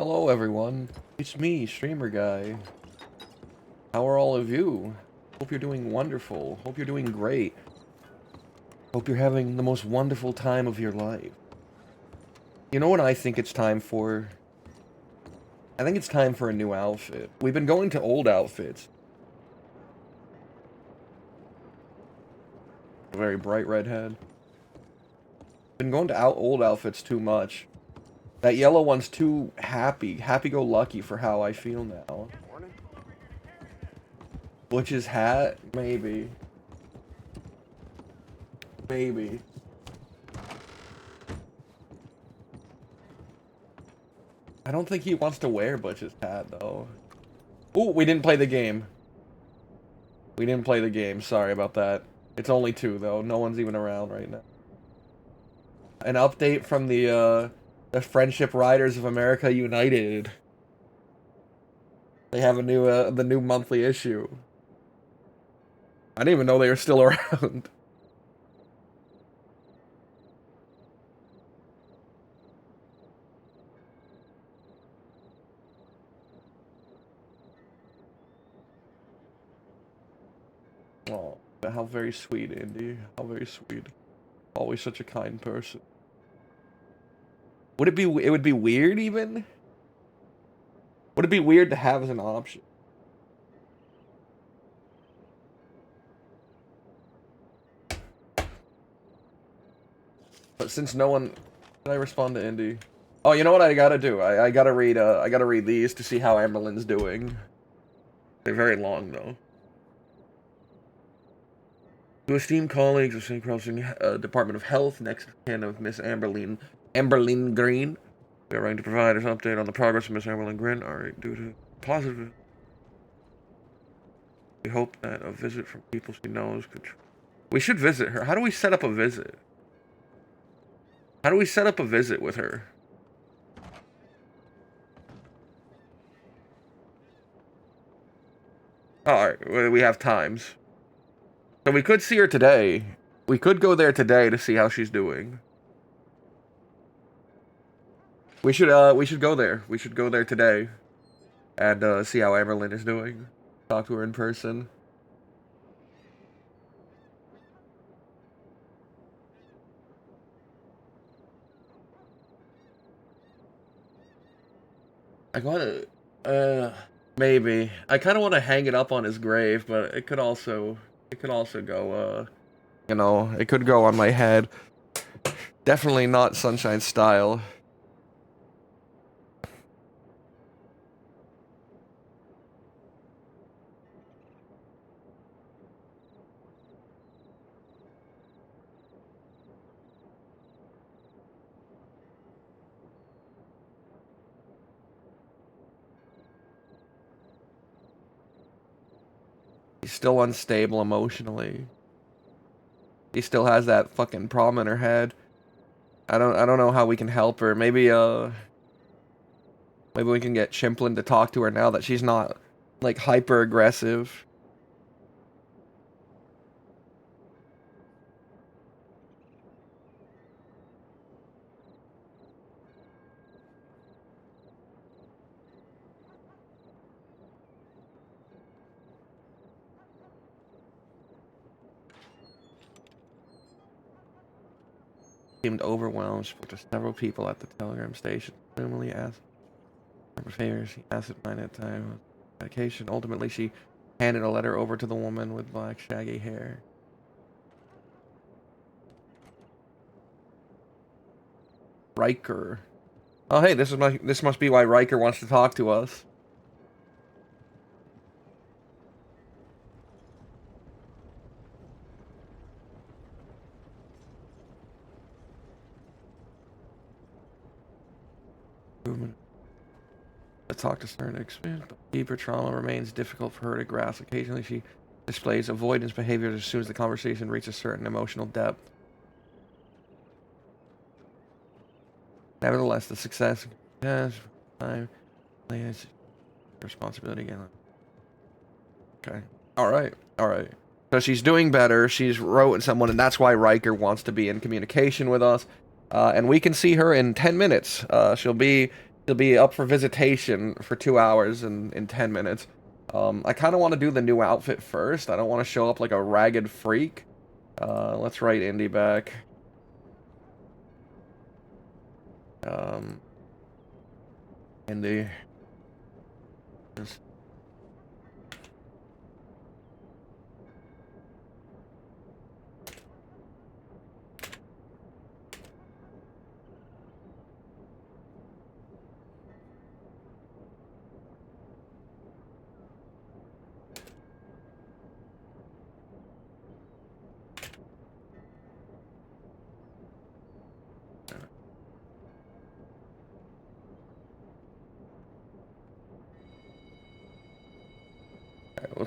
Hello everyone, it's me, Streamer Guy. How are all of you? Hope you're doing wonderful. Hope you're doing great. Hope you're having the most wonderful time of your life. You know what I think it's time for? I think it's time for a new outfit. We've been going to old outfits. A very bright redhead. Been going to old outfits too much. That yellow one's too happy-go-lucky for how I feel now. Butch's hat? Maybe. Maybe. I don't think he wants to wear Butch's hat, though. Ooh, we didn't play the game. We didn't play the game. Sorry about that. It's only 2, though. No one's even around right now. An update from the Friendship Riders of America United. They have a new, the new monthly issue. I didn't even know they were still around. Oh, how very sweet, Indy. How very sweet. Always such a kind person. Would it be, it would be weird, even? Would it be weird to have as an option? But since no one... Did I respond to Indy? Oh, you know what I gotta do? I gotta read these to see how Amberlynn's doing. They're very long, though. To esteemed colleagues of St. Crossing Department of Health, next of kin of Miss Amberlynn Green, we are going to provide us an update on the progress of Miss Amberlynn Green. Alright, due to positive... We hope that a visit from people she knows could... We should visit her. How do we set up a visit? How do we set up a visit with her? Alright, we have times. So we could see her today. We could go there today to see how she's doing. We should go there. We should go there today. And, see how Amberlynn is doing. Talk to her in person. I gotta, maybe. I kind of want to hang it up on his grave, but it could also go, you know, it could go on my head. Definitely not Sunshine style. He's still unstable emotionally. He still has that fucking problem in her head. I don't know how we can help her. Maybe we can get Chimplin to talk to her now that she's not like hyper aggressive. Seemed overwhelmed. Spoke to several people at the telegram station. Normally asked for favors. He asked at 9 at time. Medication. Ultimately, she handed a letter over to the woman with black, shaggy hair. Riker. Oh, hey, this must be why Riker wants to talk to us. The talk to stern experience, but deeper trauma remains difficult for her to grasp. Occasionally, she displays avoidance behaviors as soon as the conversation reaches a certain emotional depth. Nevertheless, the success, yes, time, responsibility again. Okay. All right. So she's doing better. She's wrote someone, and that's why Riker wants to be in communication with us. And we can see her in 10 minutes. She'll be He'll be up for visitation for 2 hours in 10 minutes. I kind of want to do the new outfit first. I don't want to show up like a ragged freak. Let's write Indy back. Indy.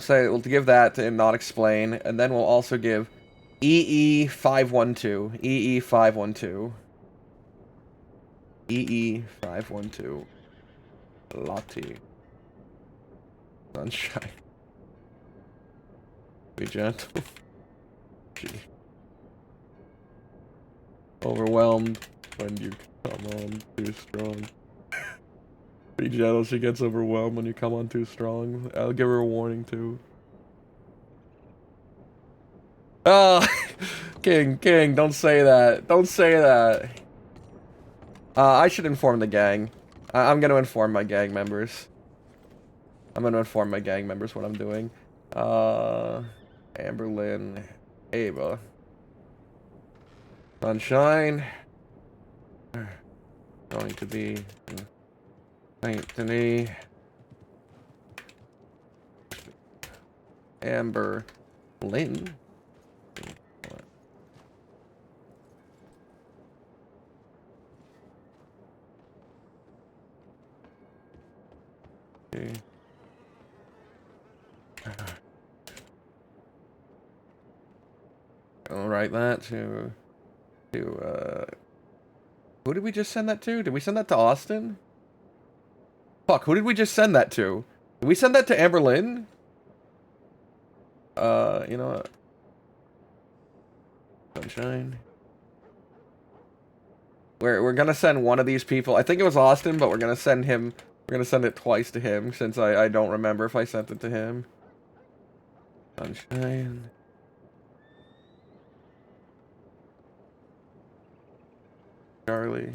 We'll give that and not explain, and then we'll also give EE512. EE512. EE512. Lottie. Sunshine. Be gentle. Gee. Overwhelmed when you come on too strong. Be gentle, she gets overwhelmed when you come on too strong. I'll give her a warning too. Oh, King, don't say that. Don't say that. I should inform the gang. I'm gonna inform my gang members. I'm gonna inform my gang members what I'm doing. Amberlynn, Ava. Sunshine. Going to be Anthony. Amber Lynn. Okay. I'll write that to who did we just send that to? Did we send that to Austin? Fuck, who did we just send that to? Did we send that to Amberlynn? You know what? Sunshine. We're gonna send one of these people. I think it was Austin, but we're gonna send him. We're gonna send it twice to him since I don't remember if I sent it to him. Sunshine. Charlie.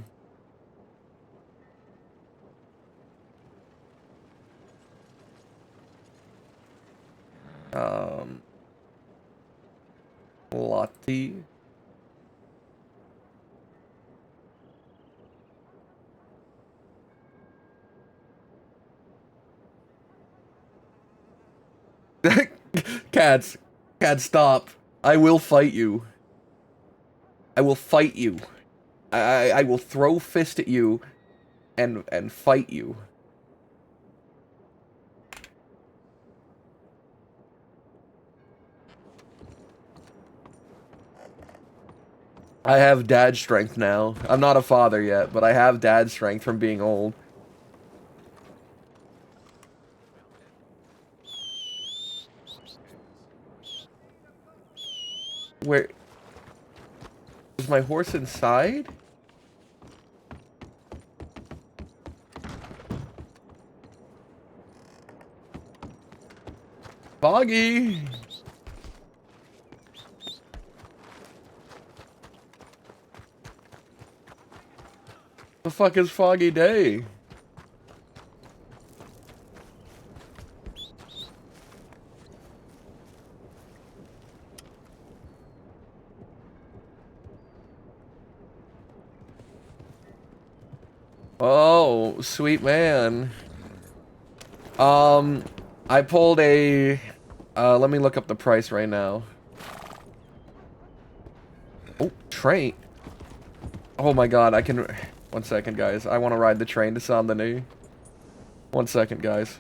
Lottie. Cats, stop. I will fight you. I will fight you. I will throw fist at you and fight you. I have dad strength now. I'm not a father yet, but I have dad strength from being old. Where... is my horse inside? Foggy! The fuck is Foggy Day? Oh, sweet man. I pulled a... let me look up the price right now. Oh, train. Oh my god, I can... One second, guys. I want to ride the train to Saint Denis. 1 second, guys.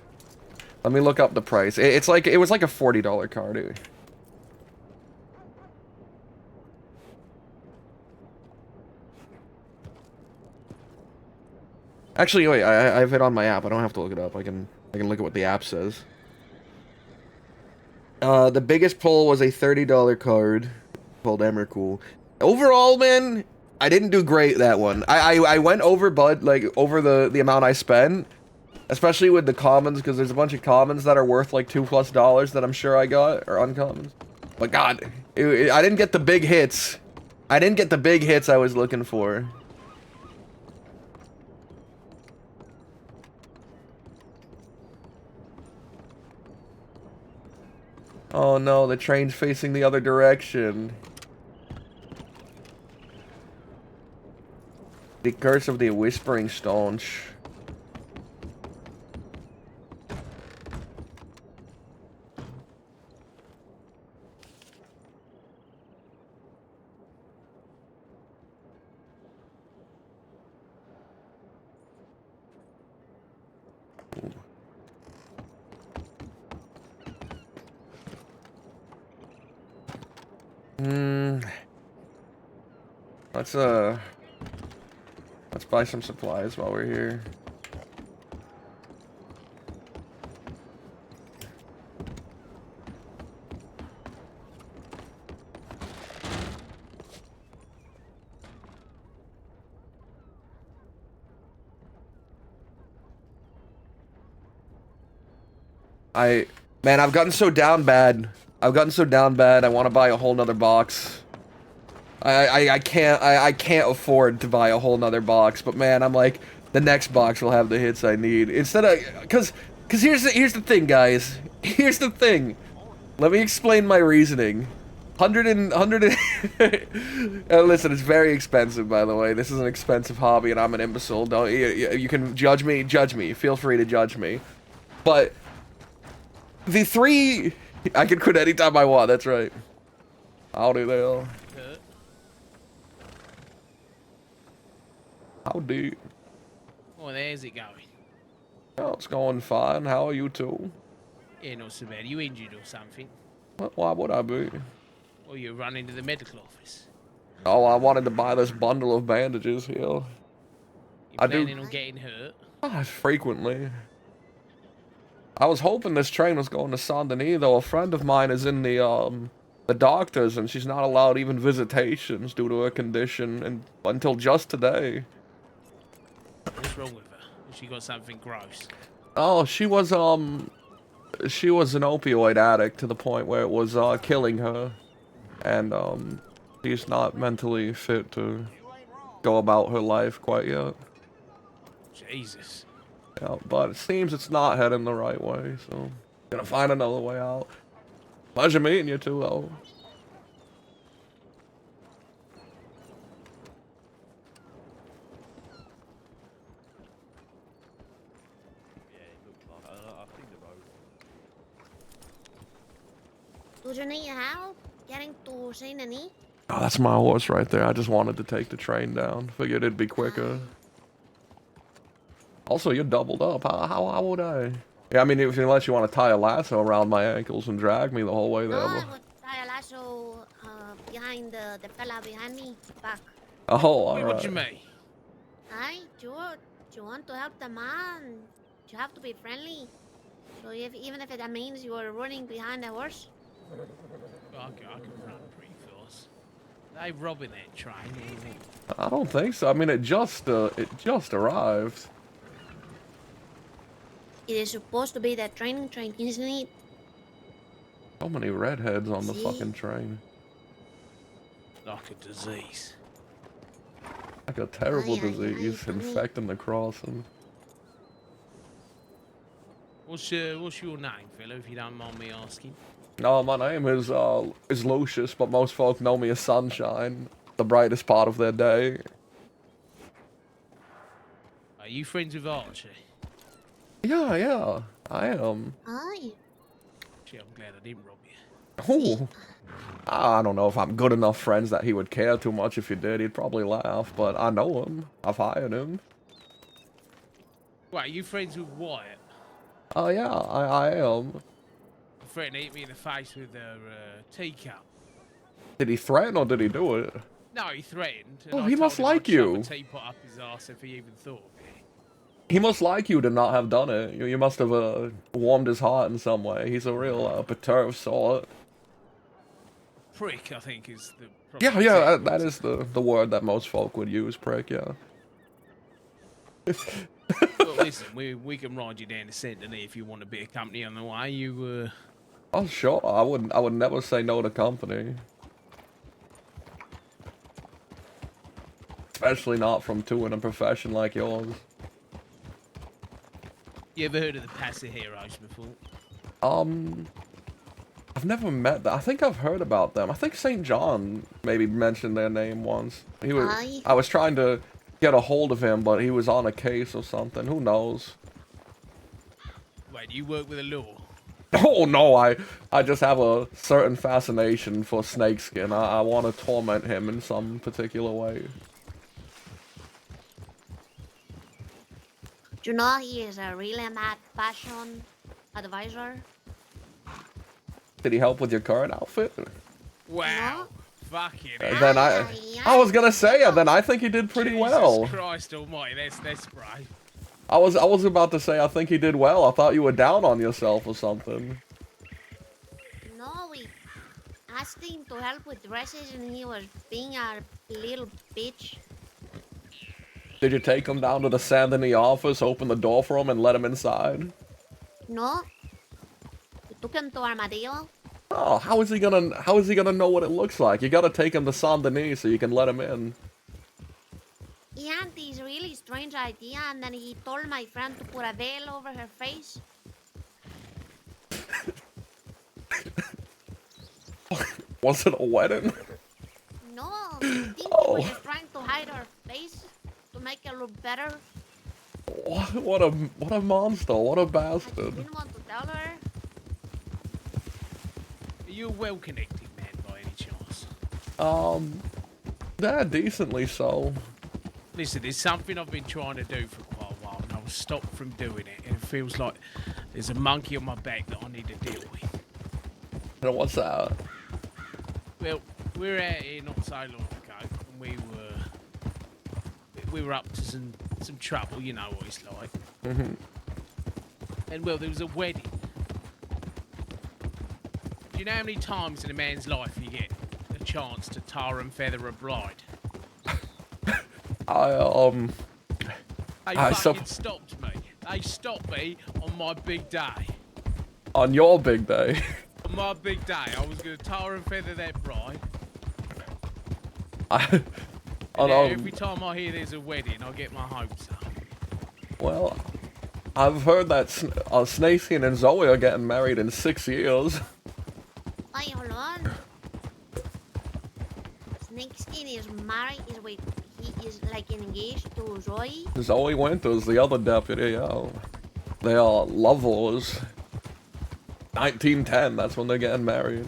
Let me look up the price. It's like... It was like a $40 car, dude. Actually, wait, I have it on my app. I don't have to look it up. I can look at what the app says. The biggest pull was a $30 card called Emmercool. Overall, man, I didn't do great that one. I went over, but like over the amount I spent, especially with the commons, because there's a bunch of commons that are worth like $2+ that I'm sure I got, or uncommons. But God, I didn't get the big hits. I didn't get the big hits I was looking for. Oh no, the train's facing the other direction. The curse of the Whispering Stone. Let's buy some supplies while we're here. Man, I've gotten so down bad. I've gotten so down bad, I want to buy a whole nother box. I can't afford to buy a whole nother box, but man, I'm like, the next box will have the hits I need. Instead of, cause here's the thing, guys. Here's the thing. Let me explain my reasoning. 100 listen, it's very expensive, by the way. This is an expensive hobby, and I'm an imbecile. Don't you can judge me. Feel free to judge me. But the 3, I can quit anytime I want. That's right. Howdy there. Howdy. Oh, there's it going. Oh, it's going fine. How are you two? Yeah, not so bad. You injured or something? Why would I be? Or you run into the medical office? Oh, I wanted to buy this bundle of bandages here. You planning on getting hurt? Frequently. I was hoping this train was going to Saint Denis, though. A friend of mine is in the doctors, and she's not allowed even visitations due to her condition, and until just today. What's wrong with her? Has she got something gross? Oh, she was an opioid addict to the point where it was killing her, and she's not mentally fit to go about her life quite yet. Jesus. Yeah, but it seems it's not heading the right way, so gonna find another way out. Pleasure meeting you two, though. Do you need help getting to Saint Denis? Oh, that's my horse right there. I just wanted to take the train down. Figured it'd be quicker. Also, you're doubled up. How would I? Yeah, I mean, unless you want to tie a lasso around my ankles and drag me the whole way there. No, I would tie a lasso behind the fella behind me, back. Oh, alright. What do you mean? Aye, George, you want to help the man, you have to be friendly. So even if that means you are running behind the horse. I can run pretty fast. They robbing that train? I don't think so. I mean, it just arrived. It is supposed to be that train, isn't it? So many redheads on the fucking train. Like a disease. Like a terrible disease infecting the crossing. What's your name, fella, if you don't mind me asking? No, my name is Lucius, but most folk know me as Sunshine, the brightest part of their day. Are you friends with Archie? Yeah, I am. Aye. Gee, I'm glad I didn't rob you. Oh, I don't know if I'm good enough friends that he would care too much. If you did, he'd probably laugh, but I know him. I've hired him. Wait, are you friends with Wyatt? Oh, yeah, I am. A threatened to hit me in the face with a teacup. Did he threaten or did he do it? No, he threatened. Oh, he must like you. I'd shove a teapot up his ass if he even thought of it. He must like you to not have done it. You must have warmed his heart in some way. He's a real perturbed sort. Prick, I think, is the Yeah, probably yeah, exact that word. is the word that most folk would use, prick, yeah. Well, listen, we can ride you down to Sydney if you want a bit of company on the way. Oh, sure, I would never say no to company. Especially not from two in a profession like yours. You ever heard of the Passive Heroes before? I've never met them. I think I've heard about them. I think St. John maybe mentioned their name once. Aye. I was trying to get a hold of him, but he was on a case or something. Who knows? Wait, you work with the law? Oh no, I just have a certain fascination for Snakeskin. I want to torment him in some particular way. Do you know he is a really mad fashion advisor? Did he help with your current outfit? Wow. Fucking hell. Then I was gonna say it. Then I think he did pretty well. Jesus Christ almighty, that's brave. I was about to say I think he did well. I thought you were down on yourself or something. No, we asked him to help with dresses and he was being a little bitch. Did you take him down to the Saint Denis office, open the door for him, and let him inside? No. We took him to Armadillo. Oh, how is he gonna know what it looks like? You gotta take him to Saint Denis so you can let him in. He had this really strange idea and then he told my friend to put a veil over her face. Was it a wedding? No, I think he Oh. was just trying to hide her face to make her look better. What a monster! What a I bastard! didn't want to tell her. Are you a well-connected man by any chance? Yeah, decently so. Listen, there's something I've been trying to do for quite a while, and I was stopped from doing it, and it feels like there's a monkey on my back that I need to deal with. And what's that? Well, we were out here not so long ago, and we were up to some trouble, you know what it's like. Mm-hmm. And well, there was a wedding. Do you know how many times in a man's life you get a chance to tar and feather a bride? They fucking stopped me. They stopped me on my big day. On your big day. On my big day, I was going to tar and feather that bride. And Every time I hear there's a wedding, I get my hopes up. well, I've heard that Snakeskin and Zoe are getting married in 6 years. Wait, hold on. Snakeskin is married. He is like engaged to Zoe. Zoe Winters, the other deputy, yeah. They are lovers. 1910, that's when they're getting married.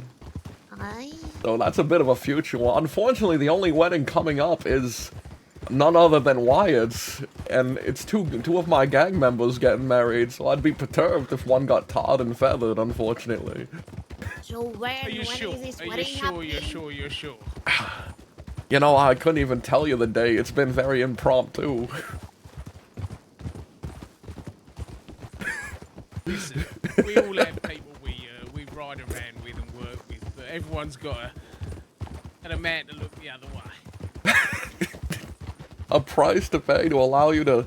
Aye. So that's a bit of a future one. Unfortunately, the only wedding coming up is none other than Wyatt's, and it's two of my gang members getting married, so I'd be perturbed if one got tarred and feathered, unfortunately. So when is this wedding happening? You're sure? You know, I couldn't even tell you the day. It's been very impromptu. Listen, we all have people we ride around with and work with, but everyone's got a man to look the other way. A price to pay to allow you to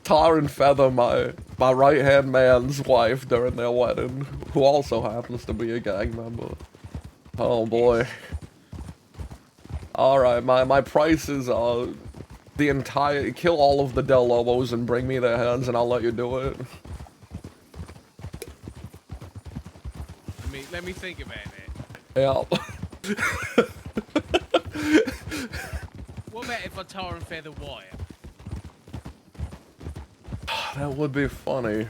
tar and feather my right-hand man's wife during their wedding, who also happens to be a gang member. Oh boy. Alright, my price is, kill all of the Del Lobos and bring me their heads and I'll let you do it. Let me think about it. Yeah. What about if I tar and feather Wyatt? That would be funny.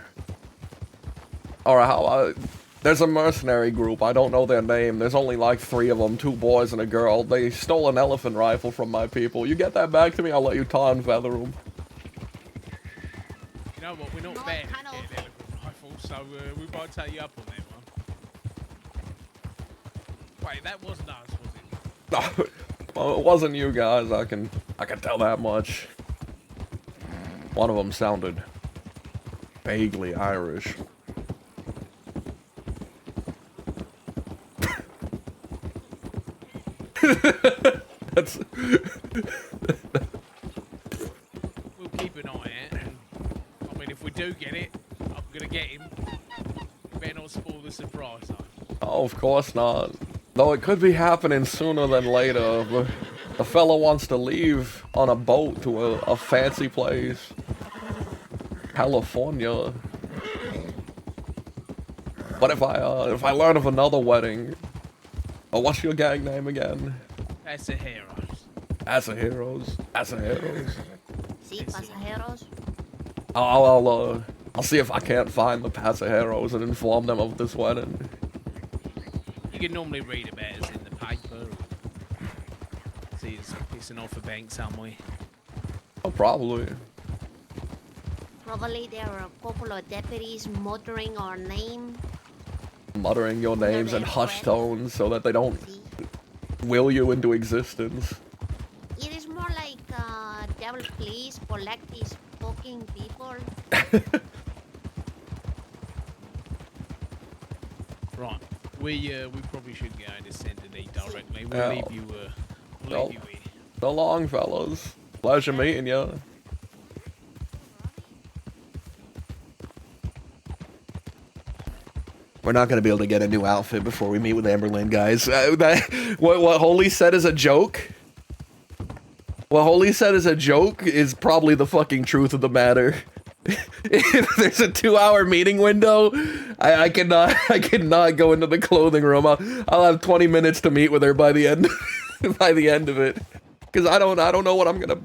Alright, there's a mercenary group, I don't know their name, there's only like 3 of them, 2 boys and a girl. They stole an elephant rifle from my people. You get that back to me, I'll let you tar and feather them. You know what, we're not bad at getting elephant rifles, so we might take you up on that one. Wait, that wasn't us, was it? Well, it wasn't you guys, I can tell that much. One of them sounded vaguely Irish. That's We'll keep an eye out. And, I mean, if we do get it, I'm gonna get him. You better not spoil the surprise, though. oh, of course not. Though it could be happening sooner than later. But the fella wants to leave on a boat to a fancy place, California. What if I learn of another wedding? Oh, what's your gang name again? That's the heroes. Pasajeros. Pasajeros. Sí, pasajeros. I'll see if I can't find the Pasajeros and inform them of this wedding. You can normally read about us in the paper. See, it's an offer bank somewhere. Oh, probably. Probably there are a couple of deputies muttering our name. Muttering your names in hushed tones so that they don't See? will you into existence. It is more like, devil, please collect these fucking people. Right. We probably should go and send an E directly. We'll Yeah. leave you Well, here. so long, fellas. Pleasure meeting you. We're not gonna be able to get a new outfit before we meet with Amberlynn, guys. What Holy said is a joke. What Holy said is a joke is probably the fucking truth of the matter. If there's a 2-hour meeting window, I cannot go into the clothing room. I'll have 20 minutes to meet with her by the end by the end of it, because I don't know what I'm gonna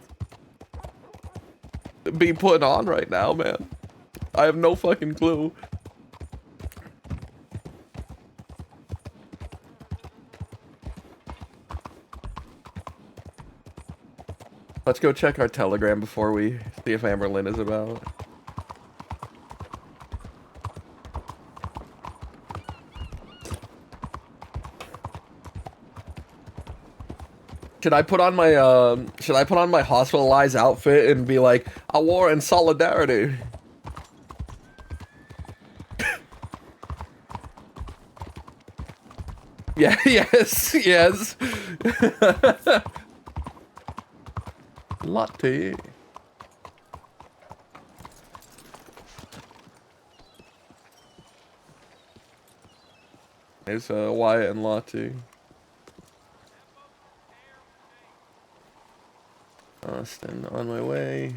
be putting on right now, man. I have no fucking clue. Let's go check our Telegram before we see if Amberlynn is about. Should I put on my hospitalized outfit and be like, I wore it in solidarity? Yeah, yes. Latte. There's Wyatt and Latte. Austin, on my way.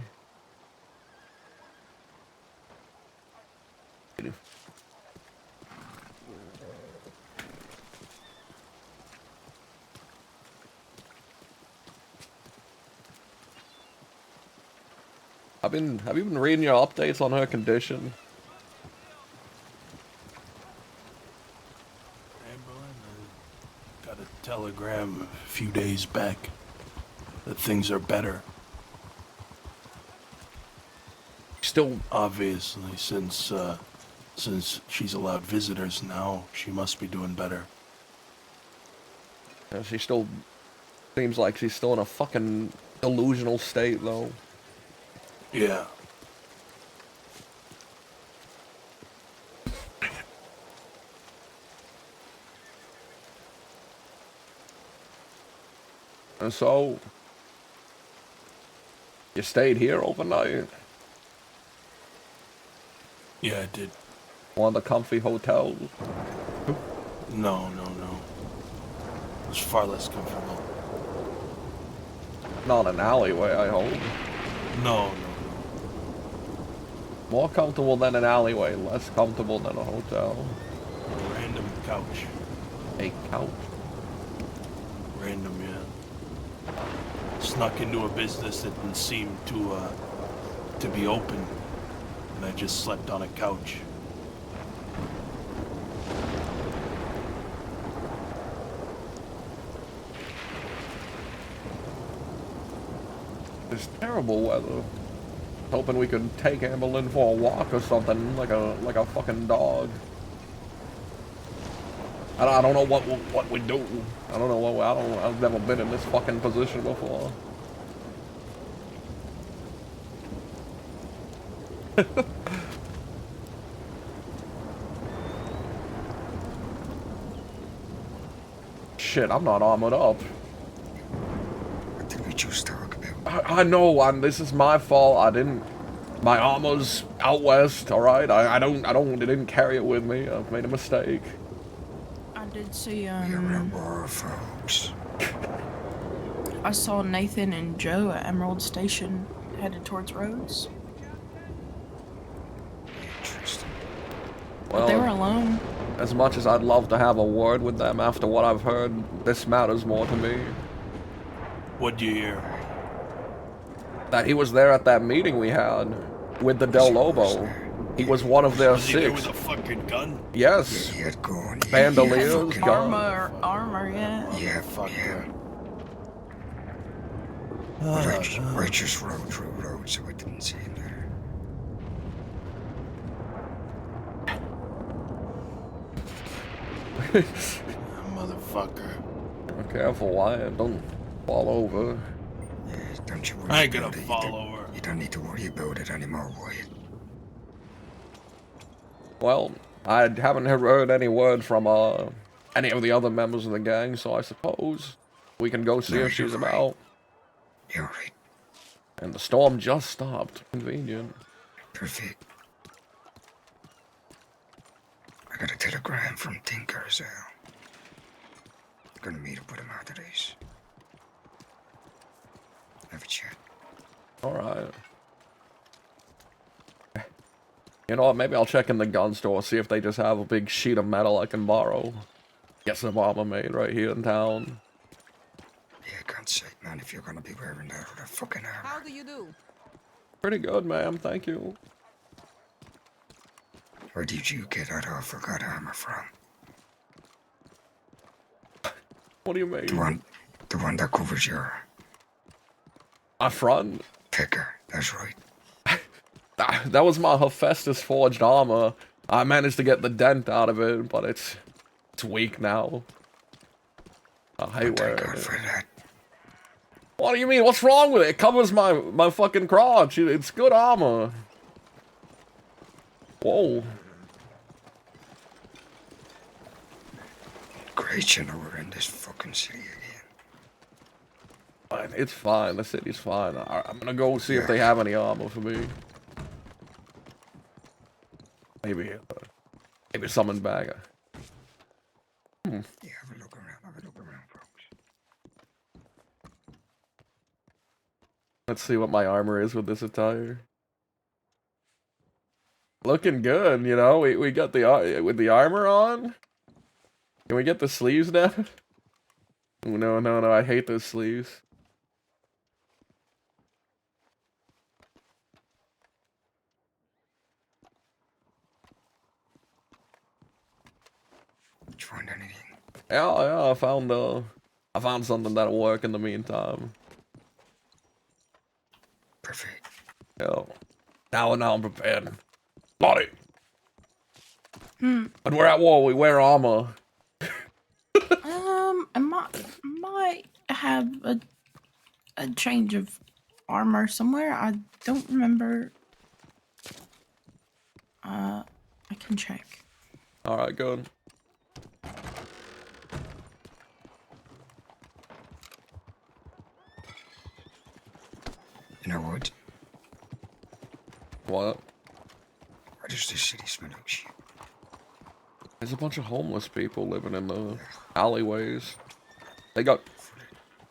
Have you been reading your updates on her condition? I got a telegram a few days back that things are better. Still, Obviously, since she's allowed visitors now, she must be doing better. she still seems like she's still in a fucking delusional state, though. Yeah. And so, you stayed here overnight? Yeah, I did. One of the comfy hotels? No. It was far less comfortable. Not an alleyway, I hope. No. More comfortable than an alleyway, less comfortable than a hotel. Random couch. A couch? Random, yeah. Snuck into a business that didn't seem to be open, and I just slept on a couch. It's terrible weather. Hoping we could take Amberlynn for a walk or something, like a fucking dog. I don't know what we do. I don't know I've never been in this fucking position before. Shit, I'm not armored up. I know, and this is my fault. I didn't. My armor's out west. All right. I didn't carry it with me. I've made a mistake. I did see, You're a war, folks. I saw Nathan and Joe at Emerald Station headed towards Rhodes. Interesting. But they were Well, alone. as much as I'd love to have a word with them after what I've heard, this matters more to me. What'd you hear? That he was there at that meeting we had with the Del Lobo. He was one of their Was he there 6. with a fucking gun? Yes. He had gone. Bandoliers, gun. Armor, yeah. Yeah, Fucker. I just rode through roads, so I didn't see him there. Motherfucker. Careful, Wyatt. Don't fall over. Yeah, don't you worry I ain't gonna about it. fall over. You don't need to worry about it anymore, Wyatt. Well, I haven't heard any word from any of the other members of the gang, so I suppose we can go see No, if she's you're right. about. You're right. And the storm just stopped. Convenient. Perfect. I got a telegram from Tinker as well. Gonna meet up with him after this. Have a chat. Alright. You know what, maybe I'll check in the gun store, see if they just have a big sheet of metal I can borrow. Get some armor made right here in town. Yeah, can't say, man, if you're gonna be wearing that with a fucking armor. How do you do? Pretty good, ma'am, thank you. Where did you get that awful god armor from? What do you mean? The one that covers your My front? picker. That's right. That was my Hephaestus forged armor. I managed to get the dent out of it, but it's weak now. I hate Thank wearing God it. for that. What do you mean? What's wrong with it? It covers my fucking crotch. It's good armor. Whoa. Great, you know we're in this fucking city again. Fine, it's fine. The city's fine. I'm gonna go see if they have any armor for me. Maybe summon bag. Yeah, have a look around, folks. Let's see what my armor is with this attire. Looking good, you know. We got with the armor on. Can we get the sleeves down? Oh, no, I hate those sleeves. Did you find anything? Yeah, I found something that'll work in the meantime. Perfect. Yeah. Now I'm prepared. Lottie! When we're at war, we wear armor. I might have a change of armor somewhere. I don't remember. I can check. Alright, good. You know what? What? Why does this city smell like shit? There's a bunch of homeless people living in the alleyways. They got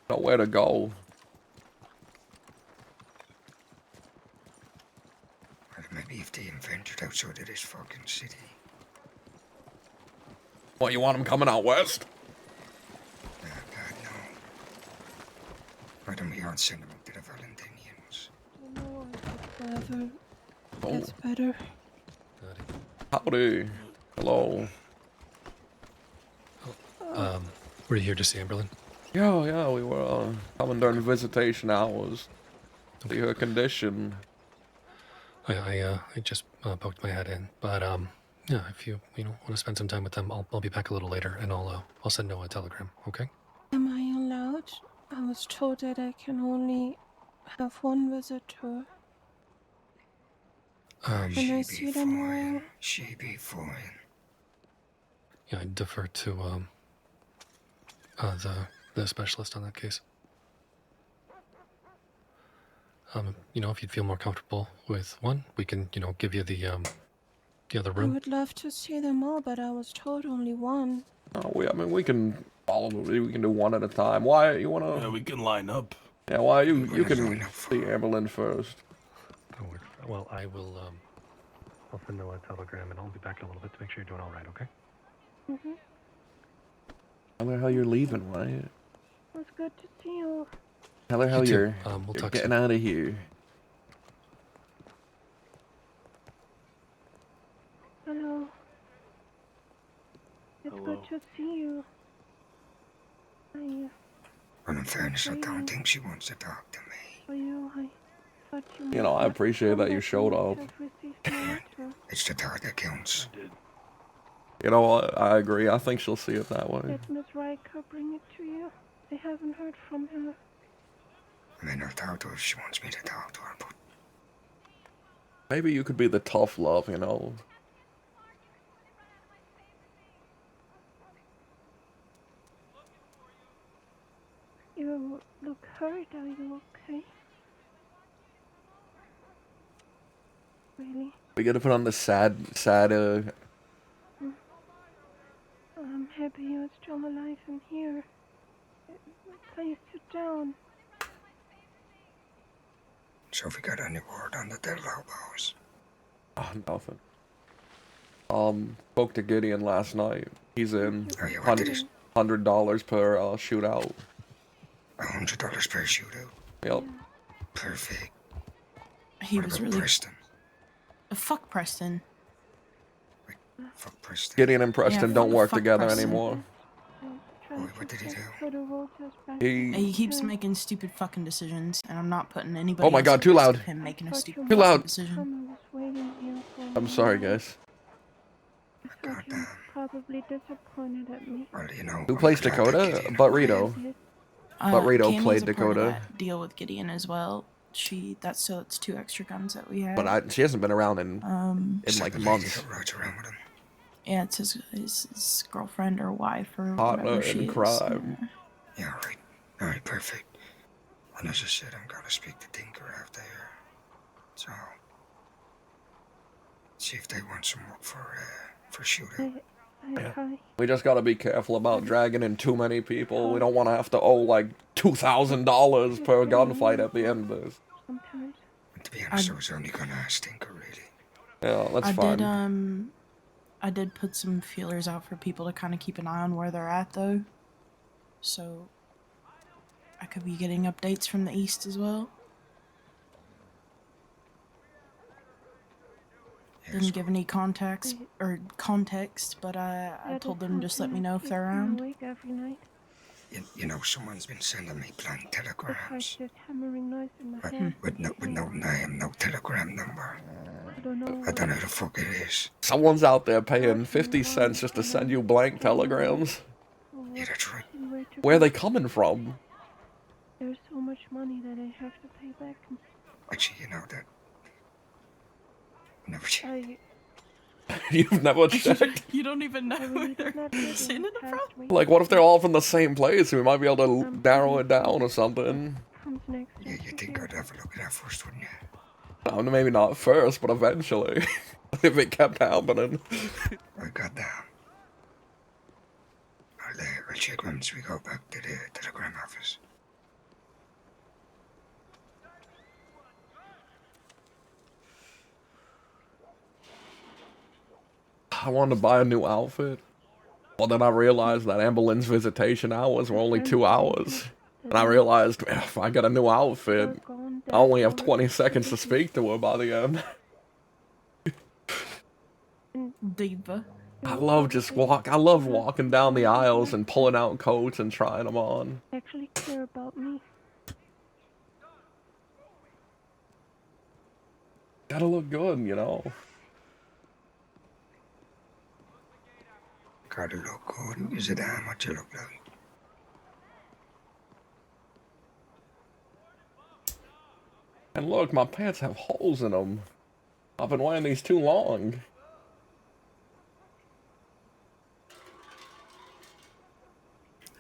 nowhere to go. Well, maybe if they invented outside of this fucking city. What, you want them coming out west? God, no. Why don't we all send them up to the Valentinians? You know what? Whatever. Oh, It's better. howdy. Hello. Were you here to see Amberlyn? Yeah, we were coming during visitation hours. See her condition. I just poked my head in, but yeah, if you want to spend some time with them, I'll be back a little later, and I'll send Noah a telegram. Okay? Am I allowed? I was told that I can only have one visitor. Can I see them all? She be fine. Yeah, I defer to the specialist on that case. You know, if you'd feel more comfortable with one, we can, you know, give you the other I room. would love to see them all, but I was told only one. I mean, we can follow. We can do one at a time. Why you wanna? Yeah, we can line up. Yeah, why you We're gonna can line up for see it. Amberlyn first. Oh, well, I will. I'll send Noah a telegram, and I'll be back in a little bit to make sure you're doing all right. Okay? Mhm. Tell her how you're leaving, right? It was good to see you. Tell her how You too. you're, We'll you're talk getting soon. out of here. Hello. It's Hello. good to see you. I, But in fairness, I Are don't you- think she wants to talk to me. for you, I thought you You know, might I not appreciate that you showed up. have received my letter. It's the thought that counts. I did. You know what? I agree. I think she'll see it that way. Did Miss Riker bring it to you? I haven't heard from her. I may not talk to her if she wants me to talk to her, but Maybe you could be the tough love, you know? You look hurt. Are you okay? Really? We gotta put on the sad, I'm happy you're still alive and here. Please sit down. so if we got any word on the dead lobos. oh, nothing. Spoke to Gideon last night. He's in Oh yeah, what did he? $100 per shootout. $100 per shootout. Yep. Perfect. He What was about really. Preston? Fuck Preston. Fuck Preston. Gideon and Preston Yeah, don't work fuck together Preston. anymore. Boy, what did he do? He keeps making stupid fucking decisions, and I'm not putting anybody. Oh my else God, at too risk loud. of him making a stupid Too fucking loud. decision. I'm sorry, guys. Goddamn. Probably disappointed at me. Well, you know. Who I'm plays glad that Dakota? Gideon- But Rito. But Rito Cammy's played a part of Dakota. that deal with Gideon as well. It's 2 extra guns that we have. But she hasn't been around in It's like the lady months. that rides around with him. Yeah, it's his girlfriend or wife or Partner whatever she in is. crime. Yeah, right. Alright, perfect. And as I said, I'm gonna speak to Tinker after here. So, see if they want some work for shooting. We just gotta be careful about dragging in too many people. We don't want to have to owe like $2,000 per gunfight at the end of this. Sometimes. And to be honest, I was only gonna ask Tinker, really. Yeah, that's I fine. I did put some feelers out for people to kind of keep an eye on where they're at, though. So I could be getting updates from the east as well. Didn't give any contacts or context, but I told them just let me know if they're around. Every night. You know, someone's been sending me blank telegrams. Hammering noise in my But head. with no name, no telegram number. I don't know. I don't know who the fuck it is. Someone's out there paying 50 cents just to send you blank telegrams. Yeah, that's right. Where are they coming from? There's so much money that I have to pay back. Actually, you know that. Never checked. You've never checked? You don't even know where they're sending it from? Like, what if they're all from the same place? We might be able to narrow it down or something. Yeah, you think I'd have a look at that first, wouldn't you? No, maybe not first, but eventually. If it kept happening. I got down. I'll check once we go back to the telegram office. I wanted to buy a new outfit. Well, then I realized that Amberlyn's visitation hours were only 2 hours. And I realized, if I get a new outfit, I only have 20 seconds to speak to her by the end. Diva. I love walking down the aisles and pulling out coats and trying them on. Actually care about me. Gotta look good, you know. Gotta look good. Is it how much you look like? And look, my pants have holes in them. I've been wearing these too long.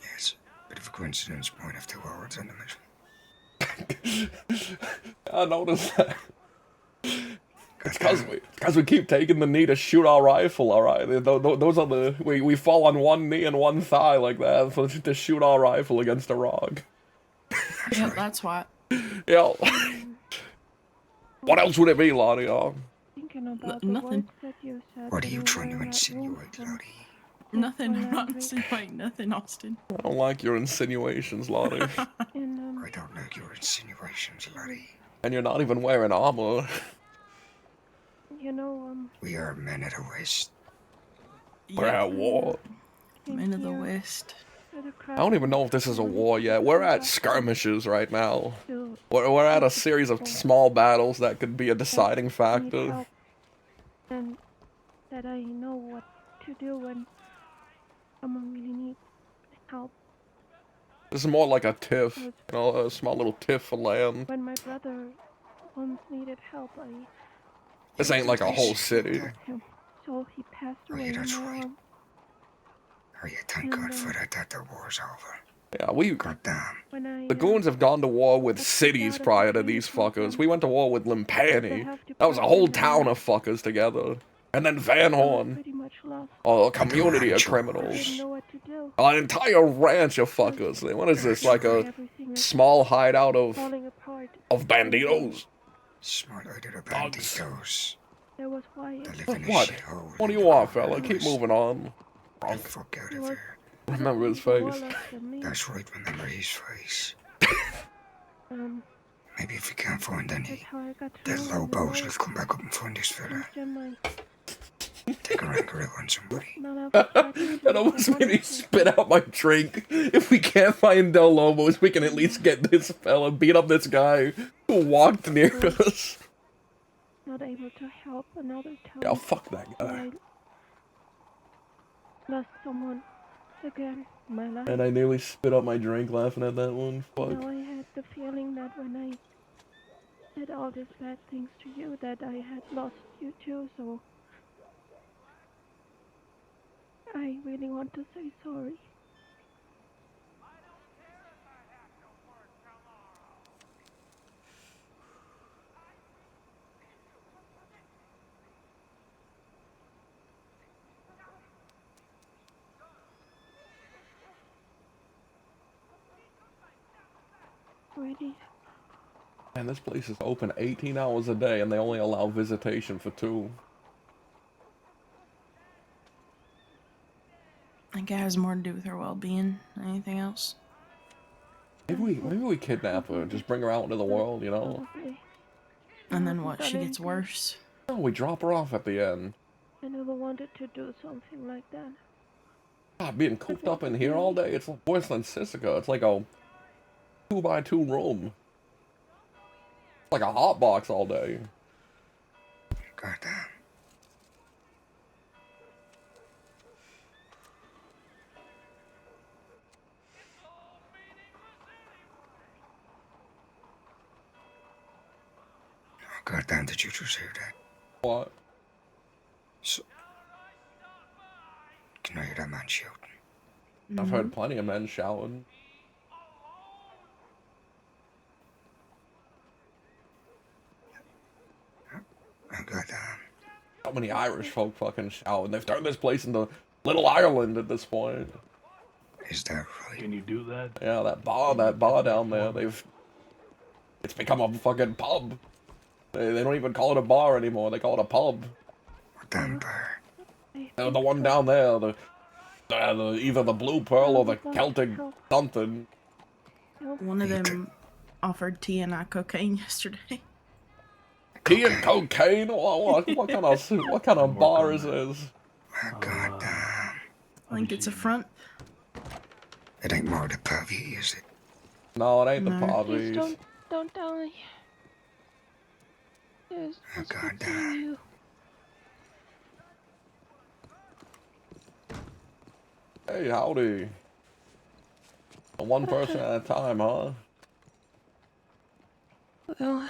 Yes, bit of a coincidence, point of 2 hours in the mission. I noticed that. It's because we keep taking the knee to shoot our rifle, alright? Those are the... We fall on one knee and one thigh like that to shoot our rifle against a rock. Yeah, that's why. Yeah. What else would it be, Lottie? Thinking about nothing. the words that you said. What are when you trying to were in that room insinuate, from- Lottie? Nothing. I'm Well, not I'm insinuating nothing, Austin. I don't like your insinuations, Lottie. And I don't like your insinuations, Lottie. And you're not even wearing armor. you know, We are men of the West. We're at war. Men of the here West. at the I don't even know if this is a war yet. We're at skirmishes right now. We're at a series of small battles that could be a deciding factor. Help, and that I know what to do when someone really needs help. This is more like a tiff, you know, a small little tiff for land. When my brother once needed help, I This ain't like a whole city. helped him. So he passed Oh, away yeah, in that's my right. arms. Oh yeah, thank God for that the war's over. Yeah, Goddamn. When I, the goons have gone to war with cities prior to these fuckers. We went to war with Limpani. That was a whole town of fuckers together. And then Van Horn. pretty much lost. A community of I didn't criminals. know what to do. An entire ranch of fuckers. What is this, like a Everything is small hideout of falling apart. banditos? Smart out of the banditos. There was Wyatt. They live in a What? shithole. What do you want, fella? Keep moving on. Get the fuck out He of was here. Remember his more face. lost than me. That's right, remember his face. Maybe if we can't find That's any how I got to dead know him lobos, and let's come back up and find this fella. Jim, Take a rank grip on somebody. That almost made me spit out my drink. If we can't find Del Lobos, we can at least get this fella, beat up this guy who walked near us. Not able to help another time. Yeah, fuck that guy. I lost someone again in my life. And I nearly spit out my drink laughing at that one. Fuck. Now I had the feeling that when I did all these bad things to you, that I had lost you too, so I really want to say sorry. Really? Man, this place is open 18 hours a day and they only allow visitation for 2. I think it has more to do with her well-being than anything else. Maybe we kidnap her and just bring her out into the world, you know? Probably. And then what? She gets worse. No, we drop her off at the end. I never wanted to do something like that. God, being cooped up in here all day, it's worse than Sisika. It's like a 2x2 room. It's like a hot box all day. Goddamn. Oh, goddamn, did you just hear that? What? So, can I hear that man shouting? I've heard plenty of men shouting. Oh, goddamn. How many Irish folk fucking shouting? They've turned this place into Little Ireland at this point. Is that right? Can you do that? Yeah, that bar down there, it's become a fucking pub. They don't even call it a bar anymore, they call it a pub. What damn bar? The one down there, either the Blue Pearl or the Celtic something. One of them offered tea and not cocaine yesterday. Tea and cocaine? What kind of bar is this? Oh, goddamn. I think it's a front. It ain't more the pavy, is it? No, it ain't the No. Please Pobbies. don't tell me. Yes, Oh, it's good goddamn. seeing you. Hey, howdy. One person at a time, huh? Well,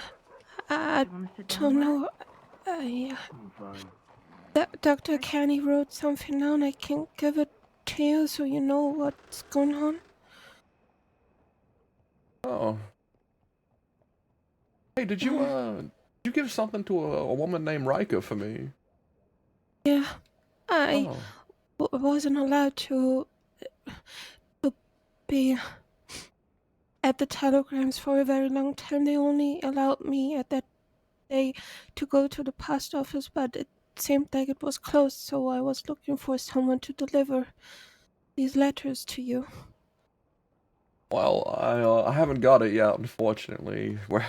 I Wanna sit down? don't know. Dr. Canny wrote something down. I can give it to you so you know what's going on. Oh. Hey, did you give something to a woman named Rika for me? Yeah, I Oh. wasn't allowed to be at the telegrams for a very long time. They only allowed me at that day to go to the post office, but it seemed like it was closed, so I was looking for someone to deliver these letters to you. Well, I haven't got it yet, unfortunately. We're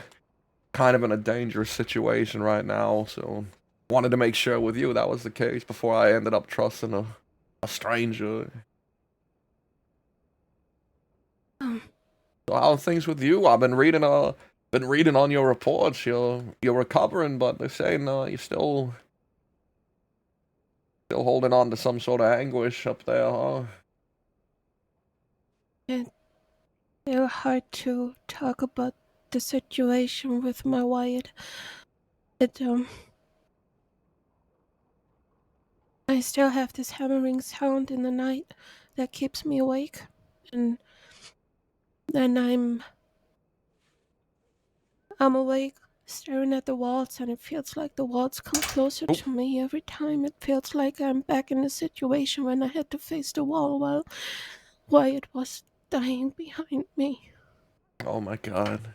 kind of in a dangerous situation right now, so wanted to make sure with you that was the case before I ended up trusting a stranger. Um, So how are things with you? I've been reading on your reports. You're recovering, but they're saying you're still holding on to some sort of anguish up there, huh? they were hard to talk about the situation with my Wyatt. It, I still have this hammering sound in the night that keeps me awake, and then I'm awake, staring at the walls, and it feels like the walls come closer Oh. to me every time. It feels like I'm back in the situation when I had to face the wall while Wyatt was dying behind me. Oh my God.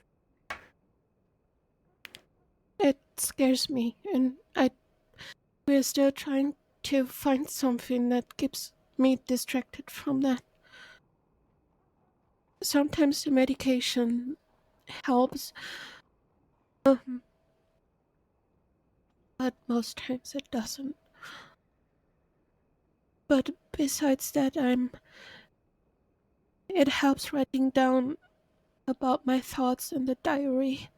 It scares me, and we're still trying to find something that keeps me distracted from that. Sometimes the medication helps, um, but most times it doesn't. But besides that, it helps writing down about my thoughts in the diary.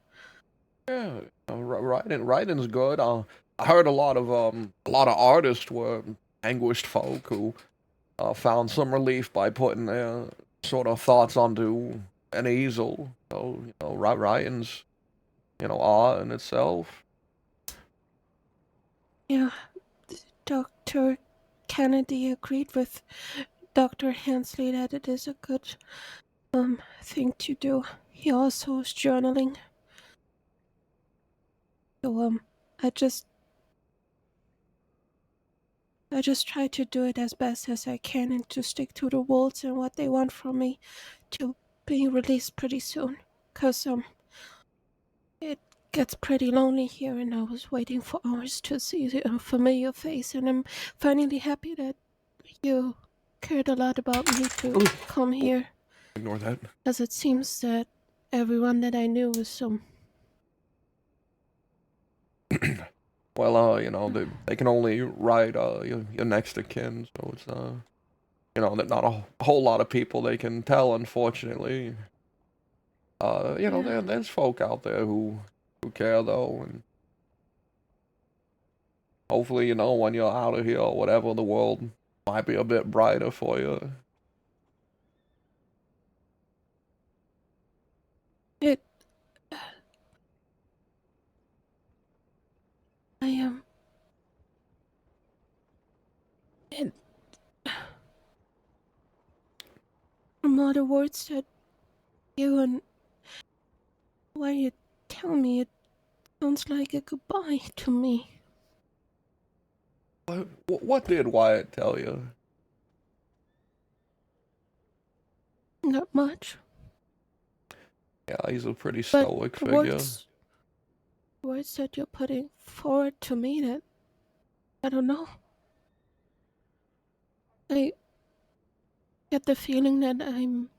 Yeah, writing's good. I heard a lot of artists were anguished folk who found some relief by putting their sort of thoughts onto an easel. So, writing's, art in itself. Yeah, Dr. Kennedy agreed with Dr. Hensley that it is a good thing to do. He also is journaling. So I just try to do it as best as I can and to stick to the rules and what they want from me to be released pretty soon. Cause it gets pretty lonely here, and I was waiting for hours to see a familiar face, and I'm finally happy that you cared a lot about me to come here, Ignore that. as it seems that everyone that I knew was Well, they can only write your next of kin, so it's there's not a whole lot of people they can tell, unfortunately. There's folk out there who care though, and hopefully, when you're out of here or whatever, the world might be a bit brighter for you. it. I am. It, from all the words that you and Wyatt tell me, it sounds like a goodbye to me. What did Wyatt tell you? Not much, Yeah, he's a pretty but stoic the figure. words that you're putting forward to me, that I don't know. I get the feeling that I'm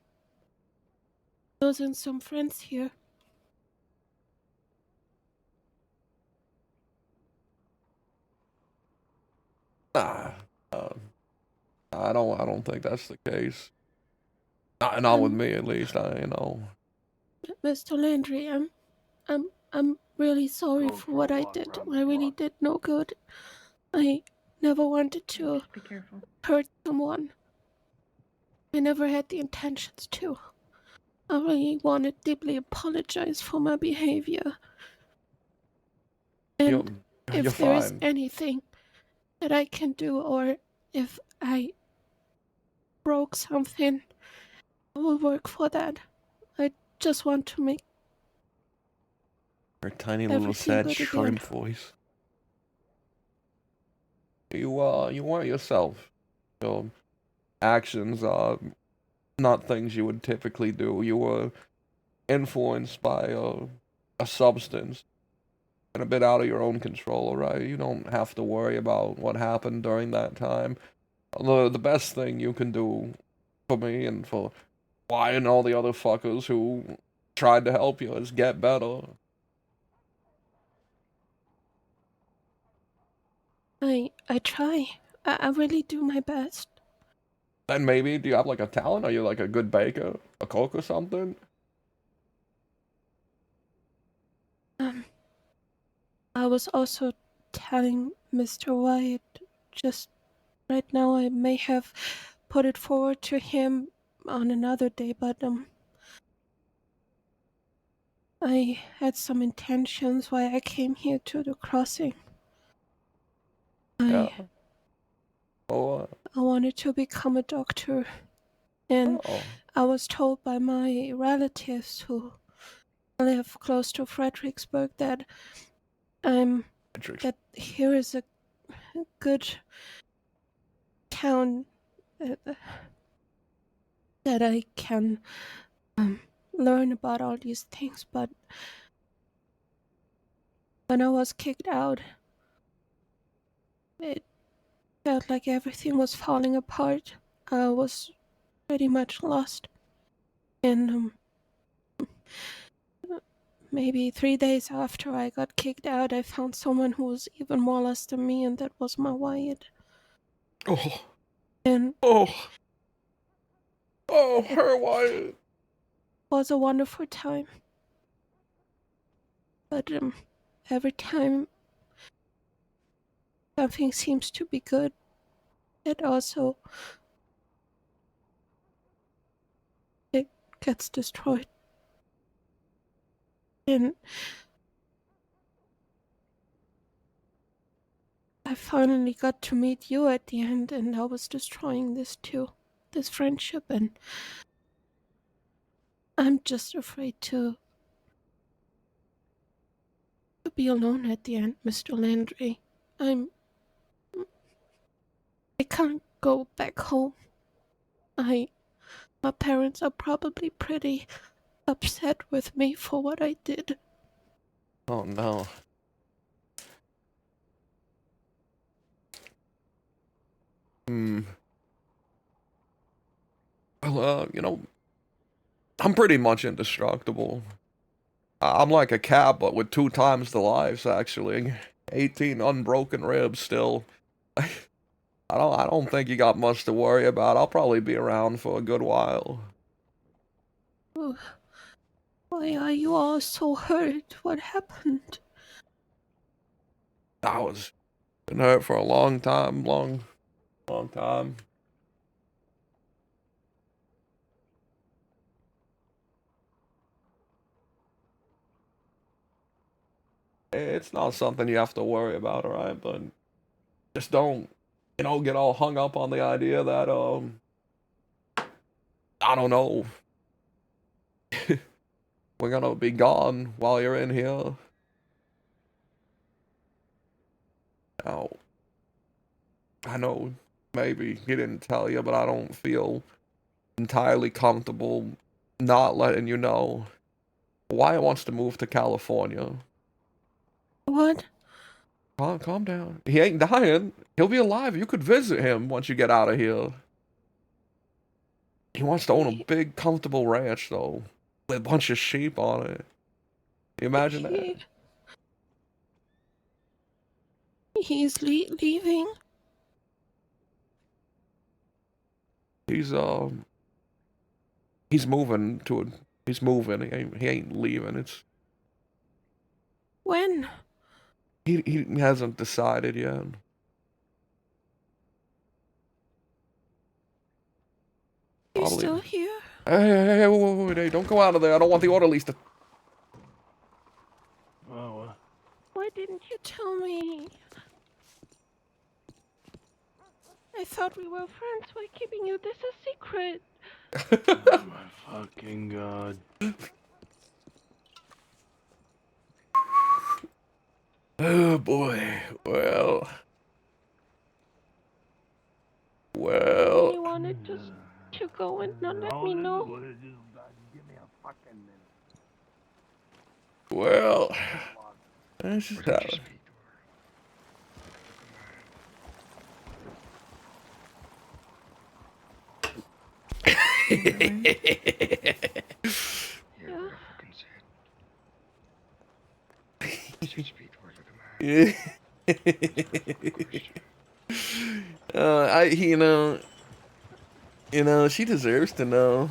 losing some friends here. Nah, uh, I don't think that's the case. Not with me, at least. Mr. Landry, I'm really sorry for what I did. I really did no good. I never wanted to Be careful. hurt someone. I never had the intentions to. I really want to deeply apologize for my behavior. You're And you're if there is fine. anything that I can do, or if I broke something, I will work for that. I just want to make Her tiny little everything sad good shrimp again. voice. You weren't yourself. Your actions are not things you would typically do. You were influenced by a substance and a bit out of your own control, right? You don't have to worry about what happened during that time. The best thing you can do for me and for why and all the other fuckers who tried to help you is get better. I try. I really do my best. Then maybe, do you have like a talent? Are you like a good baker? A cook or something? I was also telling Mr. Wyatt just right now I may have put it forward to him on another day, but I had some intentions why I came here to the crossing. Yeah. I Oh, I wanted to become a doctor, and oh. I was told by my relatives who live close to Fredericksburg that Matrix. that here is a good town that I can learn about all these things. But when I was kicked out, it felt like everything was falling apart. I was pretty much lost. And maybe 3 days after I got kicked out, I found someone who was even more lost than me, and that was my Wyatt. Oh, And oh, oh, it her Wyatt. was a wonderful time. But every time something seems to be good, it also it gets destroyed. And I finally got to meet you at the end, and I was destroying this too, this friendship, and I'm just afraid to be alone at the end, Mr. Landry. I can't go back home. My parents are probably pretty upset with me for what I did. Oh no. Hmm. Well, I'm pretty much indestructible. I'm like a cat, but with 2 times the lives, actually. 18 unbroken ribs still. I don't think you got much to worry about. I'll probably be around for a good while. Ugh, why are you all so hurt? What happened? I was been hurt for a long time, long time. It's not something you have to worry about, alright? But just don't, get all hung up on the idea that, I don't know, we're gonna be gone while you're in here. Now, I know maybe he didn't tell you, but I don't feel entirely comfortable not letting you know. Wyatt wants to move to California. What? Calm down. He ain't dying. He'll be alive. You could visit him once you get out of here. He wants to own a big, comfortable ranch, though, with a bunch of sheep on it. Can you imagine that? He's leaving? He's moving to a. He's moving. He ain't leaving. When? He hasn't decided yet. You Probably. still here? Hey, wait, hey, don't go out of there. I don't want the orderlies to. Oh, Why didn't you tell me? I thought we were friends. Why keeping you this a secret? oh my fucking god. Oh boy. Well. He Well. wanted to go and not let me know. Well. This is Why don't you how. speak to her? Really? Yeah, Yeah. what I fucking said. You should speak to her like a man. Question. She deserves to know.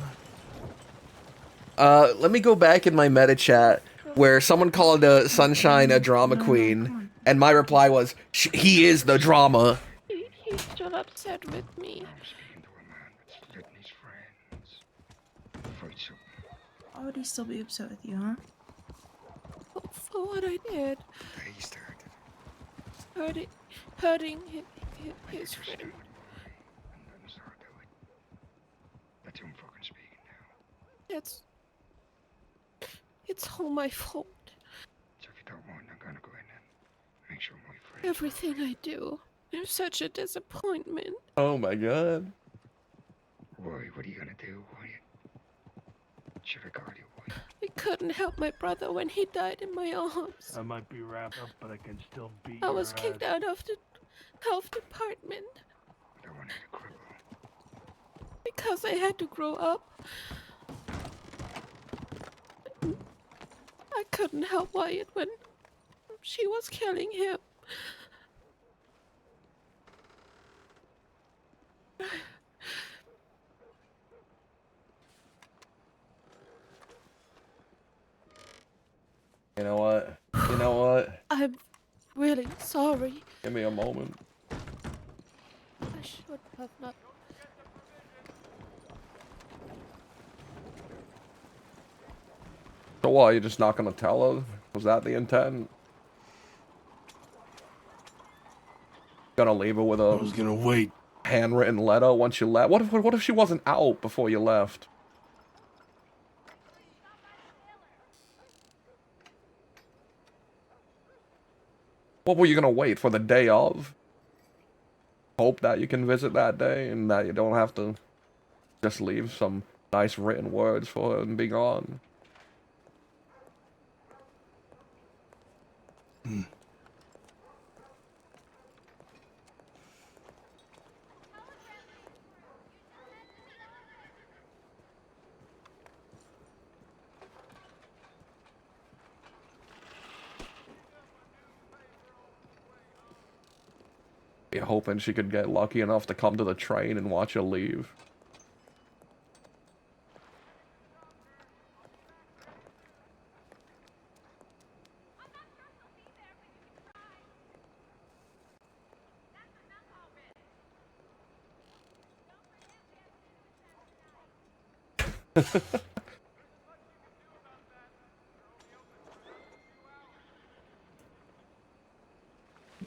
Let me go back in my meta chat where someone called Sunshine a drama No, no, queen, come on. and my reply was, he is the drama. He's still upset with me. I'm speaking to a man that's letting his friends fight so. Why would he still be upset with you, huh? For what I did. That he started. Hurting I his get your friend. story, boy. And then start to it. That's him fucking speaking now. It's all my fault. So if you don't mind, I'm gonna go in and make sure my friends. Everything I do. I'm such a disappointment. Oh my god. Boy, what are you gonna do, boy? Should I call you, boy? I couldn't help my brother when he died in my arms. I might be wrapped up, but I can still beat I your was kicked ass. out of the health department I don't want you to cripple. because I had to grow up. I couldn't help Wyatt when she was killing him. You know what? You know what? I'm really sorry. Give me a moment. I should have not. So what, you're just not gonna tell her? Was that the intent? Gonna leave her with I a was gonna wait. handwritten letter once you left? What if she wasn't out before you left? What were you gonna wait for the day of? Hope that you can visit that day and that you don't have to just leave some nice written words for her and be gone. You're hoping she could get lucky enough to come to the train and watch you leave.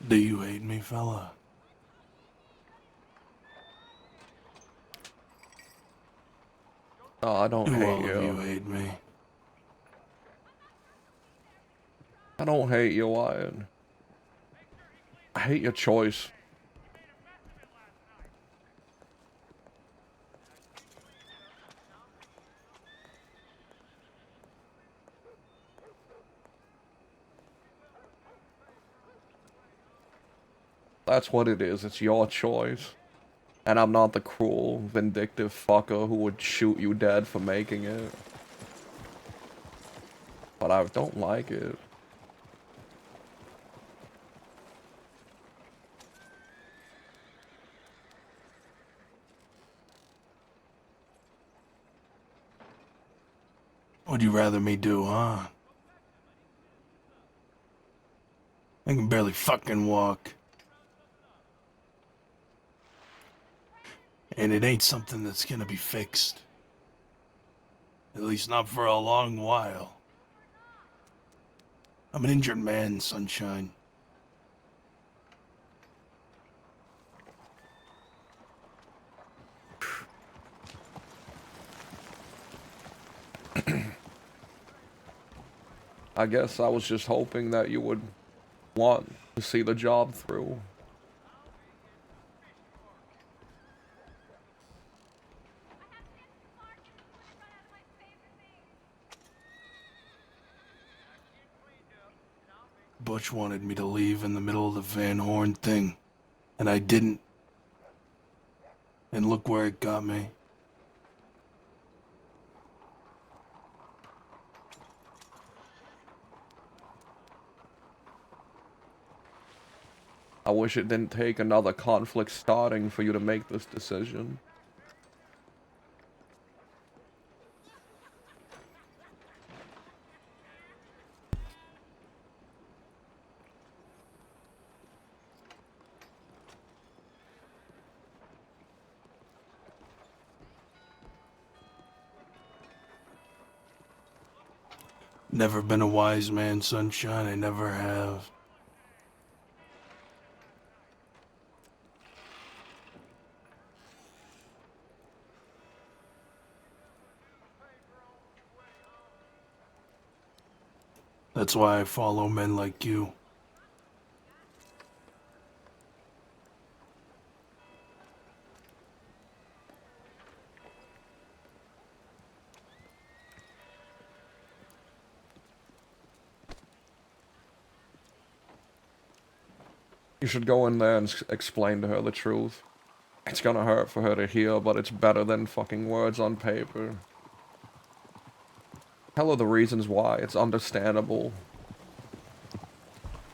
Do you hate me, fella? Oh, I don't Do hate all of you you. hate me? I don't hate you, Wyatt. I hate your choice. That's what it is. It's your choice. And I'm not the cruel, vindictive fucker who would shoot you dead for making it. But I don't like it. What'd you rather me do, huh? I can barely fucking walk. And it ain't something that's gonna be fixed. At least not for a long while. I'm an injured man, Sunshine. I guess I was just hoping that you would want to see the job through. Butch wanted me to leave in the middle of the Van Horn thing, and I didn't. And look where it got me. I wish it didn't take another conflict starting for you to make this decision. Never been a wise man, Sunshine. I never have. That's why I follow men like you. You should go in there and explain to her the truth. It's gonna hurt for her to hear, but it's better than fucking words on paper. Tell her the reasons why. It's understandable.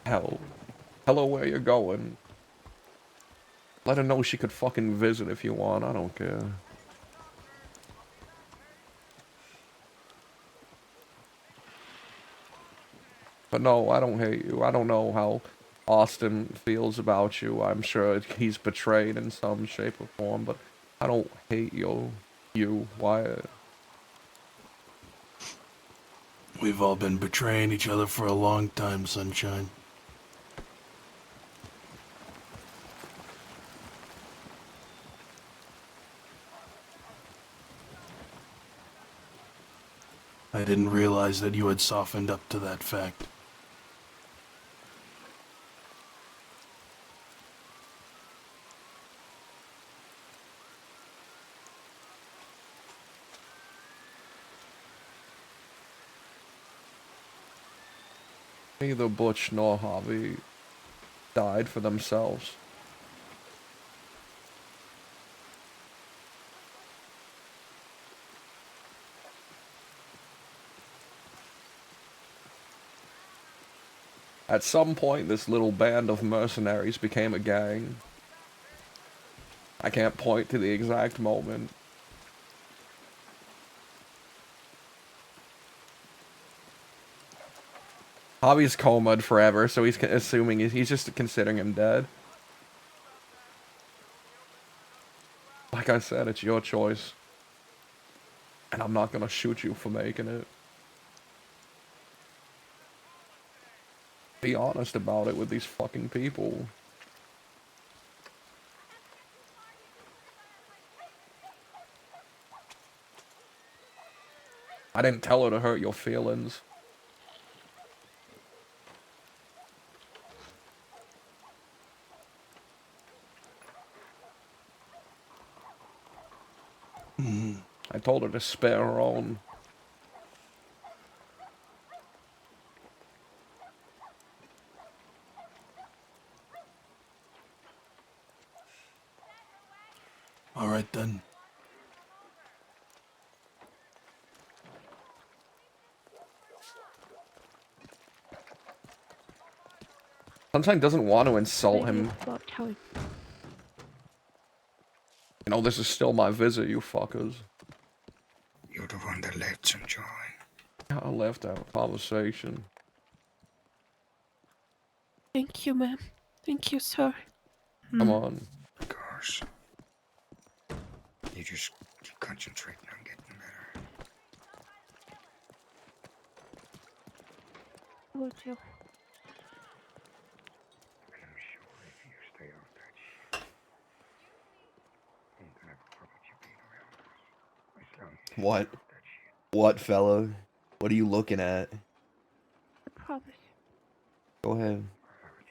Hell. Tell her where you're going. Let her know she could fucking visit if you want. I don't care. But no, I don't hate you. I don't know how Austin feels about you. I'm sure he's betrayed in some shape or form, but I don't hate you, Wyatt. We've all been betraying each other for a long time, Sunshine. I didn't realize that you had softened up to that fact. Neither Butch nor Harvey died for themselves. At some point, this little band of mercenaries became a gang. I can't point to the exact moment. Javi's comaed forever, so he's assuming he's just considering him dead. Like I said, it's your choice. And I'm not gonna shoot you for making it. Be honest about it with these fucking people. I didn't tell her to hurt your feelings. I told her to spare her own. All right then. Sunshine doesn't want to insult him. About how You know, this is still my visit, you fuckers. You're the one that left Sunshine. I left our conversation. Thank you, ma'am. Thank you, sir. Come on. Of course. You just keep concentrating on getting better. Would you? And I'm sure if you stay off that shit, you ain't gonna have a problem with you being around us. As long as you What? stay off that shit. What, fella? What are you looking at? I promise. Go ahead. I was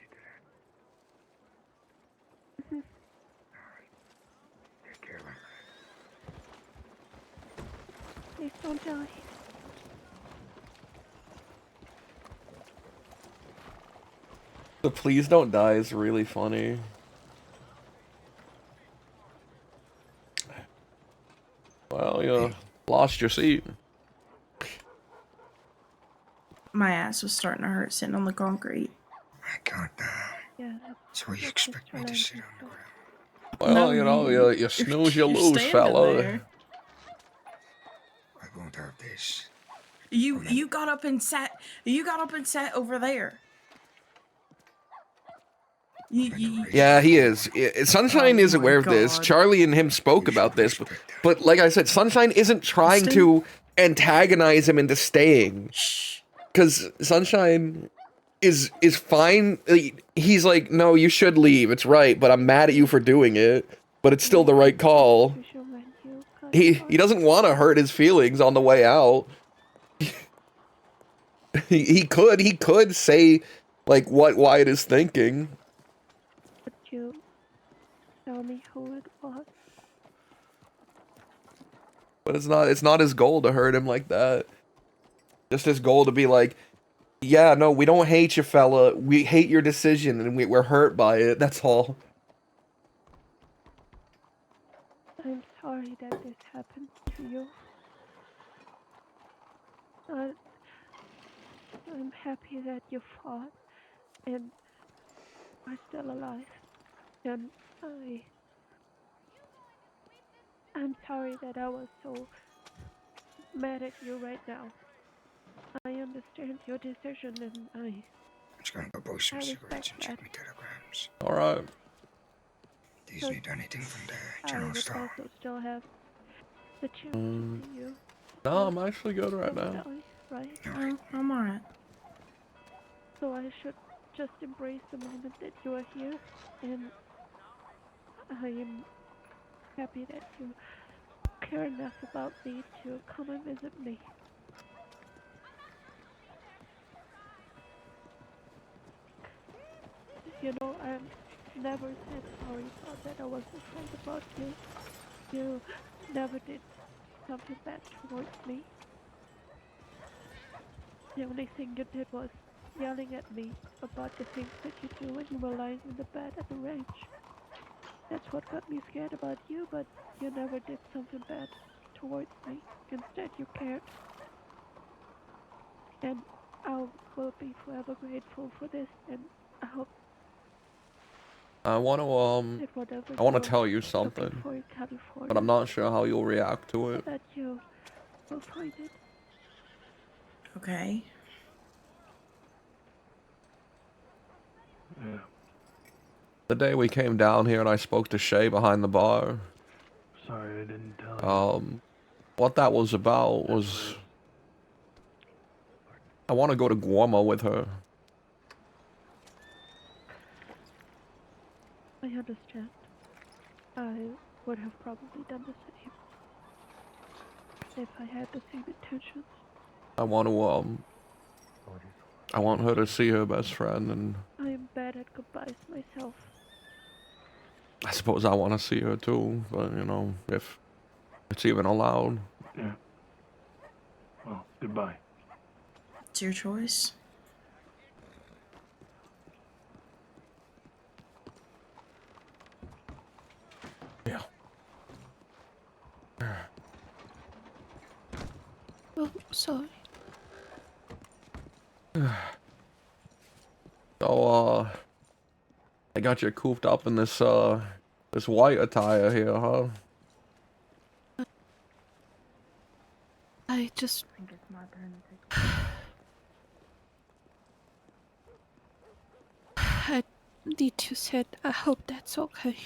Please don't die. The please don't die is really funny. Well, you lost your seat. My ass was starting to hurt sitting on the concrete. I got down. Yeah, So you that's expect me to just sit on the ground? Well, No, you know, you snooze, you you're lose, standing fella. there. I won't have this. You got up and sat. You got up and sat over there. Yeah, he is. Sunshine Oh is my aware of this. God. Charlie and him spoke You should about this, respect that. but like I said, Sunshine isn't trying to antagonize him into staying. Shh. Because Sunshine is fine. He's like, no, you should leave. It's right, but I'm mad at you for doing it. But it's still the right call. He doesn't want to hurt his feelings on the way out. he could say like what Wyatt is thinking. Could you tell me who it was? But it's not his goal to hurt him like that. Just his goal to be like, yeah, no, we don't hate you, fella. We hate your decision, and we're hurt by it. That's all. I'm sorry that this happened to you. I'm happy that you fought and are still alive. And I'm sorry that I was so mad at you right now. I understand your decision and I'm just gonna go post some I cigarettes and respect check my telegrams. Alright. These So- need anything from the I general would store. also still have the chance to see you. No, I'm actually good right now. Someday, right? Oh, I'm alright. So I should just embrace the moment that you are here, and I am happy that you care enough about me to come and visit me. You know, I never said sorry about that. I wasn't afraid about you. You never did something bad towards me. The only thing you did was yelling at me about the things that you do when you were lying in the bed at the ranch. That's what got me scared about you, but you never did something bad towards me. Instead, you cared. And I will be forever grateful for this, and I hope I want that whatever to you're tell you looking something, for in California, but I'm not sure how you'll react to it. that you will find it. Okay. Yeah. The day we came down here and I spoke to Shay behind the bar, Sorry I didn't tell you. what that was about was I want to go to Guamo with her. I understand. I would have probably done the same if I had the same intentions. I want her to see her best friend, and I am bad at goodbyes myself. I suppose I want to see her too, but you know, if it's even allowed. Yeah. Well, goodbye. It's your choice. Yeah. Oh, sorry. So, I got you cooped up in this white attire here, huh? I just... I think it's my turn to take. I need to sit. I hope that's okay.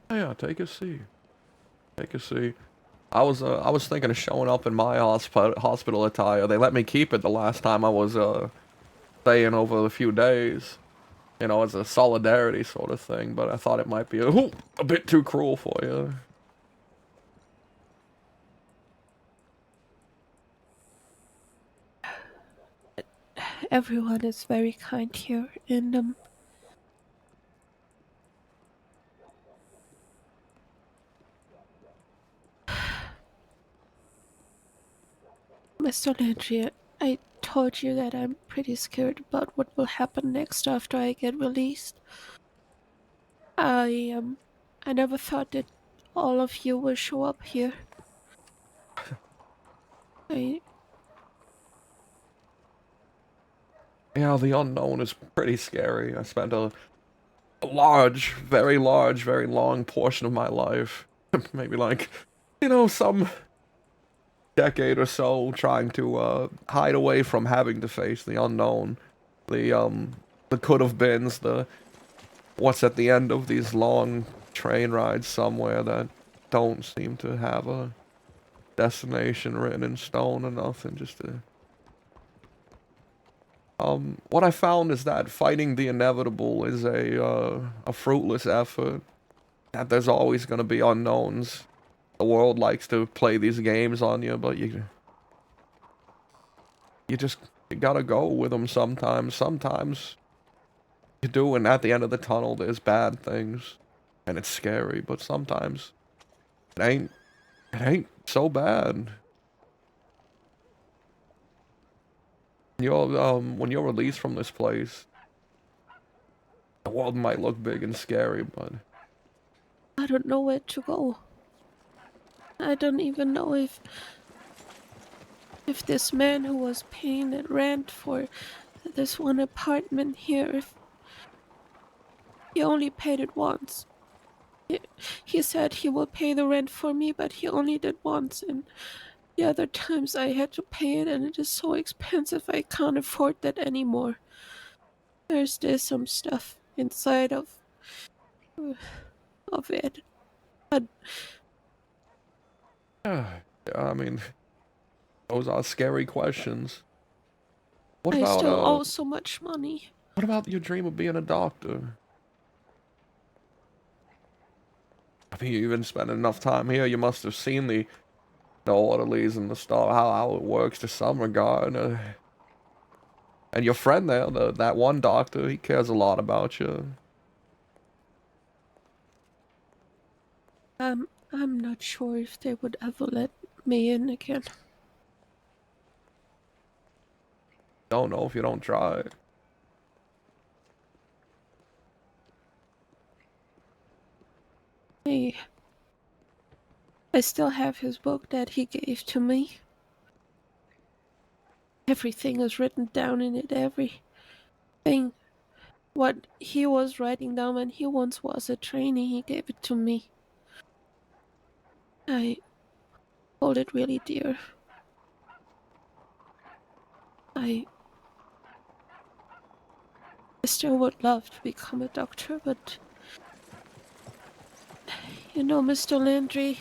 Yeah, take a seat. Take a seat. I was thinking of showing up in my hospital attire. They let me keep it the last time I was staying over a few days. You know, as a solidarity sort of thing, but I thought it might be a bit too cruel for you. Everyone is very kind here, and Mr. Landry, I told you that I'm pretty scared about what will happen next after I get released. I never thought that all of you will show up here. I Yeah, the unknown is pretty scary. I spent a large, very long portion of my life, maybe like, some decade or so, trying to hide away from having to face the unknown, the could have beens, the what's at the end of these long train rides somewhere that don't seem to have a destination written in stone or nothing. Just to what I found is that fighting the inevitable is a fruitless effort. That there's always going to be unknowns. The world likes to play these games on you, but you gotta go with them sometimes. Sometimes you do, and at the end of the tunnel, there's bad things, and it's scary. But sometimes it ain't so bad. When you're released from this place, the world might look big and scary, but don't know where to go. I don't even know if this man who was paying the rent for this one apartment here, if he only paid it once. He said he will pay the rent for me, but he only did once, and the other times I had to pay it, and it is so expensive I can't afford that anymore. There's some stuff inside of it, but yeah, I mean, those are scary questions. What I about still owe so much money. what about your dream of being a doctor? I mean, you've been spending enough time here. You must have seen the orderlies and the stuff, how it works to some regard. And your friend there, that one doctor, he cares a lot about you. I'm not sure if they would ever let me in again. Don't know if you don't try. I still have his book that he gave to me. Everything is written down in it, everything. What he was writing down when he once was a trainee, he gave it to me. I hold it really dear. I still would love to become a doctor, but Mr. Landry,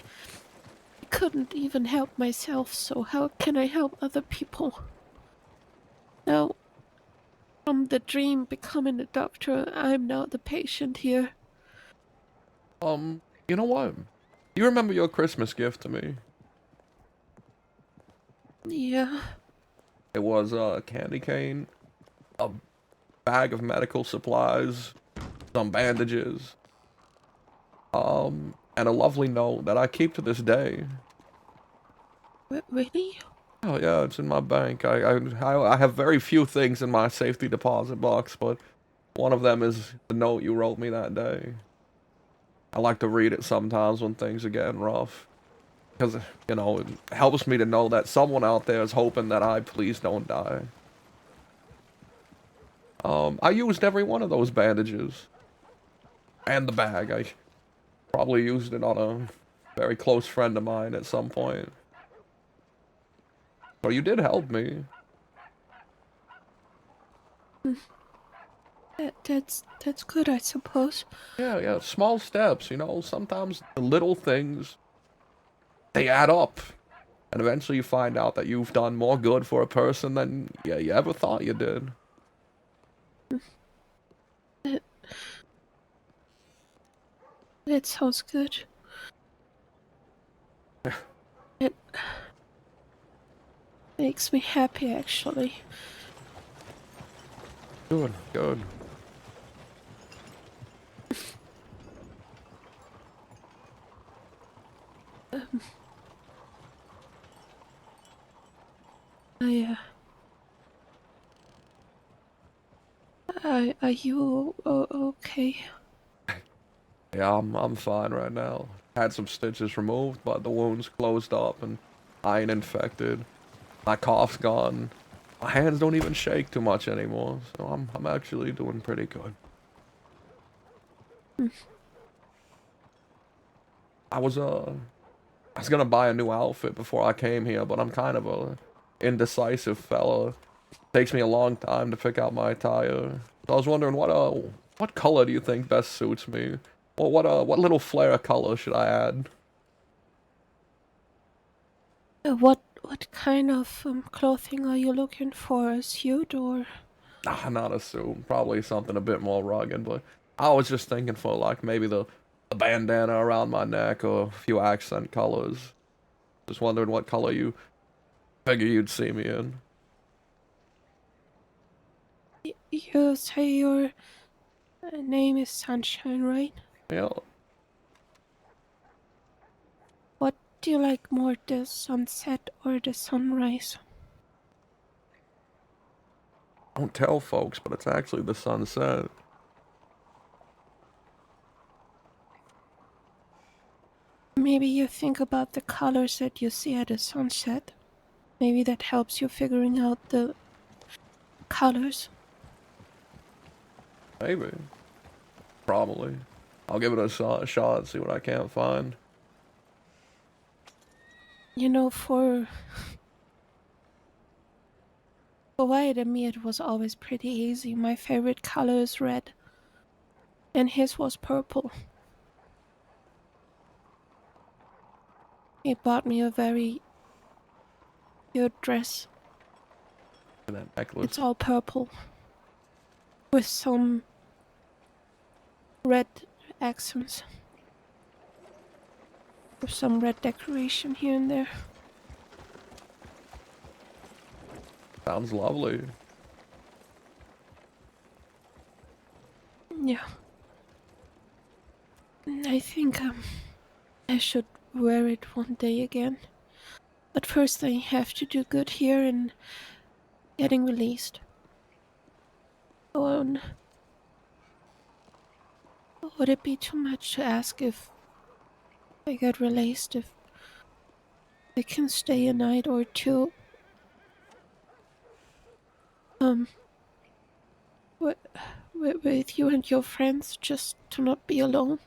I couldn't even help myself, so how can I help other people? Now, from the dream becoming a doctor, I'm now the patient here. You know what? You remember your Christmas gift to me? Yeah. It was a candy cane, a bag of medical supplies, some bandages, and a lovely note that I keep to this day. Really? Oh yeah, it's in my bank. I have very few things in my safety deposit box, but one of them is the note you wrote me that day. I like to read it sometimes when things are getting rough. Because, it helps me to know that someone out there is hoping that I please don't die. I used every one of those bandages. And the bag. I probably used it on a very close friend of mine at some point. So you did help me. That's good, I suppose. Yeah, small steps, sometimes the little things, they add up. And eventually you find out that you've done more good for a person than you ever thought you did. It sounds good. It makes me happy, actually. Good, good. Are you okay? Yeah, I'm fine right now. Had some stitches removed, but the wound's closed up and I ain't infected. My cough's gone. My hands don't even shake too much anymore, so I'm actually doing pretty good. I was gonna buy a new outfit before I came here, but I'm kind of a indecisive fella. Takes me a long time to pick out my attire. So I was wondering what color do you think best suits me? Or what little flair of color should I add? What kind of clothing are you looking for? A suit or? Nah, not a suit. Probably something a bit more rugged, but I was just thinking for like maybe the bandana around my neck or a few accent colors. Just wondering what color you figure you'd see me in. You say your name is Sunshine, right? Yeah, What do you like more, the sunset or the sunrise? don't tell folks, but it's actually the sunset. Maybe you think about the colors that you see at the sunset. Maybe that helps you figuring out the colors. Maybe. Probably. I'll give it a shot, see what I can't find. You know, for Wyatt and me, it was always pretty easy. My favorite color is red, and his was purple. He bought me a very good dress. And that necklace. It's all purple with some red accents. With some red decoration here and there. Sounds lovely. Yeah. I think I should wear it one day again. But first I have to do good here and getting released. Oh, would it be too much to ask if I get released, if I can stay a night or two? With, with you and your friends, just to not be alone?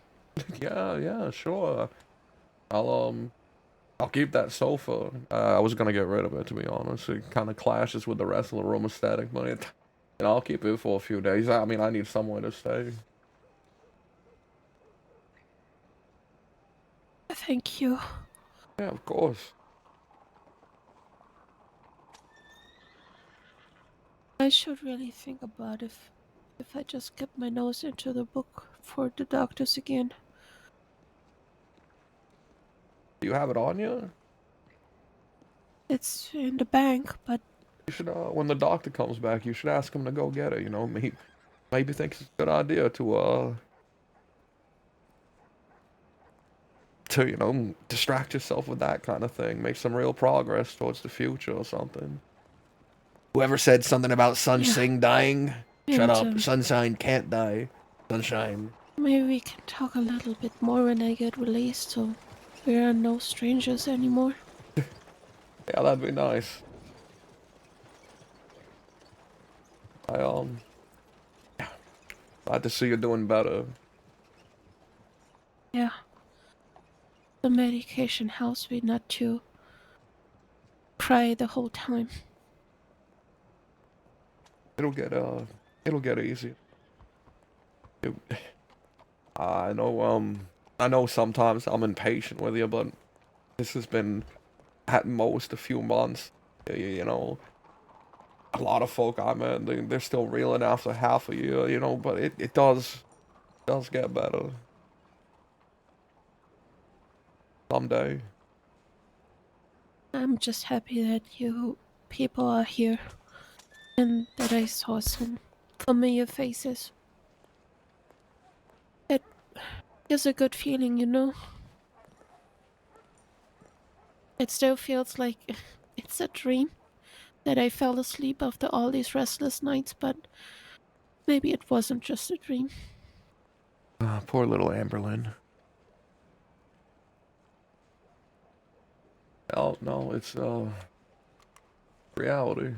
Yeah, sure. I'll keep that sofa. I was gonna get rid of it, to be honest. It kind of clashes with the rest of the room aesthetic, but I'll keep it for a few days. I mean, I need somewhere to stay. Thank you. Yeah, of course. I should really think about if I just get my nose into the book for the doctors again. Do you have it on you? It's in the bank, but You should, when the doctor comes back, you should ask him to go get it, you know? Maybe thinks it's a good idea to, you know, distract yourself with that kind of thing. Make some real progress towards the future or something. Whoever said something about Sunshine dying? Shut and, up. Sunshine can't die. Sunshine. maybe we can talk a little bit more when I get released, so we are no strangers anymore. Yeah, that'd be nice. Yeah, glad to see you're doing better. Yeah. The medication helps me not to cry the whole time. It'll get easier. It, I know sometimes I'm impatient with you, but this has been at most a few months. You know, a lot of folk I met, they're still reeling after half a year, you know, but it does get better. Someday. I'm just happy that you people are here and that I saw some familiar faces. It is a good feeling, you know? It still feels like it's a dream, that I fell asleep after all these restless nights, but maybe it wasn't just a dream. Poor little Amberlyn. Oh, no, it's, reality.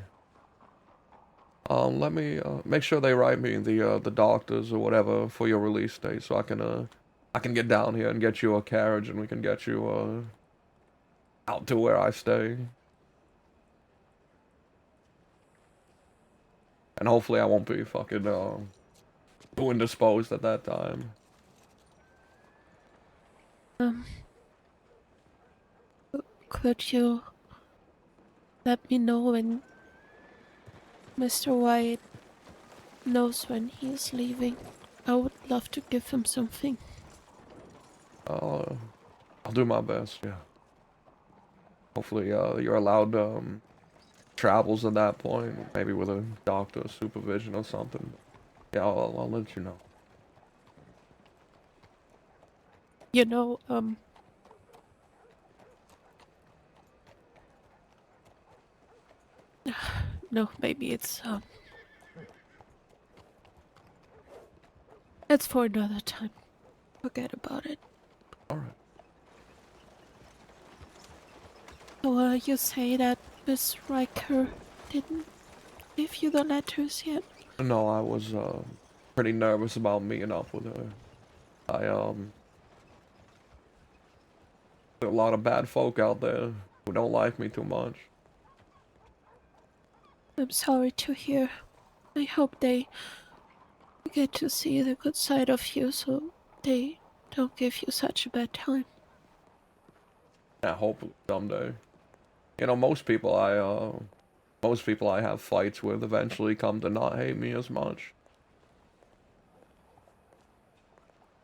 Let me, make sure they write me the doctors or whatever for your release date so I can get down here and get you a carriage and we can get you, out to where I stay. And hopefully I won't be fucking, too indisposed at that time. Could you let me know when Mr. White knows when he is leaving? I would love to give him something. I'll do my best, yeah. Hopefully, you're allowed, travels at that point, maybe with a doctor's supervision or something. Yeah, I'll let you know. You know, no, maybe it's for another time. Forget about it. Alright. So, you say that Miss Riker didn't give you the letters yet? No, I was, pretty nervous about meeting up with her. There are a lot of bad folk out there who don't like me too much. I'm sorry to hear. I hope they get to see the good side of you so they don't give you such a bad time. Yeah, hopefully someday. You know, most people I have fights with eventually come to not hate me as much.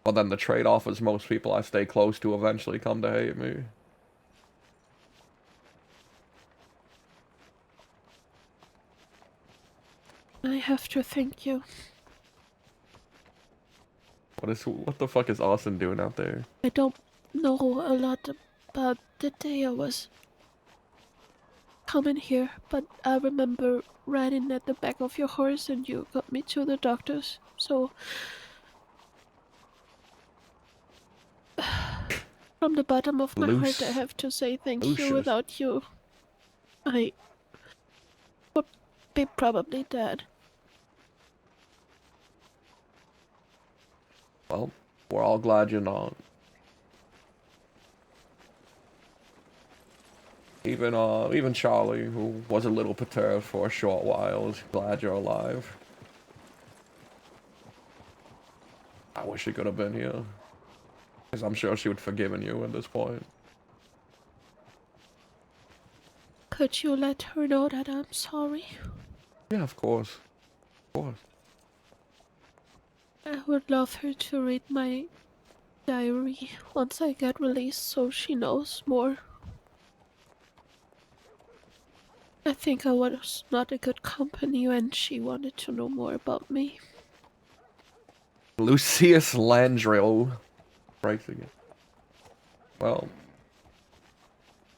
But then the trade-off is most people I stay close to eventually come to hate me. I have to thank you. What the fuck is Austin doing out there? I don't know a lot about the day I was coming here, but I remember riding at the back of your horse and you got me to the doctor's, so from the bottom of my heart I have to say thank you. Lucius. Without you, I would be probably dead. Well, we're all glad you're not. Even Charlie, who was a little perturbed for a short while, is glad you're alive. I wish she could have been here. Because I'm sure she would have forgiven you at this point. Could you let her know that I'm sorry? Yeah, of course. Of course. I would love her to read my diary once I get released so she knows more. I think I was not a good company when she wanted to know more about me. Lucius Landrill breaks again. Well,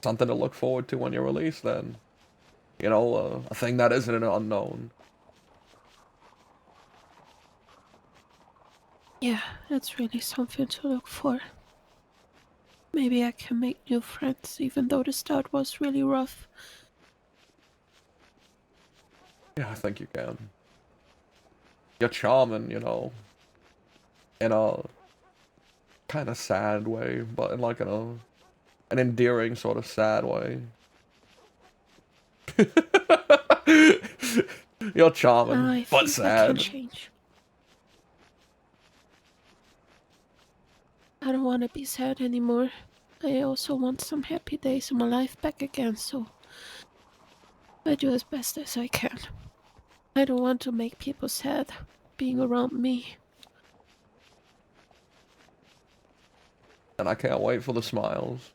something to look forward to when you're released then. You know, a thing that isn't an unknown. Yeah, that's really something to look for. Maybe I can make new friends, even though the start was really rough. Yeah, I think you can. You're charming, you know. In a kind of sad way, but in like an endearing sort of sad way. You're charming, I but think I can sad. change. I don't want to be sad anymore. I also want some happy days in my life back again, so I do as best as I can. I don't want to make people sad being around me. And I can't wait for the smiles.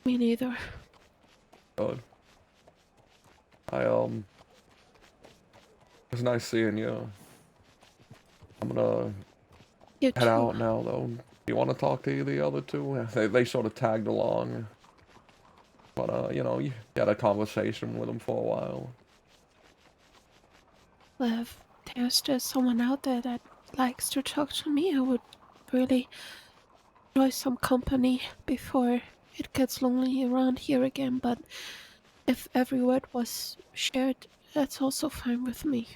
Me neither. Good. It was nice seeing you. I'm gonna You head too. out now, though. You want to talk to the other two? They sort of tagged along. But, you know, you had a conversation with him for a while. Well, if there's just someone out there that likes to talk to me, I would really enjoy some company before it gets lonely around here again. But if every word was shared, that's also fine with me.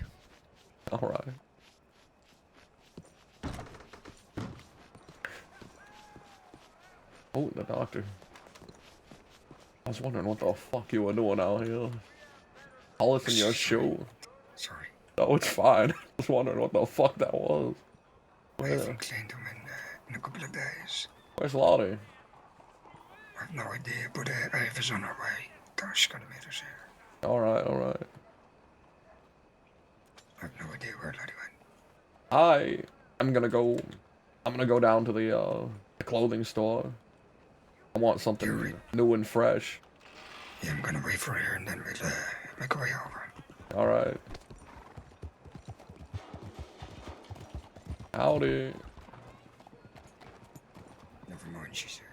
Alright. Oh, the doctor. I was wondering what the fuck you were doing out here. All this in your shoe. Sorry. Oh, it's fine. I was wondering what the fuck that was. I Where? haven't cleaned them in a couple of days. Where's Lottie? I have no idea, but Ava is on her way. She's gonna meet us here. Alright, alright. I have no idea where Lottie went. I'm gonna go down to the clothing store. I want something new and fresh. Yeah, I'm gonna wait for her and then we'll make our way over. Alright. Howdy. Never mind, she's here.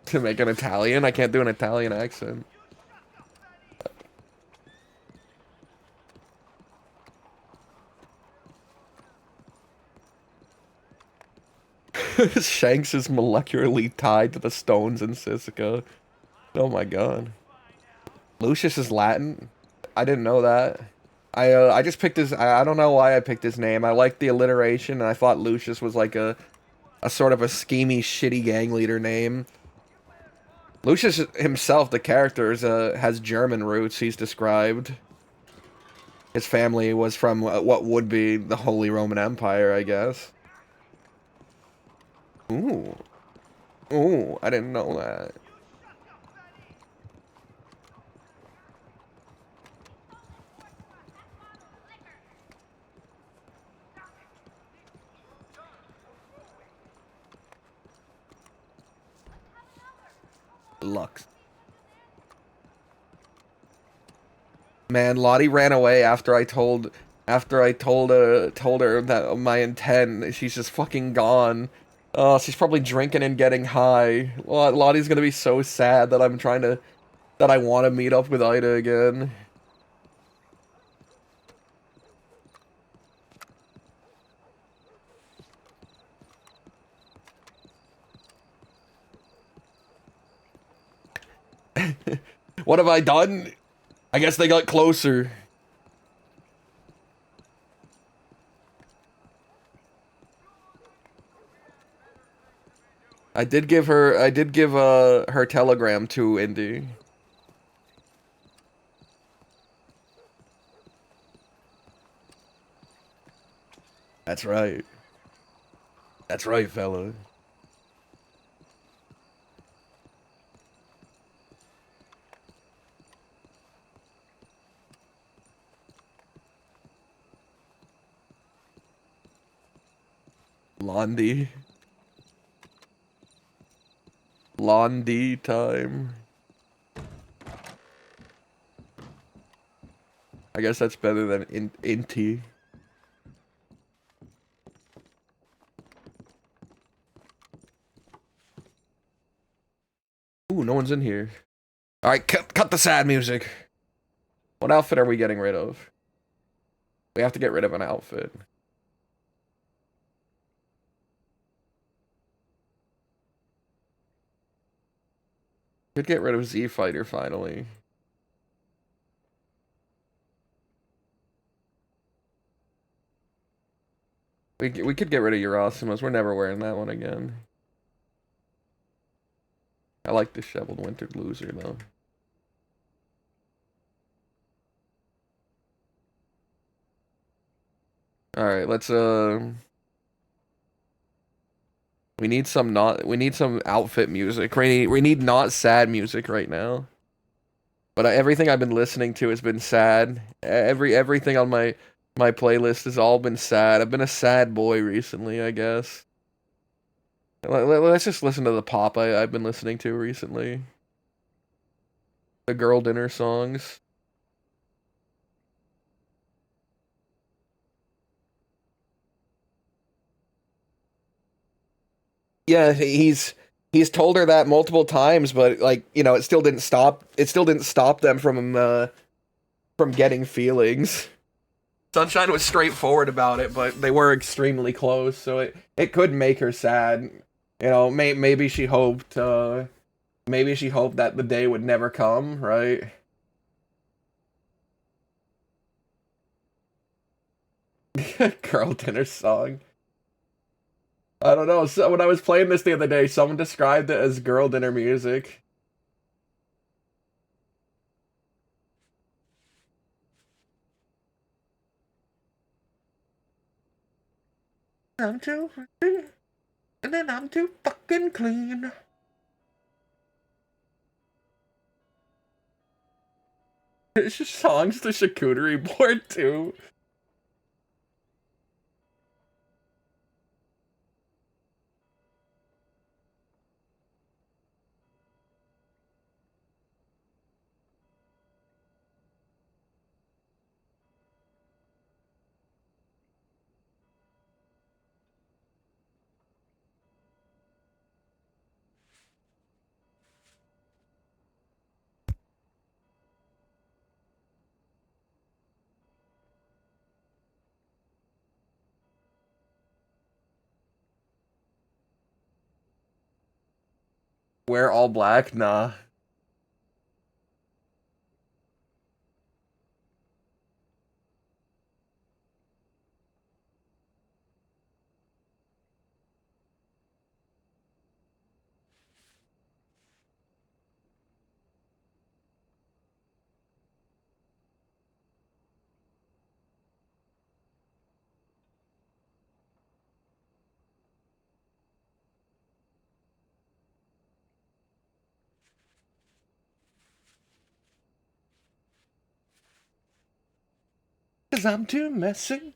To make an Italian? I can't do an Italian accent. Shanks is molecularly tied to the stones in Sisika. Oh my god. Lucius is Latin? I didn't know that. I just picked his... I don't know why I picked his name. I liked the alliteration, and I thought Lucius was like a sort of a schemy, shitty gang leader name. Lucius himself, the character, has German roots, he's described. His family was from what would be the Holy Roman Empire, I guess. Ooh. Ooh, I didn't know that. Lux. Man, Lottie ran away after I told her that my intent. She's just fucking gone. Oh, she's probably drinking and getting high. Lottie's gonna be so sad that that I want to meet up with Ida again. What have I done? I guess they got closer. I did give her telegram to Indy. That's right. That's right, fella. Blondie. Blondie time. I guess that's better than Inty. Ooh, no one's in here. Alright, cut the sad music. What outfit are we getting rid of? We have to get rid of an outfit. Could get rid of Z Fighter finally. We could get rid of Eurasimus. We're never wearing that one again. I like the Disheveled Wintered Loser though. Alright, let's we need some outfit music. We need not sad music right now. But everything I've been listening to has been sad. Everything on my playlist has all been sad. I've been a sad boy recently, I guess. Let's just listen to the pop I've been listening to recently. The girl dinner songs. Yeah, he's He's told her that multiple times, but like, you know, it still didn't stop them from getting feelings. Sunshine was straightforward about it, but they were extremely close, so it could make her sad. You know, maybe she hoped that the day would never come, right? Girl dinner song. I don't know. So when I was playing this the other day, someone described it as girl dinner music. I'm too, and then I'm too fucking clean. It's just songs to charcuterie board too. Wear all black? Nah. Cause I'm too messy,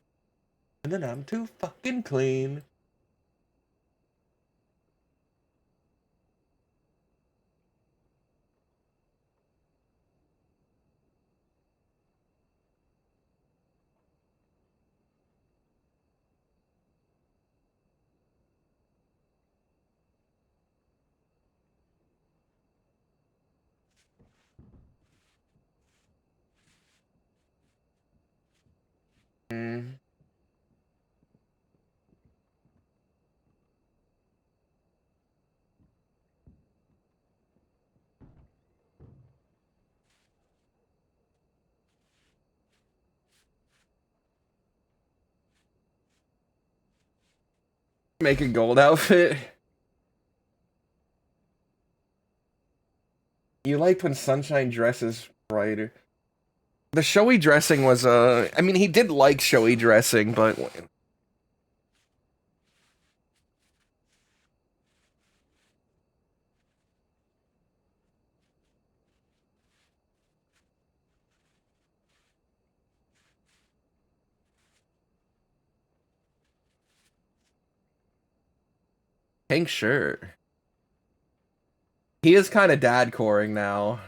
and then I'm too fucking clean. Mm. Make a gold outfit. You liked when Sunshine dresses brighter. The showy dressing was, I mean, he did like showy dressing, but pink shirt. He is kind of dad-coring now.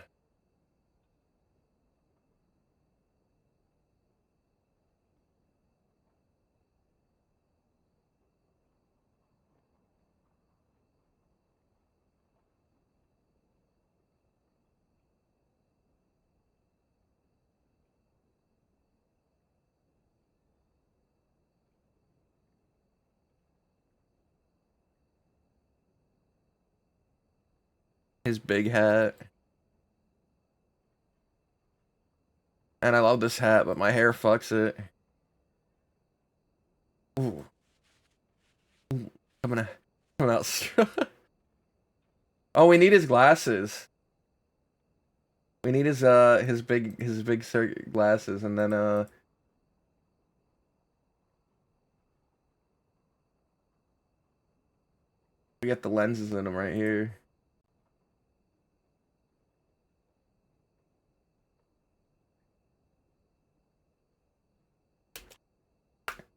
His big hat. And I love this hat, but my hair fucks it. Ooh. Ooh. Coming out strong. Oh, we need his glasses. We need his big glasses, and then we got the lenses in them right here.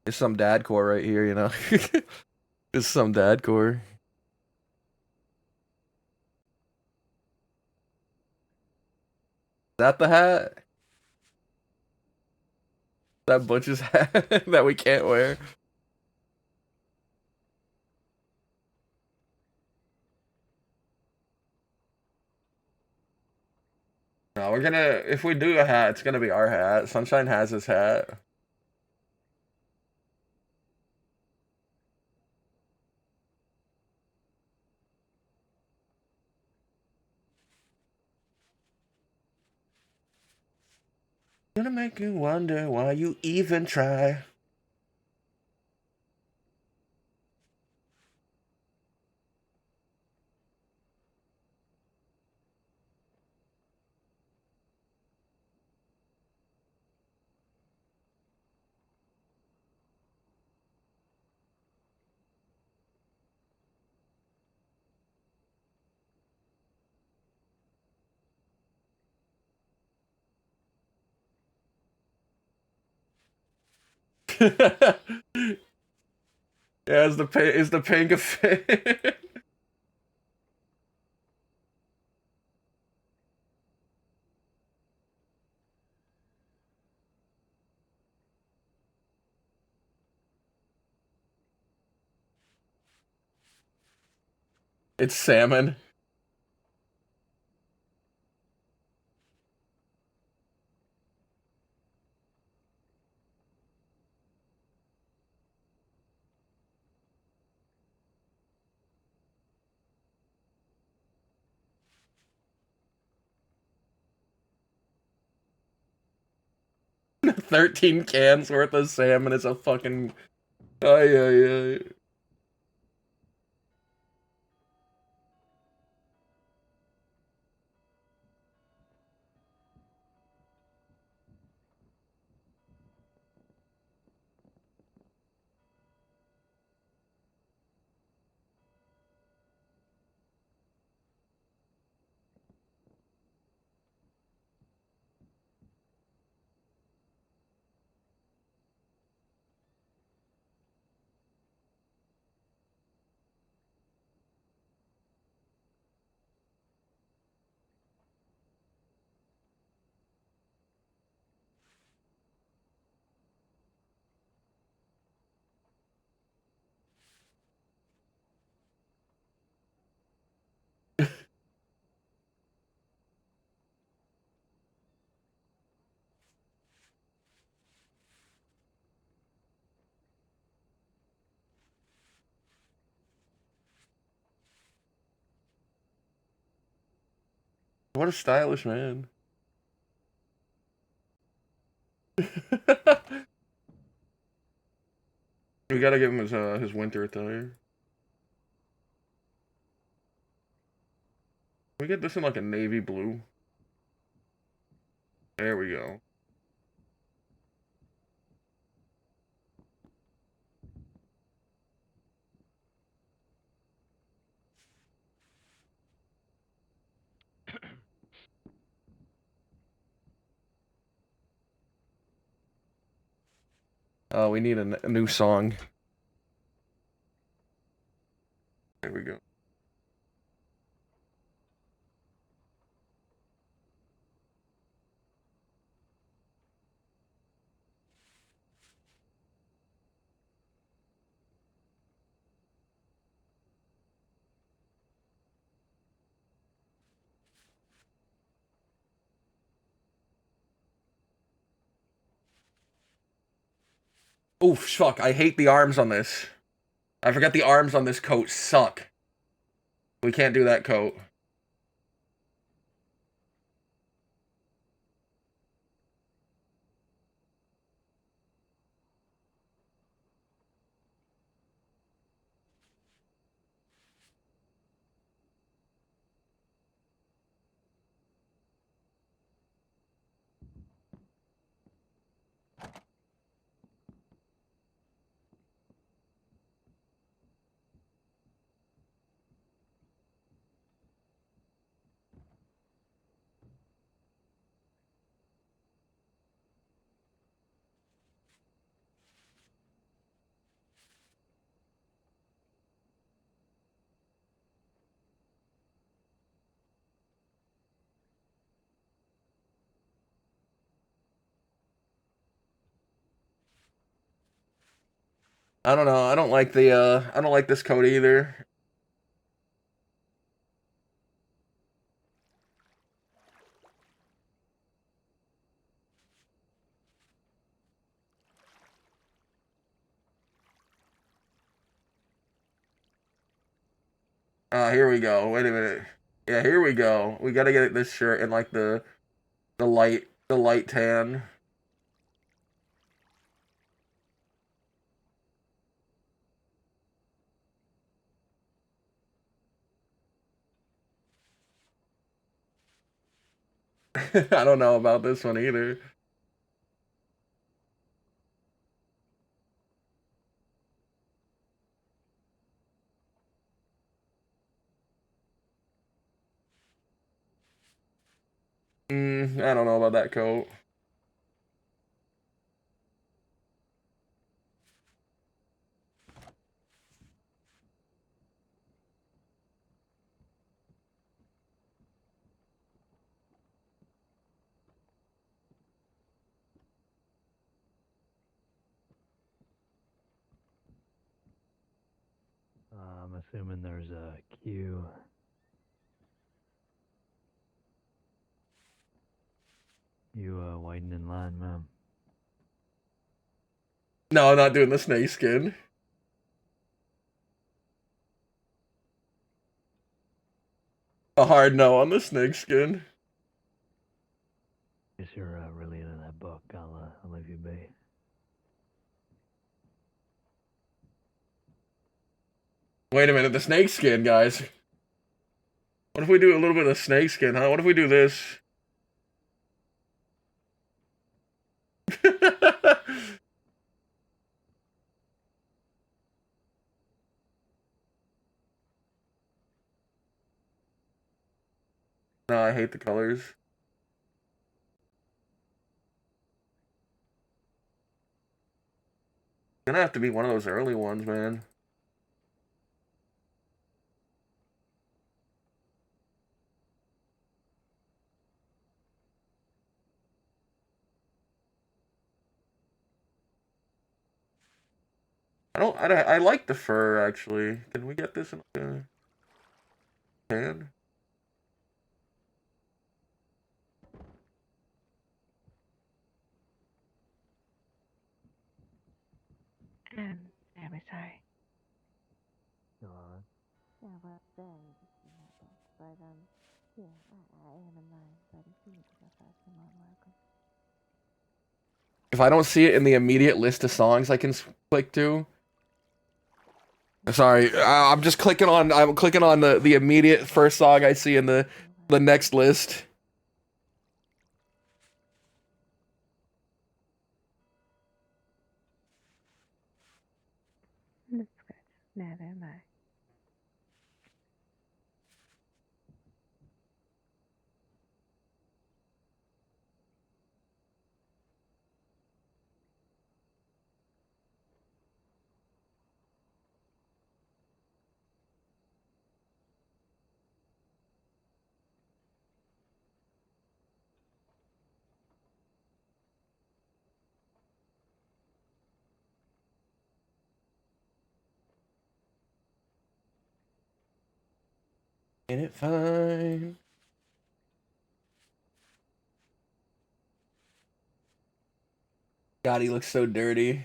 There's some dad core right here, you know. There's some dad core. Is that the hat? That Butch's hat that we can't wear. No, we're gonna, if we do a hat, it's gonna be our hat. Sunshine has his hat. Gonna make you wonder why you even try. Yeah, is the pink a fit? It's salmon. $13 cans worth of salmon is a fucking. Ay, ay, ay. What a stylish man. We gotta give him his winter attire. Can we get this in like a navy blue? There we go. Oh, we need a new song. There we go. Oof, fuck, I hate the arms on this. I forgot the arms on this coat suck. We can't do that coat. I don't know. I don't like the I don't like this coat either. Here we go. Wait a minute. Yeah, here we go. We gotta get this shirt in like the light tan. I don't know about this one either. I don't know about that coat. I'm assuming there's a queue. You waiting in line, ma'am? No, I'm not doing the snake skin. A hard no on the snake skin. Guess you're really into that book. I'll leave you be. Wait a minute, the snake skin, guys. What if we do a little bit of snake skin, huh? What if we do this? No, I hate the colors. It's gonna have to be one of those early ones, man. I like the fur, actually. Can we get this in a can? I'm sorry. You alright? Yeah, well, barely just seen that book. But, yeah, I am in line. But if you need to go first, you're more than welcome. If I don't see it in the immediate list of songs I can click to. Sorry, I'm just clicking on. I'm clicking on the immediate first song I see in the next list. That's good. Never mind. Ain't it fine? God, he looks so dirty.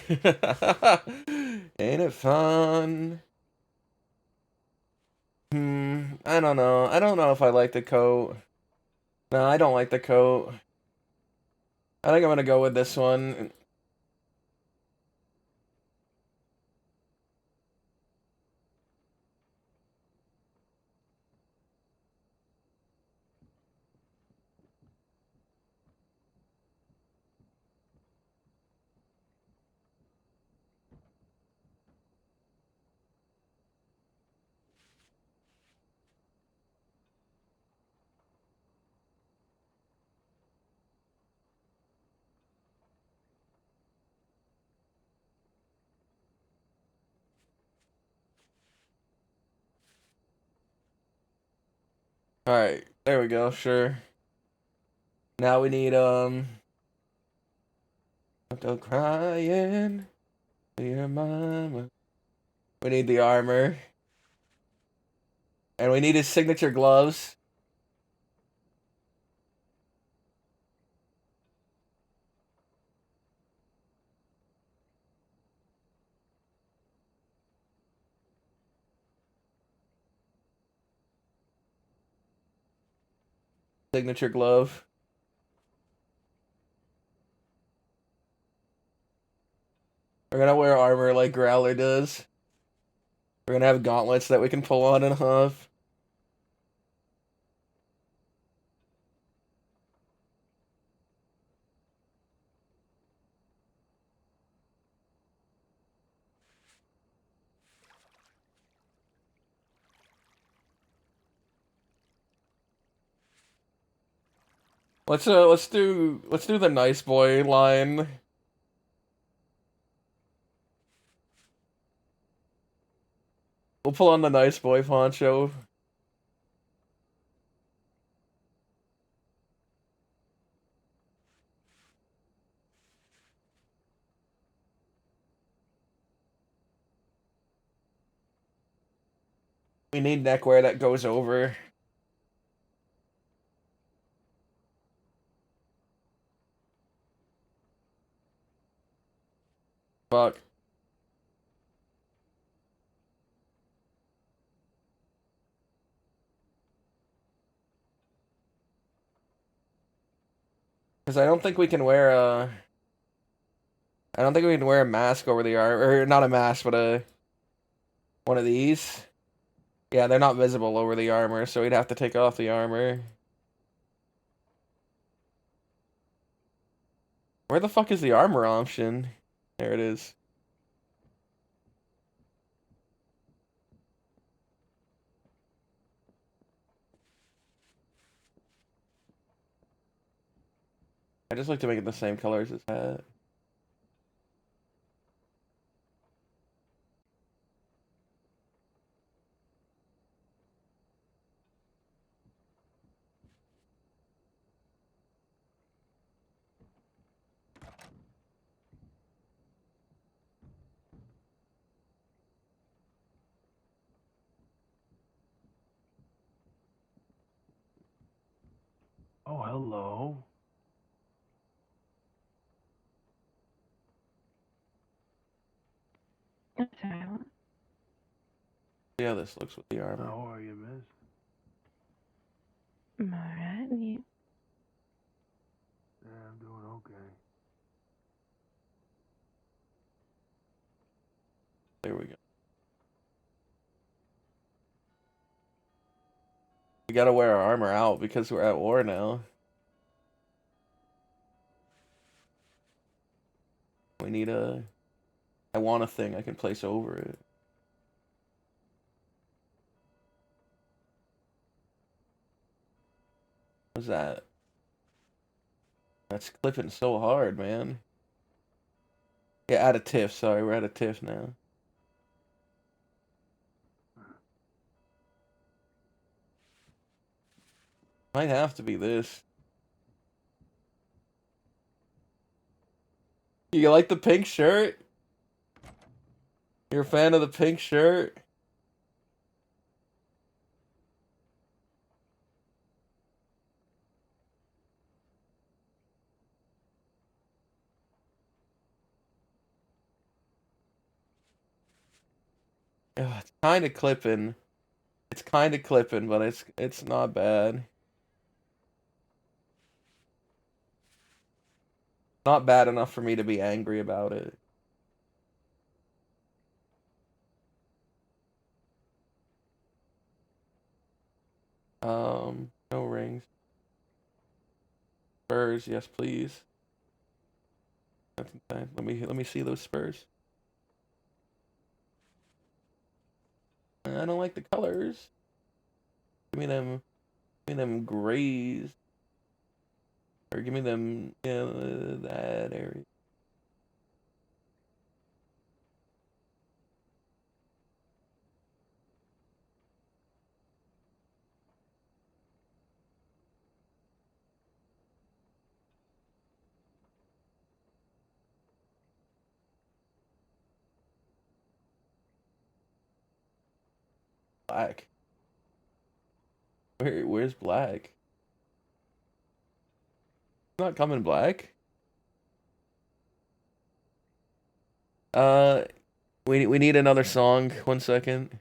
Ain't it fun? I don't know. I don't know if I like the coat. No, I don't like the coat. I think I'm gonna go with this one. Alright, there we go, sure. Now we need, Don't crying to your mama. We need the armor. And we need his signature gloves. Signature glove. We're gonna wear armor like Growler does. We're gonna have gauntlets that we can pull on and off. Let's do the nice boy line. We'll pull on the nice boy poncho. We need neckwear that goes over. Fuck. Because I don't think we can wear a... I don't think we can wear a mask over the armor. Or not a mask, but a... one of these. Yeah, they're not visible over the armor, so we'd have to take off the armor. Where the fuck is the armor option? There it is. I just like to make it the same colors as that. Oh, hello. Yeah, this looks with the armor. How are you, miss? I'm alright, and you? Yeah, I'm doing okay. There we go. We gotta wear our armor out because we're at war now. We need a... I want a thing I can place over it. What's that? That's clipping so hard, man. Yeah, add a TIFF. Sorry, we're at a TIFF now. Might have to be this. You like the pink shirt? You're a fan of the pink shirt? Ugh, it's kind of clipping. It's kind of clipping, but it's not bad. Not bad enough for me to be angry about it. No rings. Spurs, yes, please. That's insane. Let me see those spurs. I don't like the colors. Give me them grays. Or give me them, yeah, that area. Black? Where's Black? Not coming Black? We need another song. 1 second.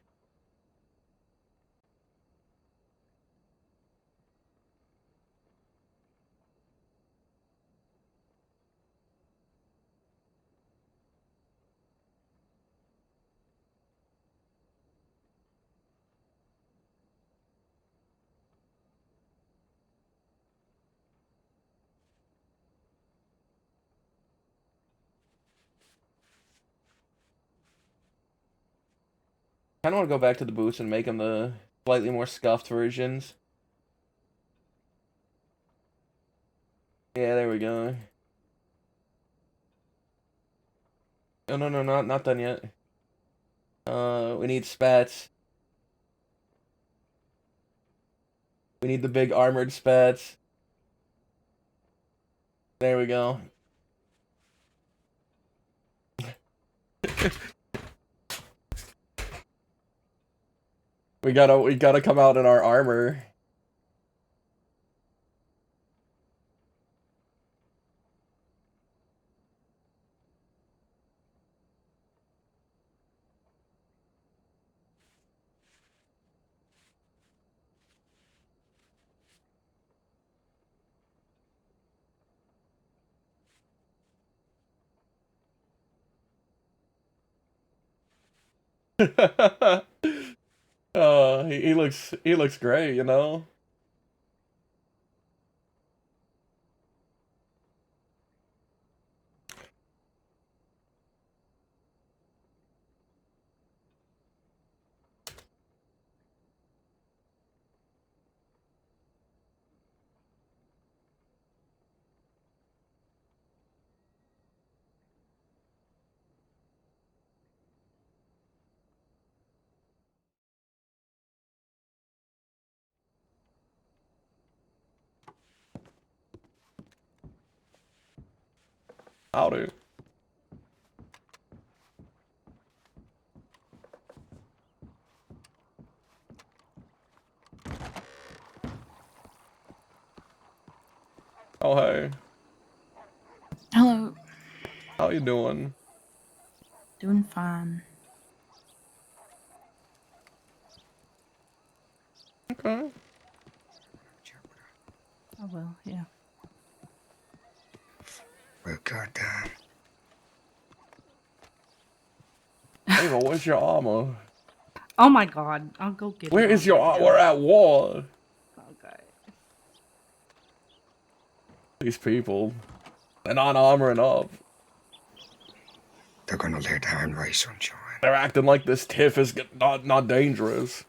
I kind of want to go back to the boots and make them the slightly more scuffed versions. Yeah, there we go. No, not done yet. We need spats. We need the big armored spats. There we go. We gotta come out in our armor. He looks great, you know. Howdy. Oh hey. Hello. How you doing? Doing fine. Okay. Oh well, yeah. Well, goddamn. Ava, where's your armor? Oh my god, I'll go get it. Where is your armor? We're at war. Okay. These people. They're not armoring up. They're gonna learn down right, sunshine. They're acting like this tiff is not dangerous.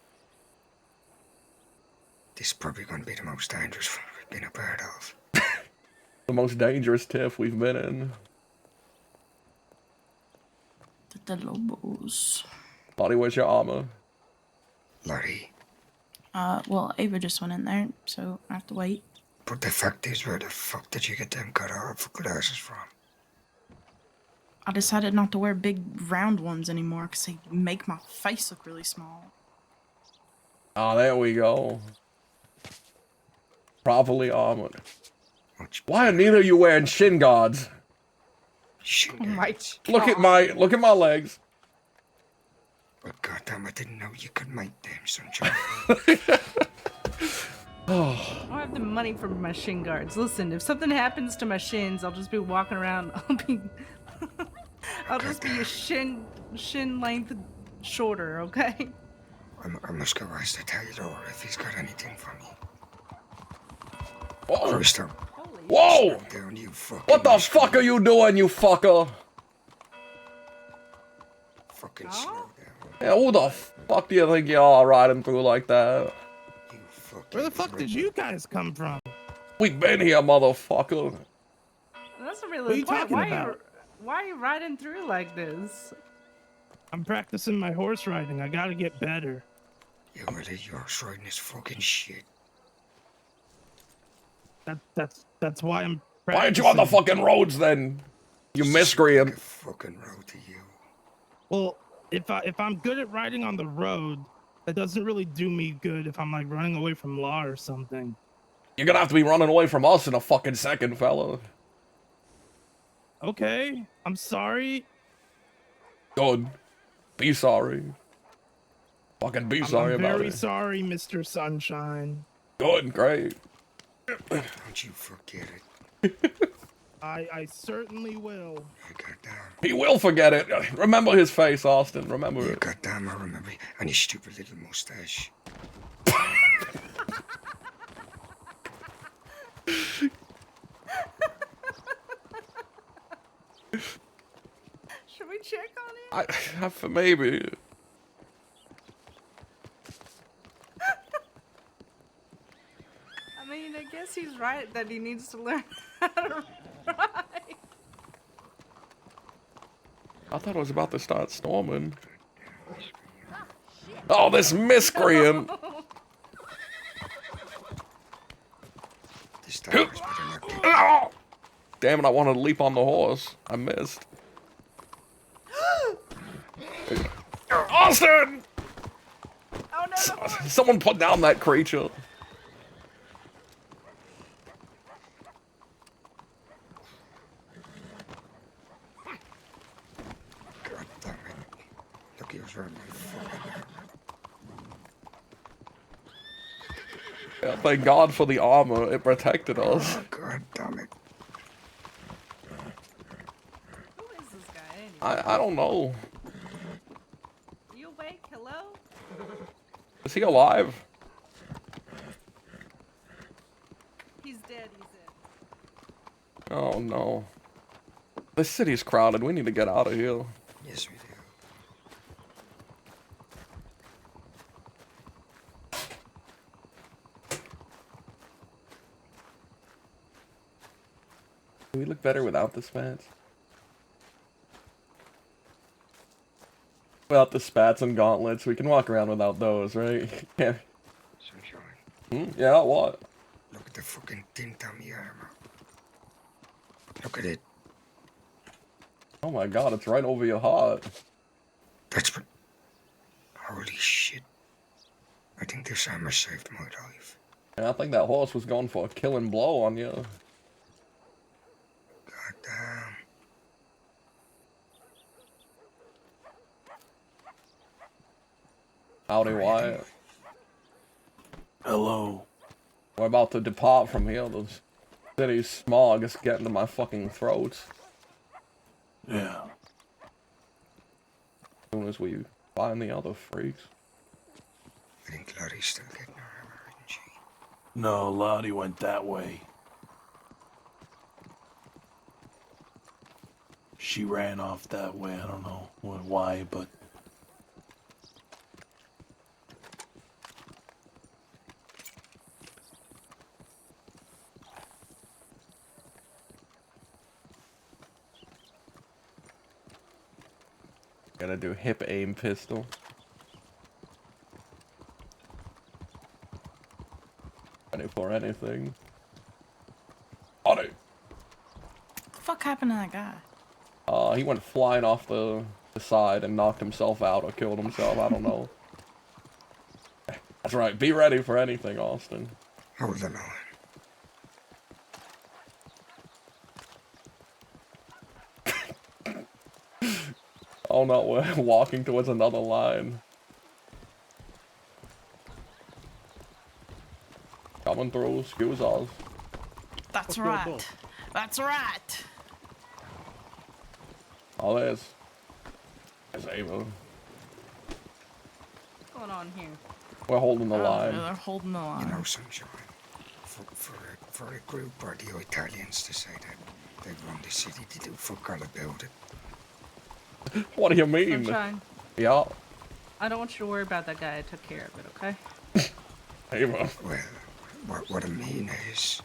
This is probably gonna be the most dangerous one we've been a part of. The most dangerous tiff we've been in. The Lobos. Lottie, where's your armor? Lottie. Well, Ava just went in there, so I have to wait. But the fact is, where the fuck did you get them cut off glasses from? I decided not to wear big round ones anymore because they make my face look really small. Ah, there we go. Properly armored. Why are neither of you wearing shin guards? Oh my Look at my legs. Well, goddamn, I didn't know you could make them, sunshine. I don't have the money for my shin guards. Listen, if something happens to my shins, I'll just be walking around. I'll just be a shin length shorter, okay? I must go ask the tailor if he's got anything for me. Whoa! Crystal. Whoa! Down, you fucking What the fuck are you doing, you fucker? Fucking slow down. Yeah, who the fuck do you think you are riding through like that? You fucking Where the fuck did you guys come from? We've been here, motherfucker. That's a really. What are you talking about? Why are you riding through like this? I'm practicing my horse riding. I gotta get better. Yeah, well, your horse riding is fucking shit. That's why I'm practicing. Why aren't you on the fucking roads then? You miscreant. Fucking road to you. Well, if I'm good at riding on the road, That doesn't really do me good if I'm like running away from law or something. You're gonna have to be running away from us in a fucking second, fella. Okay, I'm sorry. Good. Be sorry. Fucking be sorry I'm about very it. sorry, Mr. Sunshine. Good, great. Don't you forget it. I certainly will. Goddamn. He will forget it. Remember his face, Austin. Remember Yeah, it. goddamn, I remember. And his stupid little mustache. Should we check on him? Maybe. I mean, I guess he's right that he needs to learn how to ride. I thought I was about to start storming. Oh, this miscreant! This time was better not get Oh! Damn it, I wanted to leap on the horse. I missed. Austin! Oh no, Someone put down that creature. God damn it. Look, he was right in my fucking. Yeah, thank God for the armor. It protected us. Oh, God damn it. Who is this guy anyway? I don't know. You awake? Hello? Is he alive? He's dead, he said. Oh no. This city's crowded. We need to get out of here. Yes, we do. Do we look better without the spats? Without the spats and gauntlets, we can walk around without those, right? Yeah. Sunshine. Yeah, what? Look at the fucking tint on the armor. Look at it. Oh my God, it's right over your heart. That's what. Holy shit. I think this armor saved my life. And I think that horse was going for a killing blow on you. God damn. Howdy, Wyatt. Hello. We're about to depart from here. The city's smog is getting to my fucking throat. Yeah. As soon as we find the other freaks. I think Lottie's still getting her armor, isn't she? No, Lottie went that way. She ran off that way. I don't know why, but... Gotta do hip aim pistol. Ready for anything. On it. What the fuck happened to that guy? He went flying off the side and knocked himself out or killed himself. I don't know. That's right. Be ready for anything, Austin. Hold the line. Oh no, we're walking towards another line. Coming through, excuse us. That's right. That's right. Oh, there's Ava. What's going on here? We're holding the line. They're holding the line. You know, Sunshine, for a group or the Italians to say that they run the city, they do fuck all about it. What do you mean? Sunshine, Yeah. I don't want you to worry about that guy. I took care of it, okay? Ava. Well, what I mean is,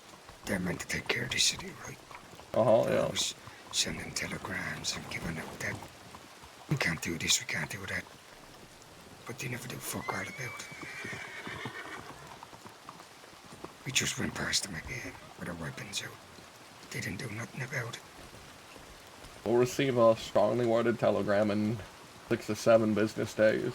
they're meant to take care of the city, right? Uh-huh, yeah. Those sending telegrams and giving out that we can't do this, we can't do that. But they never do fuck all about it. We just went past them again with our weapons out. They didn't do nothing about it. We'll receive a strongly worded telegram in 6 to 7 business days.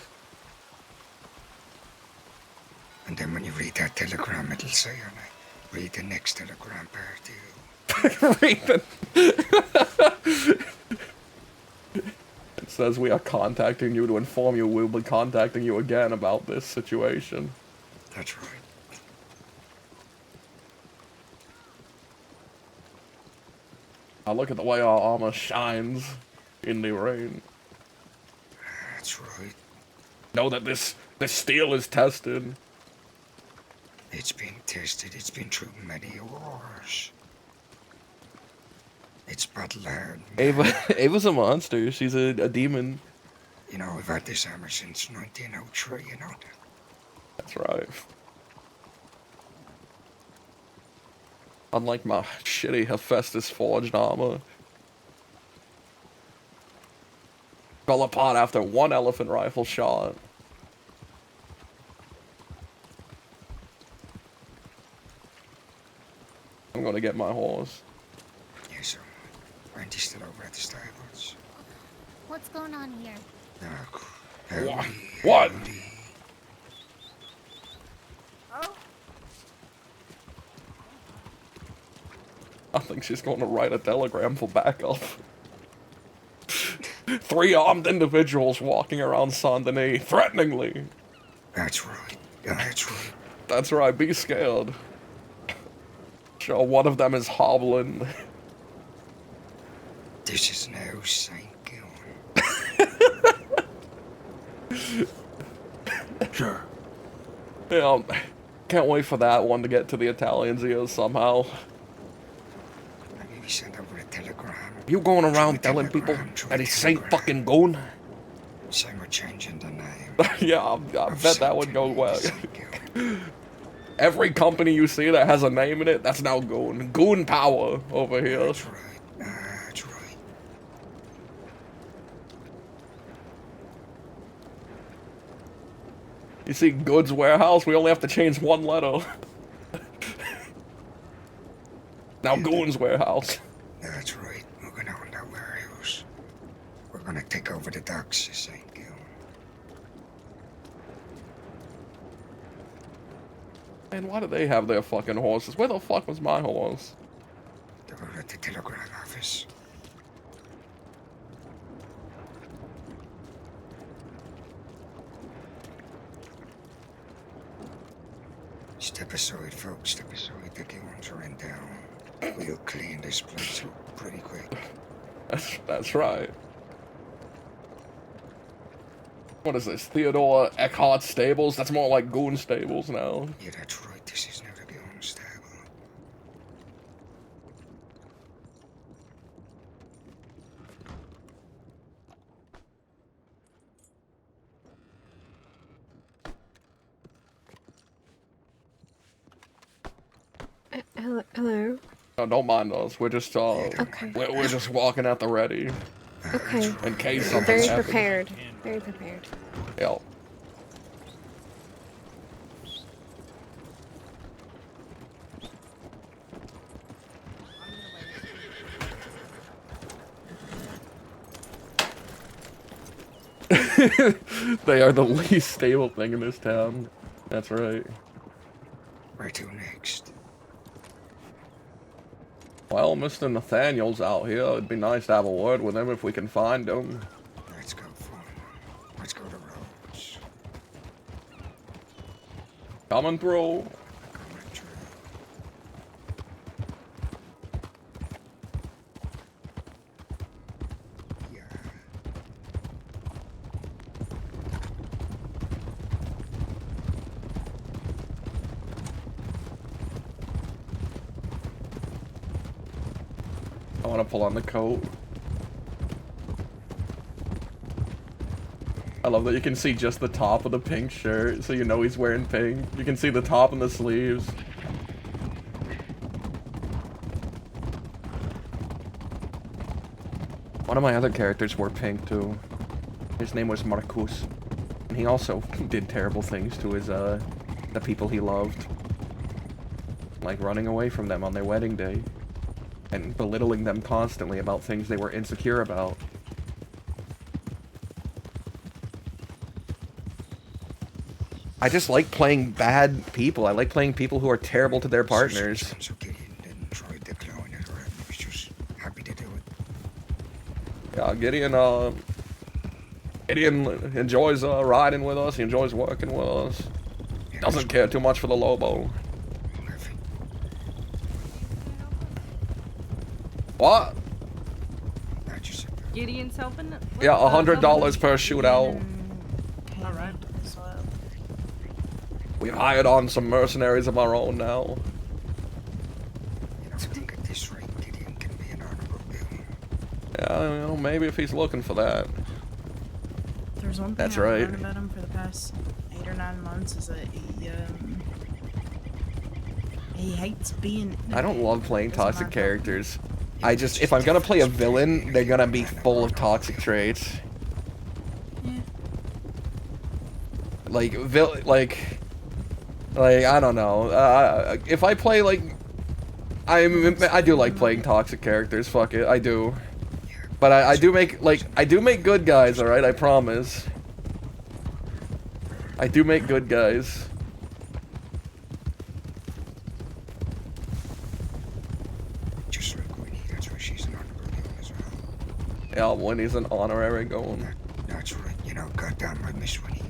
And then when you read that telegram, it'll say on it, read the next telegram back to you. Read the... It says we are contacting you to inform you we'll be contacting you again about this situation. That's right. Now look at the way our armor shines in the rain. That's right. Know that this steel is tested. It's been tested. It's been through many wars. It's battle hard. Ava's a monster. She's a demon. You know, we've had this armor since 1903, you know that? That's right. Unlike my shitty Hephaestus forged armor. Fell apart after one elephant rifle shot. I'm gonna get my horse. Yes, sir. Randy's still over at the stables. What's going on here? What? I think she's going to write a telegram for backup. 3 armed individuals walking around Saint Denis, threateningly. That's right. Yeah, that's right. That's right, be scared. Sure, one of them is hobbling. This is now St. Gillen. Sure. Yeah, can't wait for that one to get to the Italians' ears somehow. Maybe send over a telegram. You going around telling people that he's Saint fucking Goon? Same with changing the name. Yeah, I bet that would go well. Every company you see that has a name in it, that's now Goon. Goon power over here. That's right. That's right. You see Goods Warehouse, we only have to change one letter. Now Goon's Warehouse. That's right. We're gonna own that warehouse. We're gonna take over the docks of St. Gillen. Man, why do they have their fucking horses? Where the fuck was my horse? They were at the telegram office. Step aside, folks. Step aside. The Gillens are in town. We'll clean this place up pretty quick. That's right. What is this? Theodore Eckhart Stables? That's more like Goon Stables now. Yeah, that's right. This is now the Gillen stable. Hello. No, don't mind us. We're just Okay. we're just walking at the ready. Okay. In case something Very happens. prepared. Very prepared. Yeah. They are the least stable thing in this town. That's right. Where to next? Well, Mr. Nathaniel's out here. It'd be nice to have a word with him if we can find him. Let's go for him. Let's go to Rhodes. Coming through. Coming through. Yeah. I want to pull on the coat. I love that you can see just the top of the pink shirt, so you know he's wearing pink. You can see the top and the sleeves. One of my other characters wore pink too. His name was Marcus. And he also did terrible things to his, the people he loved. Like running away from them on their wedding day. And belittling them constantly about things they were insecure about. I just like playing bad people. I like playing people who are terrible to their partners. So Gideon didn't try declaring it, right? He was just happy to do it. Yeah, Gideon enjoys riding with us. He enjoys working with us. Doesn't care too much for the Lobo. What? Gideon's helping? Yeah, $100 per shootout. Alright. We've hired on some mercenaries of our own now. I think at this rate, Gideon can be an honorable villain. Yeah, you know, maybe if he's looking for that. There's one thing That's I've right. learned about him for the past 8 or 9 months is that he hates being. I don't love playing toxic characters. I just, if I'm gonna play a villain, they're gonna be full of toxic traits. Yeah. Like, I don't know. If I play, like, I do like playing toxic characters, fuck it, I do. But I do make good guys, alright, I promise. I do make good guys. Just like Winnie, that's why she's an honorable villain as well. Yeah, Winnie's an honorary goon. That's right, you know, goddamn, I miss Winnie.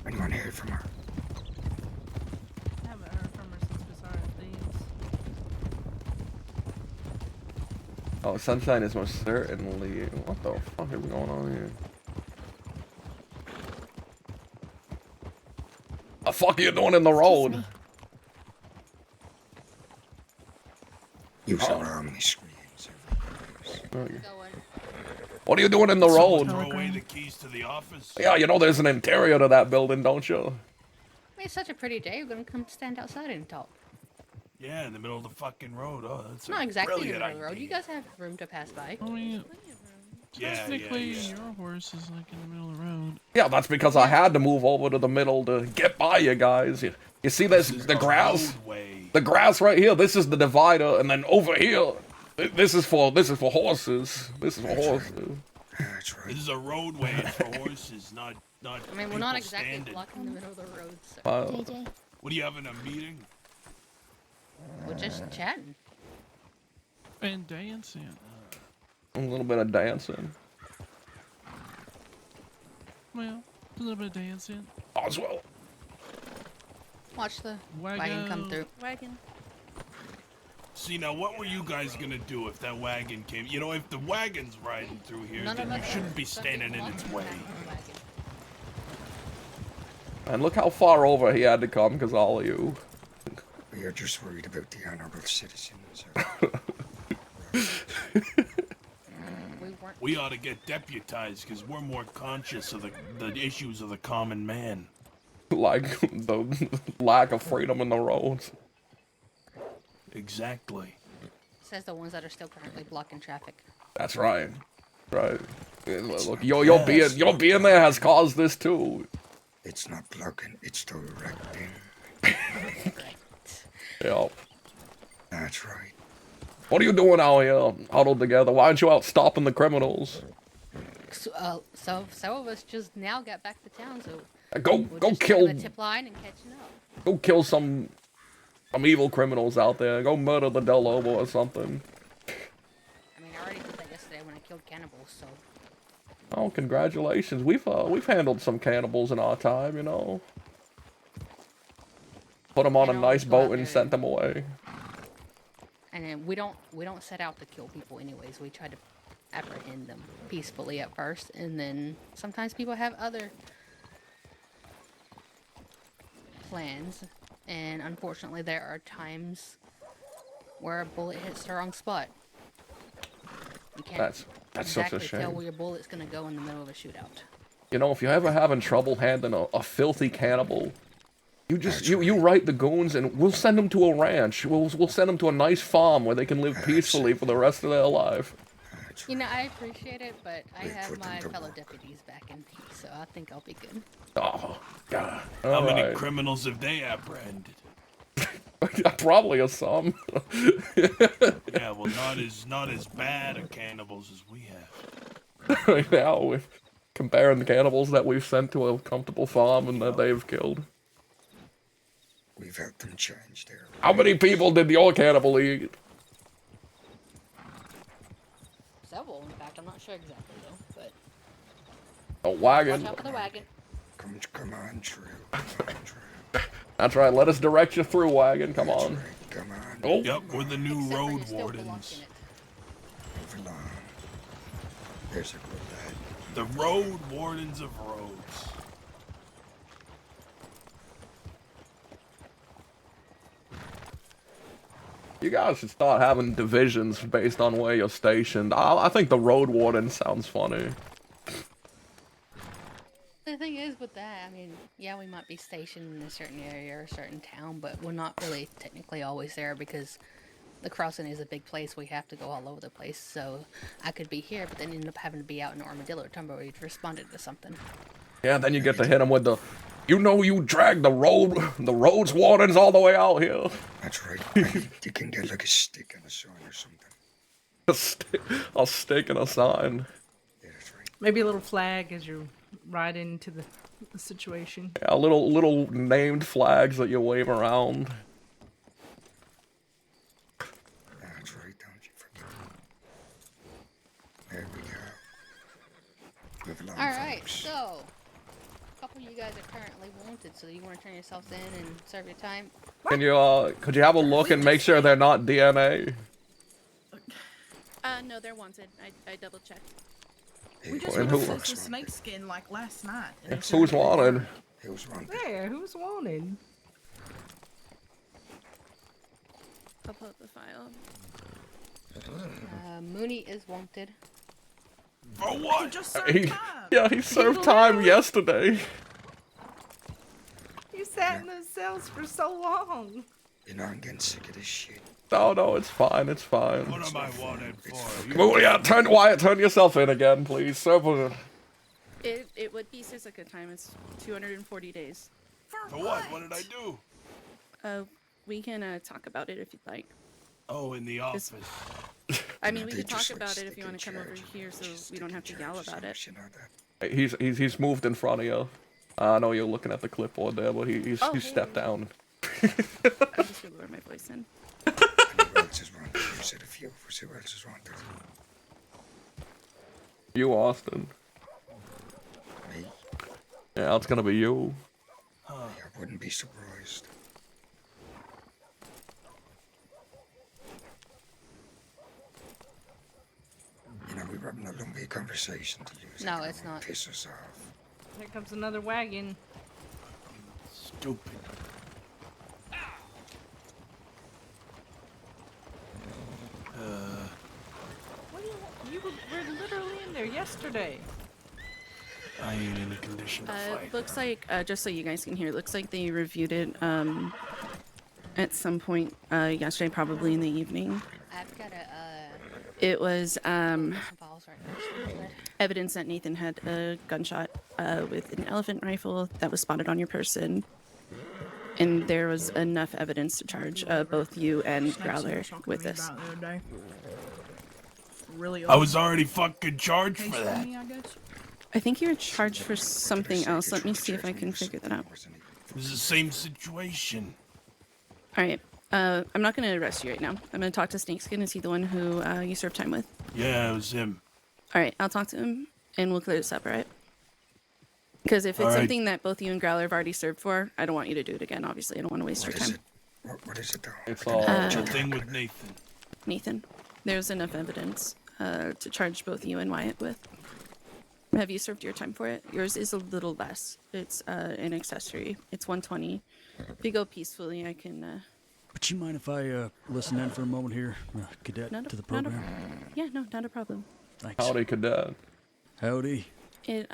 Anyone heard from her? I haven't heard from her since Bizarre Things. Oh, Sunshine is most certainly... What the fuck is going on here? The fuck are you doing in the road? You saw her on my screens. What are you doing in the road? Throw away the keys to the office. Yeah, you know there's an interior to that building, don't you? I mean, it's such a pretty day. We're gonna come stand outside and talk. Yeah, in the middle of the fucking road. Oh, that's It's not exactly in the brilliant middle of the road. You guys have room to pass by. I mean, Yeah, technically, yeah. your horse is like in the middle of the road. Yeah, that's because I had to move over to the middle to get by you guys. You see this, the grass? The grass right here, this is the divider, and then over here, this is for horses. This is for horses. This is a roadway. It's for horses, not. I mean, we're not people exactly standing. blocking the middle of the road. So. JJ. What are you having a meeting? We're just chatting. And dancing. A little bit of dancing. Well, a little bit of dancing. Oswald. Watch the wagon come through. Wagon. See, now what were you guys gonna do if that wagon came? You know, if the wagon's riding through here, None then of you us shouldn't be are standing in its way. And look how far over he had to come because all of you. We are just worried about the honorable citizens. We ought to get deputized because we're more conscious of the issues of the common man. Like the lack of freedom in the roads. Exactly. Says the ones that are still currently blocking traffic. That's right. Right. Look, your being there has caused this too. It's not blocking, it's directing. Yeah. That's right. What are you doing out here, huddled together? Why aren't you out stopping the criminals? So some of us just now got back to town, so Go just kill. the tip line and catching up. Go kill some evil criminals out there. Go murder the Del Lobo or something. I mean, I already did that yesterday when I killed cannibals, so. Oh, congratulations. We've handled some cannibals in our time, you know. Put them on a nice boat and sent them away. And then we don't set out to kill people anyways. We try to apprehend them peacefully at first, and then sometimes people have other plans, and unfortunately there are times where a bullet hits the wrong spot. You can't That's exactly such a shame. tell where your bullet's gonna go in the middle of a shootout. You know, if you're ever having trouble handling a filthy cannibal, you write the goons and we'll send them to a ranch. We'll send them to a nice farm where they can live peacefully for the rest of their life. You know, I appreciate it, but I have my fellow deputies back in me, so I think I'll be good. Oh, God. How many Alright. criminals have they apprehended? Probably a some. Yeah, well, not as bad a cannibals as we have. Right now, we're comparing the cannibals that we've sent to a comfortable farm and that they've killed. We've helped them change their... How many people did your cannibal eat? Several, in fact. I'm not sure exactly though, but A wagon. watch out for the wagon. Come on, True. Come on, True. That's right. Let us direct you through, wagon. Come That's on. right. Come on. Oh. Yep, we're the new Except for road you're still wardens. blocking it. Move along. There's a good lad. The road wardens of roads. You guys should start having divisions based on where you're stationed. I think the road warden sounds funny. The thing is with that, I mean, yeah, we might be stationed in a certain area or a certain town, but we're not really technically always there because the crossing is a big place. We have to go all over the place. So I could be here, but then end up having to be out in Armadillo Tumbleweed responded to something. Yeah, then you get to hit him with the, you know, you dragged the roads wardens all the way out here. That's right. You can get like a stick and a sign or something. A stick and a sign. Yeah, that's right. Maybe a little flag as you ride into the situation. Yeah, little named flags that you wave around. That's right, don't you forget. There we go. Move along, Alright, folks. so a couple of you guys are currently wanted, so you want to turn yourselves in and serve your time? Can you could you have a look and make sure they're not DNA? No, they're wanted. I double checked. We just And went who- to snake skin like last night. and it's Who's wanted? Who's wanted? Where? Who's wanted? I'll pull up the file. Mooney is wanted. For what? He just served time. Yeah, he served time yesterday. You sat in those cells for so long. You know, I'm getting sick of this shit. No, it's fine, it's fine. What am I wanted for? Well, yeah, turn yourself in again, please. Serve. It would be Sisika time. It's 240 days. For what? What did I do? We can talk about it if you'd like. Oh, in the office. I mean, we They could talk just, like, about it if stick you in want to come over charge. here, so Just we don't stick have to in yell charge, about it. you know that. He's moved in front of you. I know you're looking at the clipboard there, but he's Oh, stepped hey. down. I'm just gonna lower my voice in. Who else is wanted? You said a few of us. Who else is wanted? You, Austin. Me? Yeah, it's gonna be you. I wouldn't be surprised. You know, we were having a lovely conversation to use. No, it's not. Piss us off. Here comes another wagon. Stupid. What do you want? You were literally in there yesterday. I ain't in a condition to fight. Looks like, just so you guys can hear, it looks like they reviewed it at some point yesterday, probably in the evening. I've got a It was some files right there. evidence that Nathan had a gunshot with an elephant rifle that was spotted on your person. And there was enough evidence to charge both you and Growler with this. Really I was already fucking charged for that. I think you're charged for something else. Let me see if I can figure that out. It was the same situation. All right. I'm not going to arrest you right now. I'm going to talk to Snakeskin. Is he the one who you served time with? Yeah, it was him. All right. I'll talk to him and we'll clear this up, all right? Because if it's All right. something that both you and Growler have already served for, I don't want you to do it again, obviously. I don't want to waste your What is time. it? What is it, though? It's all. The thing with Nathan. Nathan, there's enough evidence to charge both you and Wyatt with. Have you served your time for it? Yours is a little less. It's an accessory. It's 120. If you go peacefully, I can... Would you mind if I listen in for a moment here, cadet, to the program? Yeah, no, not a problem. Thanks. Howdy, cadet. Howdy. It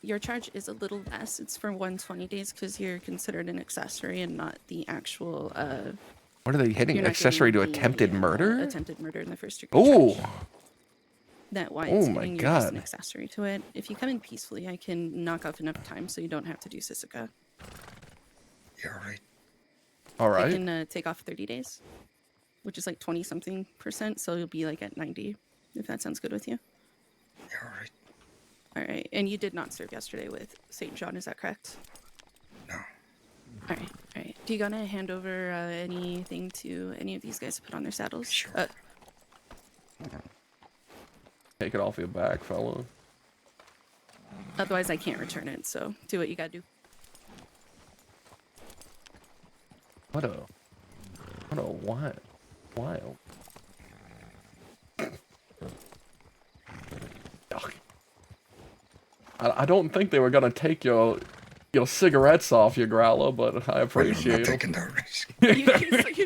your charge is a little less. It's for 120 days because you're considered an accessory and not the actual. What are they hitting? you're not Accessory to getting the, attempted murder? Attempted murder in the first degree. Ooh. charge. That Wyatt's Oh my getting, you're just an God. accessory to it. If you come in peacefully, I can knock off enough time so you don't have to do Sisika. Yeah, all right. All I right. can take off 30 days, which is like 20-something%, so you'll be like at 90, if that sounds good with you. Yeah, all right. All right, and you did not serve yesterday with St. John, is that correct? No. All right, all right. Do you gonna hand over anything to any of these guys to put on their saddles? Sure. Take it off your back, fella. Otherwise, I can't return it. So do what you gotta do. What a wild. Yuck. I don't think they were gonna take your cigarettes off you, Growler, but I appreciate it. Taking that risk. You can smoke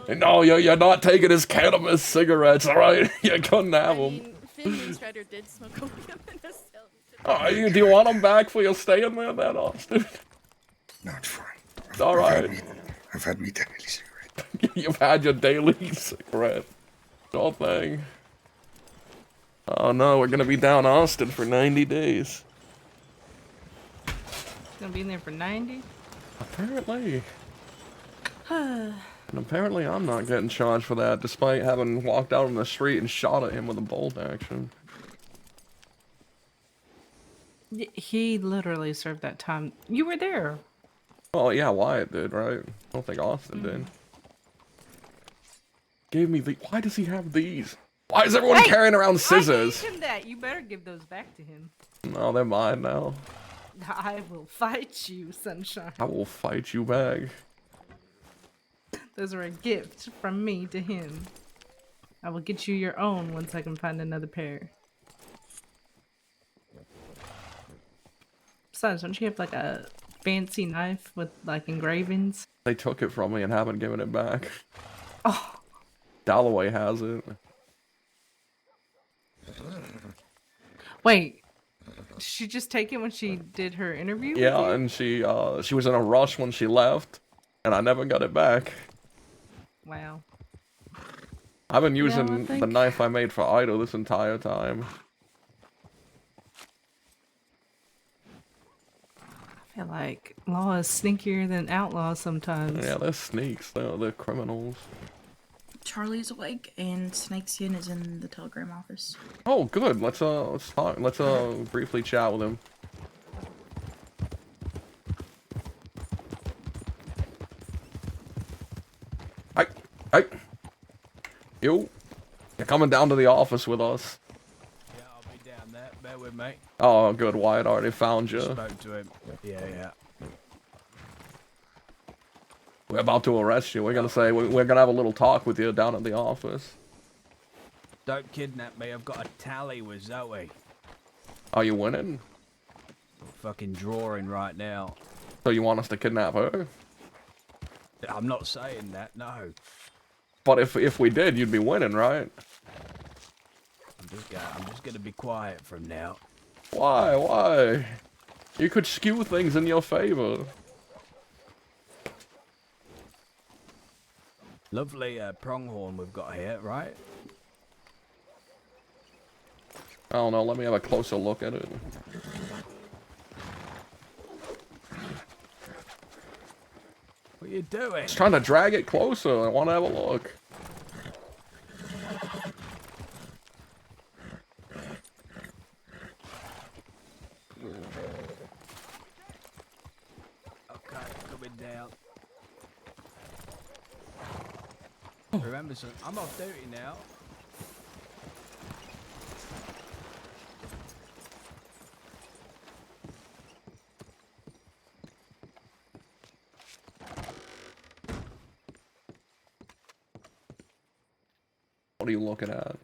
it. No, you're not taking his cannabis cigarettes, all right? You couldn't have them. Finn and Strider did smoke opium in a cell. Oh, do you want them back for your staying there, then, Austin? No, it's fine. All right. I've had me daily cigarette. You've had your daily cigarette. Sure thing. Oh no, we're gonna be down Austin for 90 days. Gonna be in there for 90? Apparently. And apparently I'm not getting charged for that, despite having walked out on the street and shot at him with a bolt action. He literally served that time. You were there. Oh yeah, Wyatt did, right? I don't think Austin did. Gave me the. Why does he have these? Why is everyone carrying around scissors? I gave him that. You better give those back to him. No, they're mine now. I will fight you, sunshine. I will fight you back. Those are a gift from me to him. I will get you your own once I can find another pair. Besides, don't you have like a fancy knife with like engravings? They took it from me and haven't given it back. Oh. Dalloway has it. Wait. Did she just take it when she did her interview? Yeah, and she was in a rush when she left, and I never got it back. Wow. I've been using the knife I made for Idol this entire time. I feel like law is sneakier than outlaw sometimes. Yeah, they're sneaks. They're criminals. Charlie's awake and Snakesin is in the telegram office. Oh, good. Let's talk. Let's briefly chat with him. Hey, you. You're coming down to the office with us. Yeah, I'll be down there. Bear with me. Oh, good. Wyatt already found you. Spoke to him. Yeah. We're about to arrest you. We're gonna say we're gonna have a little talk with you down at the office. Don't kidnap me. I've got a tally with Zoe. Are you winning? Fucking drawing right now. So you want us to kidnap her? I'm not saying that, no. But if we did, you'd be winning, right? I'm just gonna be quiet from now. Why? Why? You could skew things in your favor. Lovely pronghorn we've got here, right? I don't know. Let me have a closer look at it. What are you doing? Just trying to drag it closer. I want to have a look. Okay, coming down. Remember, son, I'm off duty now. What are you looking at?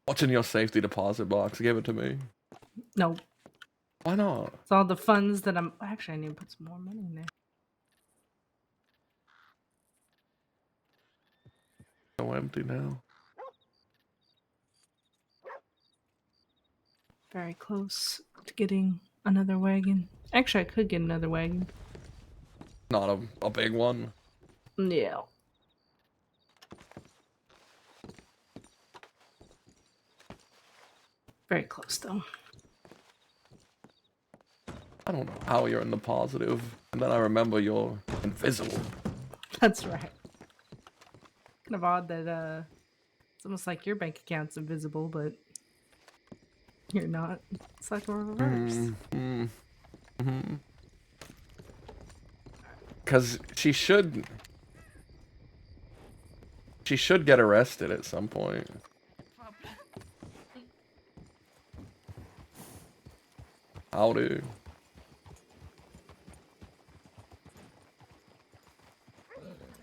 What's in your safety deposit box? Give it to me. No. Why not? It's all the funds that I'm... Actually, I need to put some more money in there. So empty now. Very close to getting another wagon. Actually, I could get another wagon. Not a big one. Yeah. Very close, though. I don't know how you're in the positive, and then I remember you're invisible. That's right. Kind of odd that it's almost like your bank account's invisible, but you're not. It's like a reverse. because she should get arrested at some point. Howdy.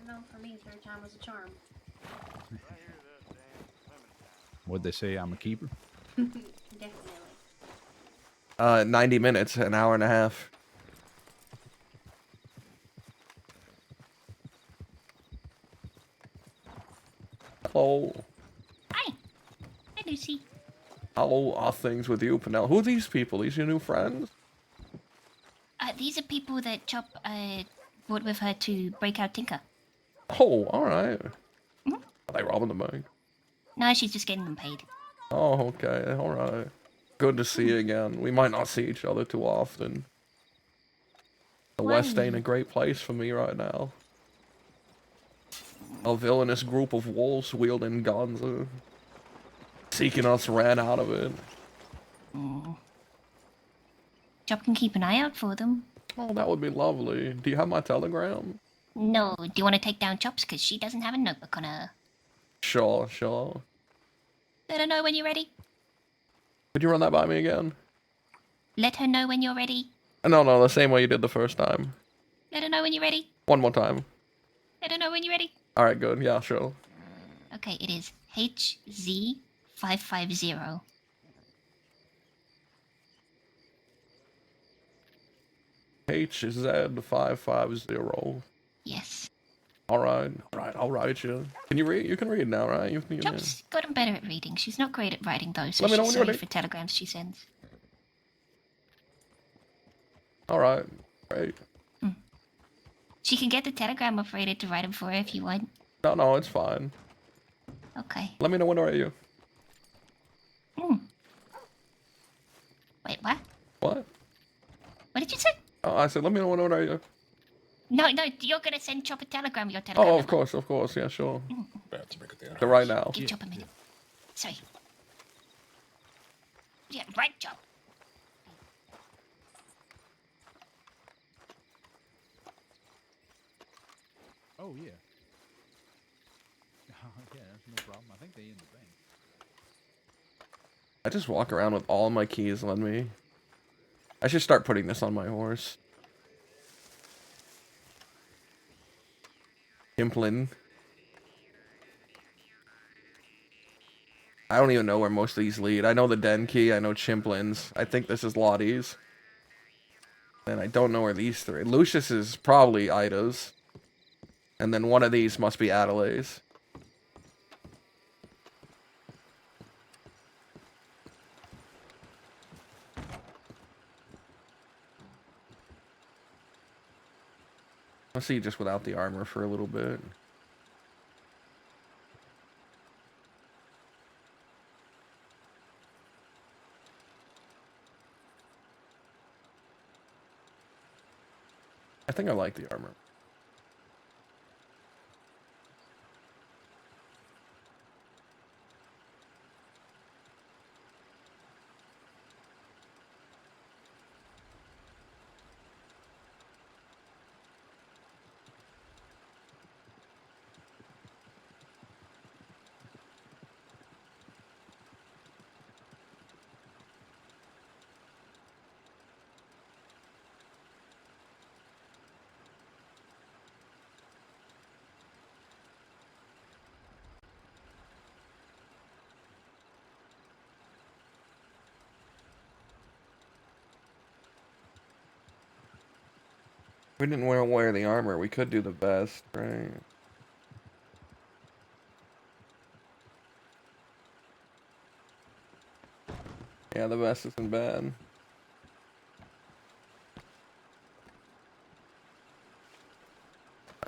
No, for me, third time was a charm. What'd they say? I'm a keeper? Definitely. 90 minutes, an hour and a half. Hello. Hi, Lucy. How are things with you, Penelope? Who are these people? These your new friends? These are people that Chop brought with her to break out Tinker. Oh, alright. Are they robbing the bank? No, she's just getting them paid. Oh, okay, alright. Good to see you again. We might not see each other too often. The West ain't a great place for me right now. A villainous group of wolves wielding guns seeking us ran out of it. Chop can keep an eye out for them. Oh, that would be lovely. Do you have my telegram? No, do you want to take down Chops? Because she doesn't have a notebook on her. Sure, sure. Let her know when you're ready. Could you run that by me again? Let her know when you're ready. No, the same way you did the first time. Let her know when you're ready. One more time. Let her know when you're ready. Alright, good. Yeah, sure. Okay, it is HZ550. HZ550. Yes. Alright, I'll write you. Can you read? You can read now, right? You can, Chop's gotten better at reading. She's not great at writing, though, so Let me know when she's you're sorry ready. for telegrams she sends. Alright, great. She can get the telegram operator to write them for her if you want. No, it's fine. Okay. Let me know when to write you. Wait, what? What? What did you say? Oh, I said, let me know when to write you. No, you're gonna send Chop a telegram, your telegram. Oh, of course, yeah, sure. So right now. Give Chop a minute. Sorry. Yeah, right, Chop. Oh, yeah. Yeah, that's no problem. I think they in the bank. I just walk around with all my keys on me. I should start putting this on my horse. Chimplin. I don't even know where most of these lead. I know the Den key, I know Chimplin's. I think this is Lottie's. And I don't know where these three. Lucius is probably Ida's. And then one of these must be Adelaide's. I'll see just without the armor for a little bit. I think I like the armor. If we didn't wear the armor, we could do the best, right? Yeah, the vest isn't bad.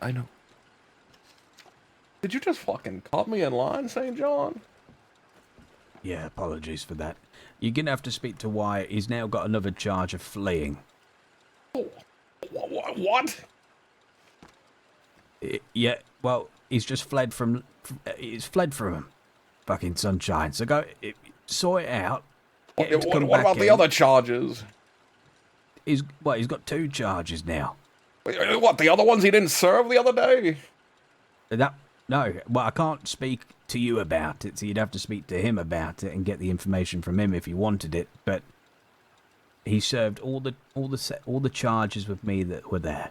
I know. Did you just fucking cut me in line, St. John? Yeah, apologies for that. You're gonna have to speak to Wyatt. He's now got another charge of fleeing. What? Yeah, well, he's just fled from... He's fled from him. Fucking sunshine. So go... Sort it out. Get him to come What back about the in. other charges? He's got 2 charges now. What, the other ones he didn't serve the other day? No, well, I can't speak to you about it, so you'd have to speak to him about it and get the information from him if you wanted it. But he served all the charges with me that were there.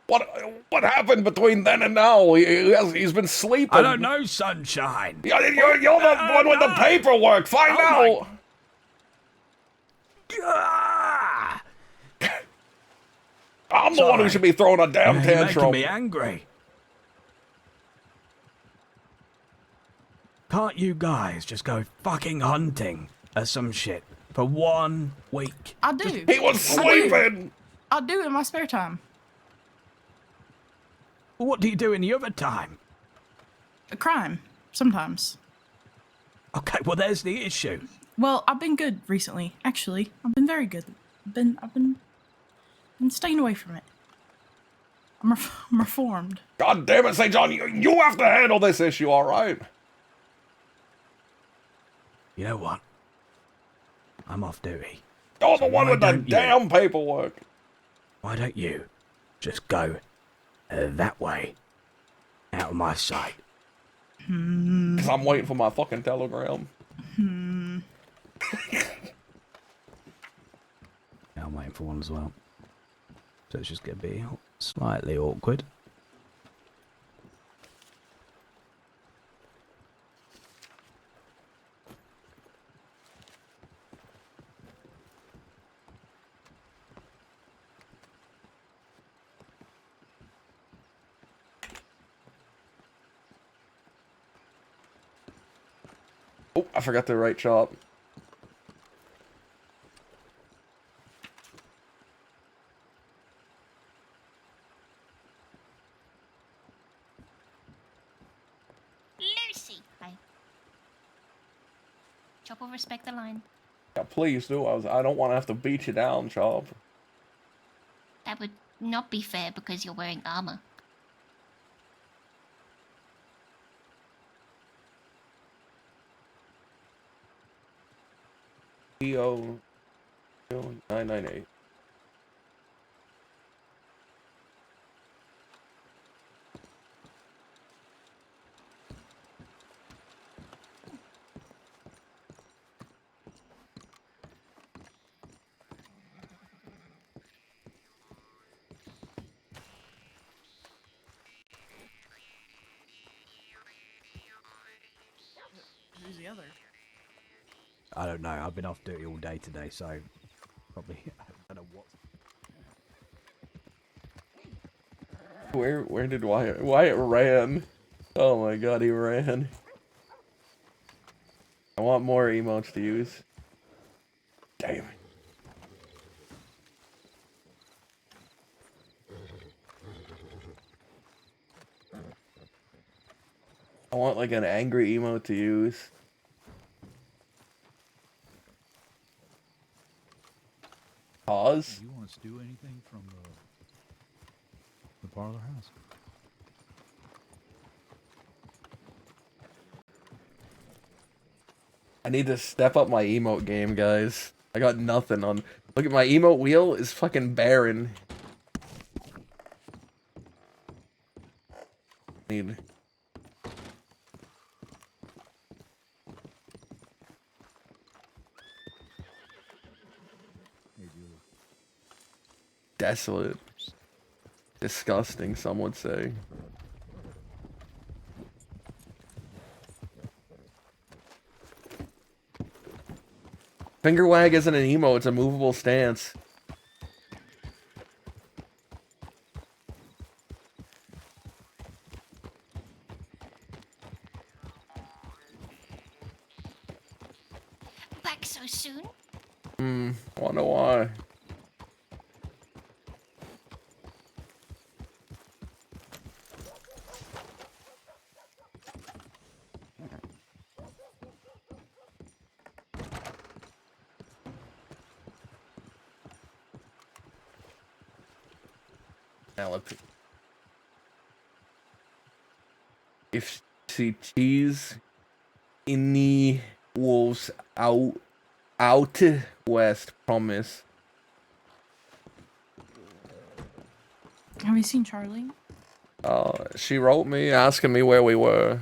What happened between then and now? He's been sleeping. I don't know, Sunshine. You're the one with the paperwork. Find out. I'm the one who should be throwing a damn You're tantrum. making me angry. Can't you guys just go fucking hunting or some shit for 1 week? I do. He was sleeping. I do in my spare time. What do you do in the other time? A crime, sometimes. Okay, well, there's the issue. Well, I've been good recently. Actually, I've been very good. I've been staying away from it. I'm reformed. God damn it, St. John, you have to handle this issue, all right? You know what? I'm off duty. You're the one with the damn paperwork. Why don't you just go that way, out of my sight? Because I'm waiting for my fucking telegram. Yeah, I'm waiting for one as well. So it's just going to be slightly awkward. Oh, I forgot to write chop. Lucy. Hi. Chop will respect the line. Yeah, please do. I don't want to have to beat you down, Chop. That would not be fair because you're wearing armor. EO 998. Who's the other? I don't know. I've been off duty all day today, so probably I don't know what. Where did Wyatt? Wyatt ran. Oh my god, he ran. I want more emotes to use. Damn it. I want like an angry emote to use. Pause? You want to steal anything from the parlor house? I need to step up my emote game, guys. I got nothing on. Look at my emote wheel is fucking barren. Need. Desolate. Disgusting, some would say. Finger wag isn't an emo, it's a movable stance. Back so soon? Wonder why. Now let's... If she cheese in the wolves out west promise. Have you seen Charlie? She wrote me asking me where we were.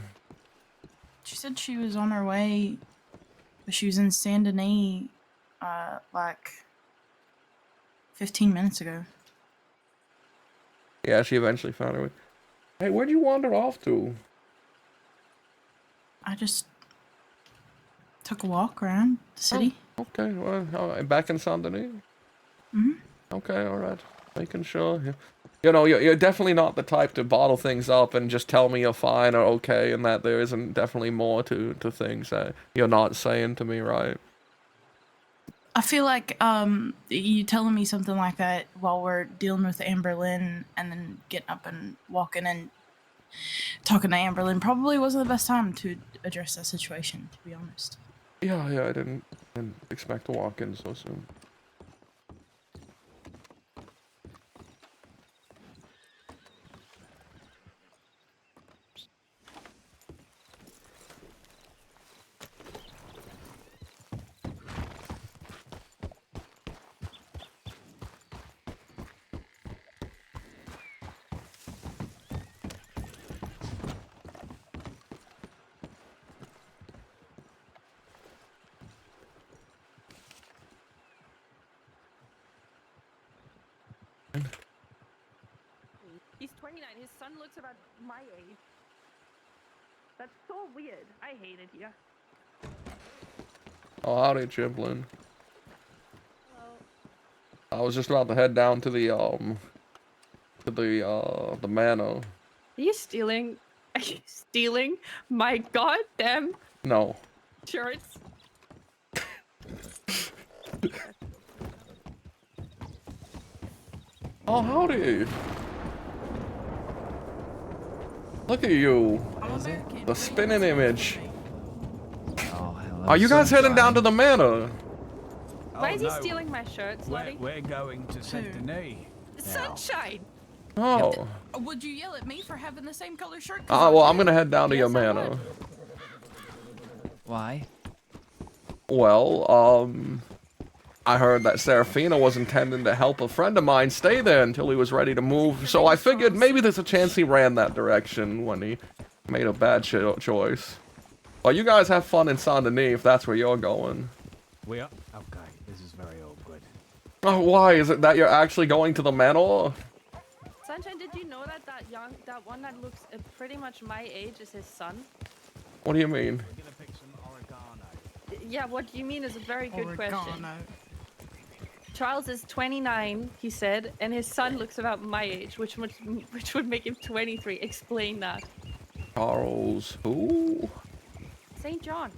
She said she was on her way, but she was in Saint Denis, like 15 minutes ago. Yeah, she eventually found her. Hey, where'd you wander off to? I just took a walk around the city. Oh, okay, well, back in Saint Denis? Mm-hmm. Okay, alright. Making sure. Yeah. You know, you're definitely not the type to bottle things up and just tell me you're fine or okay and that there isn't definitely more to things that you're not saying to me, right? I feel like you telling me something like that while we're dealing with Amberlynn and then getting up and walking and talking to Amberlynn probably wasn't the best time to address that situation, to be honest. Yeah, I didn't expect to walk in so soon. He's 29. His son looks about my age. That's so weird. I hate it here. Oh, howdy, Chimplin. Hello. I was just about to head down to the manor. Are you stealing? Are you stealing my goddamn No. shirts? Oh, howdy. Look at you. The spinning image. Oh, hello, Are you guys heading down to the manor? Why is he stealing my shirts, Lottie? We're going to Saint Denis. Sunshine! Oh. Would you yell at me for having the same color shirt? Well, I'm gonna head down to your manor. Why? Well, I heard that Serafina was intending to help a friend of mine stay there until he was ready to move, so I figured maybe there's a chance he ran that direction when he made a bad choice. Well, you guys have fun in Saint Denis if that's where you're going. We are? Okay, this is very awkward. Oh, why? Is it that you're actually going to the manor? Sunshine, did you know that that one that looks pretty much my age is his son? What do you mean? We're gonna pick some oregano. Yeah, what you mean is a very good question. Oregano. Charles is 29, he said, and his son looks about my age, which would make him 23. Explain that. Charles who? St. John.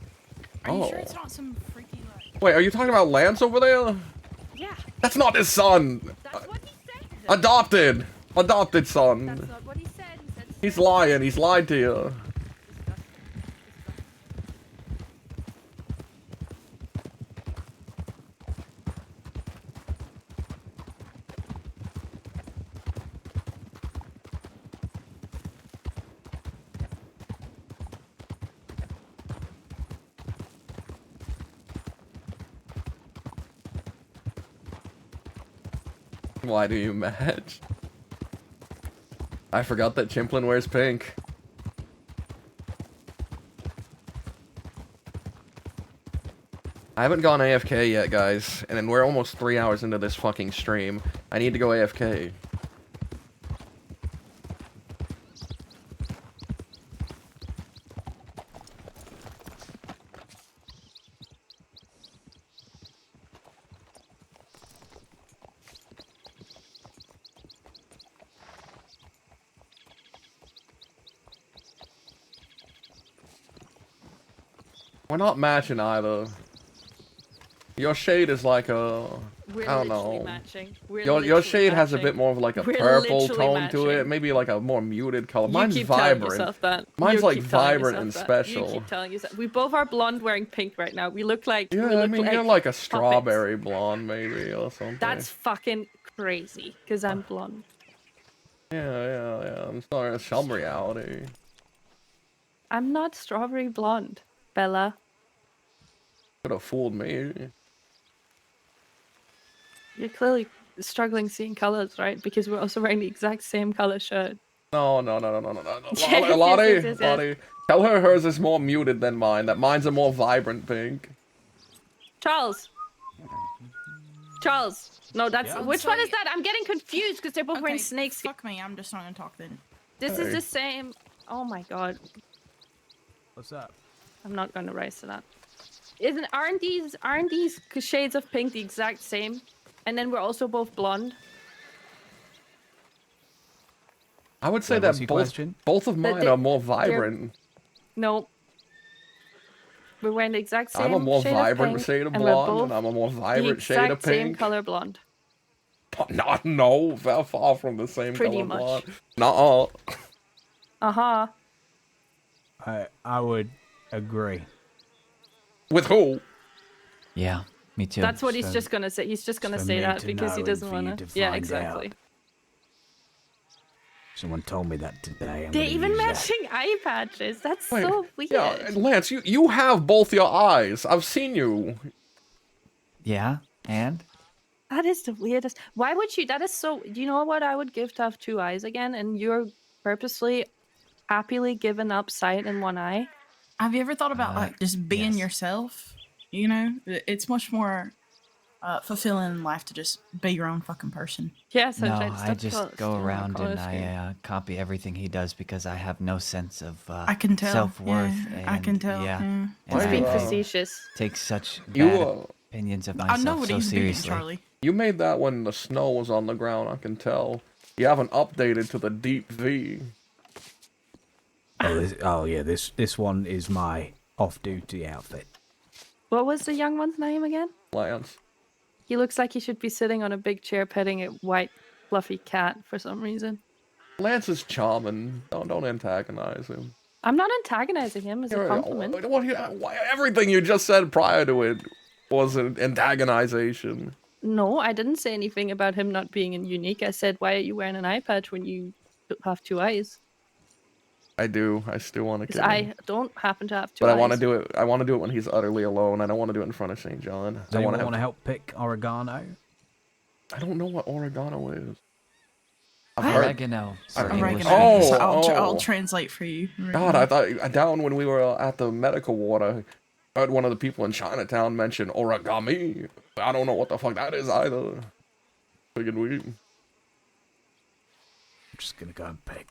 Are you Oh. sure it's not some freaky like... Wait, are you talking about Lance over there? Yeah. That's not his son! That's what he said. Adopted! Adopted son. That's not what he said. He said He's lying. He's lied to you. Why do you match? I forgot that Chimplin wears pink. I haven't gone AFK yet, guys, and then we're almost 3 hours into this fucking stream. I need to go AFK. We're not matching either. Your shade is like a... We're I don't literally know. matching. We're Your literally shade has a matching. bit more of like a We're purple literally tone to it. matching. Maybe like a more muted color. You Mine's keep telling vibrant. yourself that. Mine's You like keep telling vibrant and yourself that. special. You keep telling yourself. We both are blonde wearing pink right now. We look like... Yeah, we look I mean, like you're like a puppets. strawberry blonde maybe or something. That's fucking crazy, because I'm blonde. Yeah. I'm sorry, it's some reality. I'm not strawberry blonde, Bella. Could have fooled me. You're clearly struggling seeing colors, right? Because we're also wearing the exact same color shirt. No. Yes, Lottie, yes. Lottie, tell her hers is more muted than mine. That mine's a more vibrant pink. Charles. No, that's Yeah. which one is that? I'm getting confused because they're both wearing snakes. Fuck me, I'm just not gonna talk then. This is Hey. the same. Oh my god. What's up? I'm not gonna rise to that. Aren't these shades of pink the exact same? And then we're also both blonde. I would say Wait, what's your that both of mine are more vibrant. No. We're wearing the exact same I'm a more shade vibrant of pink, shade of and we're blonde, both and I'm a more the vibrant shade of exact same pink. color blonde. No, far from the same Pretty color much. blonde. Nuh-uh. Uh-huh. I would agree. With who? Yeah, me too. That's what he's So- just gonna say. He's just gonna for say me that to because he know doesn't and for you wanna. to Yeah, find exactly. out. Someone told me that today. I'm They're gonna even use that. matching eye patches. That's Wait, so weird. Yeah, and Lance, you have both your eyes. I've seen you. Yeah, and That is the weirdest. Why would you? That is so. You know what I would give to have two eyes again, and you're purposely, happily giving up sight in one eye. Have you ever thought about like just being yes. yourself? You know, it's much more fulfilling in life to just be your own fucking person. Yes, no, I just go around and I copy everything he does because I have no sense of I can tell. self-worth. Yeah, and, I can tell. Yeah, Yeah. and He's I, being facetious. Take such You, bad opinions of myself I know what so he's seriously. being, Charlie. You made that when the snow was on the ground, I can tell. You haven't updated to the deep V. This one is my off-duty outfit. What was the young one's name again? Lance. He looks like he should be sitting on a big chair petting a white, fluffy cat for some reason. Lance is charming. Don't antagonize him. I'm not antagonizing him as a compliment. Everything you just said prior to it was an antagonization. No, I didn't say anything about him not being unique. I said, why are you wearing an eye patch when you have two eyes? I do. I still want to Because kill I him. don't happen to have two But eyes. I want to do it. I want to do it when he's utterly alone. I don't want to do it in front of St. John. Does I anyone want want to help pick oregano? I don't know what oregano is. Oregano. Oregano. Oh, I'll translate for you. God, I thought down when we were at the medical ward, I heard one of the people in Chinatown mention origami. I don't know what the fuck that is either. Friggin' weird. I'm just gonna go and pick.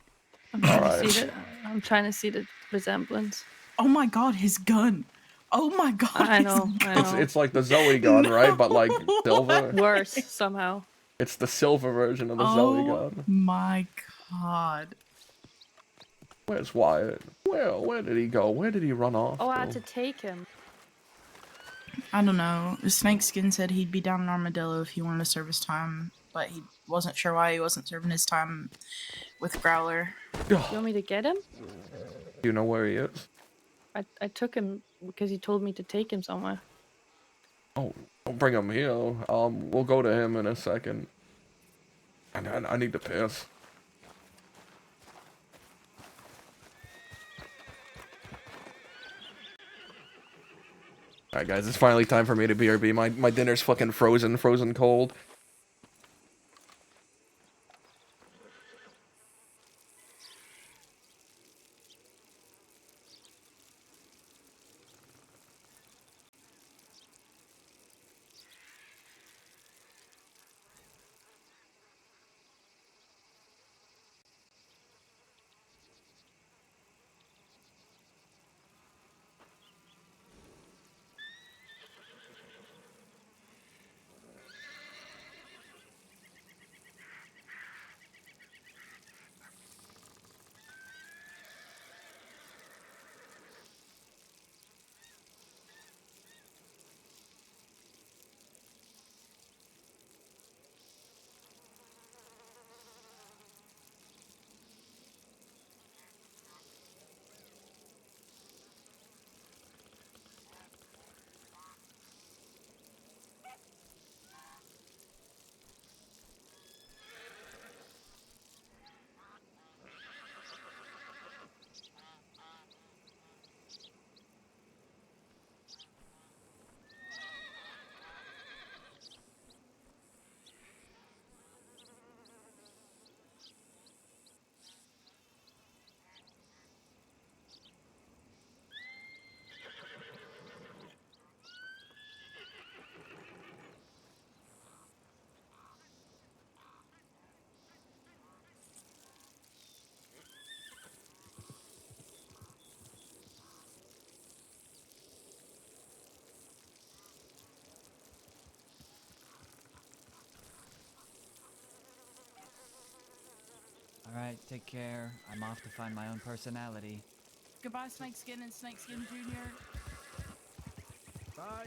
I'm trying to see the resemblance. Oh my god, his gun. Oh my god. I know. It's like the Zoe gun, right? But like silver. Worse somehow. It's the silver version of the Zoe gun. My god. Where's Wyatt? Where did he go? Where did he run off? Oh, I had to? to take him. I don't know. Snakeskin said he'd be down in Armadillo if he wanted to serve his time, but he wasn't sure why he wasn't serving his time with Growler. You want me to get him? Do you know where he is? I took him because he told me to take him somewhere. Oh, don't bring him here. We'll go to him in a second. And I need to piss. Alright guys, it's finally time for me to BRB. My dinner's fucking frozen cold. right, take care. I'm off to find my own personality. Goodbye, Snakeskin and Snakeskin Jr. Bye.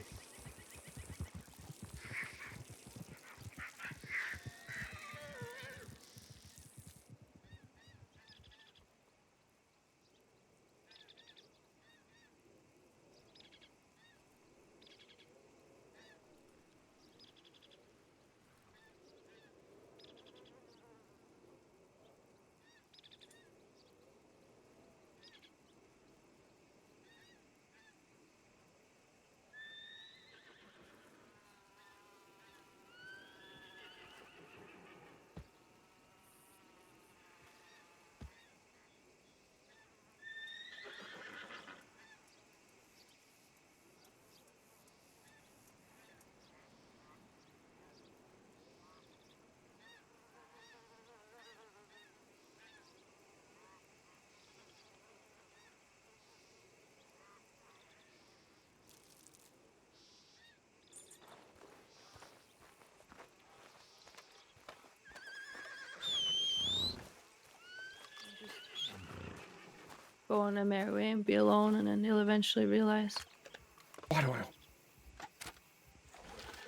Go on a merry way and be alone, and then you'll eventually realize. Why do I?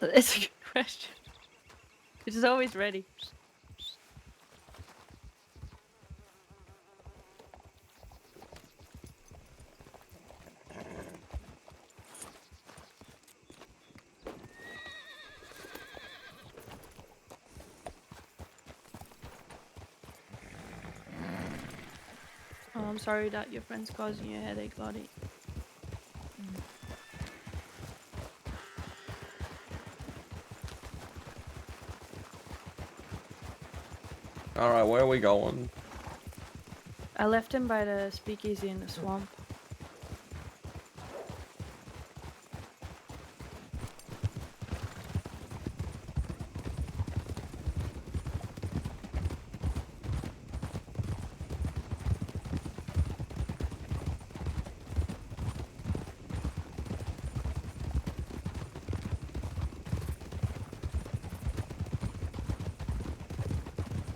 It's a good question. It's just always ready. Oh, I'm sorry that your friend's causing you a headache, buddy. Alright, where are we going? I left him by the speakeasy in the swamp.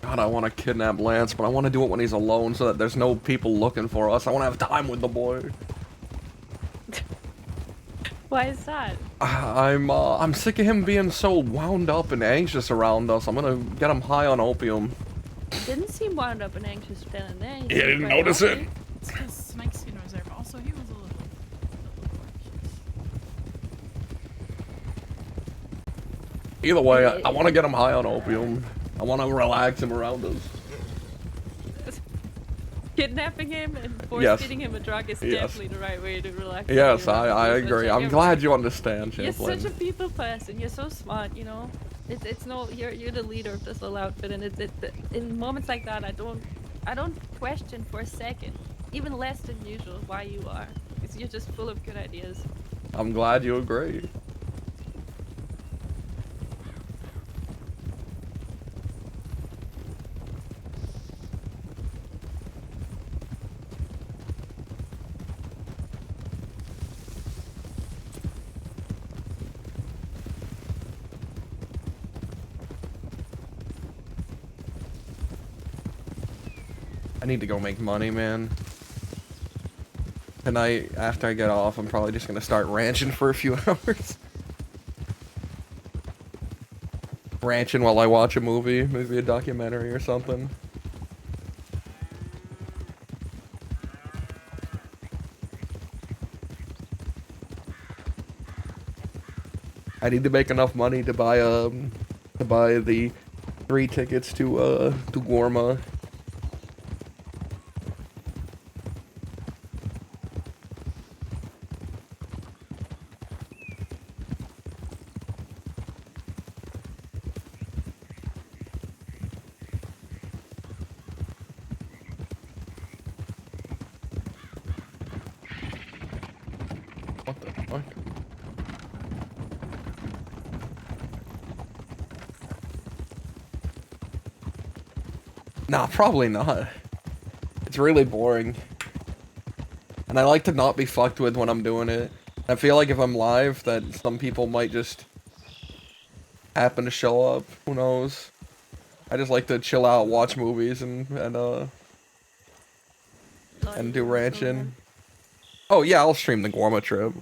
God, I want to kidnap Lance, but I want to do it when he's alone so that there's no people looking for us. I want to have time with the boy. Why is that? I'm sick of him being so wound up and anxious around us. I'm gonna get him high on opium. He didn't seem wound up and anxious then and there. You didn't notice it? It's because Snakeskin was there, but also he was a little Either way, I want to get him high on opium. I want to relax him around us. Kidnapping him and force Yes. feeding him a drug is Yes. definitely the right way to relax him. Yes, You know, I you're agree. such a- I'm you're- glad you understand, You're Champlain. such a people person. You're so smart. You know, it's no. You're the leader of this little outfit, and in moments like that, I don't question for a second, even less than usual, why you are. Because you're just full of good ideas. I'm glad you agree. I need to go make money, man. Tonight, after I get off, I'm probably just gonna start ranching for a few hours. Ranching while I watch a movie, maybe a documentary or something. I need to make enough money to buy the 3 tickets to Gorma. What the fuck? Nah, probably not. It's really boring. And I like to not be fucked with when I'm doing it. I feel like if I'm live, that some people might just happen to show up. Who knows? I just like to chill out, watch movies, and do ranching. Oh yeah, I'll stream the Gorma trip.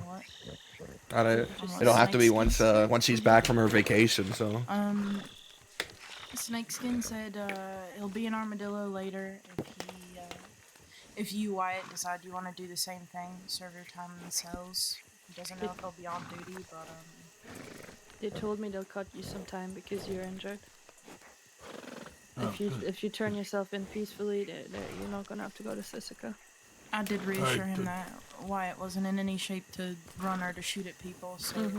It'll have to be once she's back from her vacation. So. Snakeskin said he'll be an armadillo later if you, Wyatt, decide you want to do the same thing, serve your time in the cells. He doesn't know if he'll be on duty, but They told me they'll cut you some time because you're injured. Oh, If you turn yourself in peacefully, you're not gonna have to go to Sisika. I did reassure him that Wyatt wasn't in any shape to run or to shoot at people, so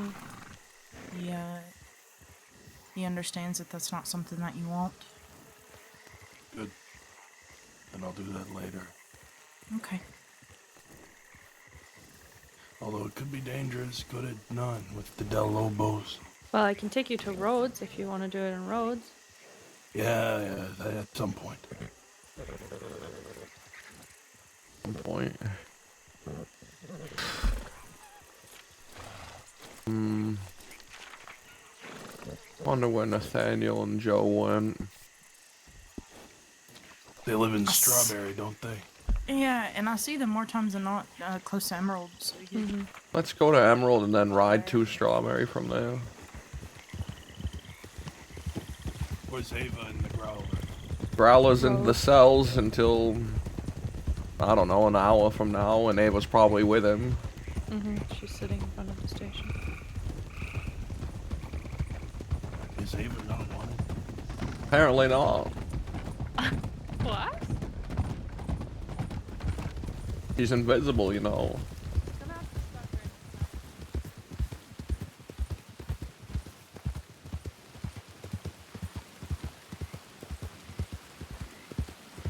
he understands that that's not something that you want. Good. Then I'll do that later. Okay. Although it could be dangerous, good at none with the Del Lobos. Well, I can take you to Rhodes if you want to do it in Rhodes. Yeah, at some point. Wonder where Nathaniel and Joe went. They live in Strawberry, don't they? Yeah, and I see them more times than not close to Emerald. So Let's go to Emerald and then ride to Strawberry from there. Where's Ava and the Growler? Growler's in the cells until, I don't know, an hour from now, and Ava's probably with him. She's sitting in front of the station. Is Ava not wanted? Apparently not. What? She's invisible, you know.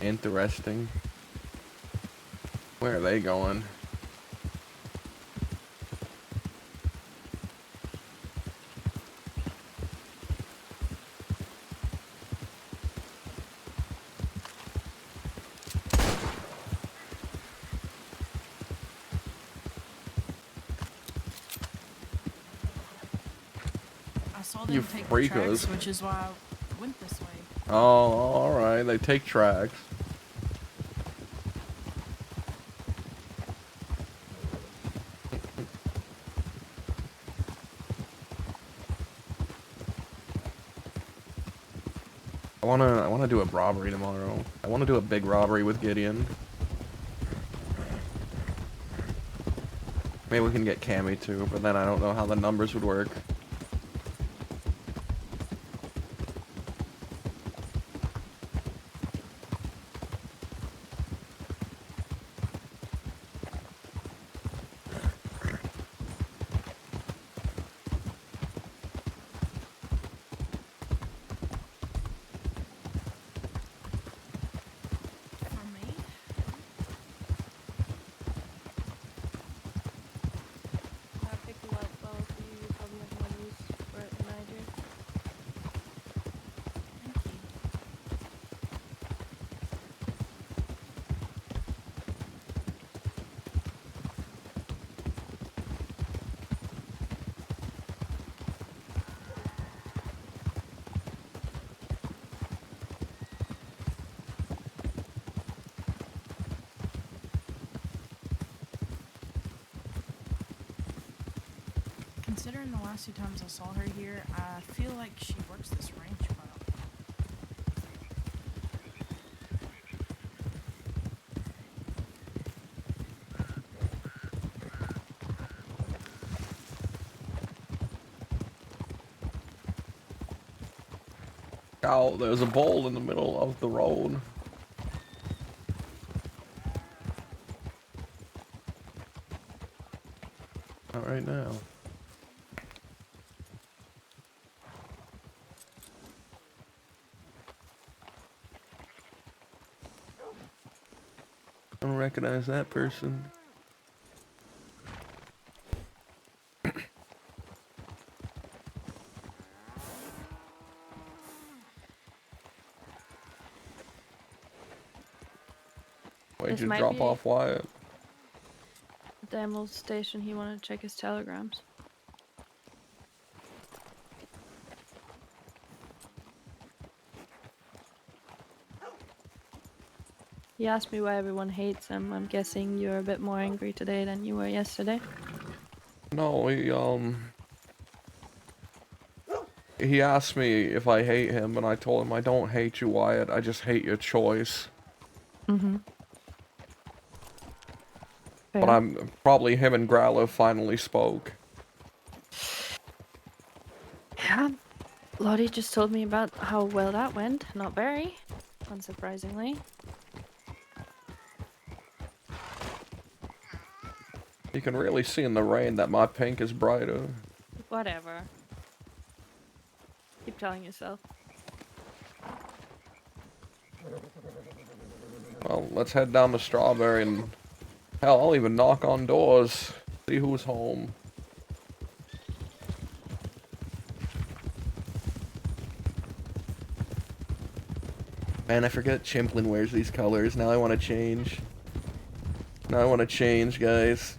Interesting. Where are they going? I saw them You take freakers. tracks, which is why I went this way. Oh, alright. They take tracks. I wanna do a robbery tomorrow. I wanna do a big robbery with Gideon. Maybe we can get Cammy too, but then I don't know how the numbers would work. I picked a lot of balls for you. You probably have more use for it than I do. Considering the last 2 times I saw her here, I feel like she works this ranch quite often. Oh, there's a bowl in the middle of the road. Not right now. I don't recognize that person. Why'd This you might drop be- off Wyatt? At the Emerald Station, he wanted to check his telegrams. He asked me why everyone hates him. I'm guessing you're a bit more angry today than you were yesterday. No, he asked me if I hate him, and I told him I don't hate you, Wyatt. I just hate your choice. Mm-hmm. But I'm probably him and Growler finally spoke. Yeah. Lottie just told me about how well that went. Not very, unsurprisingly. You can really see in the rain that my pink is brighter. Whatever. Keep telling yourself. Well, let's head down to Strawberry and... Hell, I'll even knock on doors. See who's home. Man, I forget Chimplin wears these colors. Now I want to change. Now I want to change, guys.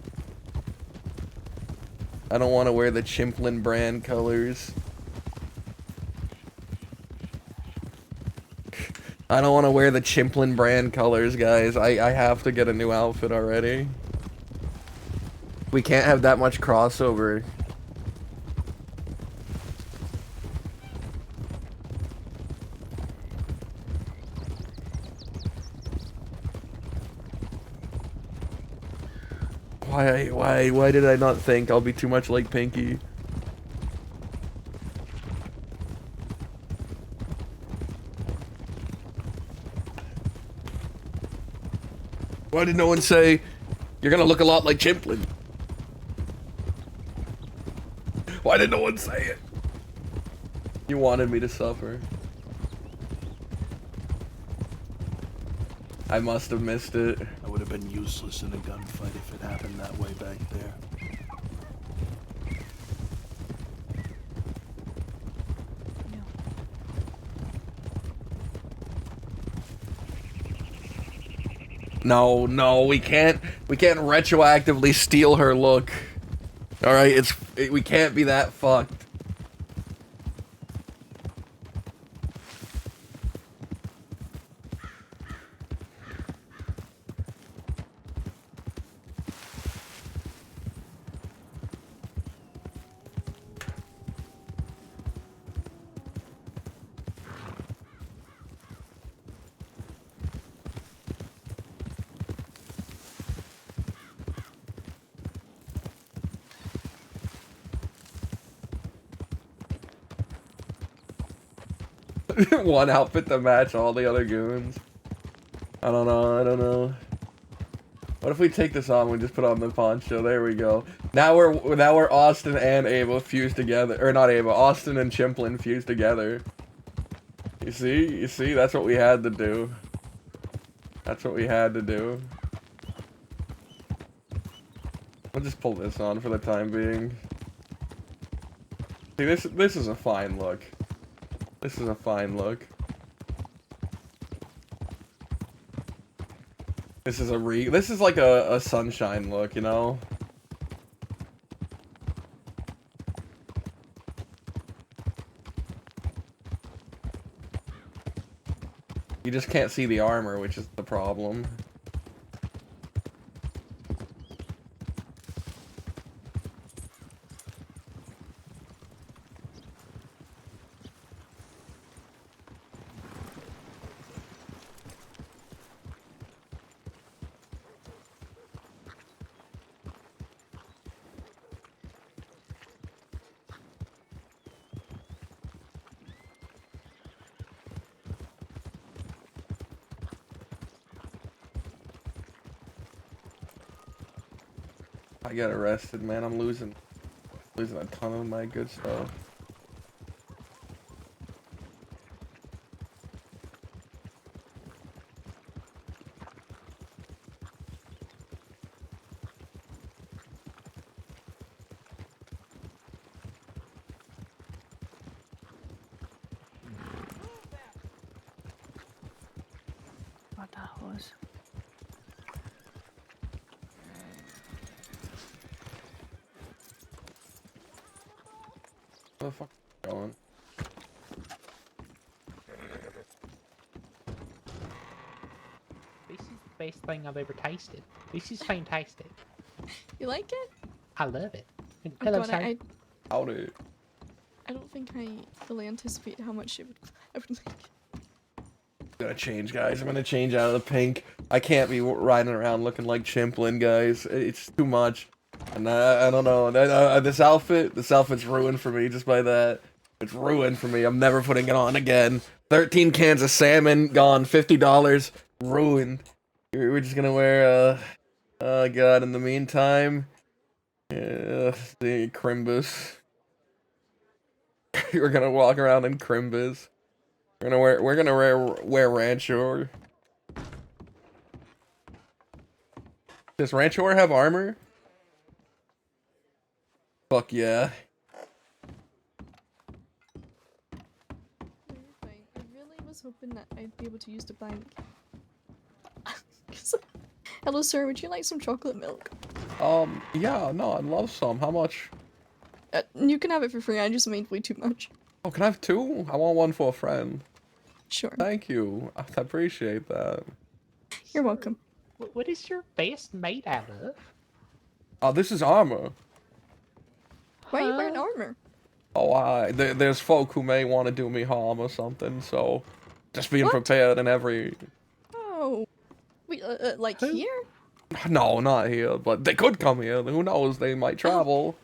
I don't want to wear the Chimplin brand colors. I don't want to wear the Chimplin brand colors, guys. I have to get a new outfit already. We can't have that much crossover. Why did I not think I'll be too much like Pinky? Why did no one say, you're gonna look a lot like Chimplin? Why did no one say it? You wanted me to suffer. I must have missed it. I would have been useless in a gunfight if it happened that way back there. No, we can't retroactively steal her look. Alright, we can't be that fucked. One outfit to match all the other goons. I don't know. What if we take this on and we just put on the poncho? There we go. Now we're Austin and Ava fused together. Or not Ava, Austin and Chimplin fused together. You see? That's what we had to do. That's what we had to do. We'll just pull this on for the time being. See, this is a fine look. This is a fine look. This is like a sunshine look, you know? You just can't see the armor, which is the problem. I got arrested, man. I'm losing a ton of my good stuff. What that was. Where the fuck are you going? Basically, best thing I've ever tasted. This is fantastic. You like it? I love it. Oh Hello, God, sir. Howdy. I don't think I fully anticipate how much I would like. I'm gonna change, guys. I'm gonna change out of the pink. I can't be riding around looking like Chimplin, guys. It's too much. And I don't know. This outfit's ruined for me just by that. It's ruined for me. I'm never putting it on again. 13 cans of salmon gone. $50 ruined. We're just gonna wear oh god. In the meantime, the Crimbus. We're gonna walk around in Crimbus. We're gonna wear Ranchor. Does Ranchor have armor? Fuck yeah. I really was hoping that I'd be able to use the bank. Hello, sir. Would you like some chocolate milk? Yeah, no, I'd love some. How much? You can have it for free. I just made way too much. Oh, can I have 2? I want one for a friend. Sure. Thank you. I appreciate that. You're welcome. What is your vest made out of? Oh, this is armor. Why are you wearing armor? Oh, there's folk who may want to do me harm or something, so just being What? prepared in every... Oh. Wait, like here? No, not here, but they could come here. Who knows? They might travel.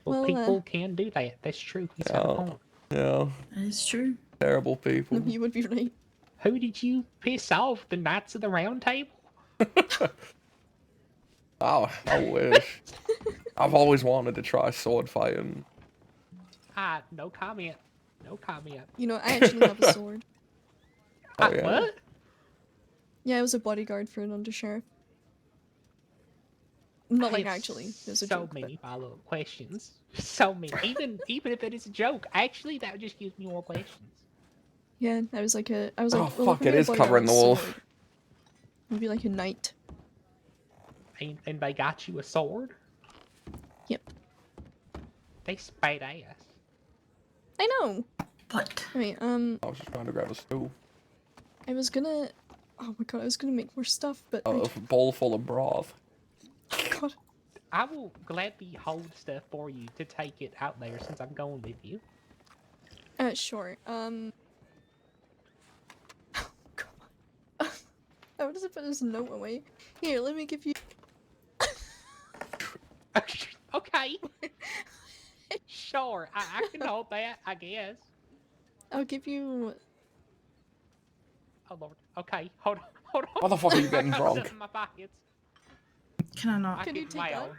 Well, Well, people can do that. That's true. He's got a point. Yeah. That is true. Terrible people. No, you would be right. Who did you piss off? The Knights of the Round Table? Oh, I wish. I've always wanted to try sword fighting. No comment. No comment. You know, I actually have a sword. Oh, yeah. What? Yeah, I was a bodyguard for an undersheriff. Not like I have actually. It was a so joke. many follow-up questions. So many. Even if it is a joke, actually, that just gives me more questions. Yeah, I was like, Oh, well, fuck, if I'm it gonna is bodyguard covering with the a wolf. sword, I'd be like a knight. And they got you a sword? Yep. They spade ass. I know. What? Wait, I was just trying to grab a stool. I was gonna. Oh my god, I was gonna make more stuff, but I A bowl full of broth. God. I will gladly hold stuff for you to take it out there since I'm going with you. Sure. Oh god. How does it put this note away? Here, let me give you. Okay. Sure, I can hold that, I guess. I'll give you. Oh lord. Okay, hold on. Why the fuck are you getting I got stuff drunk? in my pockets. Can I not? Can you take that?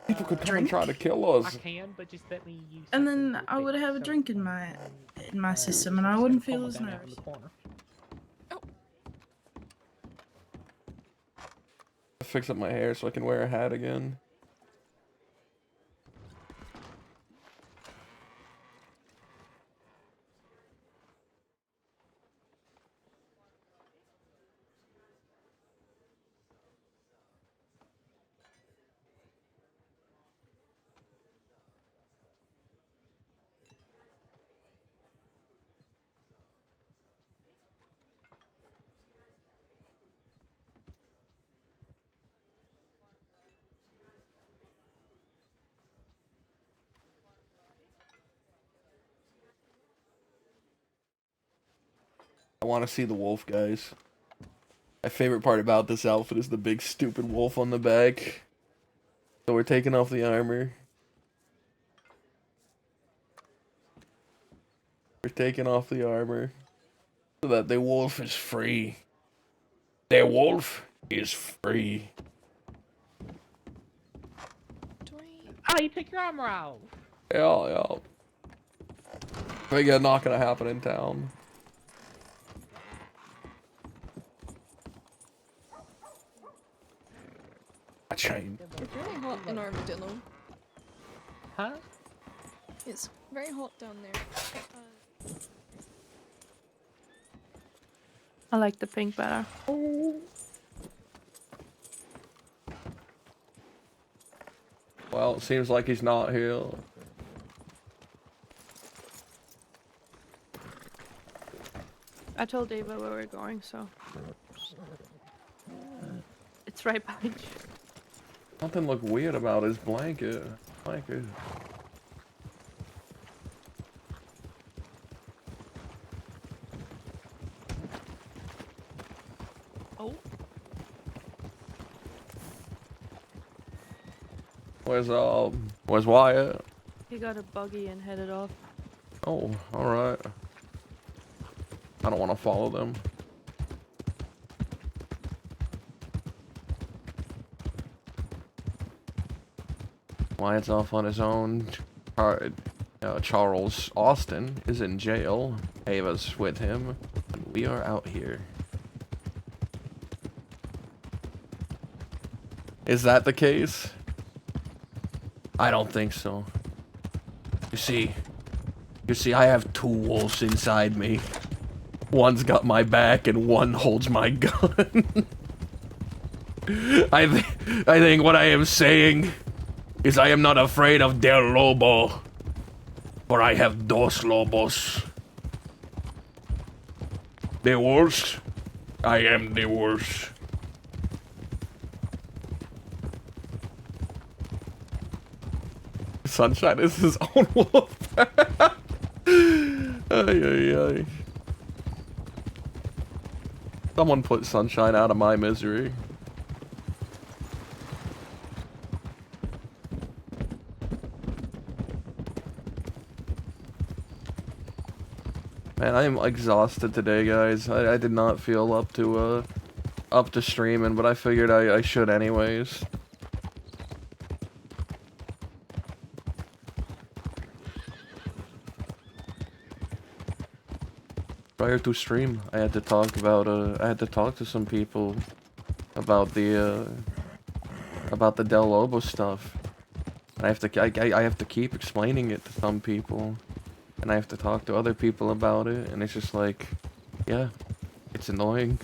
People could come and Drink? try to kill us. I can, but just let me use. And then I would have a drink in my system, and I wouldn't feel as nervous. Fix up my hair so I can wear a hat again. I want to see the wolf, guys. My favorite part about this outfit is the big stupid wolf on the back. So we're taking off the armor. We're taking off the armor. So that the wolf is free. The wolf is free. Oh, you took your armor off. Yeah. But not gonna happen in town. A chain. It's really hot in Armadillo. Huh? It's very hot down there. I like the pink better. Well, it seems like he's not here. I told Ava where we're going, so. It's right behind you. Something looked weird about his blanket. Blanket. Oh. Where's Wyatt? He got a buggy and headed off. Oh, alright. I don't want to follow them. Wyatt's off on his own. Charles Austin is in jail. Ava's with him. And we are out here. Is that the case? I don't think so. You see, I have two wolves inside me. One's got my back and one holds my gun. I think what I am saying is I am not afraid of Del Lobo, for I have dos lobos. The worst? I am the worst. Sunshine is his own wolf. Ay, ay, ay. Someone put Sunshine out of my misery. Man, I am exhausted today, guys. I did not feel up to streaming, but I figured I should anyways. Prior to stream, I had to talk about I had to talk to some people about the Del Lobo stuff. And I have to keep explaining it to some people, and I have to talk to other people about it, and it's just like, yeah, it's annoying.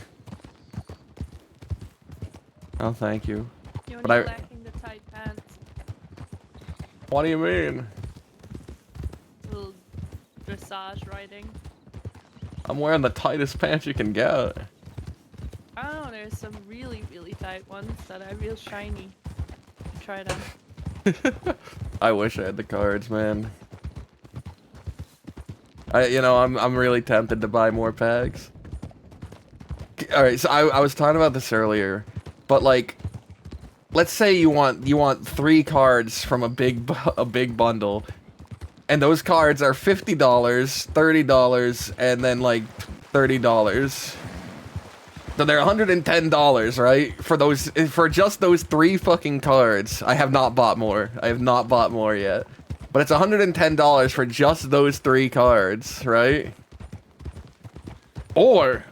Oh, thank you. You're But lacking the tight pants. What do you mean? Little dressage riding. I'm wearing the tightest pants you can get. I don't know, there's some really, really tight ones that are real shiny. Try them. I wish I had the cards, man. I'm really tempted to buy more packs. All right, so I was talking about this earlier, but like, let's say you want 3 cards from a big bundle, and those cards are $50, $30, and then like $30. So they're $110, right? For just those 3 fucking cards. I have not bought more. I have not bought more yet. But it's $110 for just those 3 cards, right? Or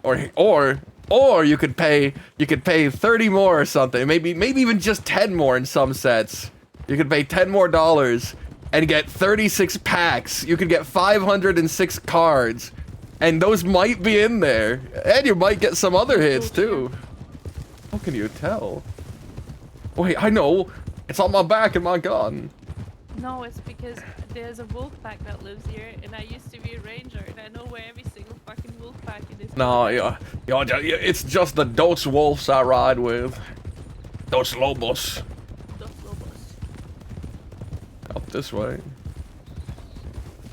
you could pay 30 more or something. Maybe even just 10 more in some sets. You could pay $10 more and get 36 packs. You could get 506 cards. And those might be in there. And you might get some other hits too. How can you tell? Wait, I know. It's on my back and my gun. No, it's because there's a wolf pack that lives here, and I used to be a ranger, and I know where every single fucking wolf pack in this. No, it's just the Dos Wolves I ride with. Dos Lobos. Dos Lobos. Up this way.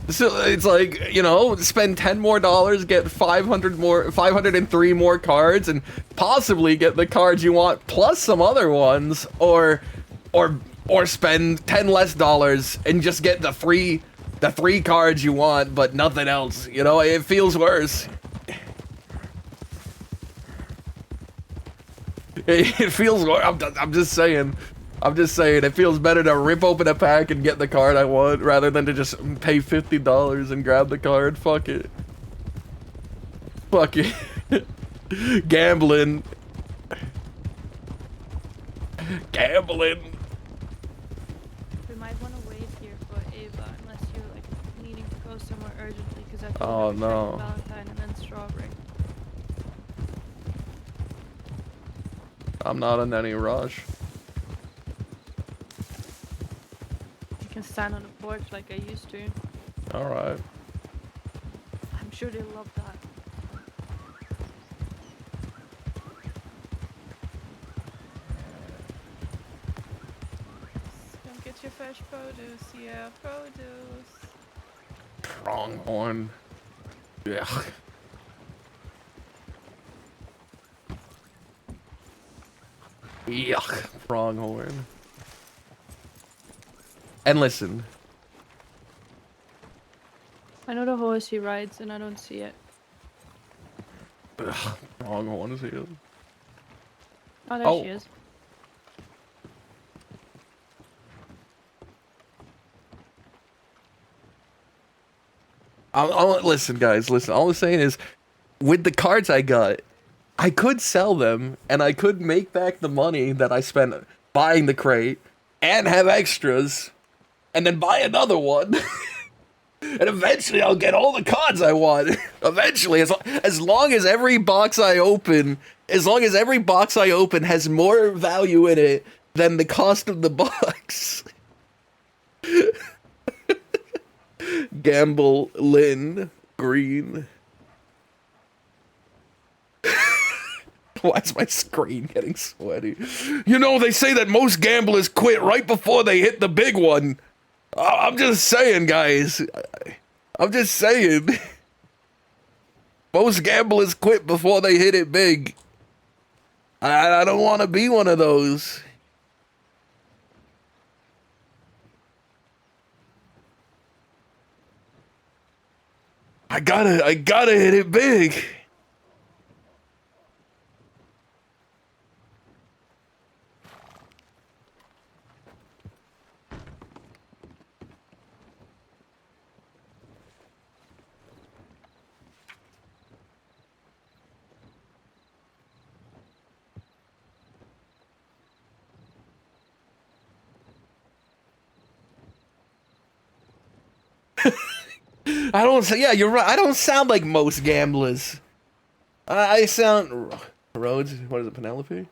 So it's like, spend $10 more, get 503 more cards, and possibly get the cards you want plus some other ones, or spend $10 less and just get the three cards you want, but nothing else. It feels worse. It feels worse. I'm just saying. It feels better to rip open a pack and get the card I want rather than to just pay $50 and grab the card. Fuck it. Fuck it. Gambling. We might want to wait here for Ava unless you're like needing to go somewhere urgently, because I told Oh, her to no. check Valentine and then Strawberry. I'm not in any rush. You can stand on the porch like I used to. Alright. I'm sure they'll love that. your fresh produce, yeah, produce. Pronghorn. Yeah. Yuck. Pronghorn. And listen. I know the horse he rides, and I don't see it. Pronghorn is here. Oh, there she is. Listen, guys, listen. All I'm saying is, with the cards I got, I could sell them, and I could make back the money that I spent buying the crate, and have extras, and then buy another one. And eventually I'll get all the cards I want. Eventually, as long as every box I open, has more value in it than the cost of the box. Gamble Lynn Green. Why is my screen getting sweaty? You know, they say that most gamblers quit right before they hit the big one. I'm just saying, guys. I'm just saying. Most gamblers quit before they hit it big. I don't want to be one of those. I gotta hit it big. I don't say, yeah, you're right. I don't sound like most gamblers. I sound Rhodes. What is it, Penelope?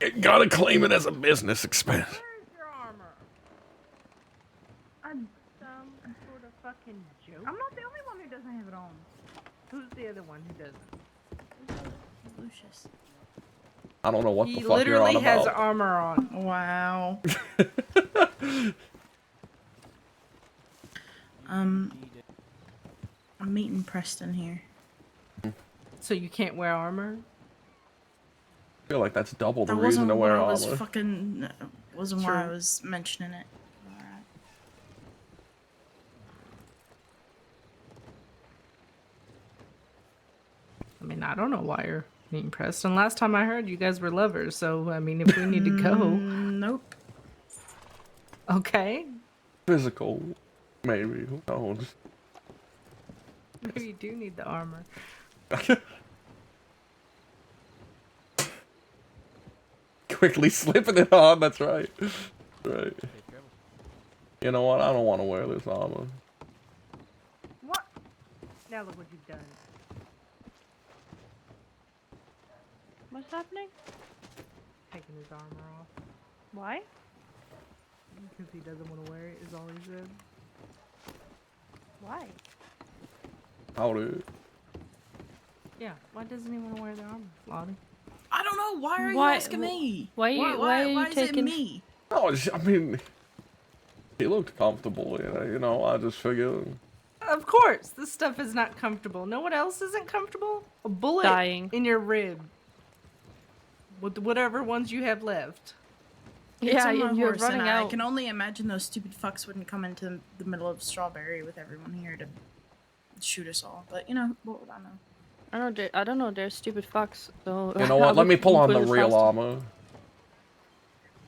You gotta claim it as a business expense. Where's your armor? I'm some sort of fucking joke. I'm not the only one who doesn't have it on. Who's the other one who doesn't? Lucius. I don't know what He the fuck you're on literally has about. armor on. Wow. I'm meeting Preston here. So you can't wear armor? I feel like that's double the That reason wasn't to what wear I armor. was fucking. Wasn't why I True. was mentioning it. Alright. I mean, I don't know why you're meeting Preston. Last time I heard, you guys were lovers. So, I mean, if we need to go. Nope. Okay. Physical, maybe. Who knows? Maybe you do need the armor. Quickly slipping it on. That's right. Right. You know what? I don't want to wear this armor. What? Now look what you've done. What's happening? Taking his armor off. Why? Because he doesn't want to wear it, is all he said. Why? Howdy. Yeah, why doesn't he want to wear the armor, Lottie? I don't know. Why are you Why- asking me? why are you is it taking- me? No, I mean, he looked comfortable. You know, I just figured. Of course, this stuff is not comfortable. No one else isn't comfortable? A bullet Dying. in your rib. With whatever ones you have left. It's Yeah, on my you're horse, running and I out. can only imagine those stupid fucks wouldn't come into the middle of Strawberry with everyone here to shoot us all. But you know, what would I know? I don't know. They're stupid fucks. So You know what? Let me pull on the Put it real past them. armor.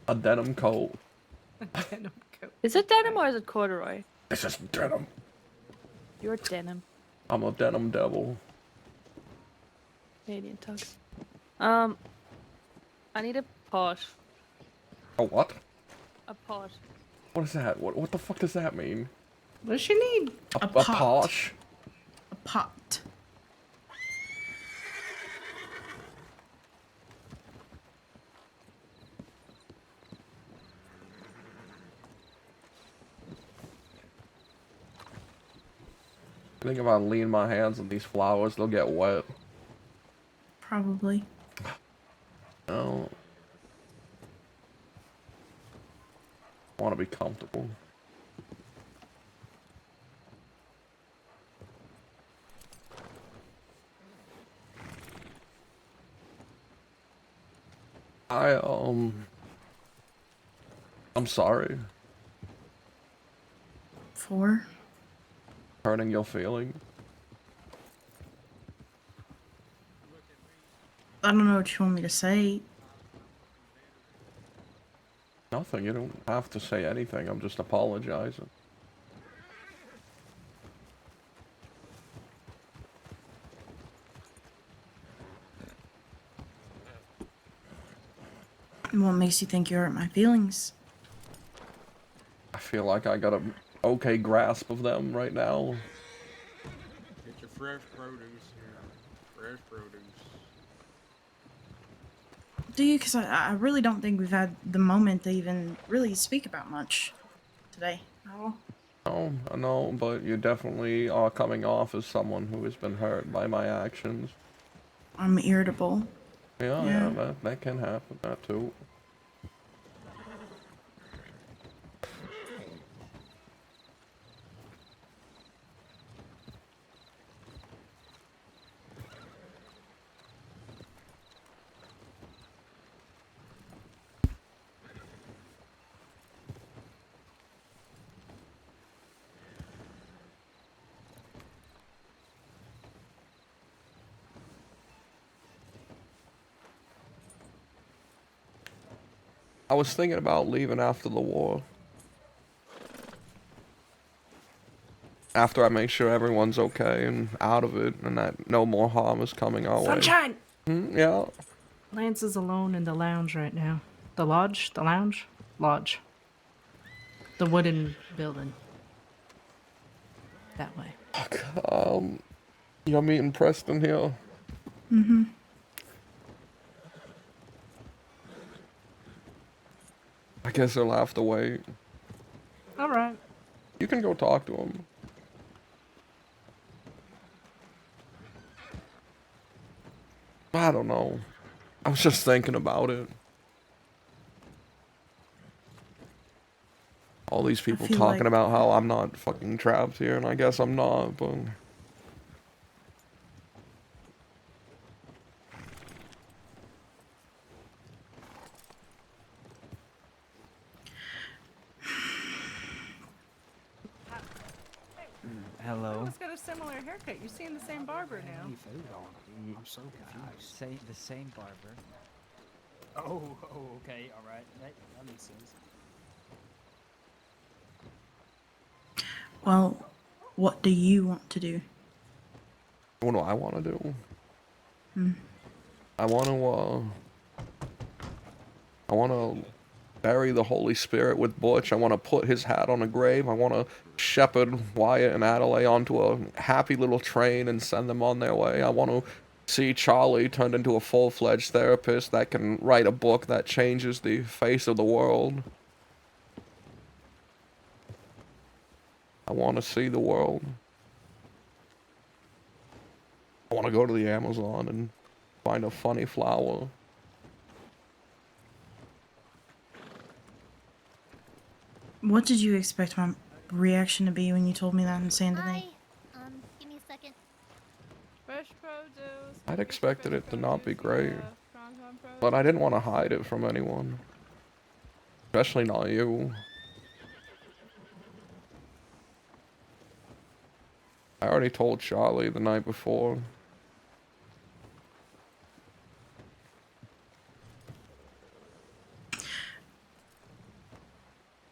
A denim coat. Is it denim or is it corduroy? It's just denim. You're denim. I'm a denim devil. Canadian tux. I need a pot. A what? A pot. What is that? What the fuck does that mean? What does she need? A pot. posh? A pot. I think if I lean my hands on these flowers, they'll get wet. Probably. No. I want to be comfortable. I'm sorry. For? Hurting your feelings. I don't know what you want me to say. Nothing, you don't have to say anything, I'm just apologizing. What makes you think you hurt my feelings? I feel like I got a okay grasp of them right now. Get your fresh produce here. Fresh produce. Do you? Because I really don't think we've had the moment to even really speak about much today at all. Oh, I know, but you definitely are coming off as someone who has been hurt by my actions. I'm irritable. Yeah, that can happen, that too. I was thinking about leaving after the war. After I make sure everyone's okay and out of it and that no more harm is coming our way. Sunshine! Yeah. Lance is alone in the lounge right now. The lodge? The lounge? Lodge. The wooden building. That way. You're meeting Preston here. Mm-hmm. I guess he'll have to wait. Alright. You can go talk to him. I don't know. I was just thinking about it. All these people talking about how I'm not fucking trapped here, and I guess I'm not, but... Hello. Who's got a similar haircut? You're seeing the same barber now. I'm so confused. The same barber. Oh, okay, all right. That makes sense. Well, what do you want to do? What do I want to do? Hmm. I want to bury the Holy Spirit with Butch. I want to put his hat on a grave. I want to shepherd Wyatt and Adelaide onto a happy little train and send them on their way. I want to see Charlie turned into a full-fledged therapist that can write a book that changes the face of the world. I want to see the world. I want to go to the Amazon and find a funny flower. What did you expect my reaction to be when you told me that in San Diego? Give me a second. Fresh produce. I'd expected it to not be great, but I didn't want to hide it from anyone. Especially not you. I already told Charlie the night before.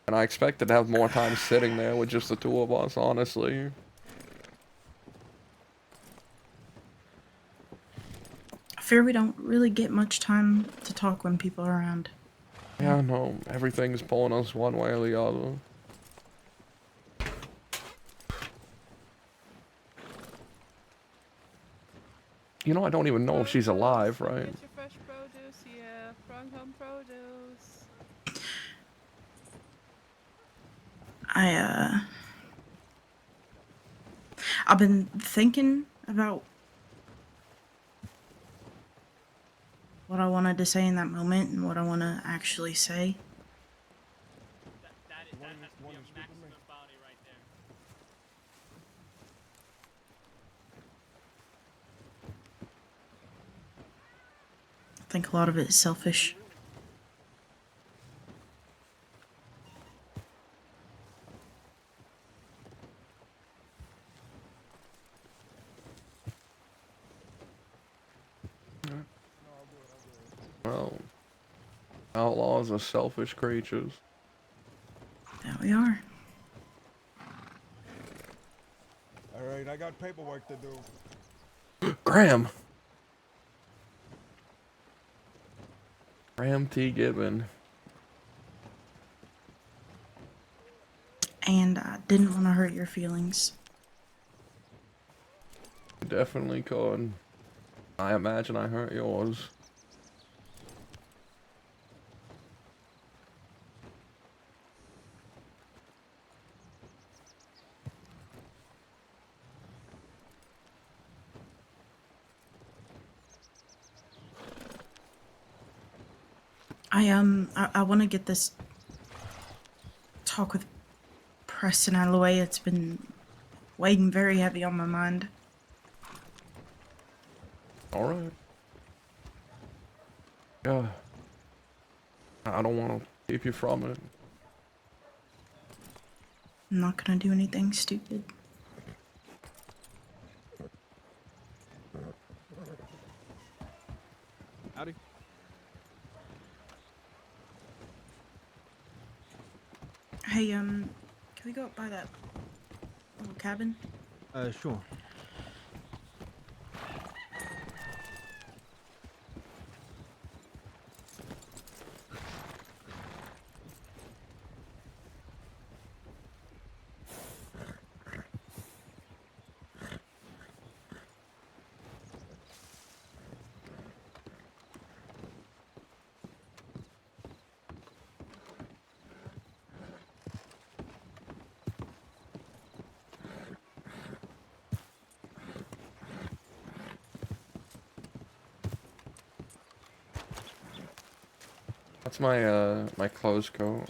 And I expected to have more time sitting there with just the two of us, honestly. I fear we don't really get much time to talk when people are around. Yeah, no, everything's pulling us one way or the other. You know, I don't even know if she's alive, right? Get your fresh produce, yeah. From home produce. I've been thinking about what I wanted to say in that moment and what I want to actually say. I think a lot of it is selfish. Well, outlaws are selfish creatures. There we are. Alright, I got paperwork to do. Graham! Graham T. Gibbon. And I didn't want to hurt your feelings. Definitely could. I imagine I hurt yours. I want to get this talk with Preston out of the way. It's been weighing very heavy on my mind. Alright. Yeah. I don't want to keep you from it. I'm not gonna do anything stupid. Howdy. Hey, can we go up by that little cabin? Sure. That's my, my clothes coat.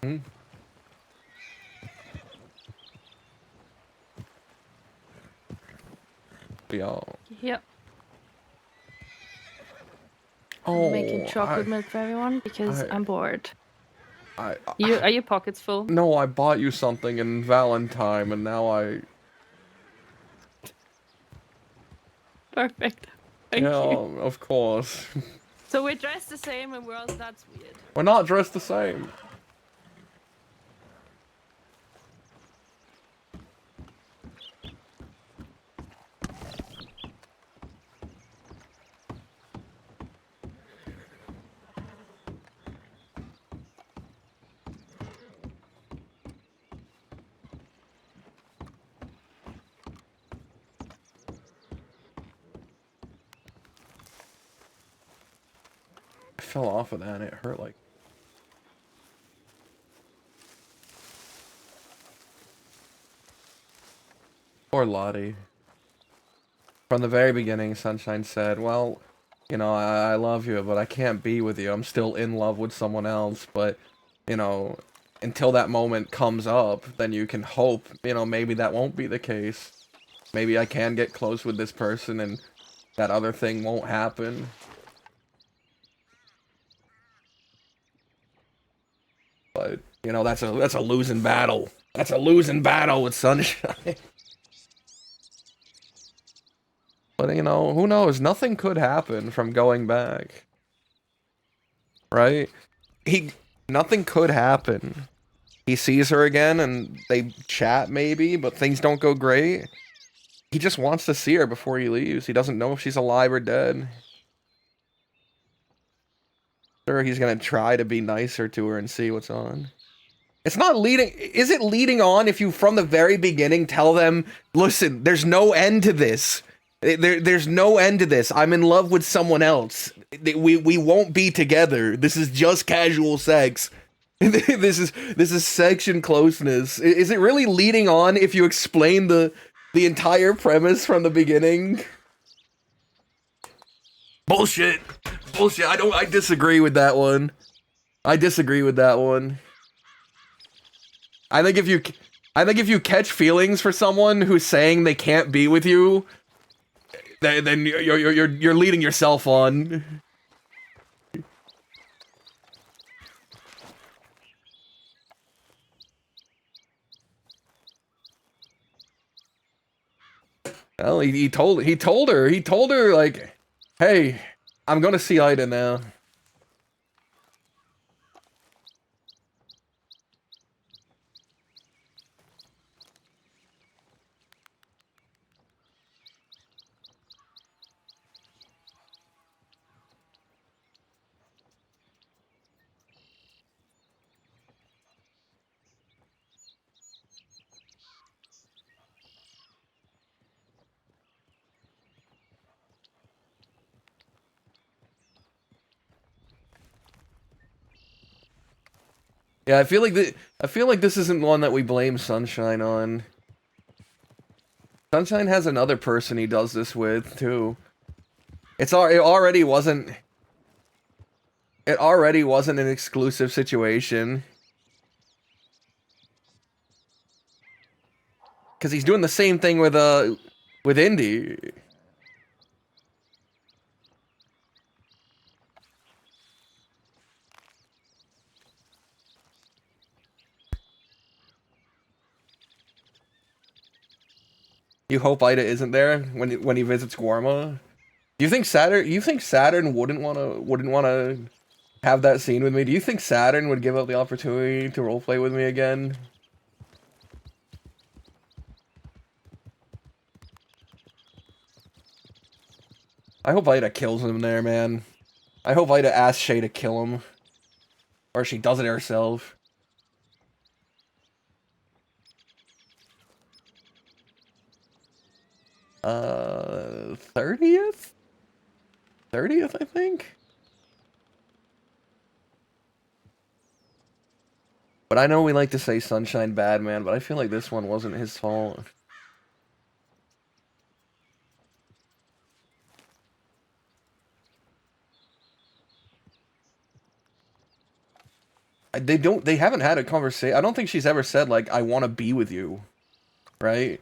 Hmm? Y'all. Yep. Oh, I'm making chocolate milk for everyone because I'm bored. Are your pockets full? No, I bought you something in Valentine, and now I... Perfect. Thank yeah, you. of course. So we're dressed the same and we're all, that's weird. We're not dressed the same. I fell off of that and it hurt like... Poor Lottie. From the very beginning, Sunshine said, well, you know, I love you, but I can't be with you. I'm still in love with someone else, but, you know, until that moment comes up, then you can hope, you know, maybe that won't be the case. Maybe I can get close with this person and that other thing won't happen. But, you know, that's a losing battle. That's a losing battle with Sunshine. But, you know, who knows? Nothing could happen from going back. Right? Nothing could happen. He sees her again and they chat maybe, but things don't go great. He just wants to see her before he leaves. He doesn't know if she's alive or dead. Sure, he's gonna try to be nicer to her and see what's on. It's not leading... Is it leading on if you, from the very beginning, tell them, listen, there's no end to this. There's no end to this. I'm in love with someone else. We won't be together. This is just casual sex. This is section closeness. Is it really leading on if you explain the entire premise from the beginning? Bullshit. Bullshit. I disagree with that one. I disagree with that one. I think if you catch feelings for someone who's saying they can't be with you, then you're leading yourself on. Well, he told her like, hey, I'm gonna see Ida now. Yeah, I feel like this isn't one that we blame Sunshine on. Sunshine has another person he does this with too. It already wasn't an exclusive situation. Cause he's doing the same thing with Indy. You hope Ida isn't there when he visits Guarma. Do you think Saturn wouldn't wanna have that scene with me? Do you think Saturn would give up the opportunity to roleplay with me again? I hope Ida kills him there, man. I hope Ida asks Shay to kill him. Or she does it herself. Uh, 30th? 30th, I think? But I know we like to say Sunshine bad, man, but I feel like this one wasn't his fault. They haven't had a conversation. I don't think she's ever said, like, I want to be with you. Right?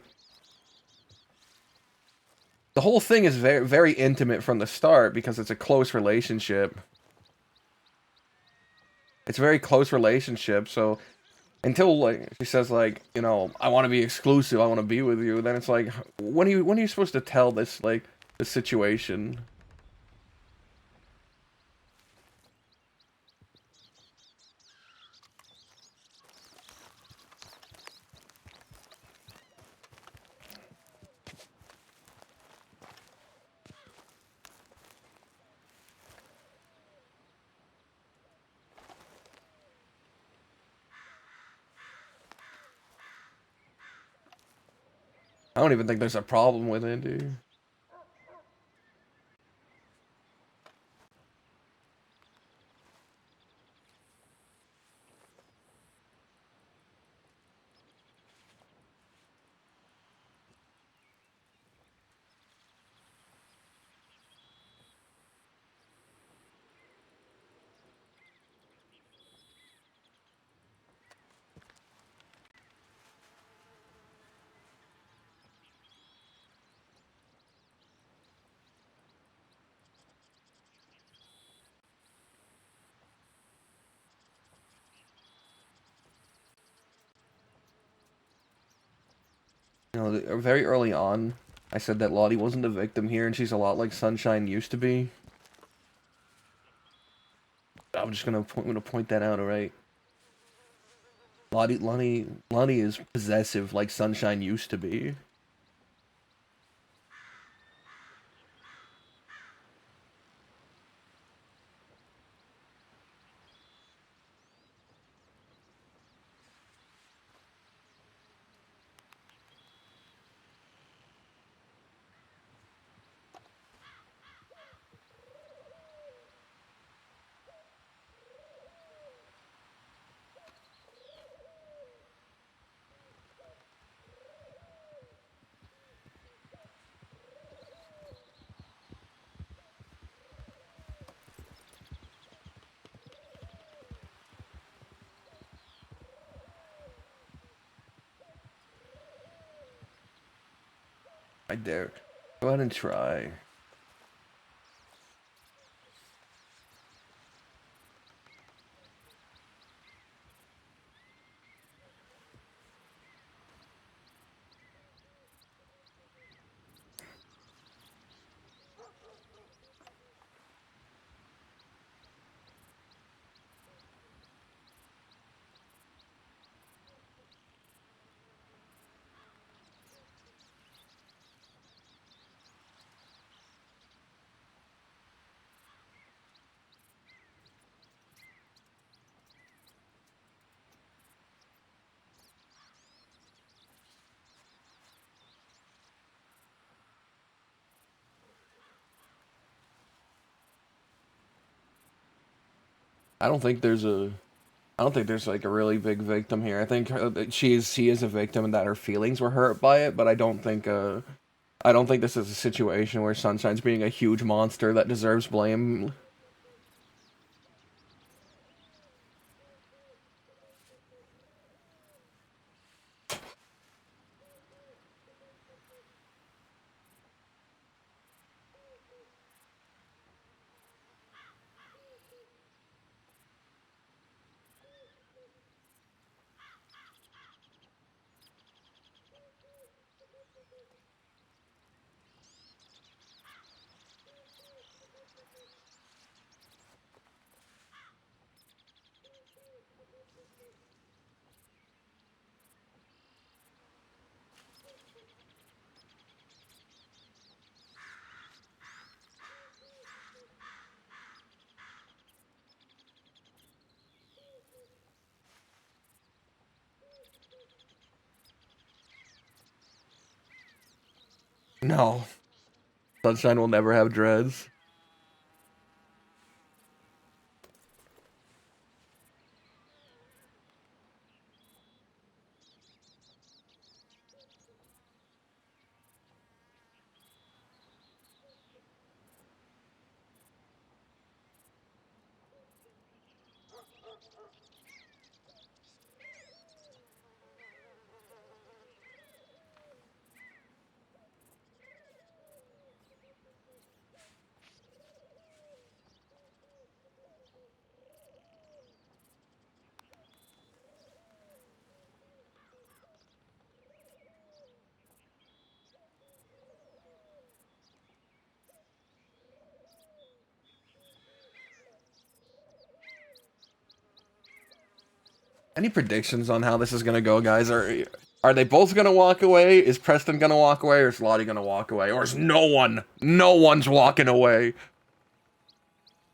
The whole thing is very, very intimate from the start because it's a close relationship. It's a very close relationship, so until, like, she says, like, you know, I want to be exclusive, I want to be with you, then it's like, when are you supposed to tell this, like, the situation? I don't even think there's a problem with it, dude. You know, very early on, I said that Lottie wasn't a victim here, and she's a lot like Sunshine used to be. I'm just gonna point that out, alright? Lottie is possessive like Sunshine used to be. I dare. Go ahead and try. I don't think there's like a really big victim here. I think she is a victim and that her feelings were hurt by it, but I don't think this is a situation where Sunshine's being a huge monster that deserves blame. No. Sunshine will never have dreads. Any predictions on how this is gonna go, guys? Are they both gonna walk away? Is Preston gonna walk away, or is Lottie gonna walk away? Or is no one's walking away?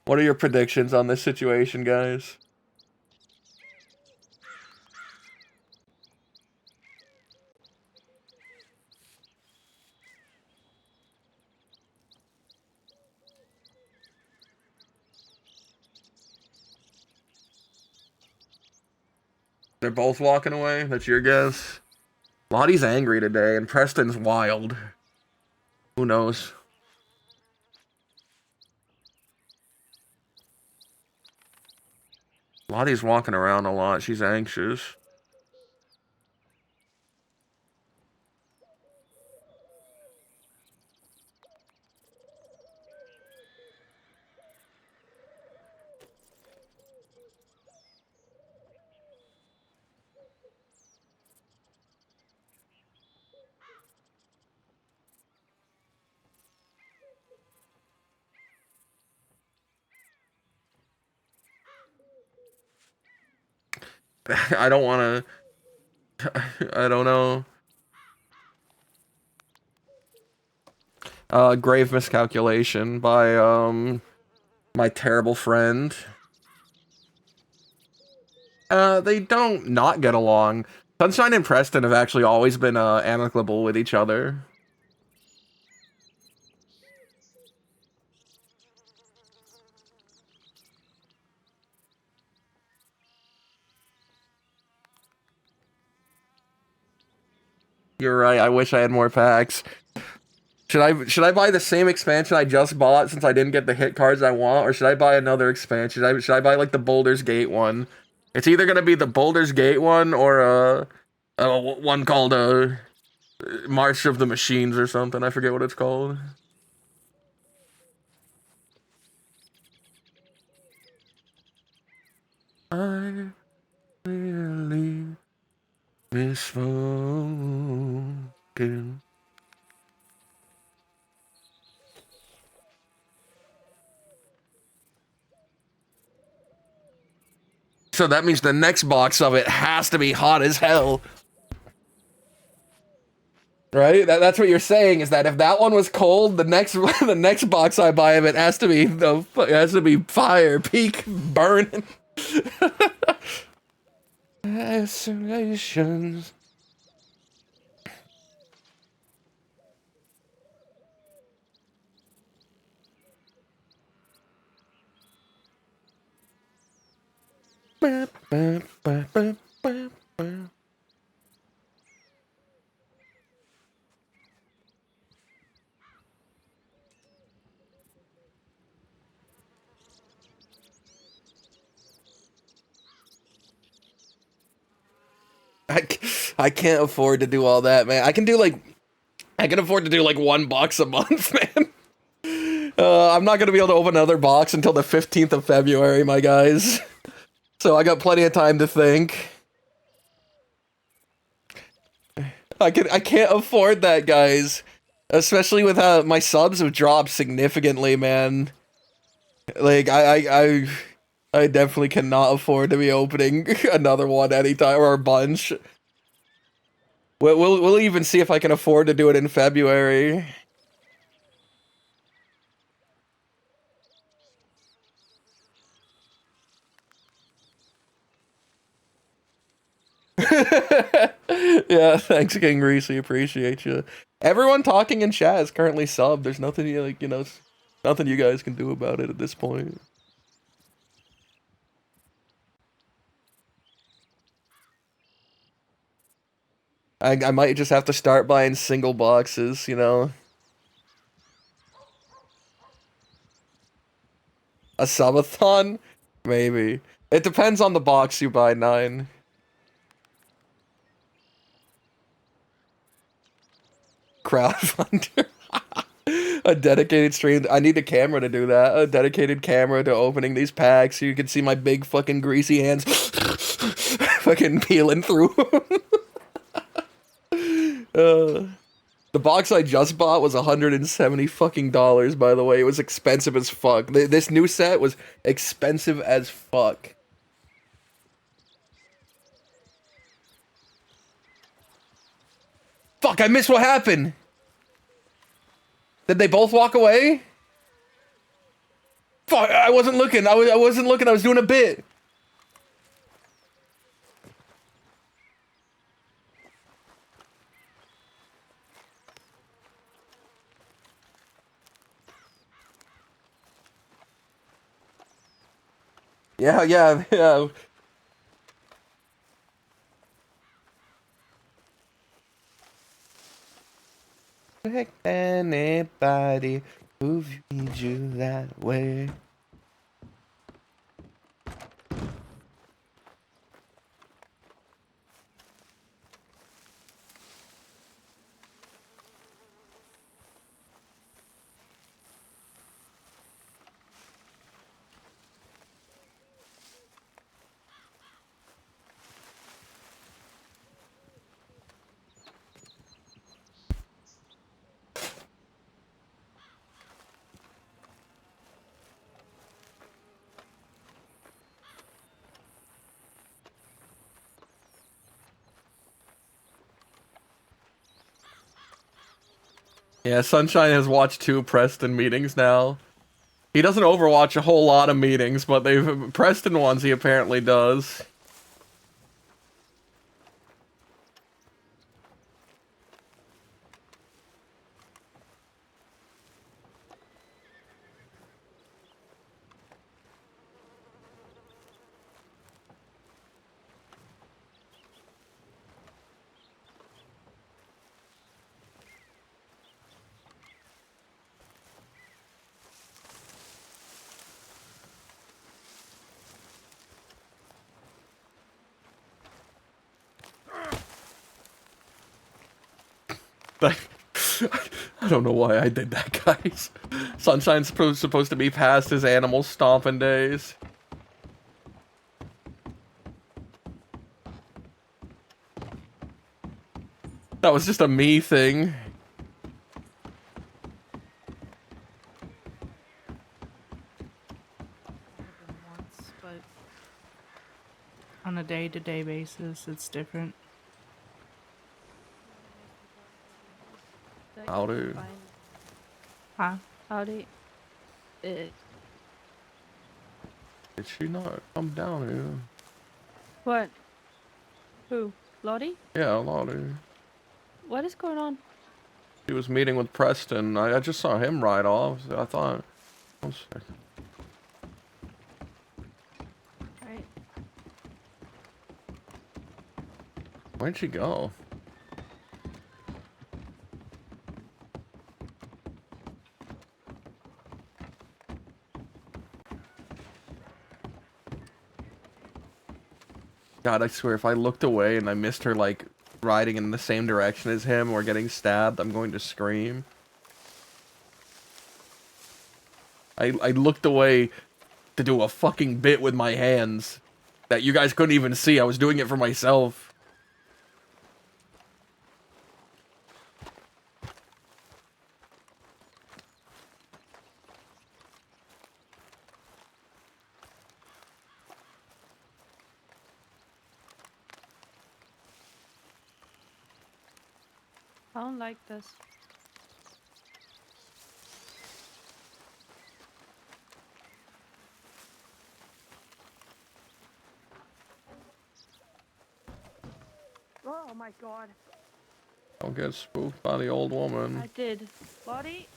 What are your predictions on this situation, guys? They're both walking away? That's your guess? Lottie's angry today, and Preston's wild. Who knows? Lottie's walking around a lot. She's anxious. I don't want to... I don't know. Grave miscalculation by, my terrible friend. They don't not get along. Sunshine and Preston have actually always been, amicable with each other. You're right, I wish I had more packs. Should I buy the same expansion I just bought since I didn't get the hit cards I want, or should I buy another expansion? Should I buy like the Baldur's Gate one? It's either gonna be the Baldur's Gate one or one called March of the Machines or something. I forget what it's called. I really miss smoking. So that means the next box of it has to be hot as hell. Right? That's what you're saying, is that if that one was cold, the next the next box I buy of it has to be fire, peak, burning. Isolations. Ba, ba, ba, ba, ba, ba. I can't afford to do all that, man. I can afford to do like one box a month, man. I'm not gonna be able to open another box until the 15th of February, my guys. So I got plenty of time to think. I can't afford that, guys. Especially with how my subs have dropped significantly, man. Like I definitely cannot afford to be opening another one anytime, or a bunch. We'll even see if I can afford to do it in February. Yeah, thanks, King Greasy. Appreciate you. Everyone talking in chat is currently subbed. There's nothing nothing you guys can do about it at this point. I might just have to start buying single boxes, you know. A subathon? Maybe. It depends on the box you buy, 9. Crowdfunder. A dedicated stream. I need a camera to do that. A dedicated camera to opening these packs so you can see my big fucking greasy hands fucking peeling through. The box I just bought was $170 fucking dollars, by the way. It was expensive as fuck. This new set was expensive as fuck. Fuck, I missed what happened. Did they both walk away? Fuck, I wasn't looking. I wasn't looking. I was doing a bit. Yeah. Pick anybody who feeds you that way. Yeah, Sunshine has watched 2 Preston meetings now. He doesn't overwatch a whole lot of meetings, but Preston ones he apparently does. Like, I don't know why I did that, guys. Sunshine's supposed to be past his animal stomping days. That was just a me thing. Once, but on a day-to-day basis, it's different. Howdy. Huh? Howdy. Did she not come down here? What? Who? Lottie? Yeah, Lottie. What is going on? She was meeting with Preston. I just saw him ride off. So I thought... One second. Right. Where'd she go? God, I swear, if I looked away and I missed her, like, riding in the same direction as him or getting stabbed, I'm going to scream. I looked away to do a fucking bit with my hands that you guys couldn't even see. I was doing it for myself. I don't like this. Oh my god. Don't get spooked by the old woman. I did. Lottie?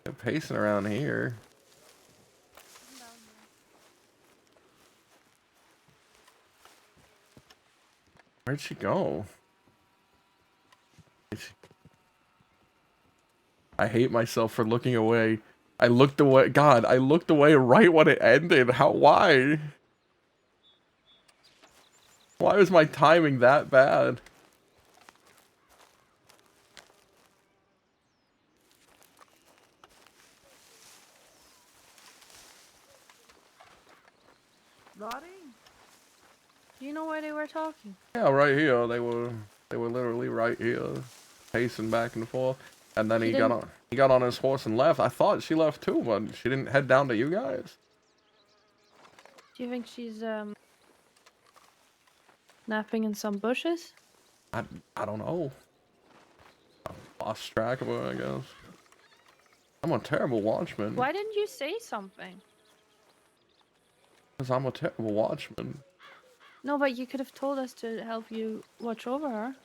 They're pacing around here. Where'd she go? I hate myself for looking away. I looked away. God, I looked away right when it ended. How? Why? Why was my timing that bad? Lottie? Do you know where they were talking? Yeah, right here. They were literally right here, pacing back and forth. And then he got on his horse and left. I thought she left too, but she didn't head down to you guys. Do you think she's napping in some bushes? I don't know. I lost track of her, I guess. I'm a terrible watchman. Why didn't you say something? Because I'm a terrible watchman. No, but you could have told us to help you watch over her.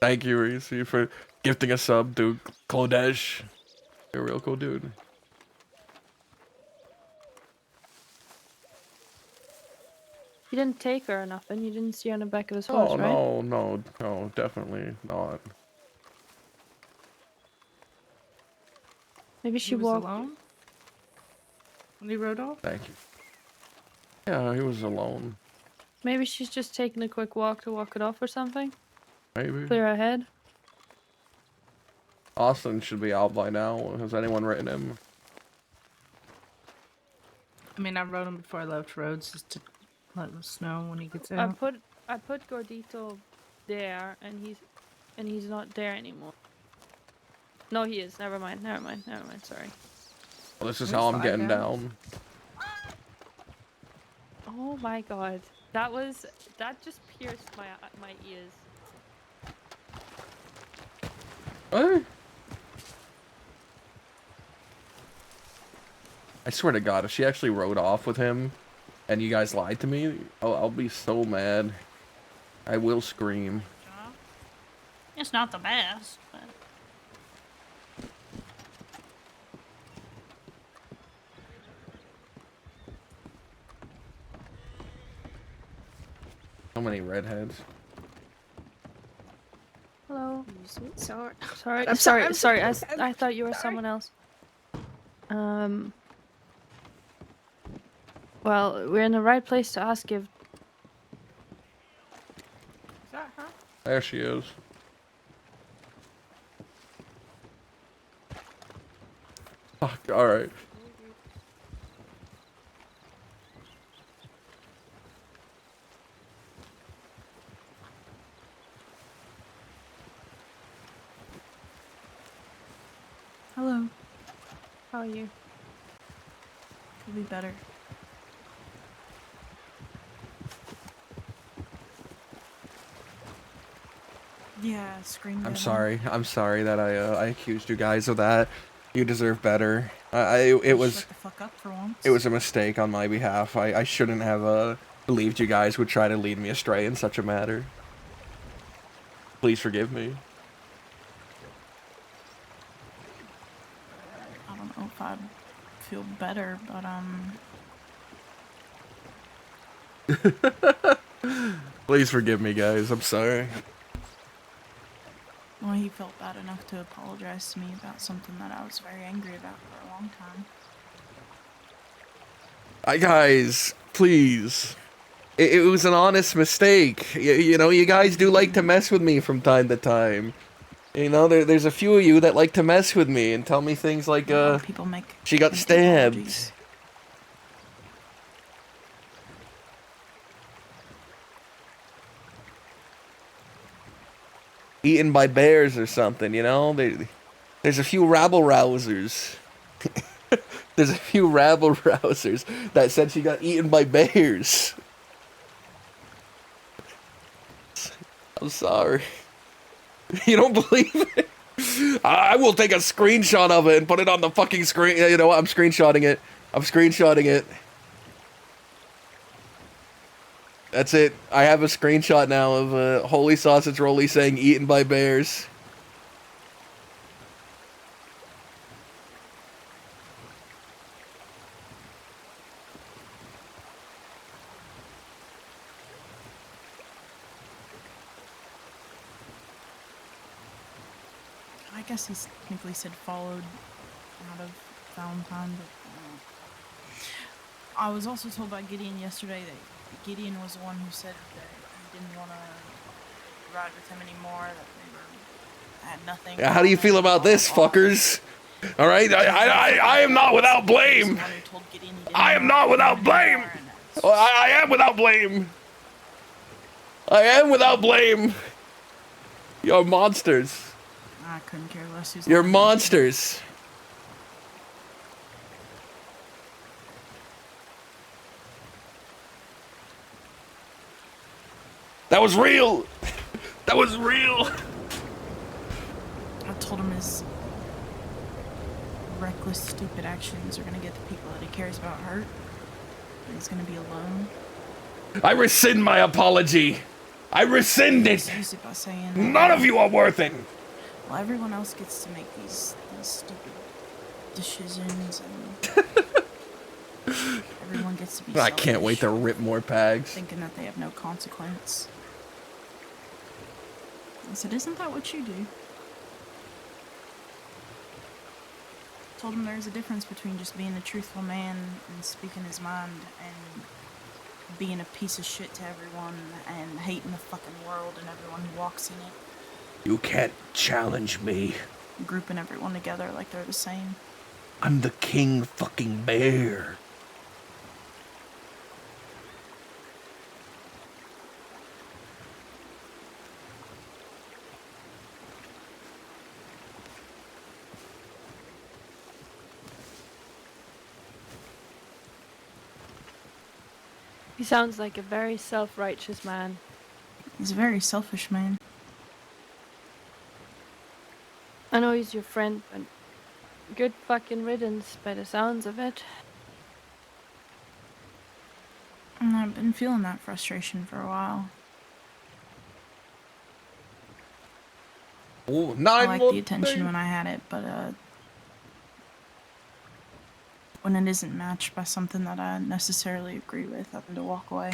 Thank you, Reese, for gifting a sub to Klodesh. You're a real cool dude. You didn't take her or nothing. You didn't see her on the back of his horse, right? No, definitely not. Maybe she He was walked alone when he rode off. Thank you. Yeah, he was alone. Maybe she's just taking a quick walk to walk it off or something. Maybe. Clear her head. Austin should be out by now. Has anyone written him? I mean, I wrote him before I left Rhodes just to let us know when he gets I out. put Gordito there, and he's not there anymore. No, he is. Never mind. Sorry. Well, this is how I'm getting down. Oh my god, that just pierced my ears. What? I swear to God, if she actually rode off with him, and you guys lied to me, I'll be so mad. I will scream. It's not the best, but... So many redheads. Hello. Sorry. Sorry. I'm Sorry. sorry. I thought you were someone else. Well, we're in the right place to ask if. Is that her? There she is. Fuck, alright. Hello. How are you? Could be better. Yeah, scream. I'm sorry. I'm sorry that I accused you guys of that. You deserve better. It was Shut the fuck up for once. it was a mistake on my behalf. I shouldn't have believed you guys would try to lead me astray in such a matter. Please forgive me. I don't know if I'd feel better, but Please forgive me, guys. I'm sorry. well, he felt bad enough to apologize to me about something that I was very angry about for a long time. Guys, please. It was an honest mistake. You know, you guys do like to mess with me from time to time. You know, there's a few of you that like to mess with me and tell me things like, people make she got stabbed. apologies. Eaten by bears or something, you know? There's a few rabble-rousers. There's a few rabble-rousers that said she got eaten by bears. I'm sorry. You don't believe it? I will take a screenshot of it and put it on the fucking screen. You know what? I'm screenshotting it. I'm screenshotting it. That's it. I have a screenshot now of Holy Sausage Rolly saying eaten by bears. I guess he technically said followed out of Valentine, but I was also told by Gideon yesterday that Gideon was the one who said that he didn't want to ride with him anymore, that they had nothing. How do you feel about this, fuckers? All right, I am not without blame. I am not without blame. Oh, I am without blame. I am without blame. You're monsters. I couldn't care less who's You're monsters. That was real. That was real. I told him his reckless, stupid actions are gonna get the people that he cares about hurt. But he's gonna be alone. I rescind my apology. I rescind it. Excuse it by saying None of you are worth it. well, everyone else gets to make these stupid decisions, and everyone gets to be I can't wait to selfish, rip more pags. thinking that they have no consequence. I said, isn't that what you do? Told him there's a difference between just being a truthful man and speaking his mind and being a piece of shit to everyone and hating the fucking world and everyone who walks in it. You can't challenge me. Grouping everyone together like they're the same. I'm the king fucking bear. He sounds like a very self-righteous man. He's a very selfish man. I know he's your friend, but good fucking riddance by the sounds of it. And I've been feeling that frustration for a while. Oh, I liked the attention when I had it, but when it isn't matched by something that I necessarily agree with, I tend to walk away.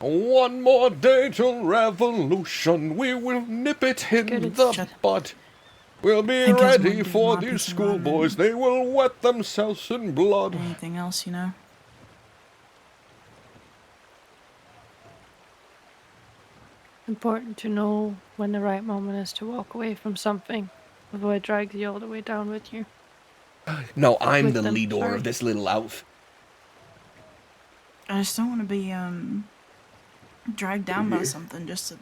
One more day till revolution. We will nip it in the bud. We'll be think as we're ready giving for my these piece of schoolboys. environment. They will wet themselves in blood. Anything else, you know? Important to know when the right moment is to walk away from something before it drags you all the way down with you. No, I'm With the them, leader sorry. of this little outfit. I just don't want to be dragged down by something just to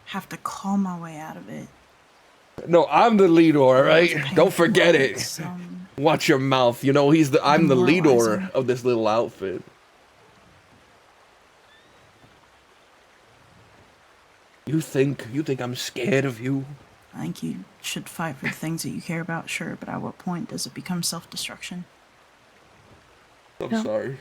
have to claw my way out of it. No, I'm the leader, alright? painful Don't forget it. it's, Watch your mouth. You know, I'm the leader demoralizing. of this little outfit. You think I'm scared of you? I think you should fight for the things that you care about, sure, but at what point does it become self-destruction? I'm No. sorry.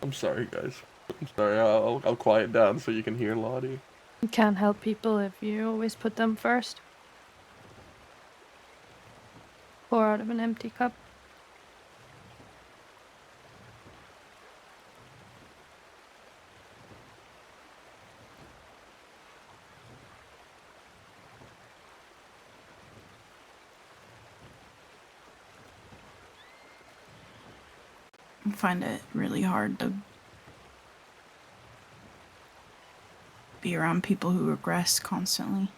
I'm sorry, guys. I'm sorry. I'll quiet down so you can hear Lottie. You can't help people if you always put them first. Pour out of an empty cup. I find it really hard to be around people who regress constantly.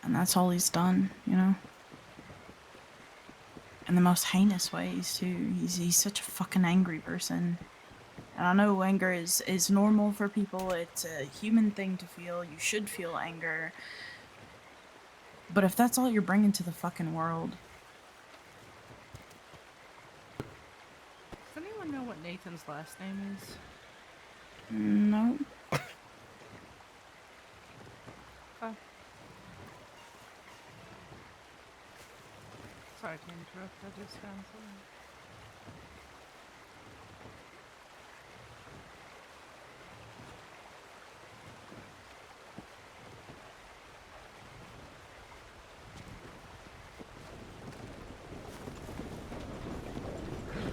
And that's all he's done, you know? In the most heinous ways, too. He's such a fucking angry person. And I know anger is normal for people. It's a human thing to feel. You should feel anger. But if that's all you're bringing to the fucking world... Does anyone know what Nathan's last name is? No. Oh. Sorry to interrupt, I just found something.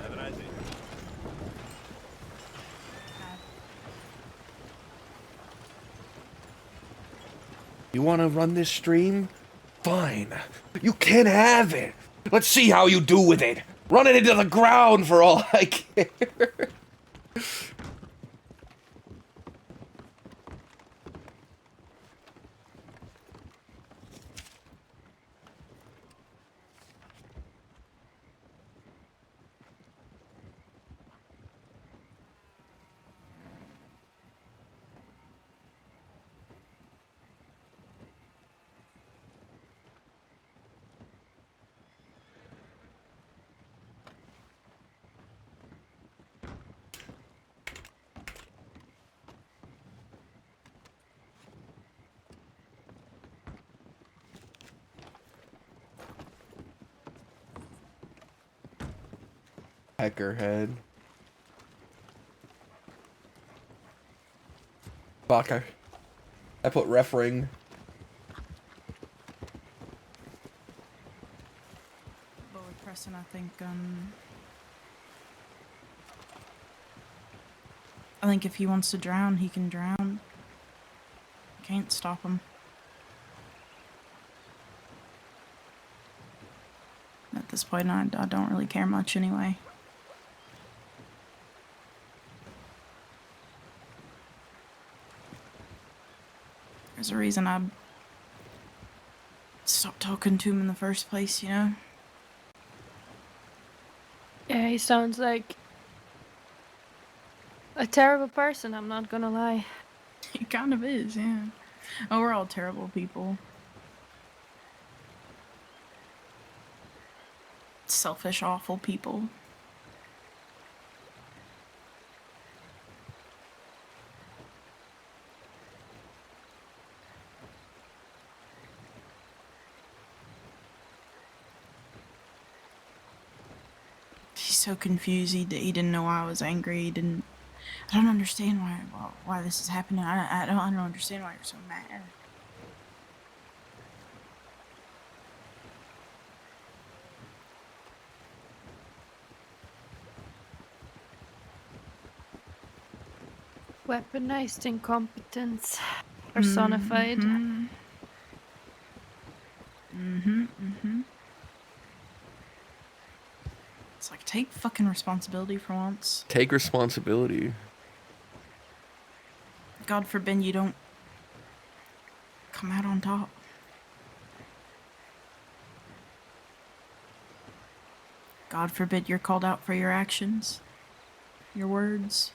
Have a nice evening. You want to run this stream? Fine. You can have it. Let's see how you do with it. Run it into the ground for all I care. Peckerhead. Fuck, I put referring. But with Preston, I think if he wants to drown, he can drown. Can't stop him. At this point, I don't really care much anyway. There's a reason I stopped talking to him in the first place, you know? Yeah, he sounds like a terrible person, I'm not gonna lie. He kind of is, yeah. Oh, we're all terrible people. Selfish, awful people. He's so confused. He didn't know why I was angry. I don't understand why this is happening. I don't understand why you're so mad. Weaponized incompetence. Personified. It's like, take fucking responsibility for once. Take responsibility. God forbid you don't come out on top. God forbid you're called out for your actions, your words.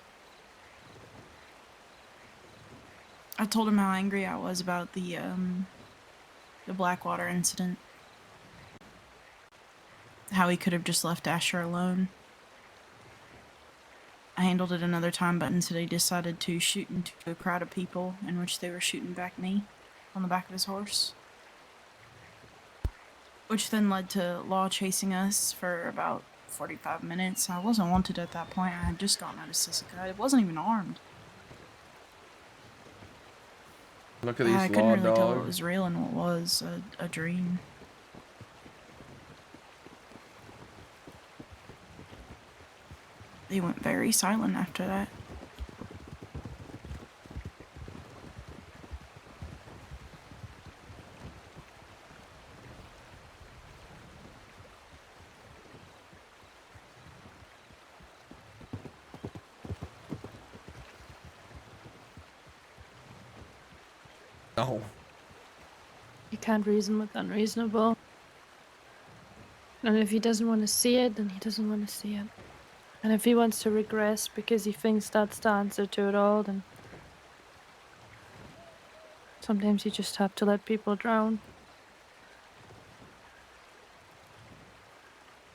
I told him how angry I was about the Blackwater incident. How he could have just left Asher alone. I handled it another time, but instead he decided to shoot into a crowd of people, in which they were shooting back me on the back of his horse. Which then led to Law chasing us for about 45 minutes. I wasn't wanted at that point. I had just gotten out of Sisika. I wasn't even armed. Look at these I couldn't law really tell what dogs. was real and what was a dream. They went very silent after that. No. You can't reason with unreasonable. And if he doesn't want to see it, then he doesn't want to see it. And if he wants to regress because he thinks that's the answer to it all, then sometimes you just have to let people drown.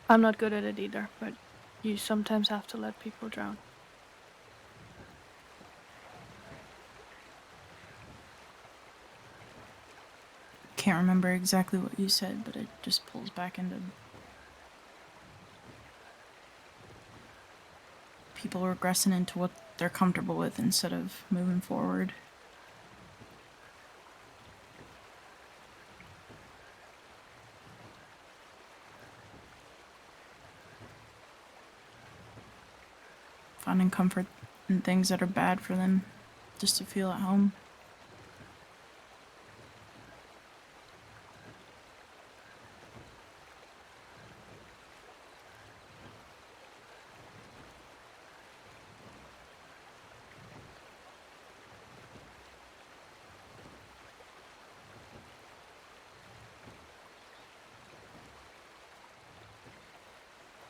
I'm not good at it either, but you sometimes have to let people drown. Can't remember exactly what you said, but it just pulls back into people regressing into what they're comfortable with instead of moving forward. Finding comfort in things that are bad for them, just to feel at home.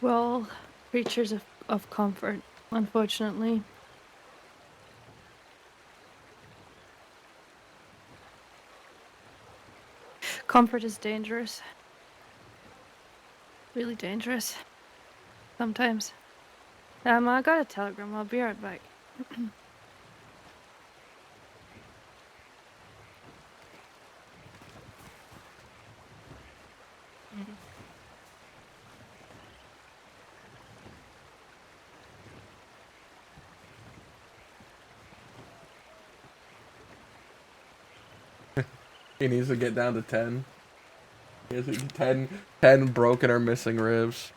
We're all creatures of comfort, unfortunately. Comfort is dangerous. Really dangerous. Sometimes. I got a telegram. I'll be right back. He needs to get down to 10. He has 10 broken or missing ribs.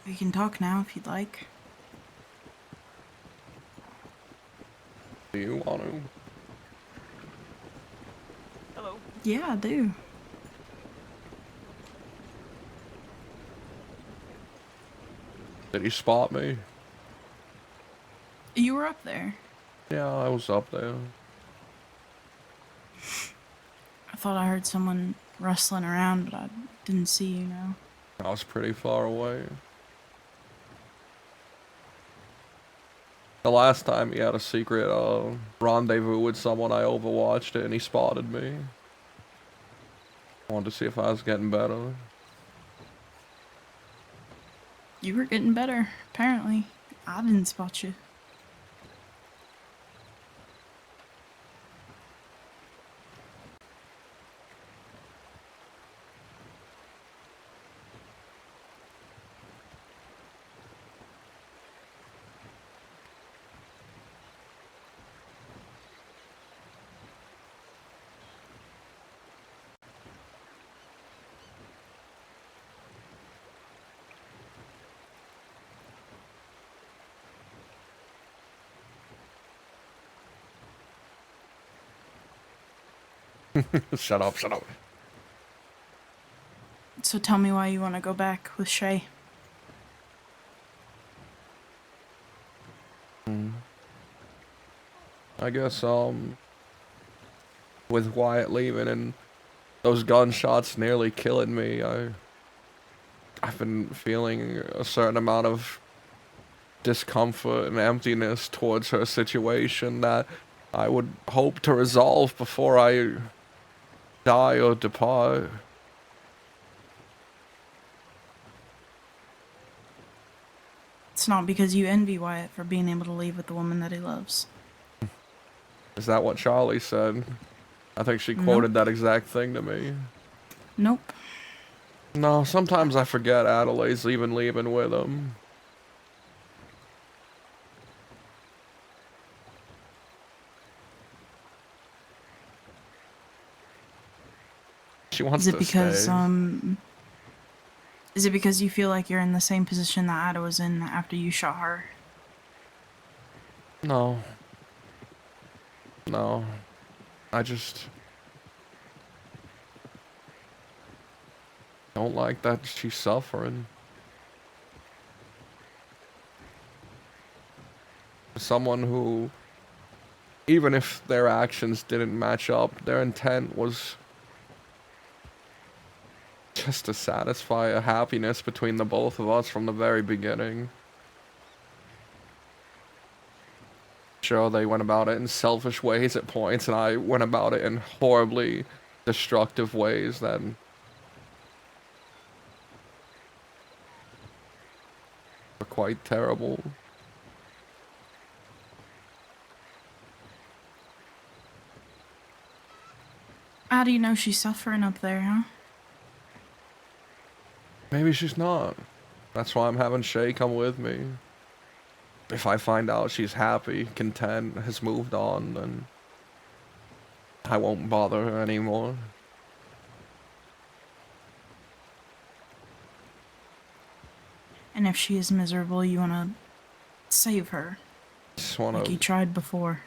We can talk now if you'd like. Do you want to? Hello. Yeah, I do. Did he spot me? You were up there. Yeah, I was up there. I thought I heard someone rustling around, but I didn't see you now. I was pretty far away. The last time he had a secret rendezvous with someone, I overwatched it and he spotted me. Wanted to see if I was getting better. You were getting better, apparently. I didn't spot you. Shut up, shut up. So tell me why you want to go back with Shay. I guess, with Wyatt leaving and those gunshots nearly killing me, I've been feeling a certain amount of discomfort and emptiness towards her situation that I would hope to resolve before I die or depart. It's not because you envy Wyatt for being able to leave with the woman that he loves. Is that what Charlie said? I think she quoted that exact thing to me. Nope. No, sometimes I forget Adelaide's even leaving with him. She wants Is it to because, stay. is it because you feel like you're in the same position that Ada was in after you shot her? No. No. I just don't like that she's suffering. Someone who, even if their actions didn't match up, their intent was just to satisfy a happiness between the both of us from the very beginning. Sure, they went about it in selfish ways at points, and I went about it in horribly destructive ways that were quite terrible. How do you know she's suffering up there, huh? Maybe she's not. That's why I'm having Shay come with me. If I find out she's happy, content, has moved on, then I won't bother her anymore. And if she is miserable, you want to save her. Just wanna, like you tried before.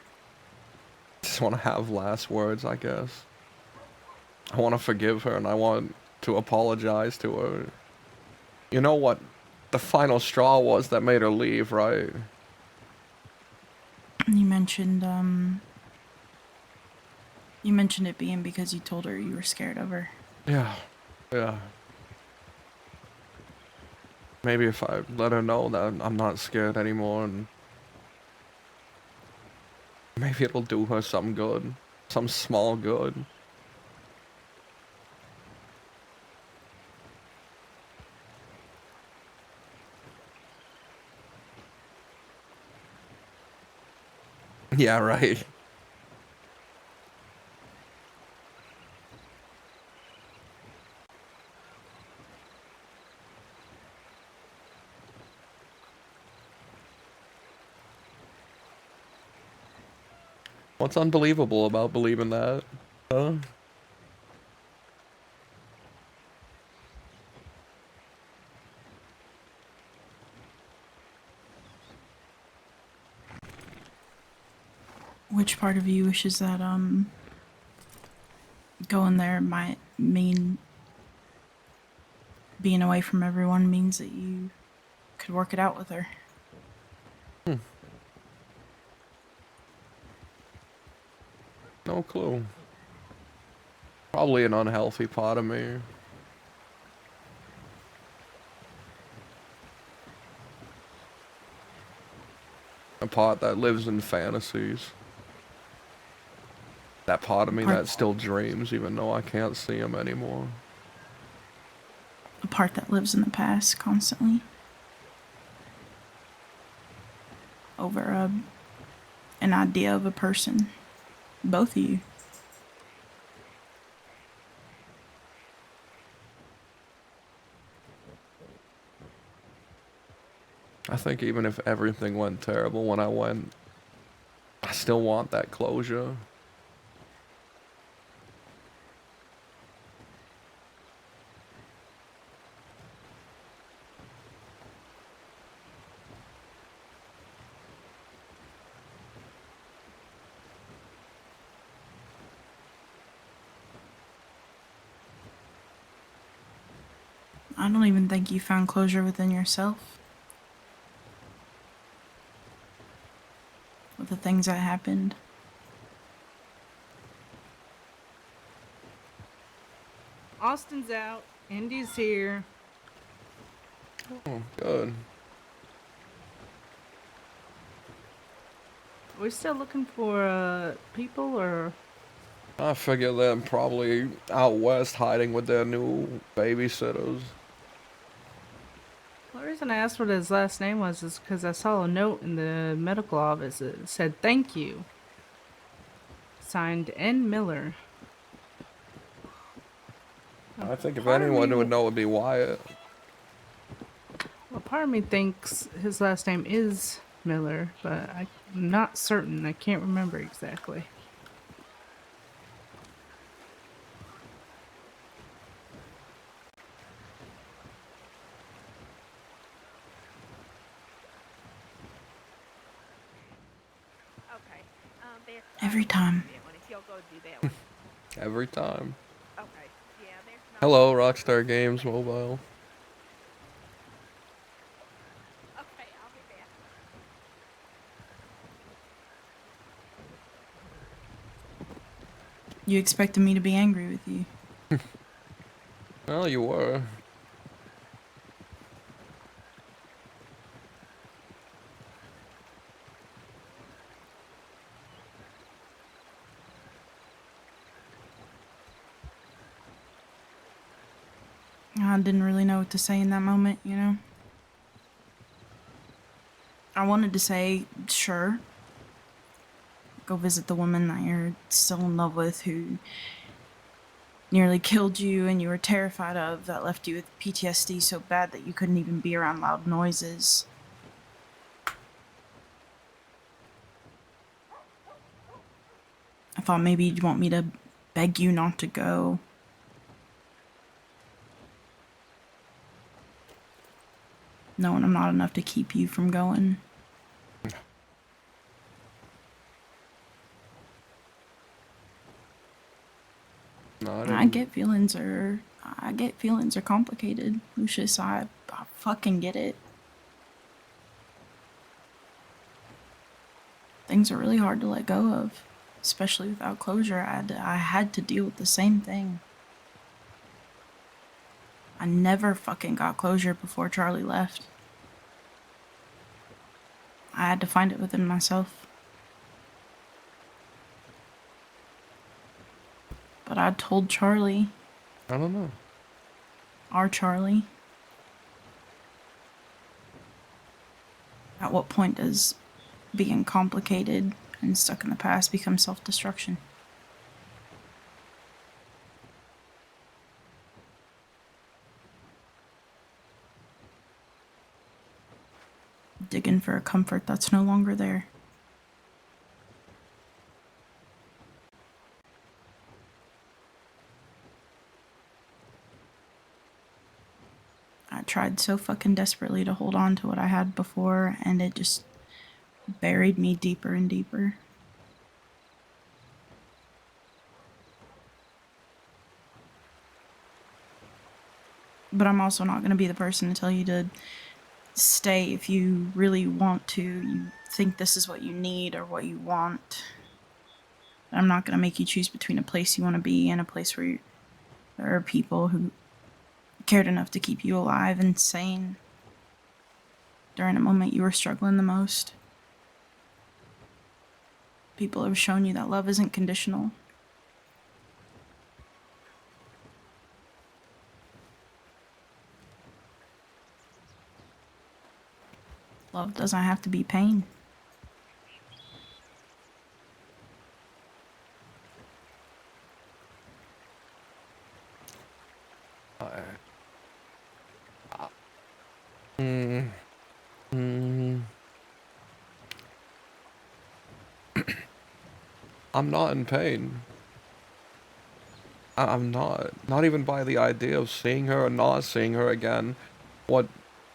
just wanna have last words, I guess. I wanna forgive her and I want to apologize to her. You know what the final straw was that made her leave, right? You mentioned it being because you told her you were scared of her. Yeah, yeah. Maybe if I let her know that I'm not scared anymore, and maybe it'll do her some good. Some small good. Yeah, right. What's unbelievable about believing that? Huh? Which part of you wishes that going there might mean being away from everyone means that you could work it out with her? No clue. Probably an unhealthy part of me. A part that lives in fantasies. That part of me that still dreams even though I can't see him anymore. A part that lives in the past constantly. Over an idea of a person. Both of you. I think even if everything went terrible when I went, I still want that closure. I don't even think you found closure within yourself. With the things that happened. Austin's out. Indy's here. Oh, good. Are we still looking for people, or? I figure they're probably out west hiding with their new babysitters. The reason I asked what his last name was is because I saw a note in the medical office that said thank you. Signed N. Miller. I think if Part of anyone me would know, it would be Wyatt. Well, part of me thinks his last name is Miller, but I'm not certain. I can't remember exactly. Okay. There's Every time. if you'll go do that one. Every time. Okay. Yeah, there's not. Hello, Rockstar Games Mobile. Okay, I'll be back. You expected me to be angry with you. Well, you were. I didn't really know what to say in that moment, you know? I wanted to say, sure. Go visit the woman that you're still in love with who nearly killed you and you were terrified of, that left you with PTSD so bad that you couldn't even be around loud noises. I thought maybe you'd want me to beg you not to go. Knowing I'm not enough to keep you from going. I get feelings are complicated, Lucius. I fucking get it. Things are really hard to let go of, especially without closure. I had to deal with the same thing. I never fucking got closure before Charlie left. I had to find it within myself. But I told Charlie. I don't know. Our Charlie. At what point does being complicated and stuck in the past become self-destruction? Digging for a comfort that's no longer there. I tried so fucking desperately to hold on to what I had before, and it just buried me deeper and deeper. But I'm also not going to be the person to tell you to stay if you really want to. You think this is what you need or what you want. I'm not going to make you choose between a place you want to be and a place where there are people who cared enough to keep you alive and sane during a moment you were struggling the most. People have shown you that love isn't conditional. Love doesn't have to be pain. I'm not in pain. I'm not. Not even by the idea of seeing her or not seeing her again. What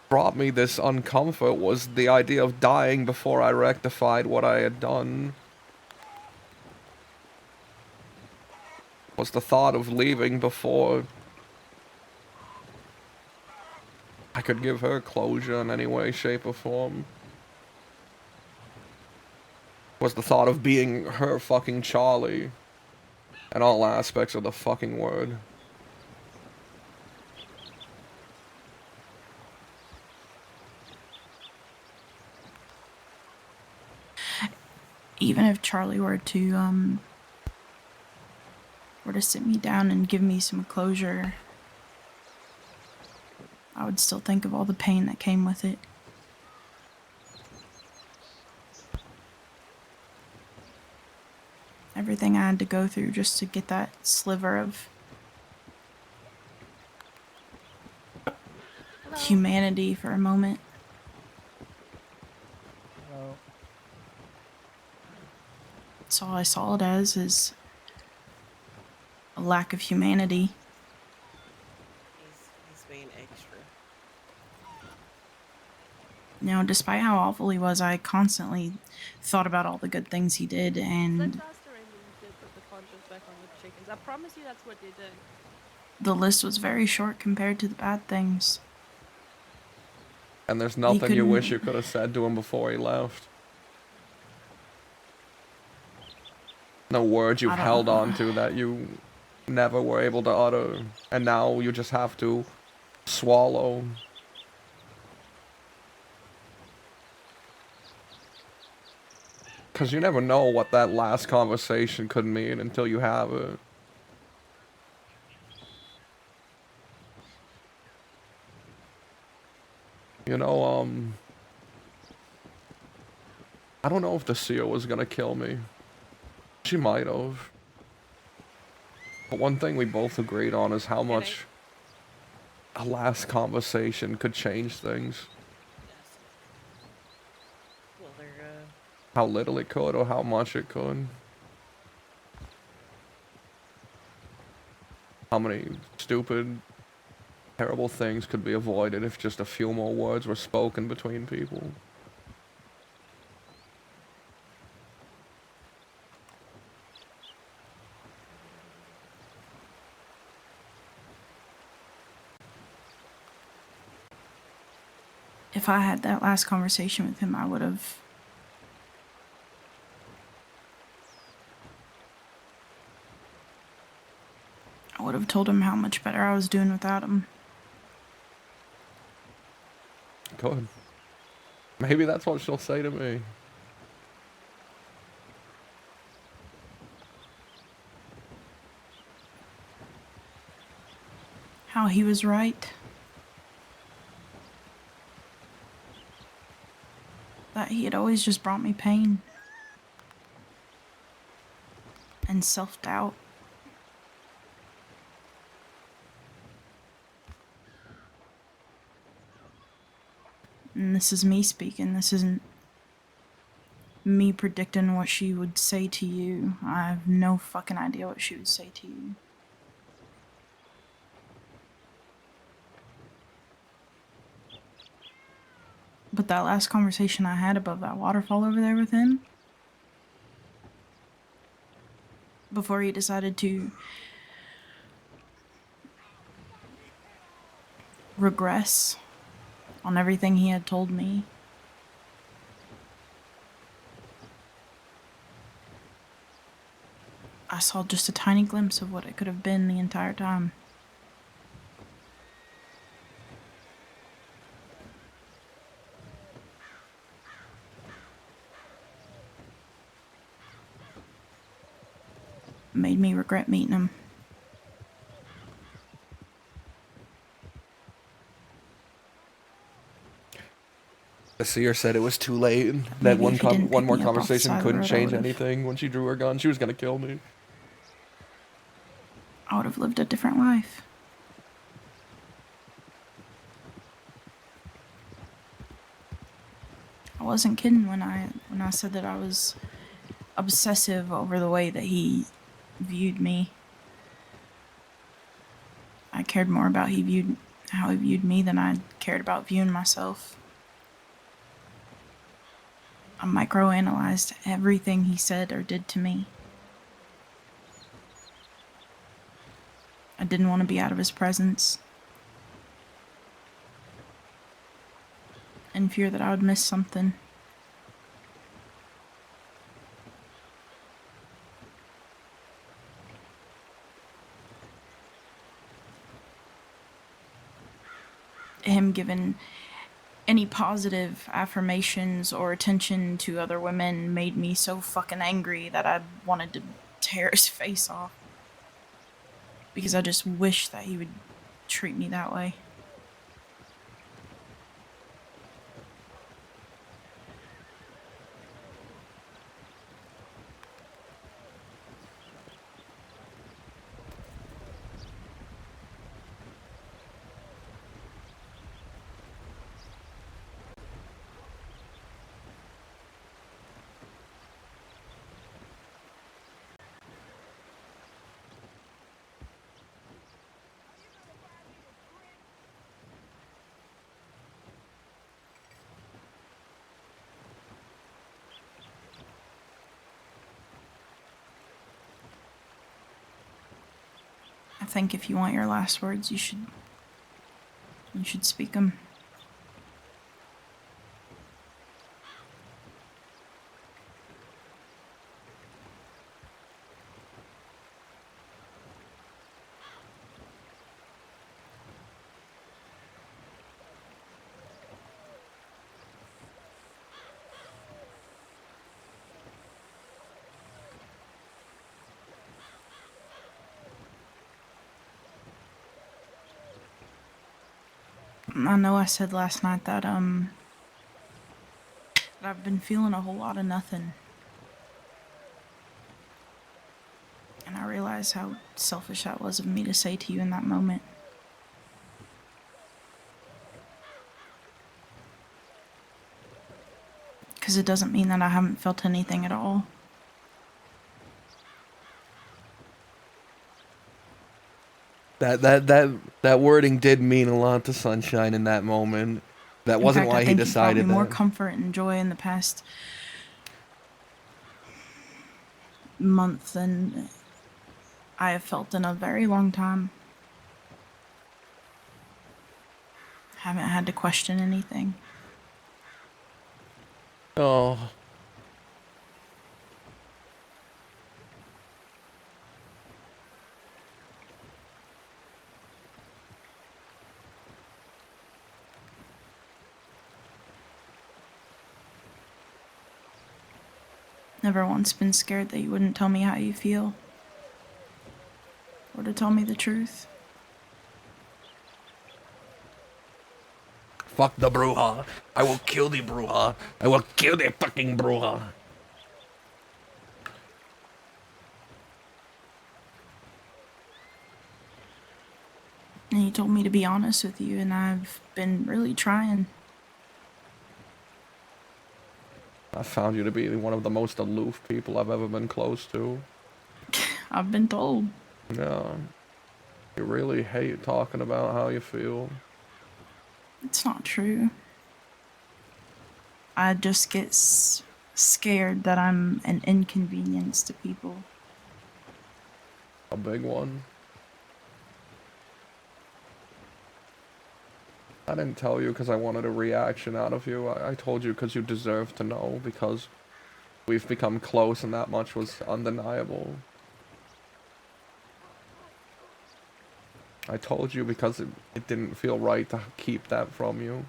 brought me this uncomfort was the idea of dying before I rectified what I had done. Was the thought of leaving before I could give her closure in any way, shape, or form. Was the thought of being her fucking Charlie in all aspects of the fucking word. Even if Charlie were to sit me down and give me some closure, I would still think of all the pain that came with it. Everything I had to go through just to get that sliver of humanity for a moment. Hello. That's all I saw it as, is a lack of humanity. He's being extra. Now, despite how awful he was, I constantly thought about all the good things he did, and That faster ending did put the punches back on the chickens. I promise you that's what they did. the list was very short compared to the bad things. And there's nothing you couldn't- wish you could have said to him before he left. No words you've I don't held know. on to that you never were able to utter. And now you just have to swallow. Because you never know what that last conversation could mean until you have it. You know, I don't know if the seer was gonna kill me. She might have. But one thing we both agreed on is how much a last conversation could change things. Well, they're, How little it could or how much it could. How many stupid, terrible things could be avoided if just a few more words were spoken between people. If I had that last conversation with him, I would have told him how much better I was doing without him. Good. Maybe that's what she'll say to me. How he was right. That he had always just brought me pain. And self-doubt. And this is me speaking. This isn't me predicting what she would say to you. I have no fucking idea what she would say to you. But that last conversation I had above that waterfall over there with him, before he decided to regress on everything he had told me, I saw just a tiny glimpse of what it could have been the entire time. Made me regret meeting him. The seer said it was too late. That Maybe one if he didn't one pick more me up off the conversation side of the couldn't road, I change would've- anything. When she drew her gun, she was gonna kill me. I would have lived a different life. I wasn't kidding when I said that I was obsessive over the way that he viewed me. I cared more about how he viewed me than I cared about viewing myself. I microanalyzed everything he said or did to me. I didn't want to be out of his presence. in fear that I would miss something. Him giving any positive affirmations or attention to other women made me so fucking angry that I wanted to tear his face off. Because I just wish that he would treat me that way. I think if you want your last words, you should speak them. I know I said last night that that I've been feeling a whole lot of nothing. And I realize how selfish that was of me to say to you in that moment. Because it doesn't mean that I haven't felt anything at all. That wording did mean a lot to Sunshine in that moment. That wasn't why he decided It brought me more that. comfort and joy in the past month than I have felt in a very long time. Haven't had to question anything. Oh. Never once been scared that you wouldn't tell me how you feel. Or to tell me the truth. Fuck the Bruja. I will kill the Bruja. I will kill the fucking Bruja. And you told me to be honest with you, and I've been really trying. I found you to be one of the most aloof people I've ever been close to. I've been told. Yeah. You really hate talking about how you feel. It's not true. I just get scared that I'm an inconvenience to people. A big one. I didn't tell you because I wanted a reaction out of you. I told you because you deserve to know, because we've become close and that much was undeniable. I told you because it didn't feel right to keep that from you.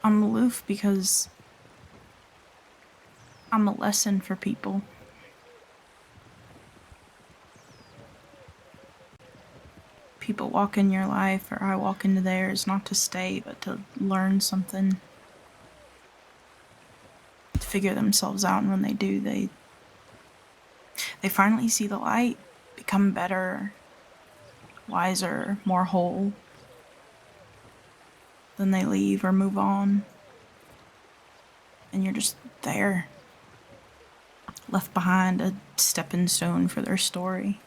I'm aloof because I'm a lesson for people. People walk in your life, or I walk into theirs, not to stay, but to learn something. To figure themselves out, and when they do, they finally see the light, become better, wiser, more whole. Then they leave or move on. And you're just there. Left behind, a stepping stone for their story.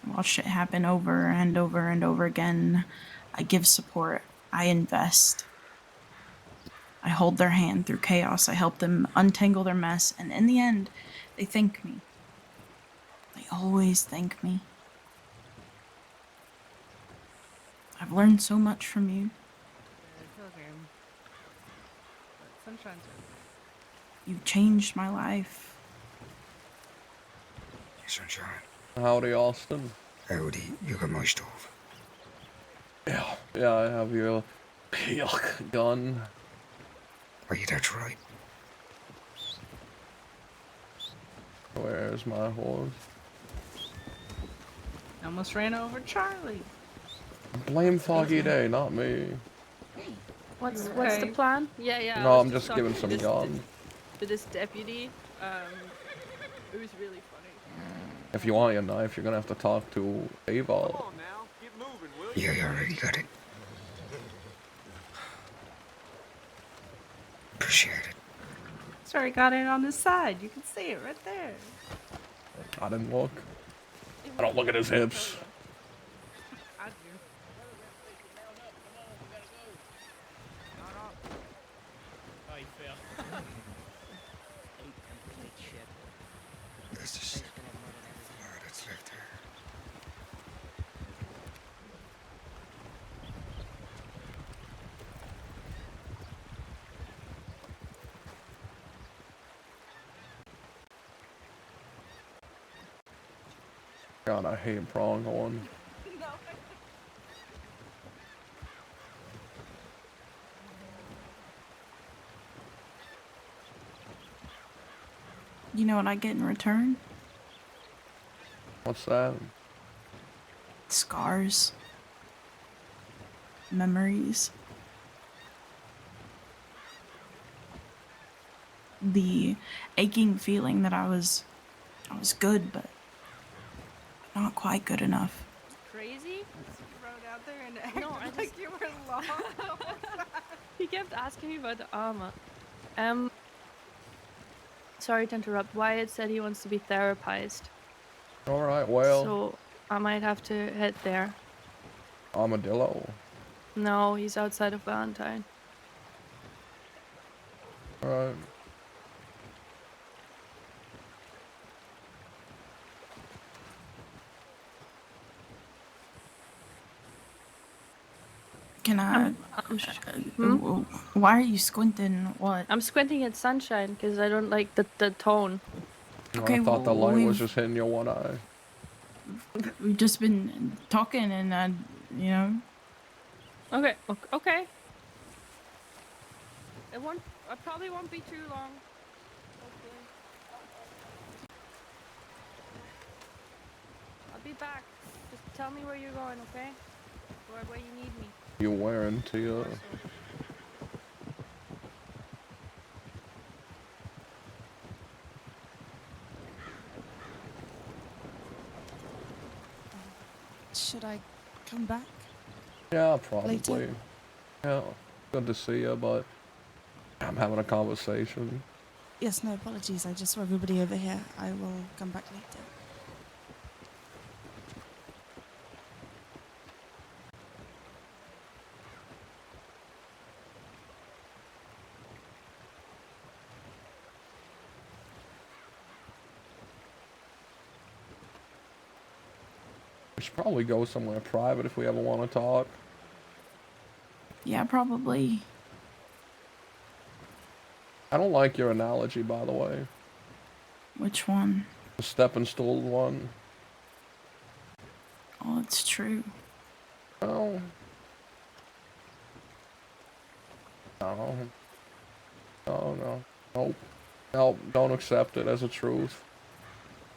I watched it happen over and over and over again. I give support. I invest. I hold their hand through chaos. I help them untangle their mess, and in the end, they thank me. They always thank me. I've learned so much from you. Pilgrim. Sunshine's right You've changed my life. Sunshine. Howdy, Austin. Howdy, you got my stuff. Yeah, I have your gun. Oh, yeah, that's right. Where's my horse? Almost ran over Charlie. Blame Foggy Day, not me. What's the Okay. plan? Yeah. I No, was I'm just talking giving to some this, gun. to this deputy. It was really funny. If you want your knife, you're gonna have to talk to Ava. Yeah, I already got it. Appreciate it. Sorry, got it on this side. You can see it right there. I didn't look. I don't look at his hips. I do. Oh, he fell. Ate complete shit. That's just that's left there. God, I hate pronghorn. You know what I get in return? What's that? Scars. Memories. The aching feeling that I was good, but not quite good enough. Crazy? You rode out there and acted No, I just like you were lost. He kept asking me about the armor. Sorry to interrupt. Wyatt said he wants to be therapized. Alright, well, So I might have to head there. armadillo. No, he's outside of Valentine. Alright. Can I? Why are you squinting? What? I'm squinting at sunshine because I don't like the tone. Okay, I thought the well, light was we've- just hitting your one eye. We've just been talking, and you know. Okay. I probably won't be too long. Hopefully. I'll be back. Just tell me where you're going, okay? Where you need me. You wearing to your... Should I come back? Yeah, probably. Later? Yeah, good to see you, but I'm having a conversation. Yes, no apologies. I just saw everybody over here. I will come back later. We should probably go somewhere private if we ever want to talk. Yeah, probably. I don't like your analogy, by the way. Which one? The stepping stool one. Oh, it's true. Oh. No. Oh, no. Nope. Nope, don't accept it as a truth.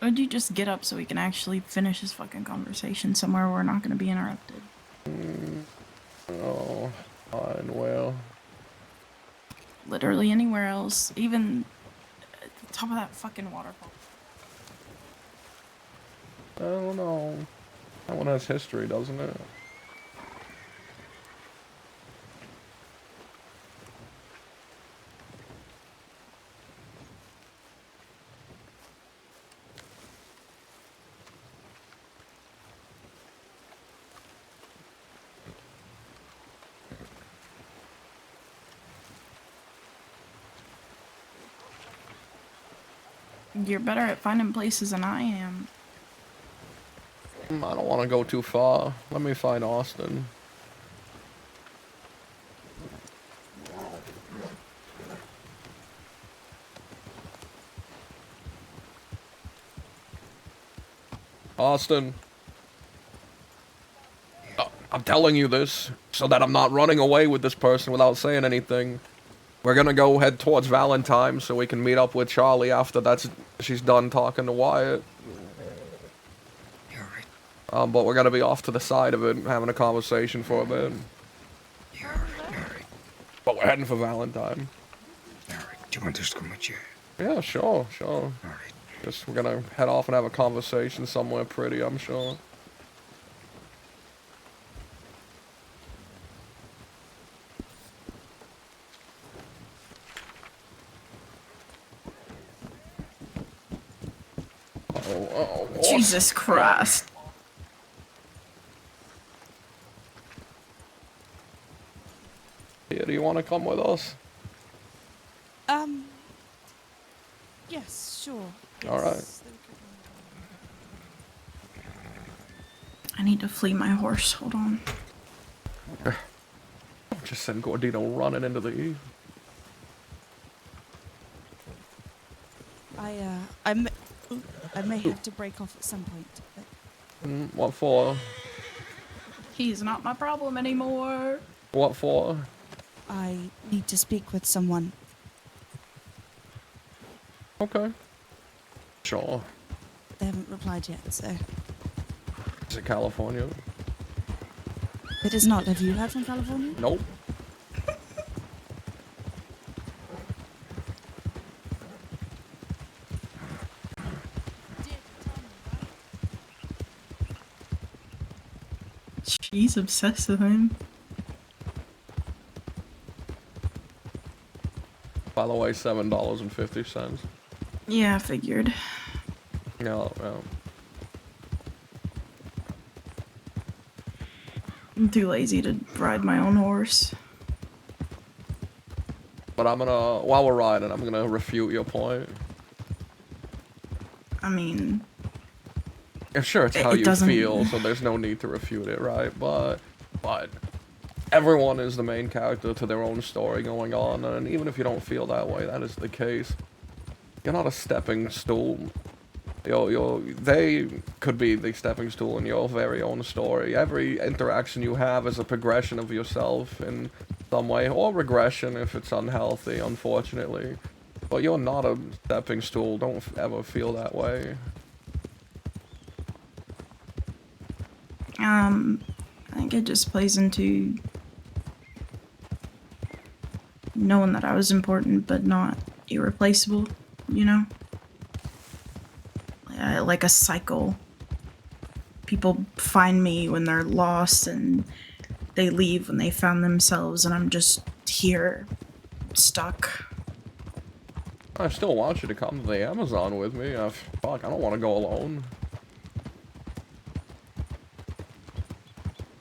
Would you just get up so we can actually finish this fucking conversation somewhere where we're not going to be interrupted? Oh, fine, well. Literally anywhere else, even at the top of that fucking waterfall. I don't know. That one has history, doesn't it? You're better at finding places than I am. I don't want to go too far. Let me find Austin. Austin. I'm telling you this so that I'm not running away with this person without saying anything. We're gonna go head towards Valentine so we can meet up with Charlie after she's done talking to Wyatt. But we're gonna be off to the side of it, having a conversation for a bit. But we're heading for Valentine. Do you want us to come with you? Yeah, sure. Alright. Just, we're gonna head off and have a conversation somewhere pretty, I'm sure. Oh, Jesus Christ. Yeah, do you want to come with us? Yes, sure. All right. I need to flee my horse. Hold on. Just send Gordino running into the eve. I may have to break off at some point. But What for? He's not my problem anymore. What for? I need to speak with someone. Okay. Sure. They haven't replied yet, so. Is it California? It is not. Have you heard from California? Nope. She's obsessed with him. By the way, $7.50. Yeah, I figured. No. I'm too lazy to ride my own horse. But I'm gonna, while we're riding, I'm gonna refute your point. I mean... Sure, it's how it you doesn't... feel, so there's no need to refute it, right? But everyone is the main character to their own story going on, and even if you don't feel that way, that is the case. You're not a stepping stool. They could be the stepping stool in your very own story. Every interaction you have is a progression of yourself in some way, or regression if it's unhealthy, unfortunately. But you're not a stepping stool. Don't ever feel that way. I think it just plays into knowing that I was important but not irreplaceable, you know? Like a cycle. People find me when they're lost and they leave when they found themselves, and I'm just here, stuck. I still want you to come to the Amazon with me. Fuck, I don't want to go alone.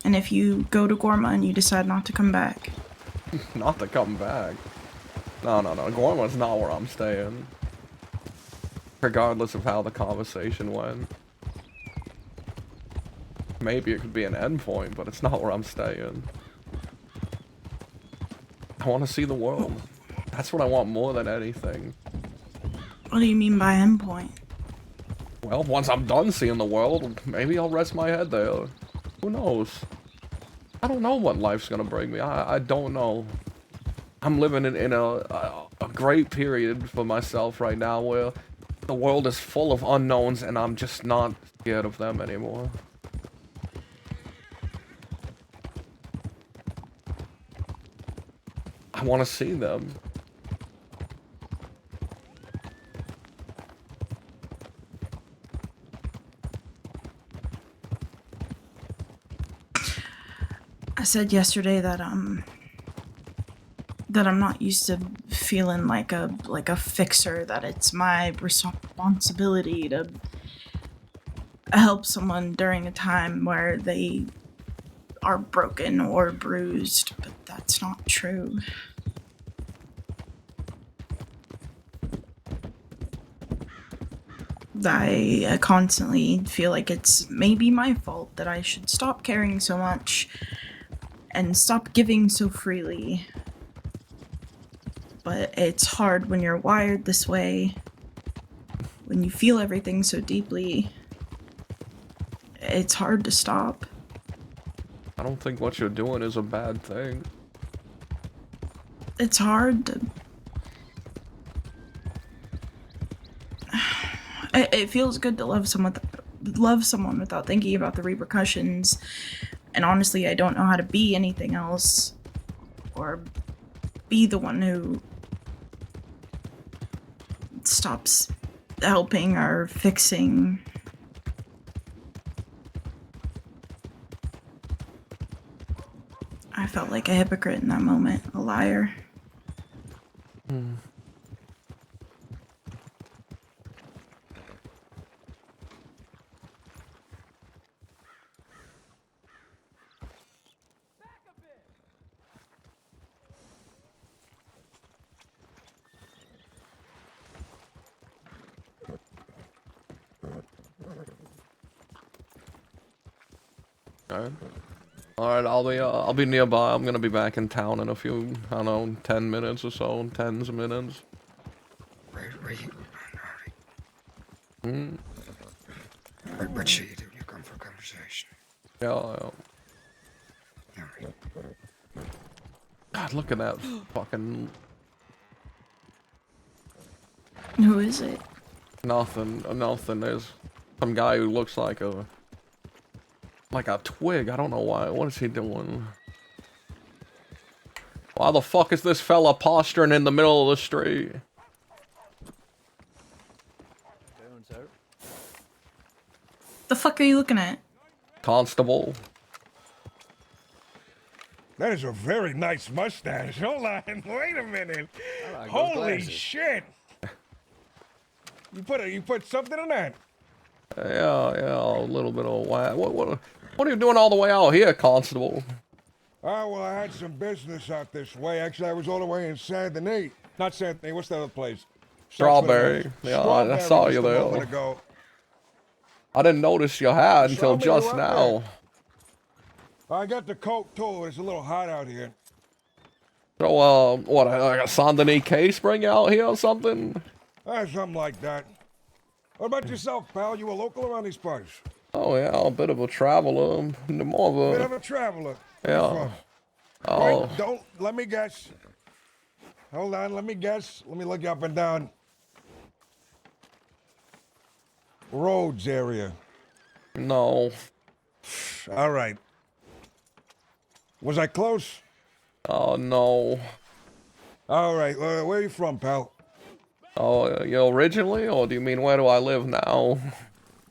And if you go to Gorma and you decide not to come back? Not to come back. No. Gorma's not where I'm staying. Regardless of how the conversation went. Maybe it could be an endpoint, but it's not where I'm staying. I want to see the world. That's what I want more than anything. What do you mean by endpoint? Well, once I'm done seeing the world, maybe I'll rest my head there. Who knows? I don't know what life's gonna bring me. I don't know. I'm living in a great period for myself right now where the world is full of unknowns and I'm just not scared of them anymore. I want to see them. I said yesterday that I'm not used to feeling like a fixer, that it's my responsibility to help someone during a time where they are broken or bruised, but that's not true. I constantly feel like it's maybe my fault, that I should stop caring so much and stop giving so freely. But it's hard when you're wired this way, when you feel everything so deeply. It's hard to stop. I don't think what you're doing is a bad thing. It's hard to... It feels good to love someone without thinking about the repercussions. And honestly, I don't know how to be anything else, or be the one who stops helping or fixing. I felt like a hypocrite in that moment, a liar. Alright, I'll be nearby. I'm gonna be back in town in a few, I don't know, 10 minutes or so, tens of minutes. What should you do when you come for a conversation? Yeah. God, look at that fucking... Who is it? Nothing. There's some guy who looks like a twig. I don't know why. What is he doing? Why the fuck is this fella posturing in the middle of the street? The fuck are you looking at? Constable. That is a very nice mustache. Hold on, wait a minute. like those Holy glasses. shit! You put something in that? Yeah, a little bit of whack. What are you doing all the way out here, Constable? Oh, well, I had some business out this way. Actually, I was all the way in Saint Denis. Not Saint Denis, what's the other place? Strawberry. Yeah, I saw you just a moment there. ago. I didn't notice your hat until Strawberry, just you out now. I got the coat too. It's a little hot out here. So, what, like a Saint Denis case bring you out here or something? Something like that. What about yourself, pal? You a local around these parts? Oh yeah, a bit of a traveler. More of a... Bit of a traveler. Where you Yeah. from? Oh. Wait, don't, let me guess. Hold on, let me guess. Let me look you up and down. Rhodes area. No. All right. Was I close? Oh, no. All right, where are you from, pal? Oh, you originally, or do you mean where do I live now?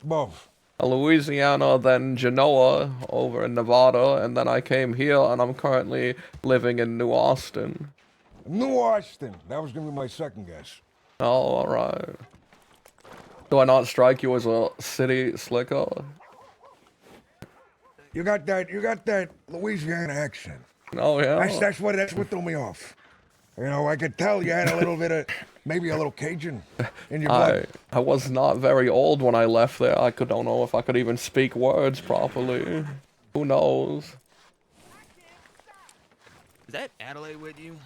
Both. Louisiana, then Genoa, over in Nevada, and then I came here, and I'm currently living in New Austin. New Austin. That was gonna be my second guess. Oh, alright. Do I not strike you as a city slicker? You got that Louisiana accent. Oh, yeah? That's what threw me off. You know, I could tell you had a little bit of, maybe a little Cajun in your blood. I was not very old when I left there. I don't know if I could even speak words properly. Who knows? Is that Adelaide with you?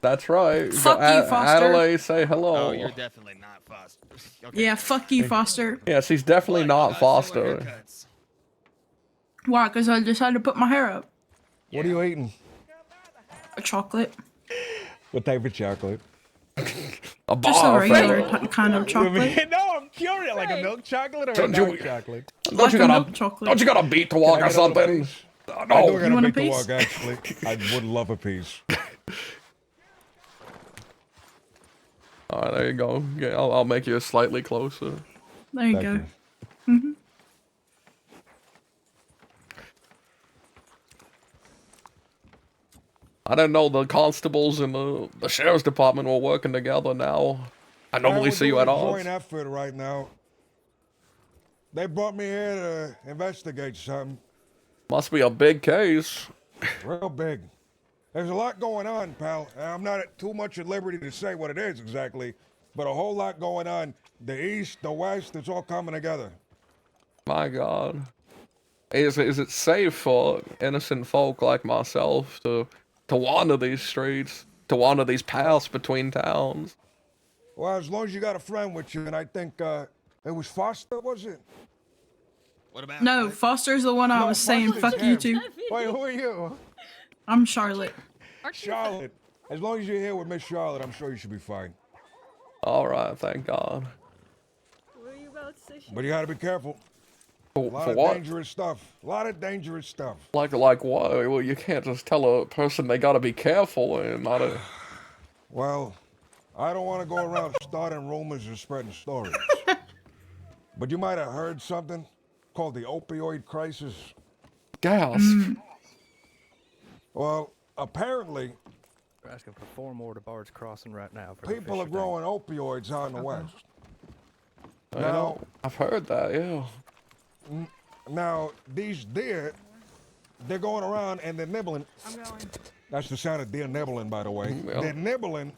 That's right. Fuck you, Foster. Adelaide, say hello. Oh, you're definitely not Foster. Okay. Yeah, fuck you, Foster. Yeah, she's definitely not Foster. Why? Because I decided to put my hair up. What are you eating? A chocolate. What type of chocolate? A Just a bar, regular fella. kind of chocolate. No, I'm curious. Like a milk chocolate or Don't a you- dark chocolate? Don't you got a beat to walk or something? I No. do You got want a a beat to piece? walk, actually. I would love a piece. Alright, there you go. Yeah, I'll make you slightly closer. There you Thank go. you. Mm-hmm. I didn't know the constables and the sheriff's department were working together now. I normally we're see you doing at a odds. joint effort right now. They brought me here to investigate something. Must be a big case. Real big. There's a lot going on, pal. I'm not at too much at liberty to say what it is exactly, but a whole lot going on. The East, the West, it's all coming together. My God. Is it safe for innocent folk like myself to wander these streets, to wander these paths between towns? Well, as long as you got a friend with you, and I think it was Foster, was it? What about? No, Foster's the one I was saying Foster's fuck you him. to. Wait, who are you? I'm Charlotte. Charlotte. As long as you're here with Miss Charlotte, I'm sure you should be fine. All right, thank God. What are you about to say? But you gotta be careful. A lot For of what? dangerous stuff. A lot of dangerous stuff. Like what? Well, you can't just tell a person they gotta be careful and not a... Well, I don't want to go around starting rumors or spreading stories. But you might have heard something called the opioid crisis. Gasp. Well, apparently, We're asking for 4 more to Bard's Crossing right now. For people are the growing opioids out in the West. I know. I've heard that, yeah. Now, these deer, they're going around and they're nibbling. I'm going. That's the sound of deer nibbling, by the way. Yeah. They're nibbling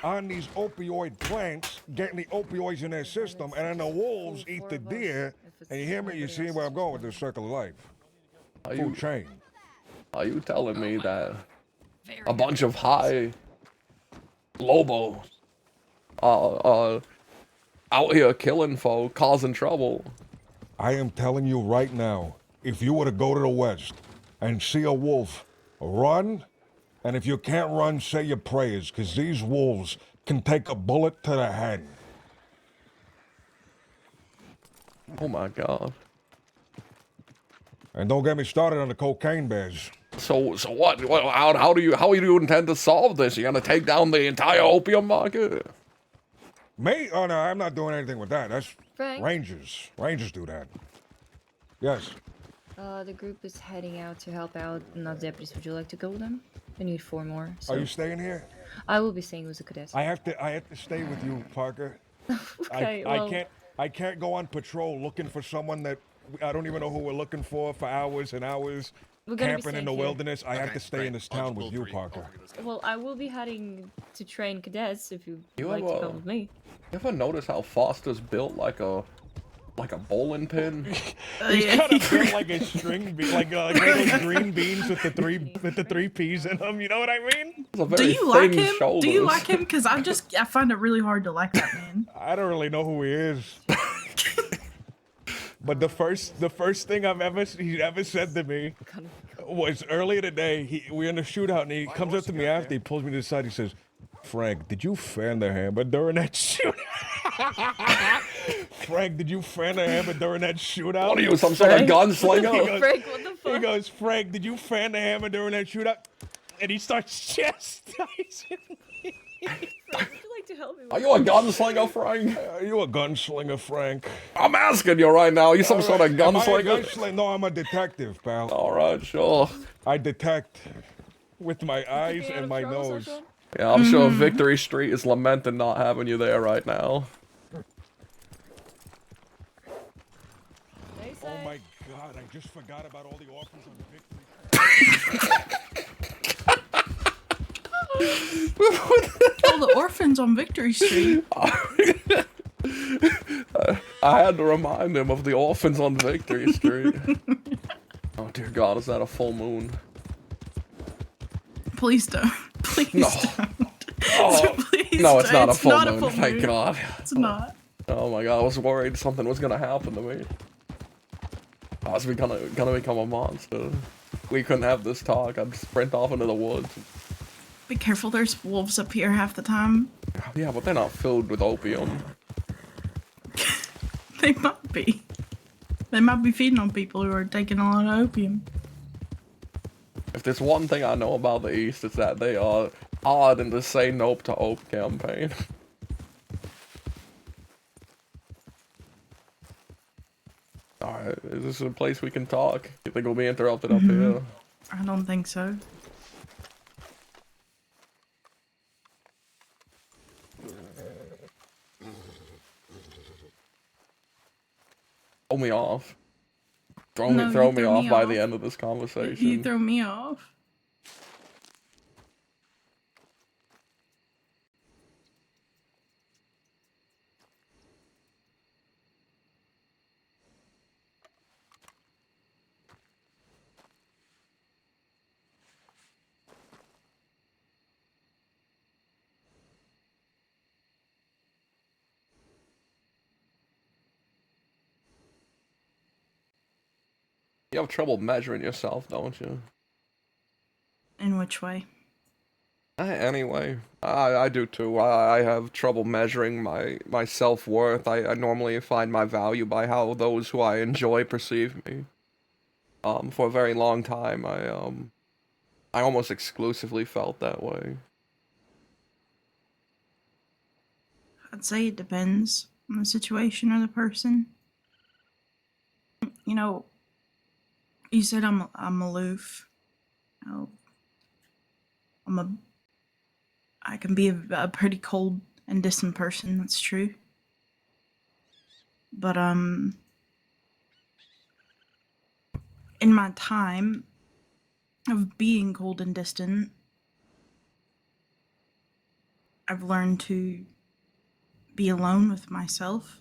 on these opioid plants, getting the opioids in their system, and then the wolves eat the deer. And you hear me? You see where I'm going with this circle of life. Food chain. Are you telling me that a bunch of high lobos are out here killing folk, causing trouble? I am telling you right now, if you were to go to the West and see a wolf, run. And if you can't run, say your prayers, because these wolves can take a bullet to the head. Oh my God. And don't get me started on the cocaine bears. So what? How do you intend to solve this? You gonna take down the entire opium market? Me? Oh no, I'm not doing anything with that. That's Frank? Rangers. Rangers do that. Yes. The group is heading out to help out another deputies. Would you like to go with them? I need 4 more. So Are you staying here? I will be staying with the cadets. I have to stay with you, Parker. Okay, I can't go on patrol looking for someone that I don't even know who we're looking for hours and hours. We're gonna be Camping in staying the here. wilderness. I have to stay in this town with you, Parker. Well, I will be heading to train cadets if you'd You like ever- to come with me. You ever notice how Foster's built like a bowling pin? He's kind of built like a string bean, like one of those green beans with the three peas in them. You know what I mean? Do you like him? Do you like him? Because I find it really hard to like that man. I don't really know who he is. But the first thing he ever said to me was earlier today. We're in a shootout, and he comes up to me after. He pulls me to the side. He says, "Frank, did you fan the hammer during that shootout?" Frank, did you fan the hammer during that shootout? What are you, some sort of gunslinger? He goes, Frank, what the fuck? He goes, "Frank, did you fan the hammer during that shootout?" And he starts chastising me. Frank, would you like to help me? Are you a gunslinger, Frank? Are you a gunslinger, Frank? I'm asking you right now. You some sort of Am I a gunslinger? gunslinger? No, I'm a detective, pal. All right, sure. I detect with my eyes and my nose. Yeah, I'm sure Victory Street is lamenting not having you there right now. Oh my God! I just forgot about all the orphans on Victory. All the orphans on Victory Street. I had to remind him of the orphans on Victory Street. Oh dear God, is that a full moon? Please don't. Please don't. Oh, Please no, it's don't. not a full not moon. A full Thank moon. God. It's not. Oh my God, I was worried something was gonna happen to me. I was gonna become a monster. We couldn't have this talk. I'd sprint off into the woods. Be careful, there's wolves up here half the time. Yeah, but they're not filled with opium. They might be. They might be feeding on people who are taking a lot of opium. If there's one thing I know about the East, it's that they are odd in the Say Nope to Ope campaign. Alright, is this a place we can talk? You think we'll be interrupted up here? I don't think so. Throw me off. Throw No, me you throw me threw off me by off. the end of this conversation. You throw me off. You have trouble measuring yourself, don't you? In which way? Anyway, I do too. I have trouble measuring my self-worth. I normally find my value by how those who I enjoy perceive me. For a very long time, I almost exclusively felt that way. I'd say it depends on the situation or the person. You know, you said I'm aloof. You know, I can be a pretty cold and distant person, that's true. But in my time of being cold and distant, I've learned to be alone with myself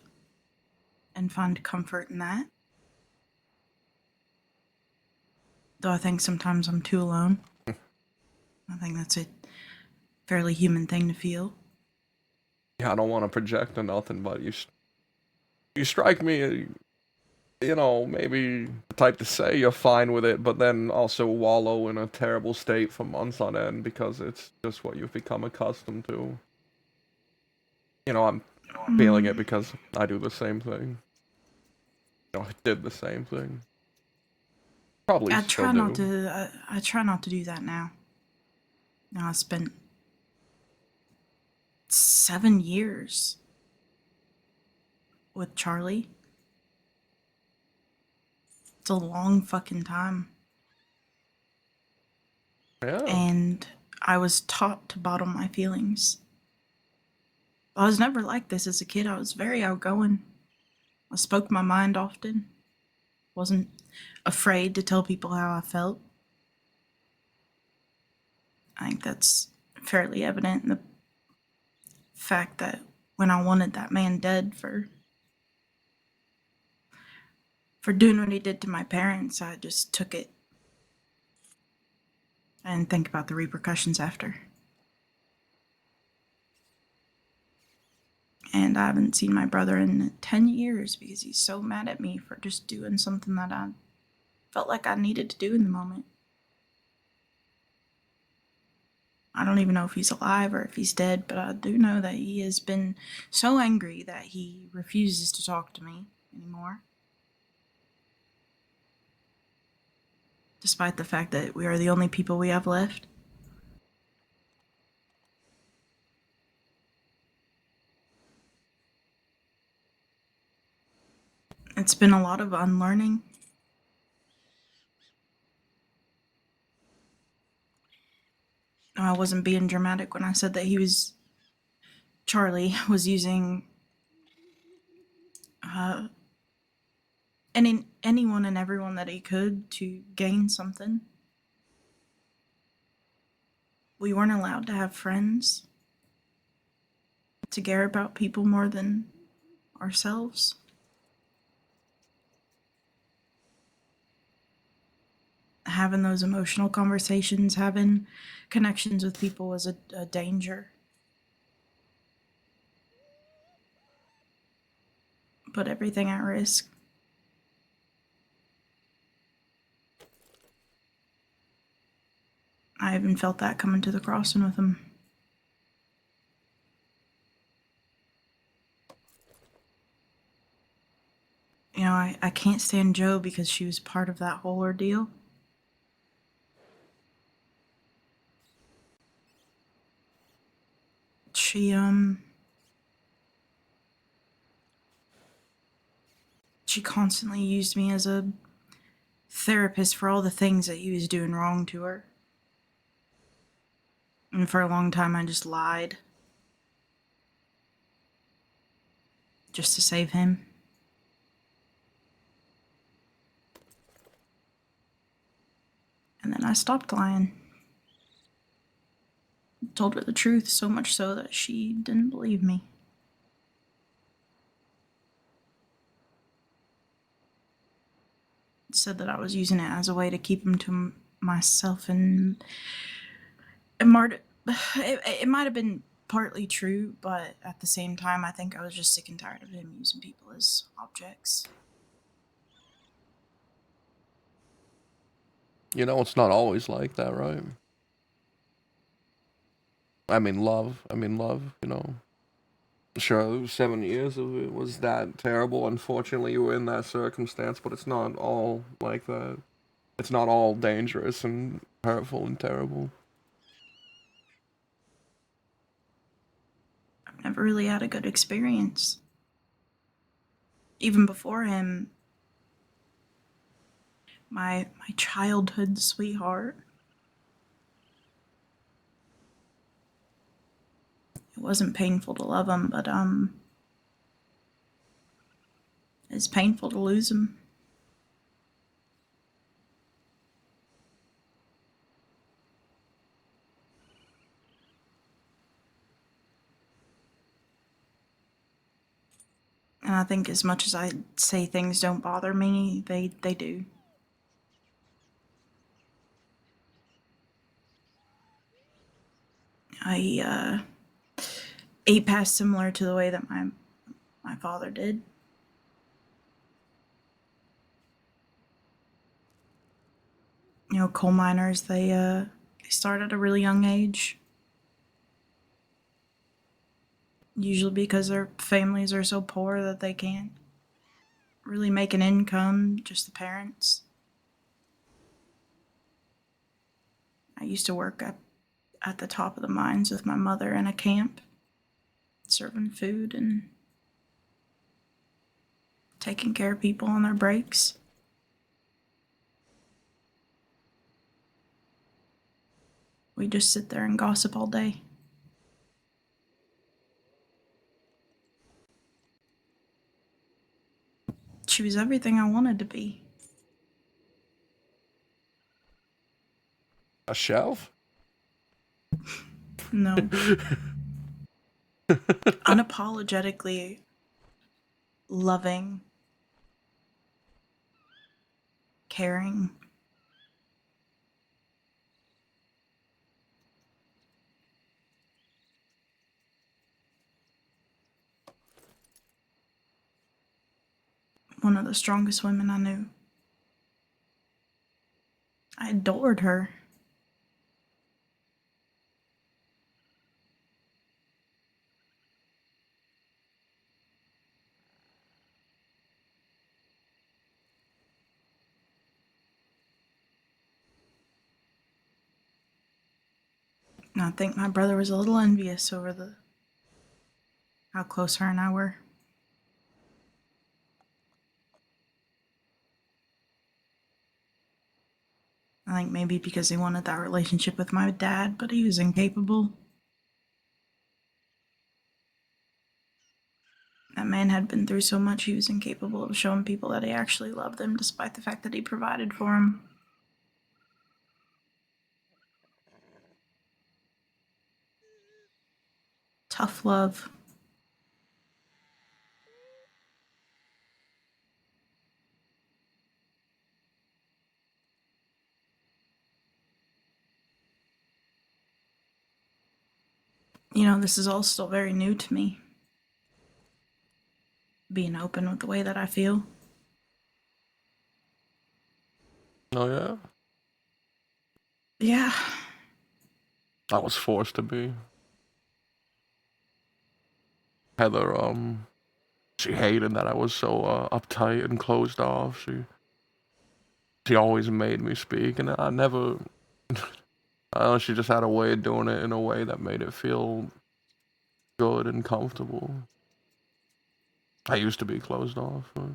and find comfort in that. Though I think sometimes I'm too alone. I think that's a fairly human thing to feel. Yeah, I don't want to project or nothing, but you strike me, you know, maybe the type to say you're fine with it, but then also wallow in a terrible state for months on end because it's just what you've become accustomed to. You know, I'm feeling it because I do the same thing. You know, I did the same thing. Probably I still try not do. to. I try not to do that now. Now I spent 7 years with Charlie. It's a long fucking time. Yeah. And I was taught to bottle my feelings. I was never like this as a kid. I was very outgoing. I spoke my mind often. Wasn't afraid to tell people how I felt. I think that's fairly evident in the fact that when I wanted that man dead for doing what he did to my parents, I just took it. I didn't think about the repercussions after. And I haven't seen my brother in 10 years because he's so mad at me for just doing something that I felt like I needed to do in the moment. I don't even know if he's alive or if he's dead, but I do know that he has been so angry that he refuses to talk to me anymore. Despite the fact that we are the only people we have left. It's been a lot of unlearning. I wasn't being dramatic when I said that Charlie was using anyone and everyone that he could to gain something. We weren't allowed to have friends, to care about people more than ourselves. Having those emotional conversations, having connections with people was a danger. Put everything at risk. I even felt that coming to the crossing with him. You know, I can't stand Jo because she was part of that whole ordeal. She constantly used me as a therapist for all the things that he was doing wrong to her. And for a long time, I just lied. Just to save him. And then I stopped lying. Told her the truth, so much so that she didn't believe me. Said that I was using it as a way to keep him to myself, and it might have been partly true, but at the same time, I think I was just sick and tired of him using people as objects. You know, it's not always like that, right? I mean, love, you know. Sure, 7 years of it was that terrible. Unfortunately, you were in that circumstance, but it's not all like that. It's not all dangerous and hurtful and terrible. I've never really had a good experience. Even before him, my childhood sweetheart. It wasn't painful to love him, but it's painful to lose him. And I think as much as I say things don't bother me, they do. I ate past similar to the way that my father did. You know, coal miners, they start at a really young age. Usually because their families are so poor that they can't really make an income, just the parents. I used to work at the top of the mines with my mother in a camp, serving food and taking care of people on their breaks. We just sit there and gossip all day. She was everything I wanted to be. A shelf? No. Unapologetically loving, caring. One of the strongest women I knew. I adored her. And I think my brother was a little envious over how close her and I were. I think maybe because he wanted that relationship with my dad, but he was incapable. That man had been through so much, he was incapable of showing people that he actually loved them, despite the fact that he provided for them. Tough love. You know, this is all still very new to me. Being open with the way that I feel. Oh, yeah? Yeah. I was forced to be. Heather, she hated that I was so, uptight and closed off. She always made me speak, and I never... she just had a way of doing it in a way that made it feel good and comfortable. I used to be closed off, but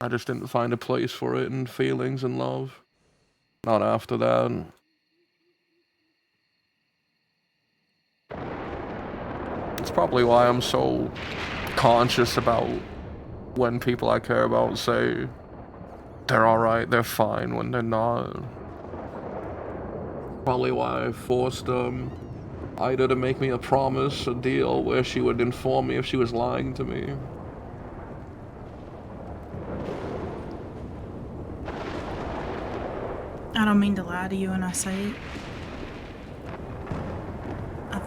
I just didn't find a place for it in feelings and love. Not after that. It's probably why I'm so conscious about when people I care about say they're alright, they're fine, when they're not. Probably why I forced, Ida to make me a promise, a deal, where she would inform me if she was lying to me. I don't mean to lie to you when I say it. I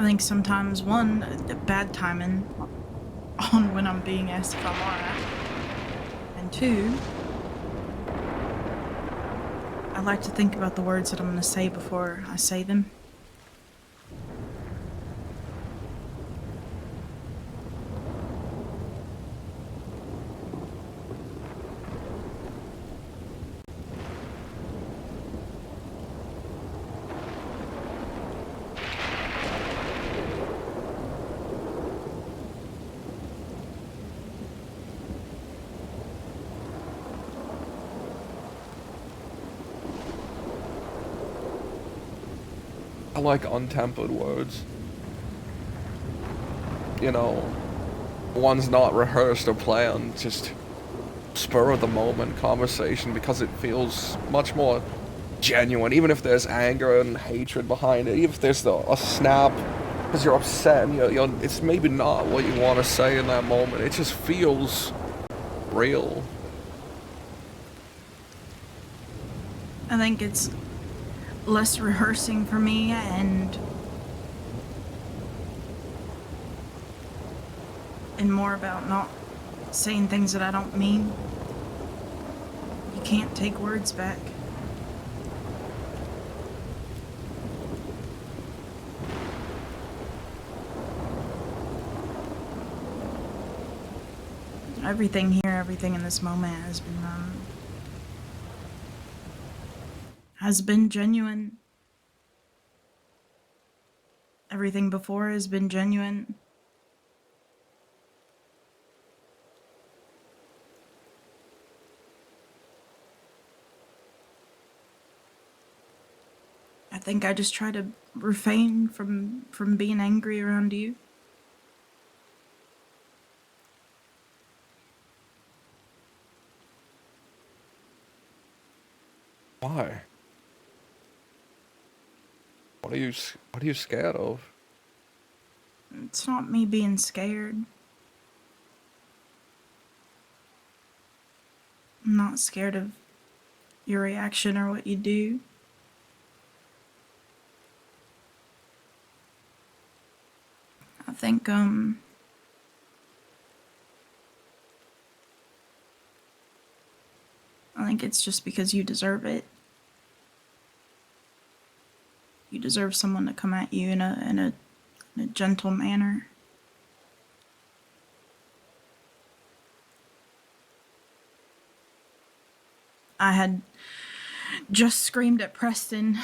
think sometimes, one, bad timing on when I'm being asked if I'm alright. And two, like to think about the words that I'm going to say before I say them. I like untempered words. You know, one's not rehearsed or planned, just spur of the moment conversation because it feels much more genuine. Even if there's anger and hatred behind it, even if there's a snap because you're upset and it's maybe not what you want to say in that moment. It just feels real. I think it's less rehearsing for me and more about not saying things that I don't mean. You can't take words back. Everything here, everything in this moment has been genuine. Everything before has been genuine. I think I just try to refrain from being angry around you. Why? What are you scared of? It's not me being scared. I'm not scared of your reaction or what you do. I think, it's just because you deserve it. You deserve someone to come at you in a gentle manner. I had just screamed at Preston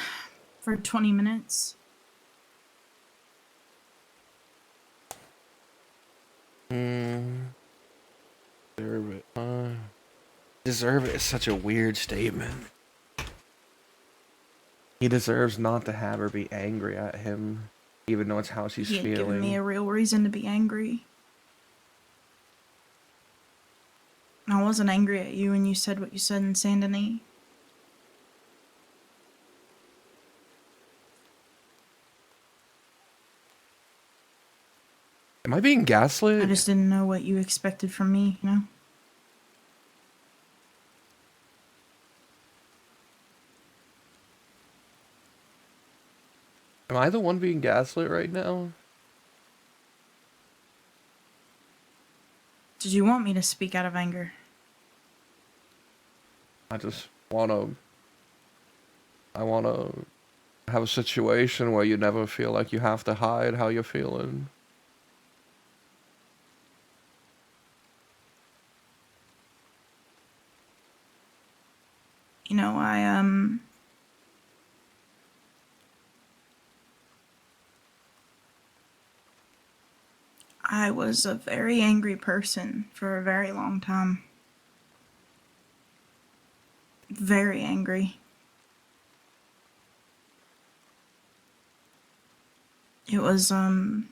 for 20 minutes. Deserve it. Deserve it is such a weird statement. He deserves not to have her be angry at him, even though it's how she's He had feeling. given me a real reason to be angry. I wasn't angry at you when you said what you said in Saint Denis. Am I being gaslit? I just didn't know what you expected from me, you know? Am I the one being gaslit right now? Did you want me to speak out of anger? I wanna have a situation where you never feel like you have to hide how you're feeling. You know, I was a very angry person for a very long time. Very angry. It was to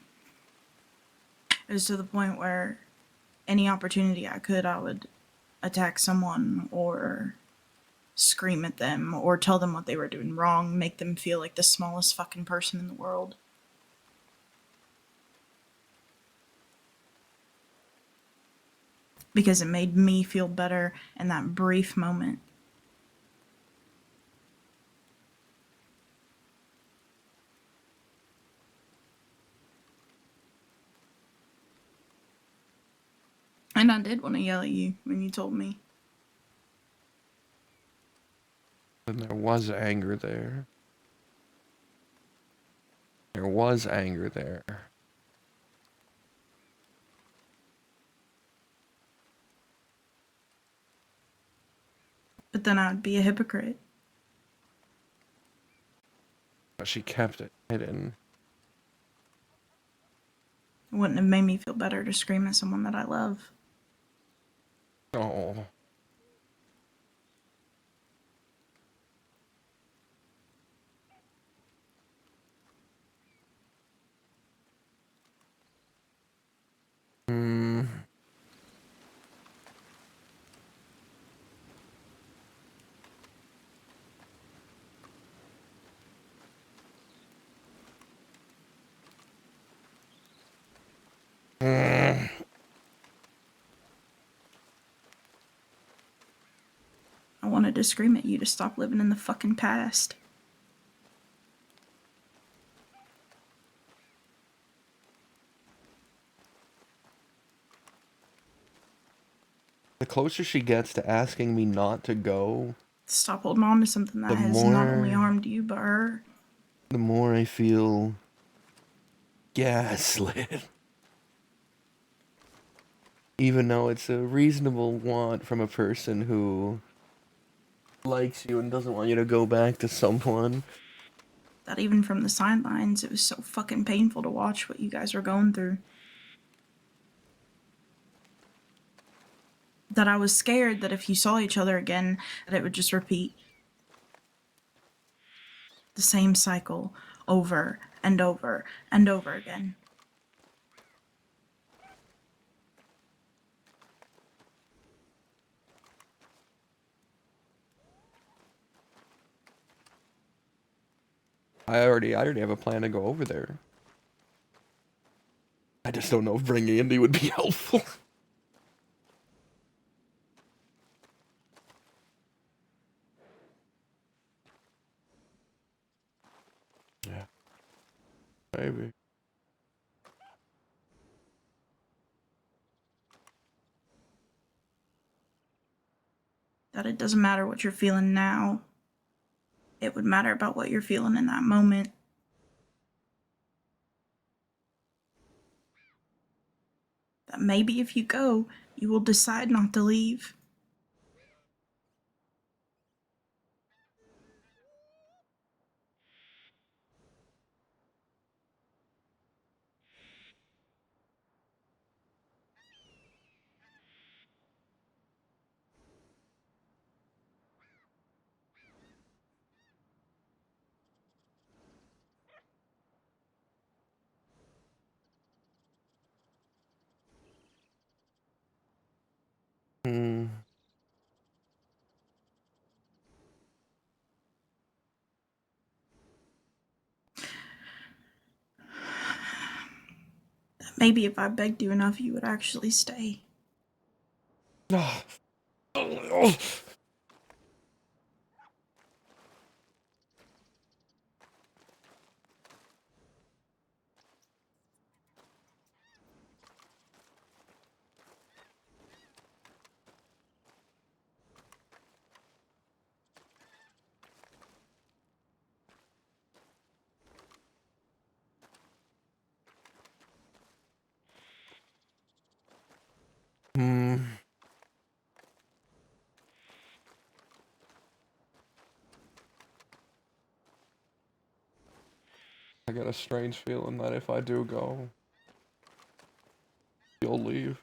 the point where any opportunity I could, I would attack someone or scream at them or tell them what they were doing wrong, make them feel like the smallest fucking person in the world. Because it made me feel better in that brief moment. And I did want to yell at you when you told me. And there was anger there. There was anger there. But then I'd be a hypocrite. But she kept it hidden. It wouldn't have made me feel better to scream at someone that I love. Oh. Hmm. I wanted to scream at you to stop living in the fucking past. The closer she gets to asking me not to go, Stop holding on to something that the has not only more harmed you, but her. the more I feel gaslit. Even though it's a reasonable want from a person who likes you and doesn't want you to go back to someone. That even from the sidelines, it was so fucking painful to watch what you guys were going through. That I was scared that if you saw each other again, that it would just repeat. The same cycle over and over and over again. I already have a plan to go over there. I just don't know if bringing Andy would be helpful. Yeah. Maybe. That it doesn't matter what you're feeling now. It would matter about what you're feeling in that moment. That maybe if you go, you will decide not to leave. Hmm. Maybe if I begged you enough, you would actually stay. Hmm. I got a strange feeling that if I do go, you'll leave.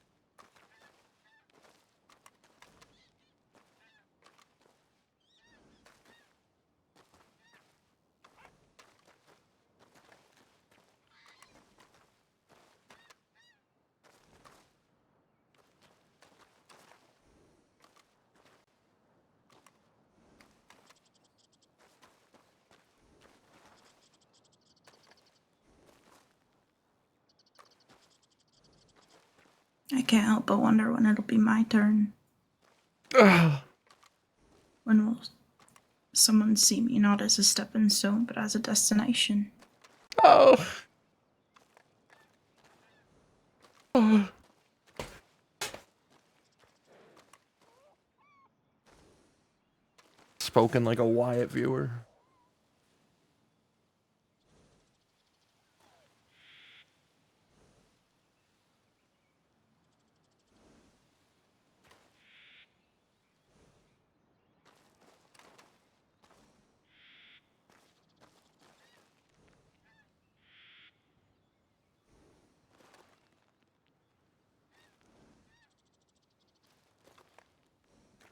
I can't help but wonder when it'll be my turn. When will someone see me not as a stepping stone, but as a destination? Oh. Oh. spoken like a Wyatt viewer.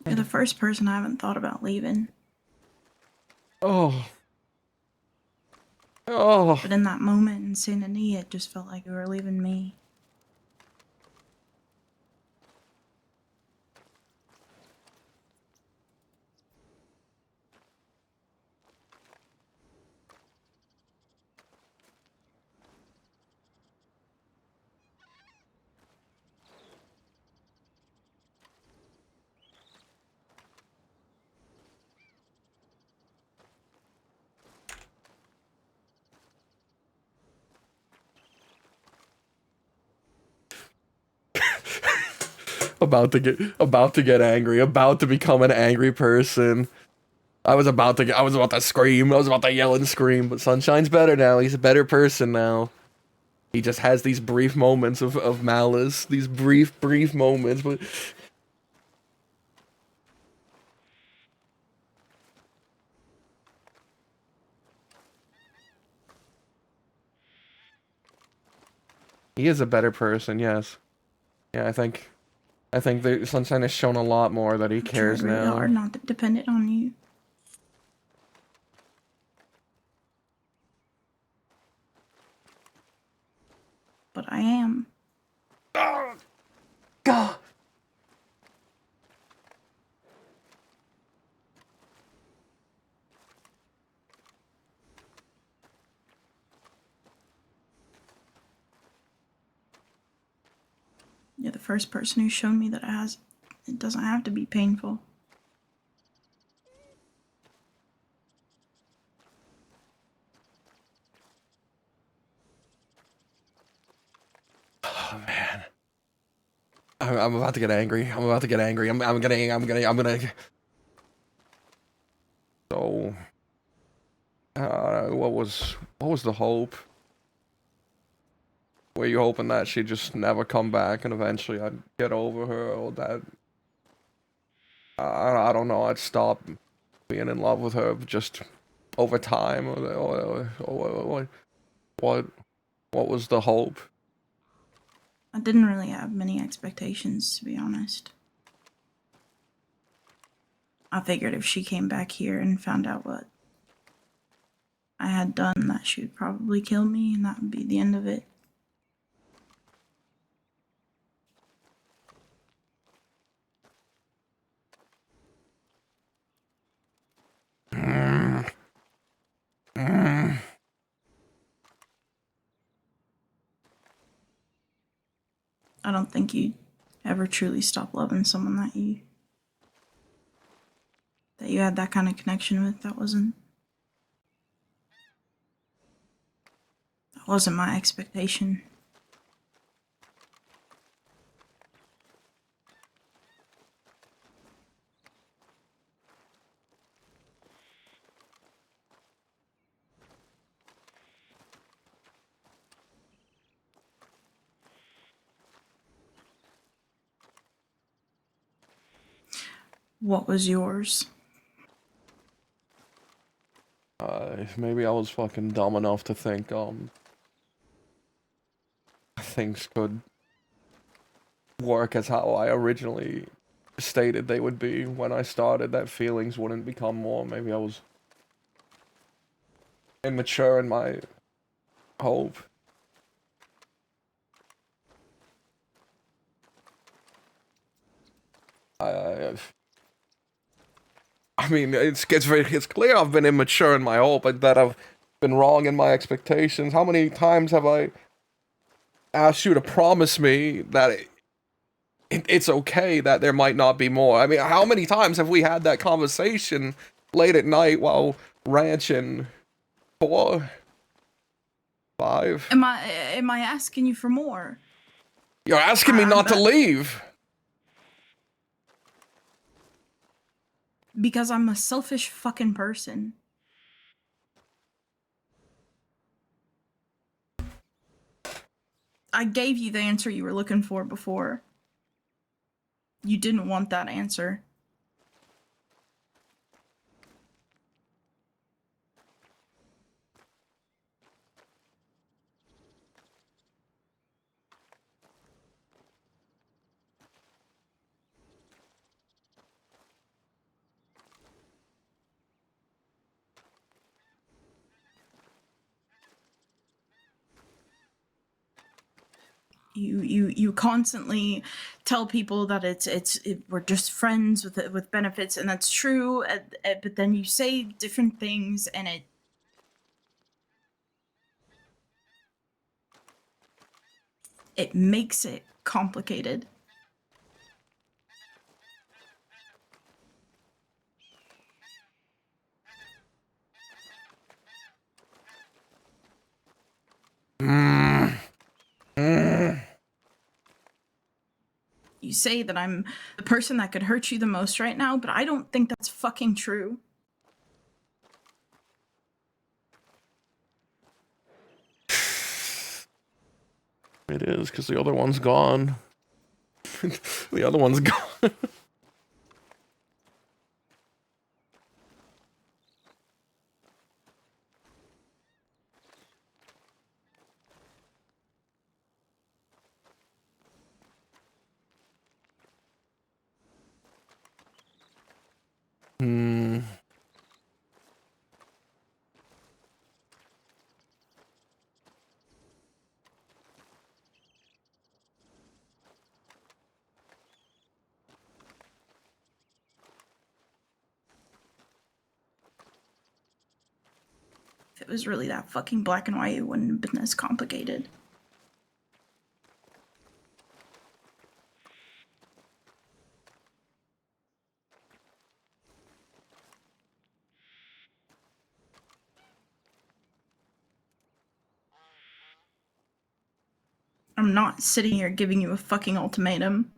You're the first person I haven't thought about leaving. Oh. Oh. But in that moment in Saint Denis, it just felt like you were leaving me. About to get angry, about to become an angry person. I was about to scream, I was about to yell and scream, but Sunshine's better now, he's a better person now. He just has these brief moments of malice, these brief moments, but... He is a better person, yes. Yeah, I think the Sunshine has shown a lot more that he cares Tried really now. hard not to depend it on you. But I am. God. You're the first person who's shown me that it doesn't have to be painful. Oh man. I'm about to get angry. I'm gonna. So, what was the hope? Were you hoping that she'd just never come back and eventually I'd get over her, or that I don't know, I'd stop being in love with her just over time, or what was the hope? I didn't really have many expectations, to be honest. I figured if she came back here and found out what I had done, that she would probably kill me, and that would be the end of it. I don't think you'd ever truly stop loving someone that you had that kind of connection with. That wasn't my expectation. What was yours? Maybe I was fucking dumb enough to think, things could work as how I originally stated they would be when I started, that feelings wouldn't become more. Maybe I was immature in my hope. I mean, it's clear I've been immature in my hope, that I've been wrong in my expectations. How many times have I asked you to promise me that it's okay, that there might not be more? I mean, how many times have we had that conversation late at night while ranching? 4? 5? Am I asking you for more? You're asking me not to leave. Because I'm a selfish fucking person. I gave you the answer you were looking for before. You didn't want that answer. You constantly tell people that we're just friends with benefits, and that's true. But then you say different things, and it makes it complicated. You say that I'm the person that could hurt you the most right now, but I don't think that's fucking true. It is, because the other one's gone. The other one's gone. If it was really that fucking black and white, it wouldn't have been as complicated. I'm not sitting here giving you a fucking ultimatum.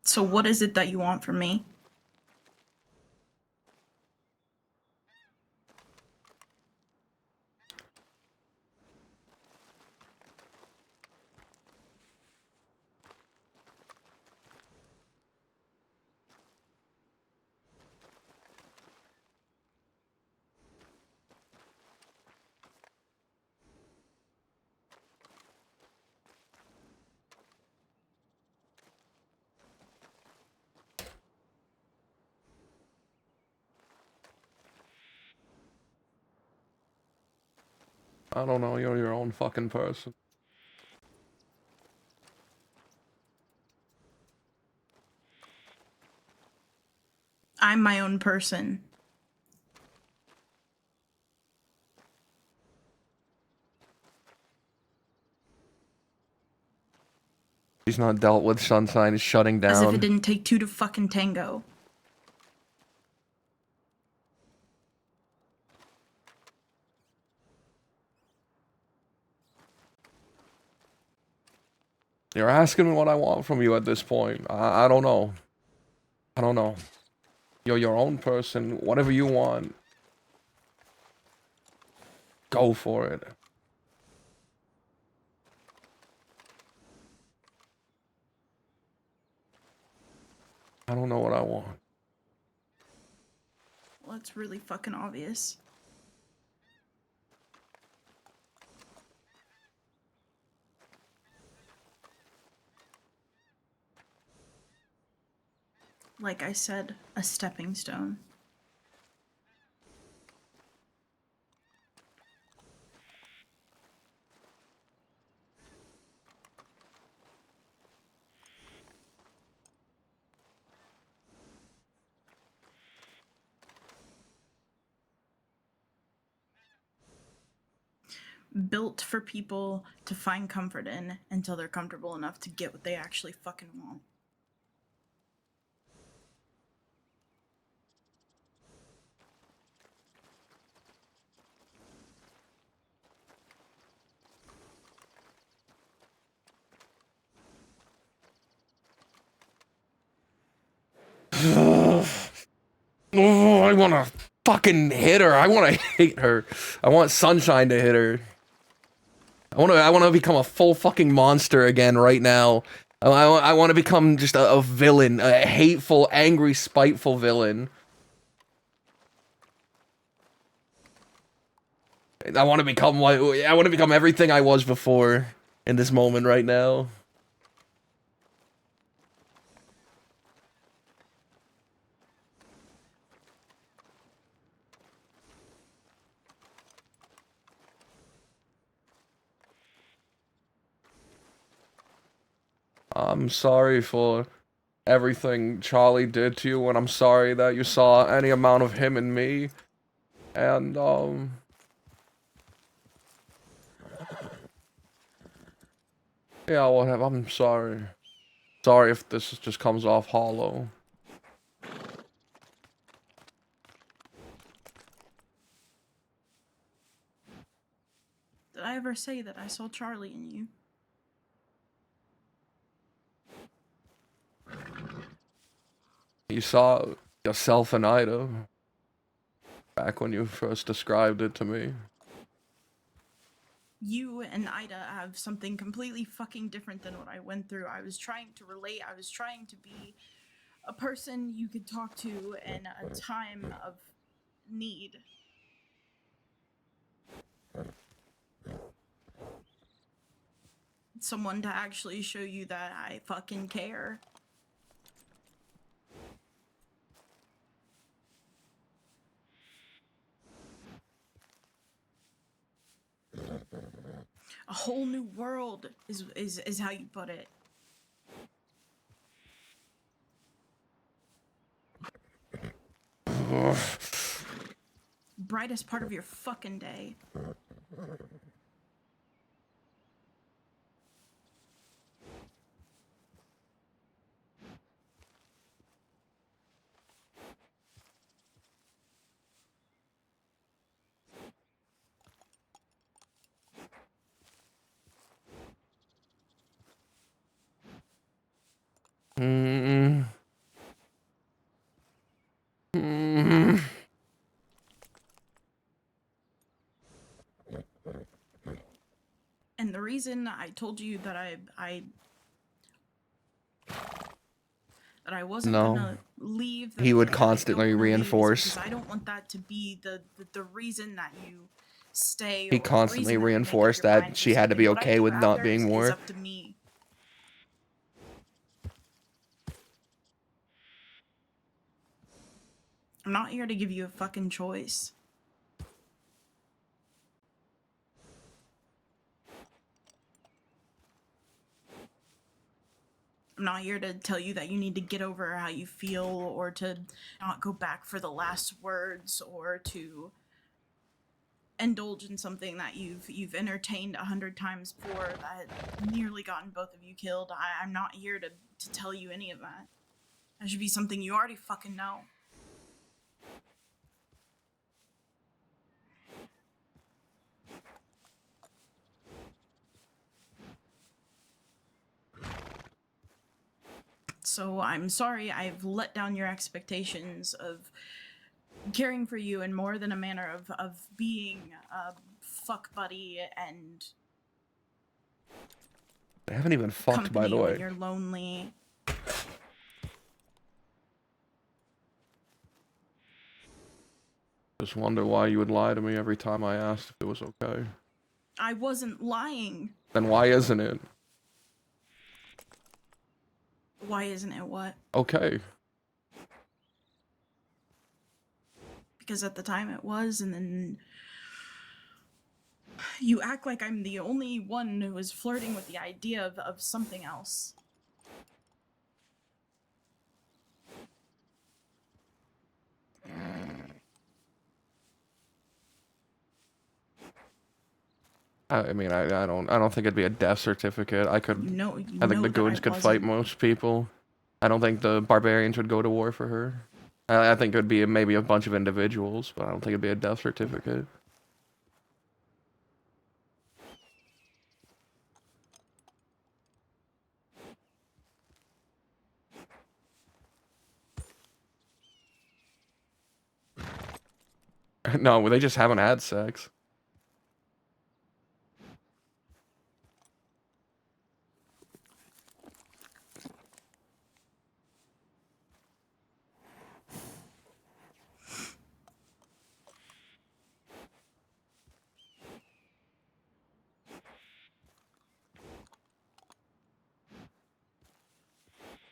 So what is it that you want from me? I don't know, you're your own fucking person. I'm my own person. He's not dealt with, Sunshine is shutting down. As if it didn't take two to fucking tango. You're asking me what I want from you at this point. I don't know. I don't know. You're your own person. Whatever you want, go for it. I don't know what I want. Well, it's really fucking obvious. Like I said, a stepping stone. Built for people to find comfort in until they're comfortable enough to get what they actually fucking want. Oh, I want to fucking hit her. I want to hate her. I want Sunshine to hit her. I want to become a full fucking monster again right now. I want to become just a villain, a hateful, angry, spiteful villain. I want to become everything I was before in this moment right now. I'm sorry for everything Charlie did to you, and I'm sorry that you saw any amount of him in me. And, yeah, whatever, I'm sorry. Sorry if this just comes off hollow. Did I ever say that I saw Charlie in you? You saw yourself and Ida back when you first described it to me. You and Ida have something completely fucking different than what I went through. I was trying to relate. I was trying to be a person you could talk to in a time of need. Someone to actually show you that I fucking care. A whole new world is how you put it. Brightest part of your fucking day. Mm. Mm. And the reason I told you that I wasn't gonna leave. He would that I constantly don't wanna leave is reinforce. because I don't want that to be the reason that you stay. He Or the constantly reason that you make up reinforced your mind that to she had to something. be What I okay do with not after being is more. up to me. I'm not here to give you a fucking choice. I'm not here to tell you that you need to get over how you feel or to not go back for the last words or to indulge in something that you've entertained 100 times before that nearly gotten both of you killed. I'm not here to tell you any of that. That should be something you already fucking know. So I'm sorry I've let down your expectations of caring for you in more than a manner of being a fuck buddy and They haven't even fucked, by company the when way. you're lonely. Just wonder why you would lie to me every time I asked if it was okay. I wasn't lying. Then why isn't it? Why isn't it what? Okay. Because at the time it was, and then you act like I'm the only one who was flirting with the idea of something else. I mean, I don't think it'd be a death certificate. I think the goons could fight most people. I don't think the barbarians would go to war for her. I think it would be maybe a bunch of individuals, but I don't think it'd be a death certificate. No, they just haven't had sex.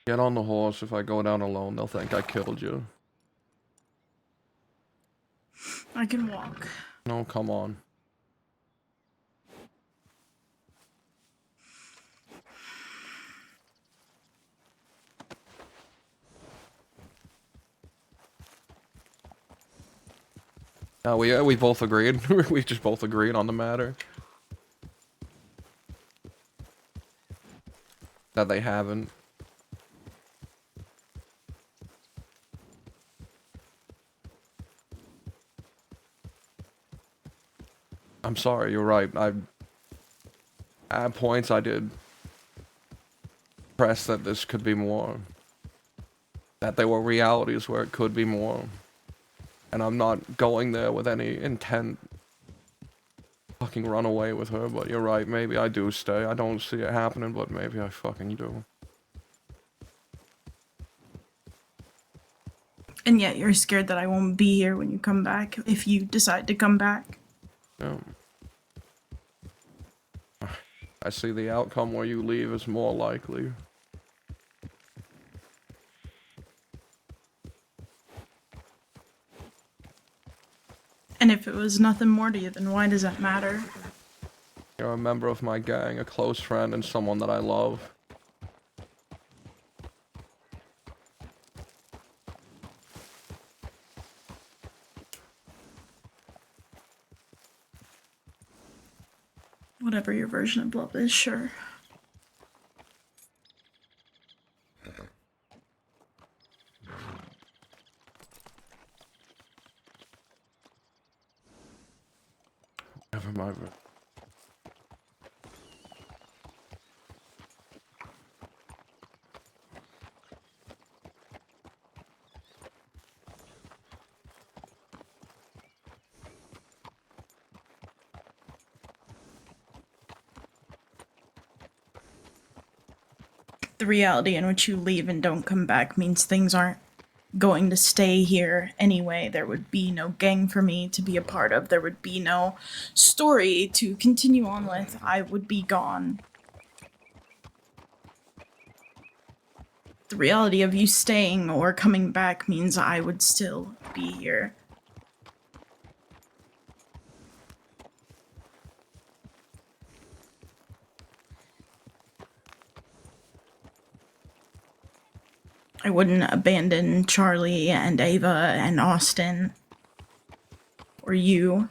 Get on the horse. If I go down alone, they'll think I killed you. I can walk. No, come on. We both agreed. We just both agreed on the matter. That they haven't. I'm sorry, you're right. At points I did press that this could be more. That there were realities where it could be more. And I'm not going there with any intent. Fucking run away with her, but you're right, maybe I do stay. I don't see it happening, but maybe I fucking do. And yet you're scared that I won't be here when you come back, if you decide to come back. Yeah. I see the outcome where you leave is more likely. And if it was nothing more to you, then why does that matter? You're a member of my gang, a close friend, and someone that I love. Whatever your version of love is, sure. Never mind. The reality in which you leave and don't come back means things aren't going to stay here anyway. There would be no gang for me to be a part of. There would be no story to continue on with. I would be gone. The reality of you staying or coming back means I would still be here. I wouldn't abandon Charlie and Ava and Austin. Or you.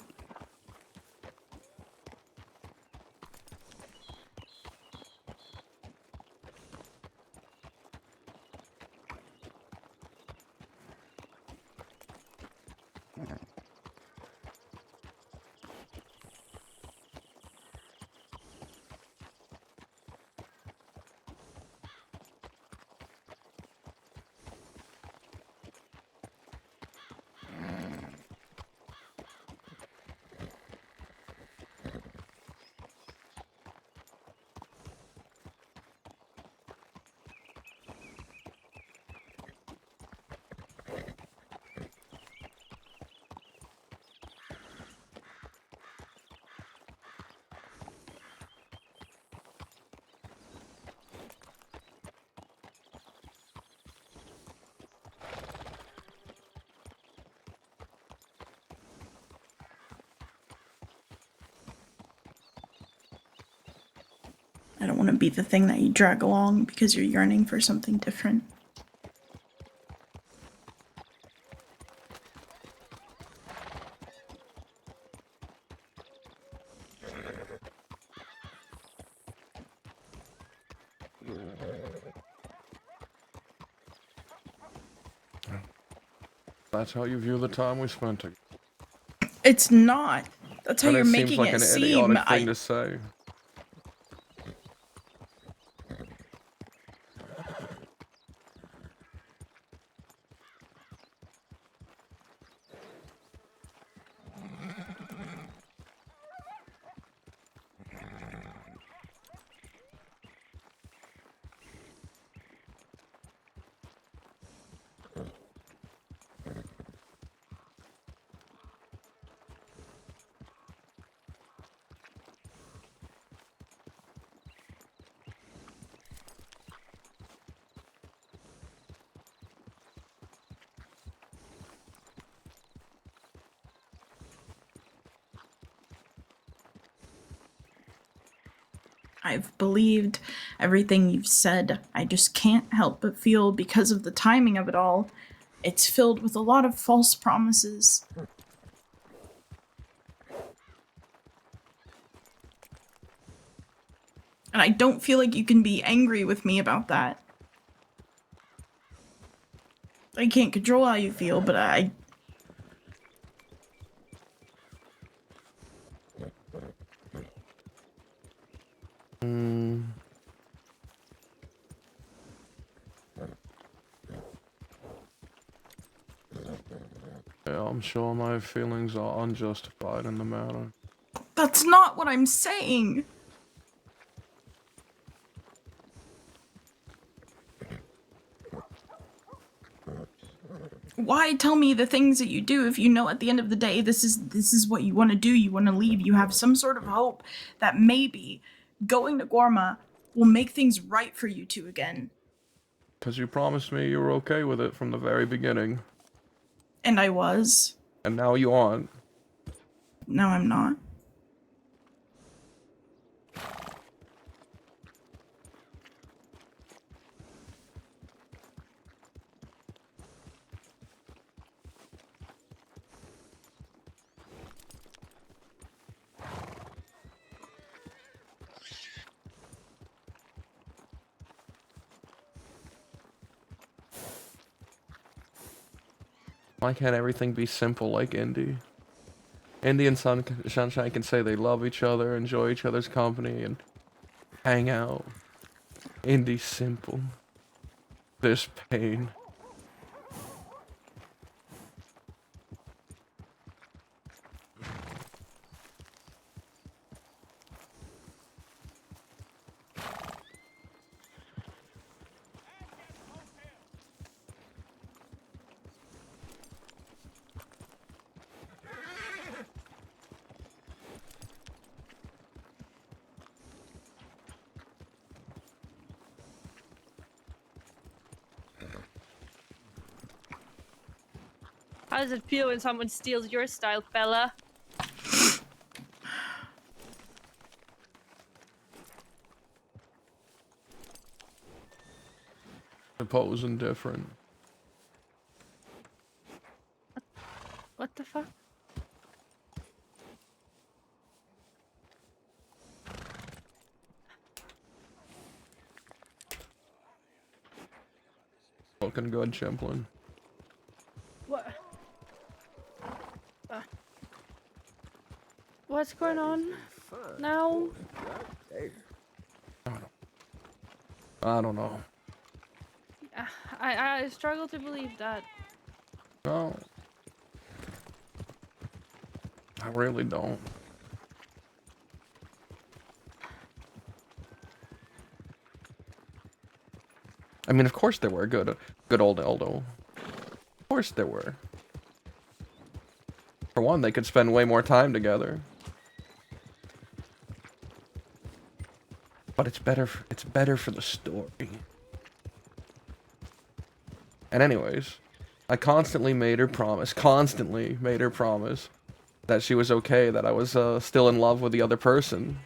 I don't want to be the thing that you drag along because you're yearning for something different. That's how you view the time we spent together. It's not. That's how And you're it making seems like it an seem. idiotic thing to say. I've believed everything you've said. I just can't help but feel, because of the timing of it all, it's filled with a lot of false promises. And I don't feel like you can be angry with me about that. I can't control how you feel, but I... Yeah, I'm sure my feelings are unjustified in the matter. That's not what I'm saying! Why tell me the things that you do if you know at the end of the day this is what you want to do, you want to leave, you have some sort of hope that maybe going to Gorma will make things right for you two again. Because you promised me you were okay with it from the very beginning. And I was. And now you aren't. No, I'm not. Why can't everything be simple like Indy? Indy and Sunshine can say they love each other, enjoy each other's company, and hang out. Indy's simple. This pain. How does it feel when someone steals your style, fella? Suppose indifferent. What the fuck? Looking good, Chimplin. What? What's going on now? I don't know. I struggle to believe that. No. I really don't. I mean, of course there were good old Eldo. Of course there were. For one, they could spend way more time together. But it's better for the story. And anyways, I constantly made her promise that she was okay, that I was still in love with the other person.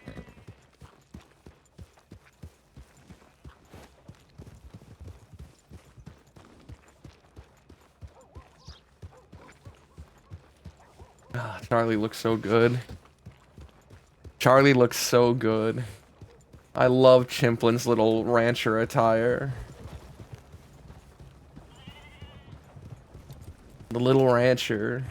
Ah, Charlie looks so good. Charlie looks so good. I love Chimplin's little rancher attire. The little rancher.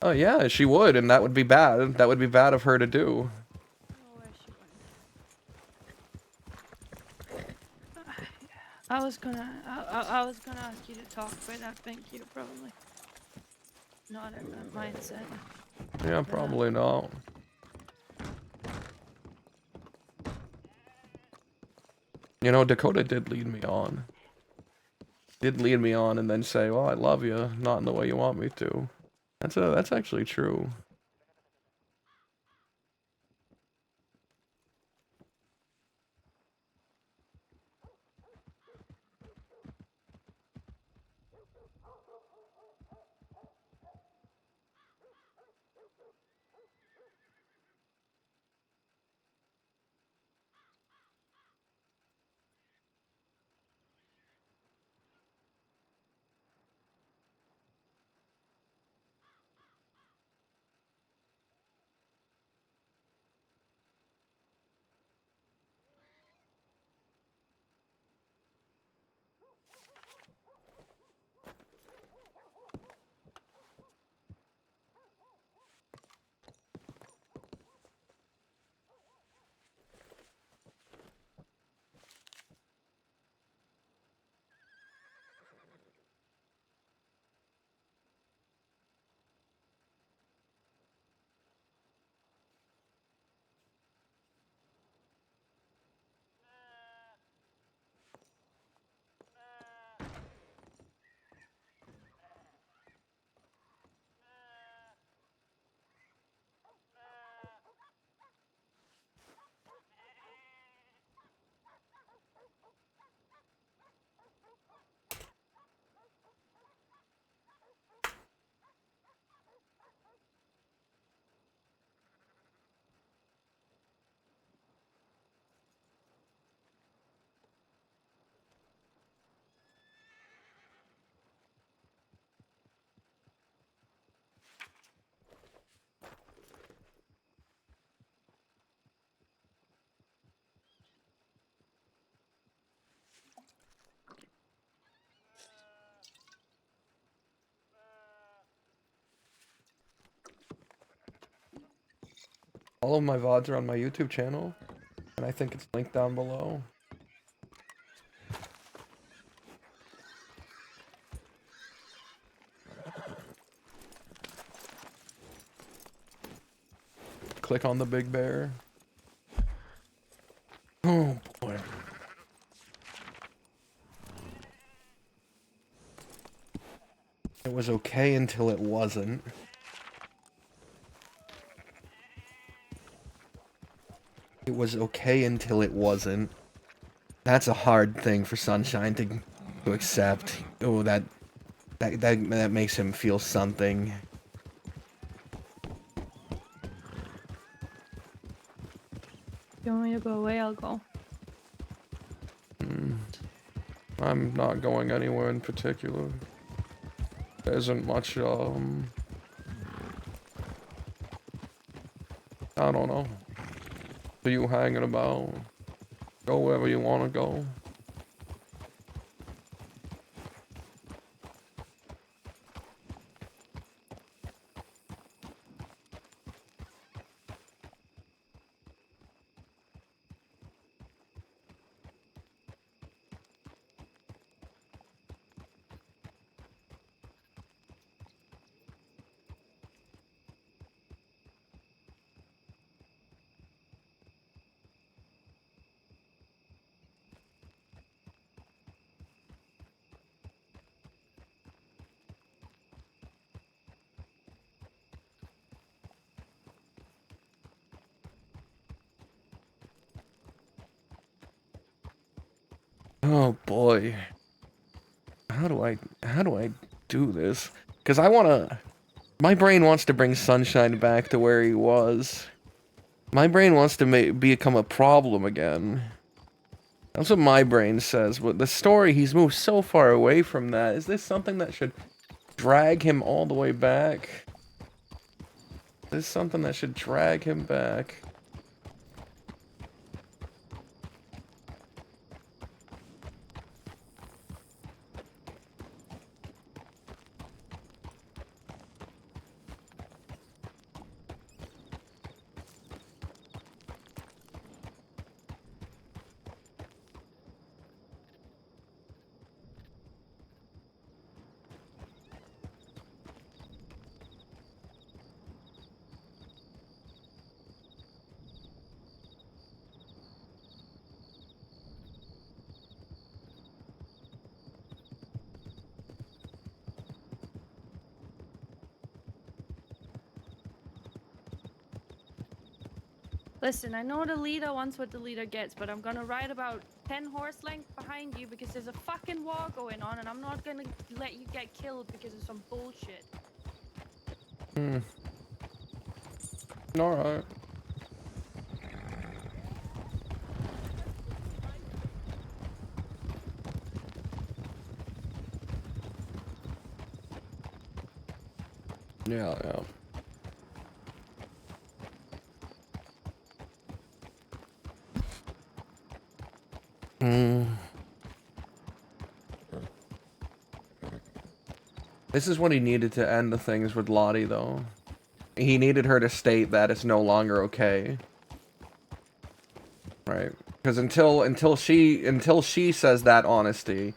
Oh yeah, she would, and that would be bad. That would be bad of her to do. I was gonna ask you to talk, but I think you're probably not in that mindset. Yeah, probably not. You know, Dakota did lead me on. Did lead me on and then say, well, I love you, not in the way you want me to. That's actually true. All of my VODs are on my YouTube channel, and I think it's linked down below. Click on the big bear. Oh boy. It was okay until it wasn't. It was okay until it wasn't. That's a hard thing for Sunshine to accept. Oh, that makes him feel something. If you want me to go away, I'll go. I'm not going anywhere in particular. There isn't much, I don't know. For you hanging about. Go wherever you want to go. Oh boy. How do I do this? Because my brain wants to bring Sunshine back to where he was. My brain wants to become a problem again. That's what my brain says, but the story, he's moved so far away from that. Is this something that should drag him all the way back? Is this something that should drag him back? Listen, I know the leader wants what the leader gets, but I'm gonna ride about 10 horse lengths behind you because there's a fucking war going on, and I'm not gonna let you get killed because of some bullshit. Alright. Yeah, yeah. This is when he needed to end the things with Lottie, though. He needed her to state that it's no longer okay. Right? Because until she says that honesty,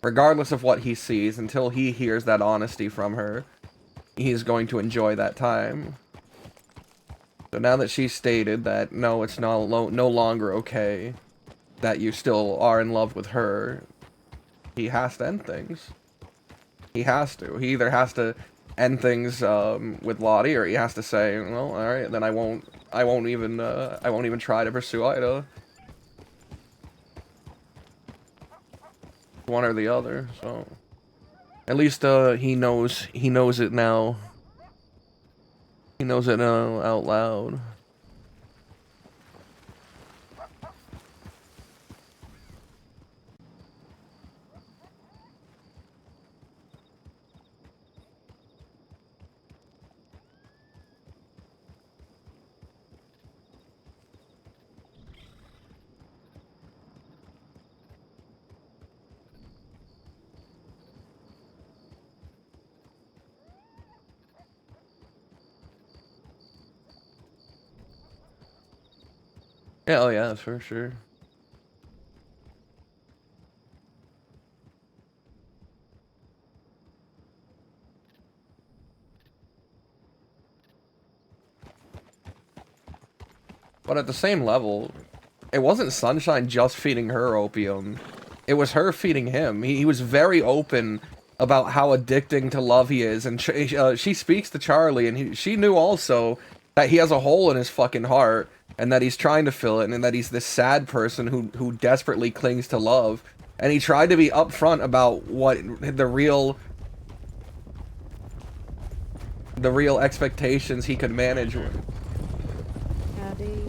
regardless of what he sees, until he hears that honesty from her, he's going to enjoy that time. So now that she's stated that no, it's no longer okay, that you still are in love with her, he has to end things. He has to. He either has to end things with Lottie, or he has to say, well, all right, then I won't even try to pursue Ida. One or the other. So at least he knows it now. He knows it now out loud. Yeah, oh yeah, for sure. But at the same level, it wasn't Sunshine just feeding her opium. It was her feeding him. He was very open about how addicting to love he is, and she speaks to Charlie, and she knew also that he has a hole in his fucking heart, and that he's trying to fill it, and that he's this sad person who desperately clings to love. And he tried to be upfront about what the real expectations he could manage with. Howdy.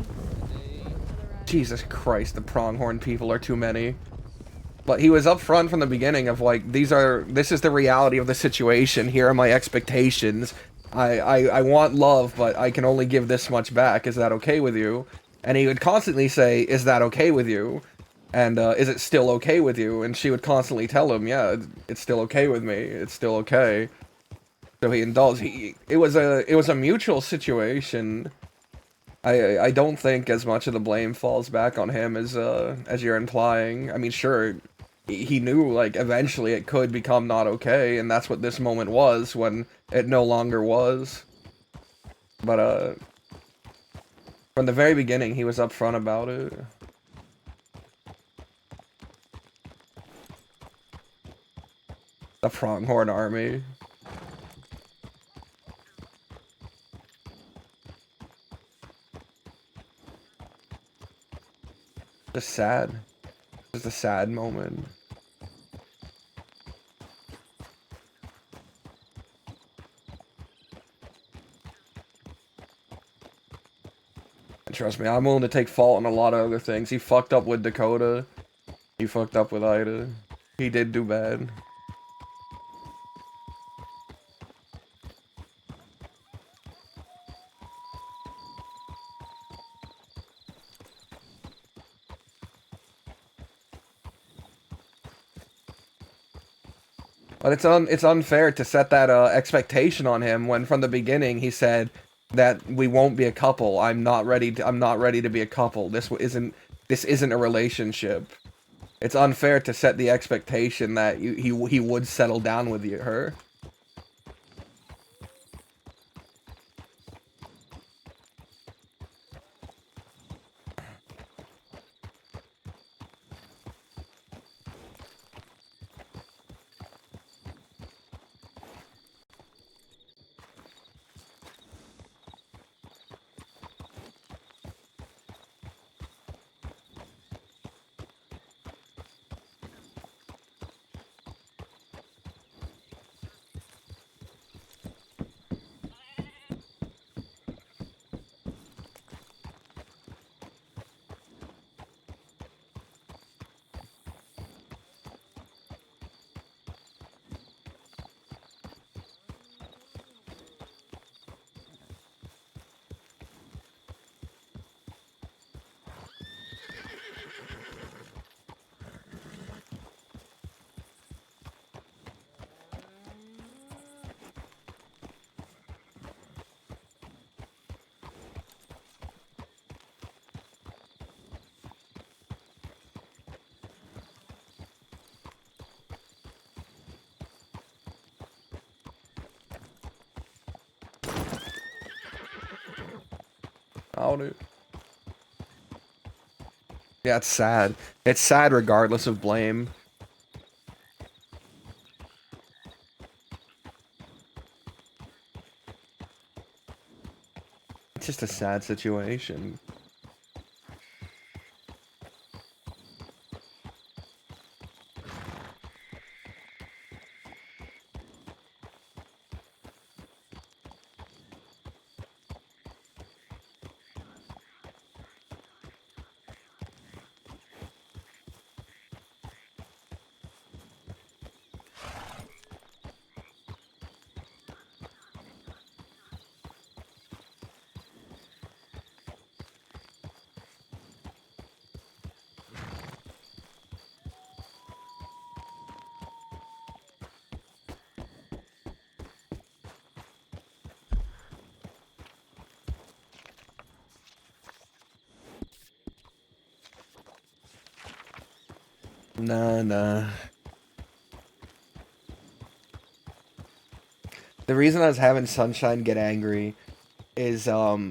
Jesus Christ, the pronghorn people are too many. But he was upfront from the beginning of like, this is the reality of the situation, here are my expectations. I want love, but I can only give this much back, is that okay with you? And he would constantly say, is that okay with you? And is it still okay with you? And she would constantly tell him, yeah, it's still okay with me, it's still okay. So he indulged. It was a mutual situation. I don't think as much of the blame falls back on him as you're implying. I mean, sure, he knew like eventually it could become not okay, and that's what this moment was when it no longer was. But from the very beginning, he was upfront about it. The Pronghorn Army. Just sad. Just a sad moment. And trust me, I'm willing to take fault in a lot of other things. He fucked up with Dakota. He fucked up with Ida. He did do bad. But it's unfair to set that expectation on him when from the beginning he said that we won't be a couple. I'm not ready to be a couple. This isn't a relationship. It's unfair to set the expectation that he would settle down with her. Howdy. Yeah, it's sad. It's sad regardless of blame. It's just a sad situation. Nah. The reason I was having Sunshine get angry is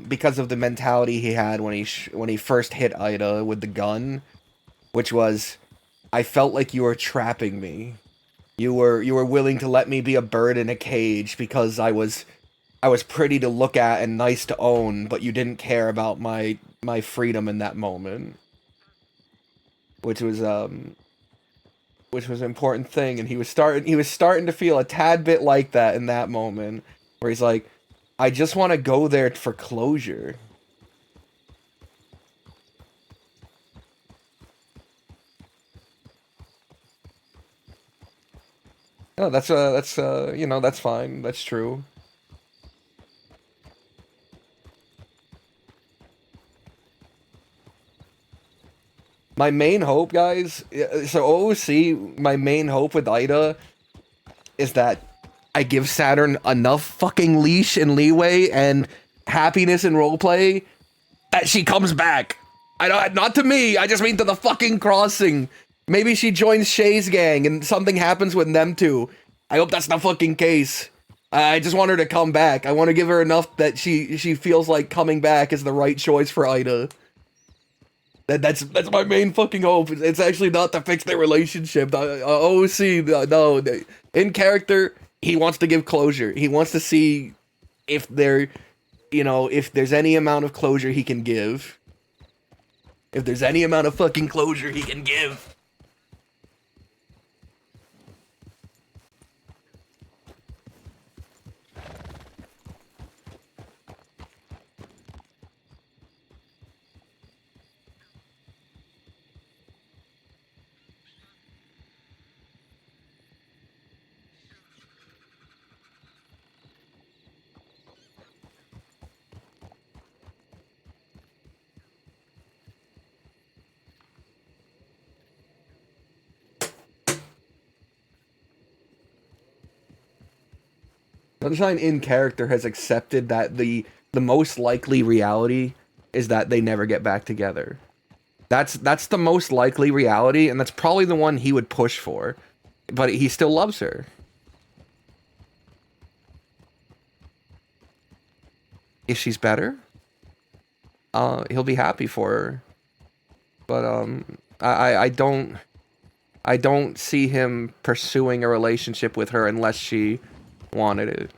because of the mentality he had when he first hit Ida with the gun, which was, I felt like you were trapping me. You were willing to let me be a bird in a cage because I was pretty to look at and nice to own, but you didn't care about my freedom in that moment. Which was an important thing, and he was starting to feel a tad bit like that in that moment, where he's like, I just want to go there for closure. Oh, that's you know, that's fine. That's true. My main hope, guys, so OOC, my main hope with Ida is that I give Saturn enough fucking leash and leeway and happiness and roleplay that she comes back. I don't, not to me, I just mean to the fucking crossing. Maybe she joins Shay's gang and something happens with them two. I hope that's the fucking case. I just want her to come back. I want to give her enough that she feels like coming back is the right choice for Ida. That's my main fucking hope. It's actually not to fix their relationship. OC, no. In character, he wants to give closure. He wants to see if there, you know, if there's any amount of closure he can give. If there's any amount of fucking closure he can give. Sunshine in character has accepted that the most likely reality is that they never get back together. That's the most likely reality, and that's probably the one he would push for. But he still loves her. If she's better, he'll be happy for her. But I don't see him pursuing a relationship with her unless she wanted it.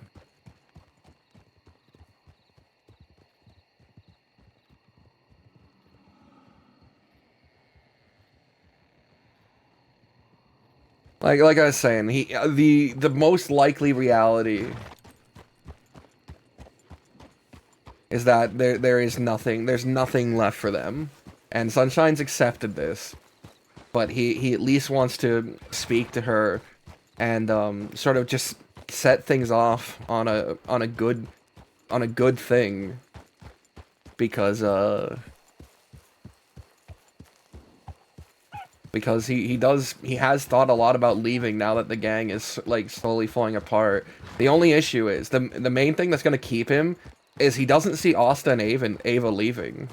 Like I was saying, the most likely reality is that there's nothing left for them. And Sunshine's accepted this. But he at least wants to speak to her and sort of just set things off on a good thing, because he has thought a lot about leaving now that the gang is like slowly falling apart. The only issue is the main thing that's gonna keep him is he doesn't see Asta and Ava leaving.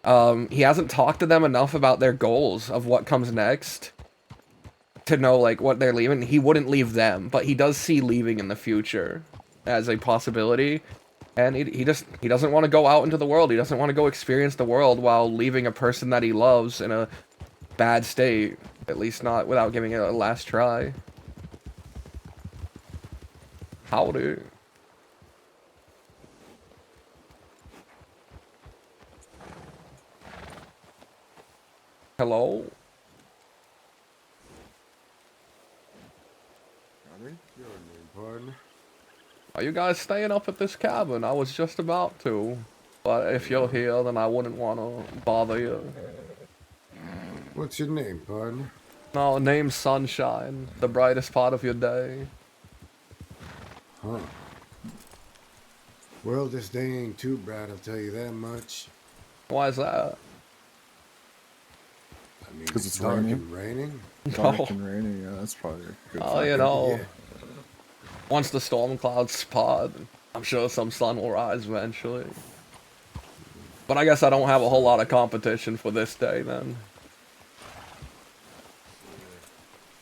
He hasn't talked to them enough about their goals of what comes next to know like what they're leaving. He wouldn't leave them, but he does see leaving in the future as a possibility. And he doesn't want to go out into the world. He doesn't want to go experience the world while leaving a person that he loves in a bad state. At least not without giving it a last try. Howdy. Hello? Are you guys staying up at this cabin? I was just about to. But if you're here, then I wouldn't want to bother you. What's your name, partner? No, name's Sunshine. The brightest part of your day. Huh. Well, this day ain't too bright, I'll tell you that much. Why is that? I mean, Because it's dark raining. and raining. Dark and rainy, yeah, that's probably a good Oh, factor. you know. Yeah. Once the storm clouds part, I'm sure some sun will rise eventually. But I guess I don't have a whole lot of competition for this day then.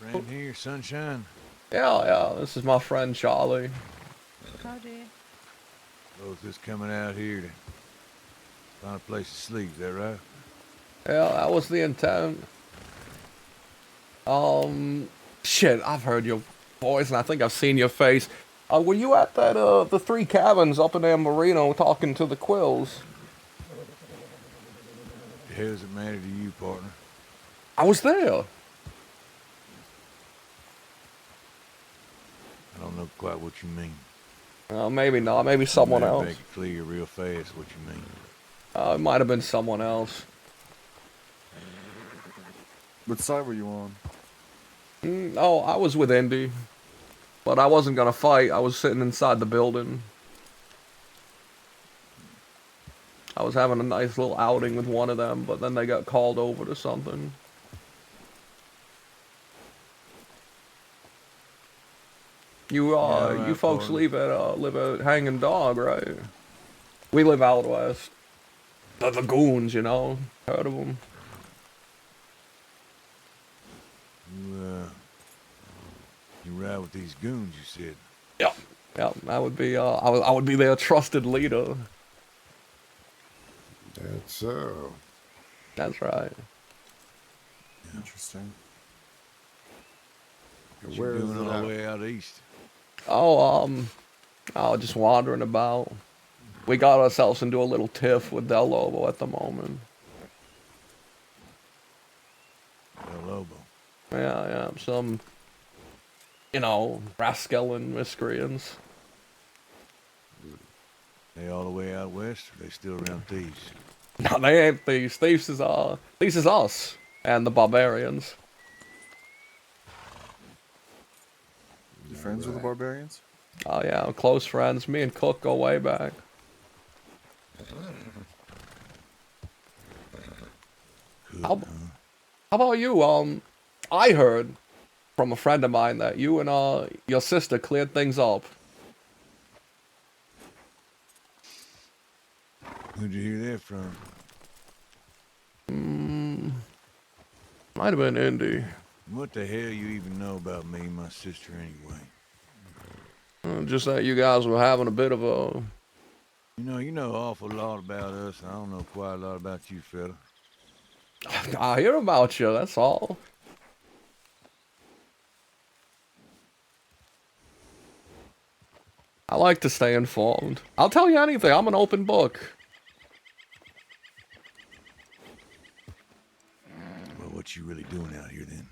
Friend here, sunshine. Yeah, this is my friend Charlie. Howdy. Both just coming out here to find a place to sleep, is that right? Yeah, that was the intent. Shit, I've heard your voice and I think I've seen your face. Were you at that, the 3 cabins up in Amberino talking to the Quills? How does it matter to you, partner? I was there. I don't know quite what you mean. Maybe not. Maybe someone Better else. Make it clear real fast what you mean. It might have been someone else. What side were you on? Oh, I was with Indy. But I wasn't gonna fight. I was sitting inside the building. I was having a nice little outing with one of them, but then they got called over to something. You Yeah, you folks partner. live at Hanging Dog, right? We live out west. The goons, you know, heard of them? You ride with these goons, you said. Yep. I would be I would be their trusted leader. That's so. That's right. Interesting. What Where you is doing it all at? the way out east? Oh, just wandering about. We got ourselves into a little tiff with Del Lobo at the moment. El Lobo. Yeah, some, you know, rascalin miscreants. They all the way out west, or they still around thieves? No, they ain't thieves. Thieves is us and the barbarians. You friends with the barbarians? Oh yeah, I'm close friends. Me and Cook go way back. How about you? I heard from a friend of mine that you and your sister cleared things up. Who'd you hear that from? Might have been Indy. What the hell you even know about me and my sister anyway? Just that you guys were having a bit of a... You know an awful lot about us, and I don't know quite a lot about you, fella. I hear about you, that's all. I like to stay informed. I'll tell you anything, I'm an open book. Well, what you really doing out here then?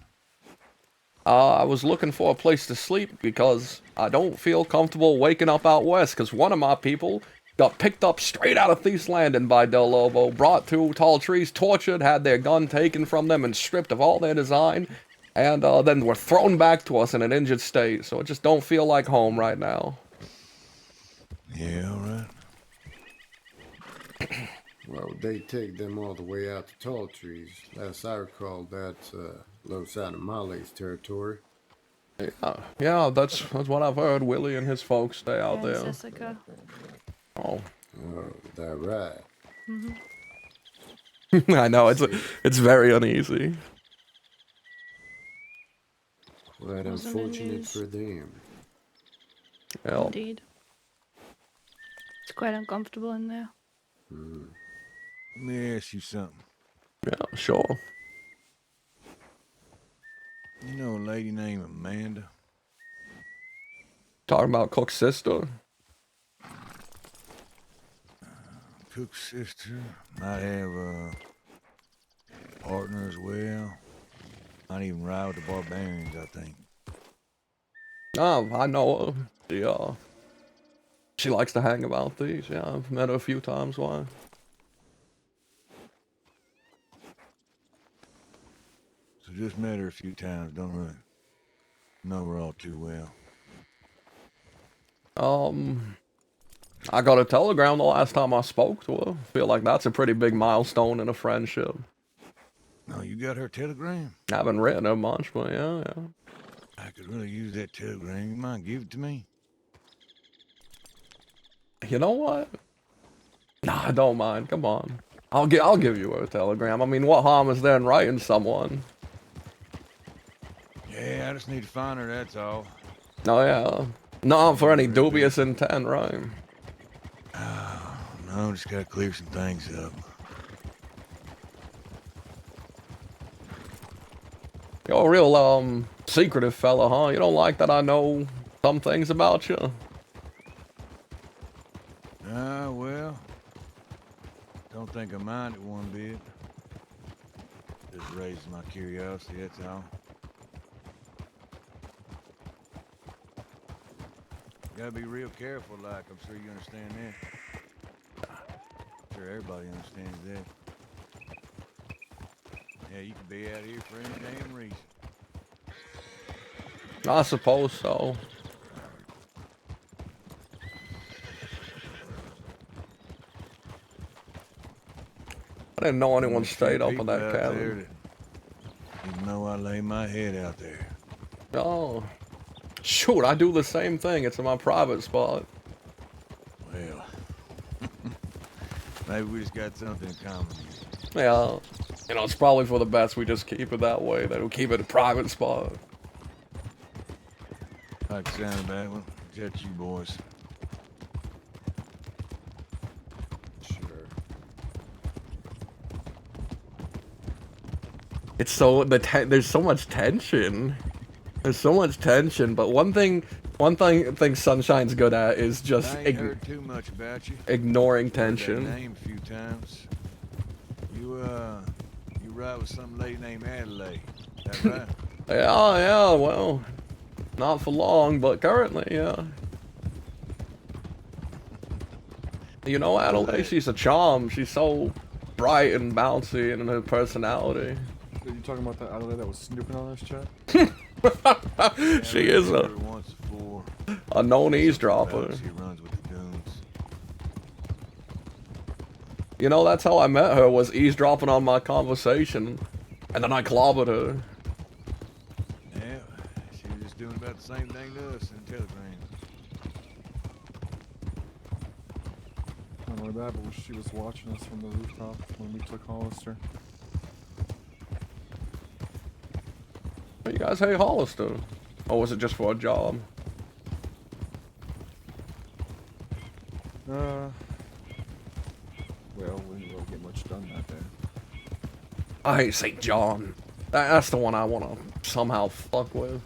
I was looking for a place to sleep because I don't feel comfortable waking up out west because one of my people got picked up straight out of Thief's Landing by Del Lobo, brought to tall trees, tortured, had their gun taken from them and stripped of all their design, and then were thrown back to us in an injured state, so it just don't feel like home right now. Yeah, all right. Well, they take them all the way out to tall trees. Last I recall, that's low side of Molly's territory. Yeah, that's what I've heard. Willie and his folks stay out there. Jessica. Oh, that right. Mm-hmm. I know it's very uneasy. Well, that Wasn't the unfortunate news. for them. Yeah. Indeed. It's quite uncomfortable in there. Let me ask you something. Yeah, sure. You know a lady named Amanda? Talking about Cook's sister. Cook's sister might have a partner as well. Might even ride with the barbarians, I think. Oh, I know her. She likes to hang about these. Yeah, I've met her a few times. Why? So just met her a few times, don't really know her all too well. I got a telegram the last time I spoke to her. Feel like that's a pretty big milestone in a friendship. No, you got her telegram? I haven't written her much, but yeah. I could really use that telegram. You mind give it to me? You know what? Nah, I don't mind. Come on. I'll give you a telegram. I mean, what harm is there in writing someone? Yeah, Yeah, I just need to find her, that's all. Oh yeah. Not for any dubious intent, right? No, just gotta clear some things up. You're a real, secretive fella, huh? You don't like that I know some things about you? Well, don't think I mind it one bit. Just raises my curiosity, that's all. Gotta be real careful, like, I'm sure you understand that. I'm sure everybody understands that. Yeah, you can be out here for any damn reason. I suppose so. I didn't know anyone stayed up in that cabin. Even though I lay my head out there. Oh. Shoot, I do the same thing. It's in my private spot. Well, maybe we just got something in common. Yeah. You know, it's probably for the best we just keep it that way. That we keep it a private spot. Like the sound of that one. Just you boys. Sure. It's so there's so much tension. There's so much tension, but one thing Sunshine's good at is just I ain't heard too much about you. ignoring Heard that tension. name a few times. You ride with some lady named Adelaide. Is that right? Yeah, well, not for long, but currently, yeah. You know, Adelaide, she's a charm. She's so bright and bouncy in her personality. Are you talking about that Adelaide that was snooping on this chat? She is a known eavesdropper. She runs with the goons. You know, that's how I met her, was eavesdropping on my conversation. And then I clobbered her. Yeah, she was just doing about the same thing to us in Telegram. Not only that, but she was watching us from the rooftop when we took Hollister. You guys hate Hollister? Or was it just for a job? Well, we didn't really get much done that day. I hate St. John. That's the one I want to somehow fuck with.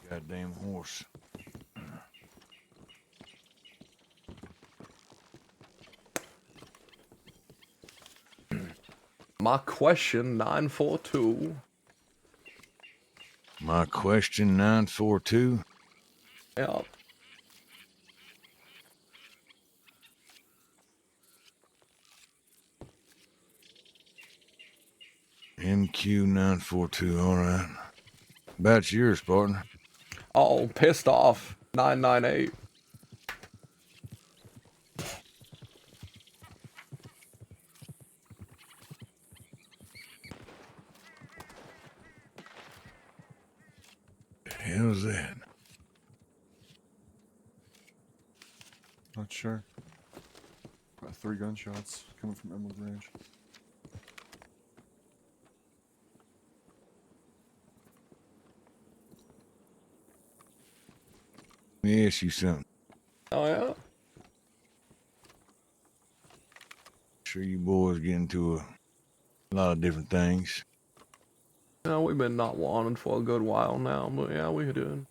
Goddamn horse. My question 942. My question 942. Yeah. MQ 942. All right. About yours, partner. Oh, pissed off 998. The hell's that? Not sure. About 3 gunshots coming from Emerald Ranch. Let me ask you something. Oh, yeah? Sure you boys get into a lot of different things. No, we've been not wanted for a good while now, but yeah, we did.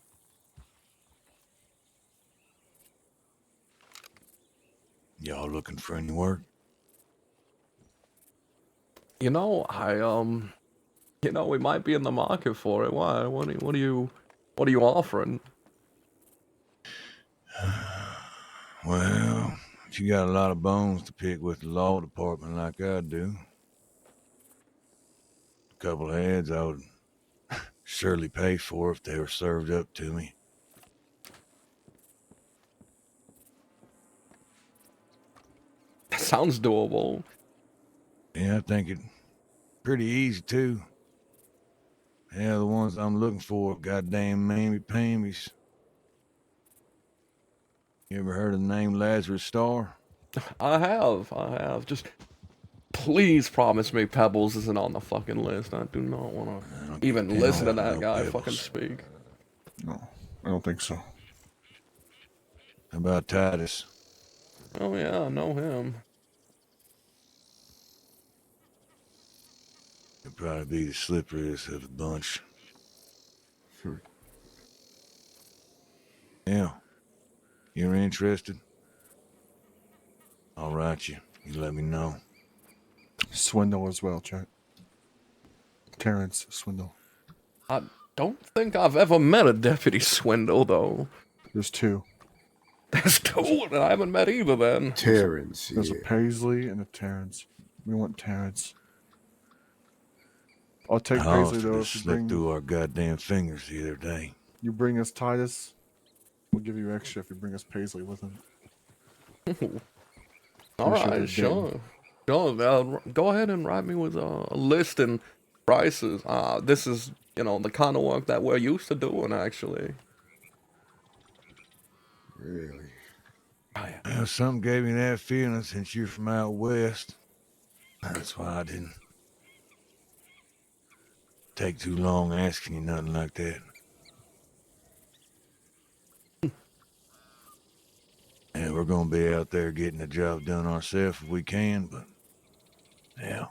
Y'all looking for any work? You know, you know, we might be in the market for it. Why? What are you offering? Well, if you got a lot of bones to pick with the law department like I do, a couple of heads I would surely pay for if they were served up to me. That sounds doable. Yeah, I think it pretty easy too. Yeah, the ones I'm looking for, goddamn mammy-pammies. You ever heard of the name Lazarus Star? I have. Just please promise me Pebbles isn't on the fucking list. I do not want to even listen to that guy fucking speak. No, I don't think so. How about Titus? Oh yeah, I know him. He'd probably be the slipperiest of the bunch. Yeah. You're interested? I'll write you. You let me know. Swindle as well, chat. Terrence Swindle. I don't think I've ever met a Deputy Swindle, though. There's two. There's two, and I haven't met either then. Terrence, There's a Paisley and a Terrence. We want Terrence. I'll take Paisley, though, if you slipped bring... through our goddamn fingers the other day. You bring us Titus, we'll give you extra if you bring us Paisley with him. Alright, sure. Sure, go ahead and write me with a list and prices. This is, you know, the kind of work that we're used to doing, actually. Really? Well, something gave me that feeling since you're from out west. That's why I didn't take too long asking you nothing like that. And we're gonna be out there getting the job done ourselves if we can, but yeah.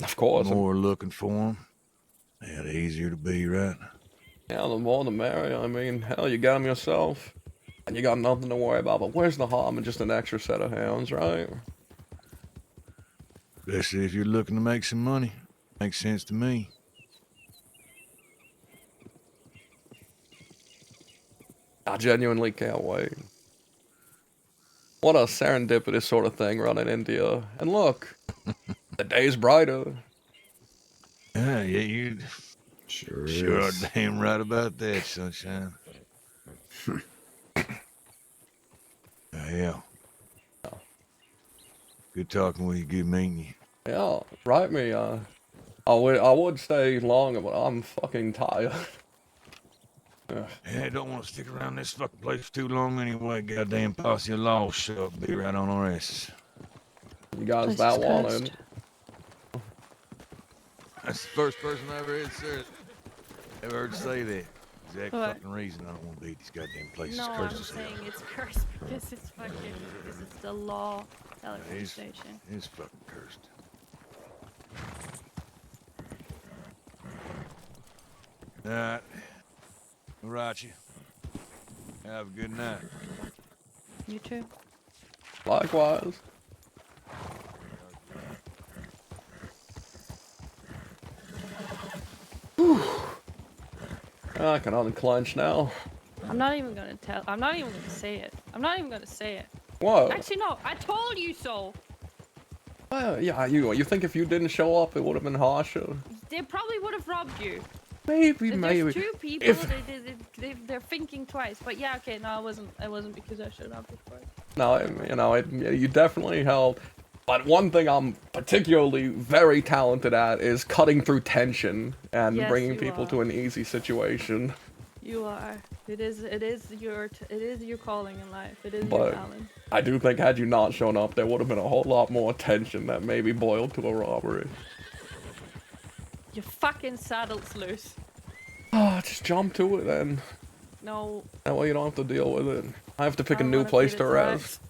Of course. The more we're looking for them, yeah, the easier to be, right? Yeah, the more the merrier. I mean, hell, you got them yourself. And you got nothing to worry about, but where's the harm in just an extra set of hands, right? Especially if you're looking to make some money. Makes sense to me. I genuinely can't wait. What a serendipitous sort of thing running into you. And look, the day's brighter. Yeah, you sure are is. damn right about that, sunshine. Yeah. Good talking with you, good meeting you. Yeah, write me. I would stay longer, but I'm fucking tired. Yeah, I don't want to stick around this fucking place for too long anyway. Goddamn posse of law show up, be right on our asses. You guys that wanted. That's the first person I ever heard say that. Exact fucking reason I don't want to be at these goddamn places. No, Cursed I'm as hell. saying it's cursed because it's fucking, because it's the law telephone station. It's fucking cursed. Alright. All right, you. Have a good night. You too. Likewise. Whew. I can unclench now. I'm not even gonna tell. I'm not even gonna say it. I'm not even gonna say it. What? Actually, no. I told you so. Yeah, you think if you didn't show up, it would have been harsher? They probably would have robbed you. Maybe, If maybe. There's two people. They're thinking twice. But yeah, okay. No, it wasn't because I showed up before. No, you know, you definitely helped. But one thing I'm particularly very talented at is cutting through tension and Yes, bringing you people are. to an easy situation. You are. It is your calling in life. It is your But talent. I do think had you not shown up, there would have been a whole lot more tension that maybe boiled to a robbery. Your fucking saddle's loose. Oh, just jump to it then. No. That way you don't have to deal with it. I have to pick a I don't new wanna place pay to the rest.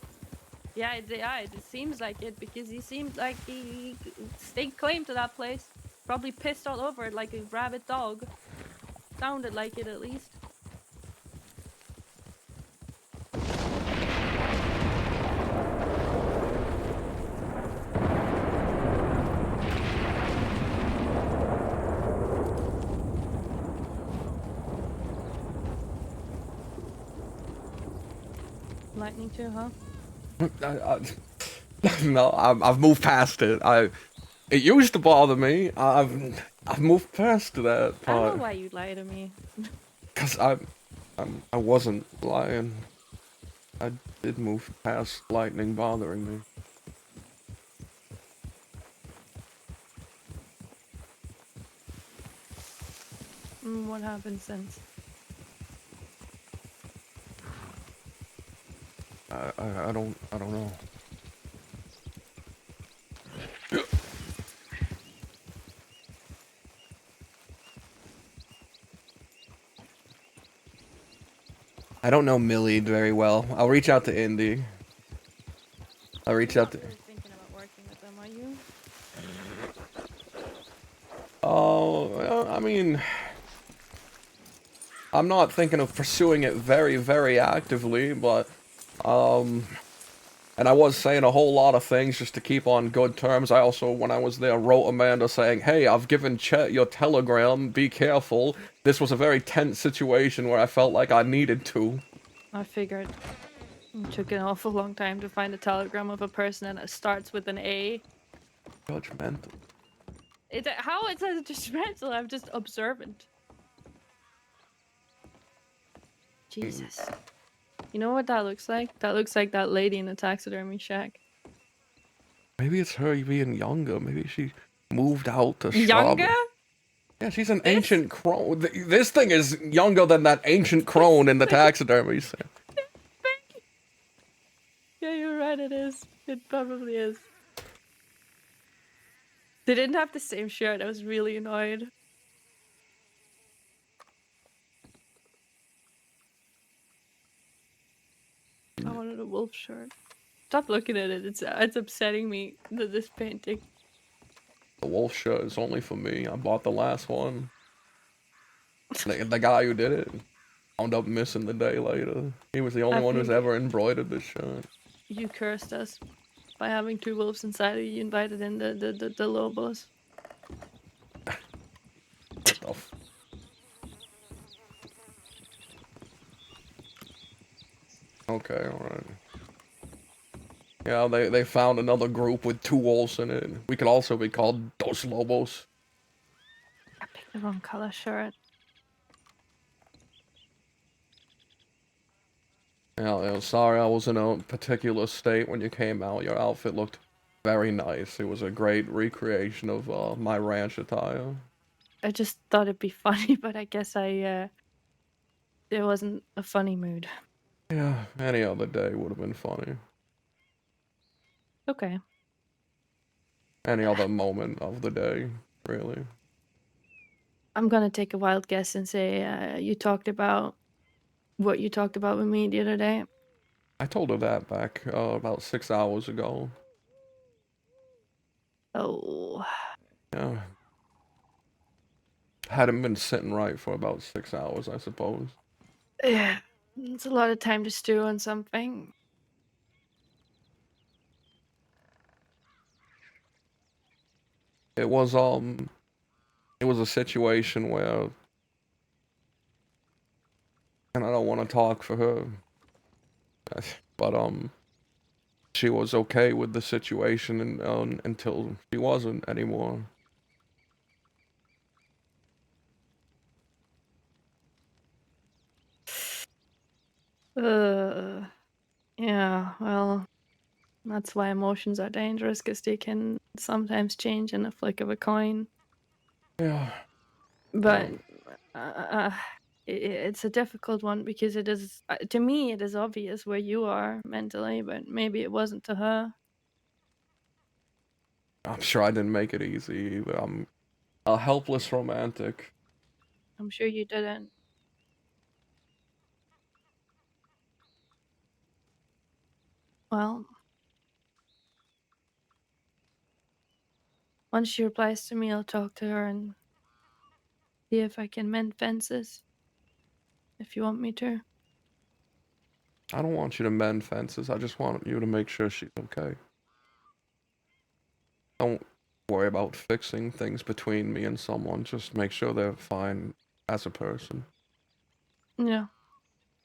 Yeah, it seems like it because he seemed like he staked claim to that place. Probably pissed all over it like a rabid dog. Sounded like it at least. Lightning too, huh? No, I've moved past it. It used to bother me. I've moved past that I don't part. know why you lie to me. Cause I wasn't lying. I did move past lightning bothering me. What happened since? I don't know. I don't know Millie very well. I'll reach out to Indy. I'll reach out to. Really thinking about working with them, are you? Oh, well, I mean, I'm not thinking of pursuing it very, very actively, but, and I was saying a whole lot of things just to keep on good terms. I also, when I was there, wrote Amanda saying, hey, I've given Chet your telegram, be careful. This was a very tense situation where I felt like I needed to. I figured. It took an awful long time to find a telegram of a person and it starts with an A. Judgmental. How is that judgmental? I'm just observant. Jesus. You know what that looks like? That looks like that lady in the taxidermy shack. Maybe it's her being younger. Maybe she moved out to Younger? Yeah, she's an ancient crone. This thing is younger than that ancient crone in the taxidermy set. Yeah, you're right, it is. It probably is. They didn't have the same shirt. I was really annoyed. I wanted a wolf shirt. Stop looking at it. It's upsetting me that this painting. The wolf shirt is only for me. I bought the last one. The guy who did it wound up missing the day later. He was the only one who's think ever embroidered this shirt. You cursed us by having two wolves inside of you. You invited in the lobos. Stuff. Okay, alright. Yeah, they found another group with two wolves in it. We could also be called Dos Lobos. I picked the wrong color shirt. Yeah, sorry I was in a particular state when you came out. Your outfit looked very nice. It was a great recreation of my ranch attire. I just thought it'd be funny, but I guess it wasn't a funny mood. Yeah, any other day would have been funny. Okay. Any other moment of the day, really. I'm gonna take a wild guess and say you talked about what you talked about with me the other day. I told her that back about 6 hours ago. Oh. Yeah. Hadn't been sitting right for about 6 hours, I suppose. Yeah. It's a lot of time to stew on something. It was a situation where, and I don't want to talk for her, but she was okay with the situation and until she wasn't anymore. Yeah, well, that's why emotions are dangerous, because they can sometimes change in a flick of a coin. Yeah. But it's a difficult one because it is, to me, it is obvious where you are mentally, but maybe it wasn't to her. I'm sure I didn't make it easy either. I'm a helpless romantic. I'm sure you didn't. Well, once she replies to me, I'll talk to her and see if I can mend fences. If you want me to. I don't want you to mend fences. I just want you to make sure she's okay. Don't worry about fixing things between me and someone. Just make sure they're fine as a person. Yeah.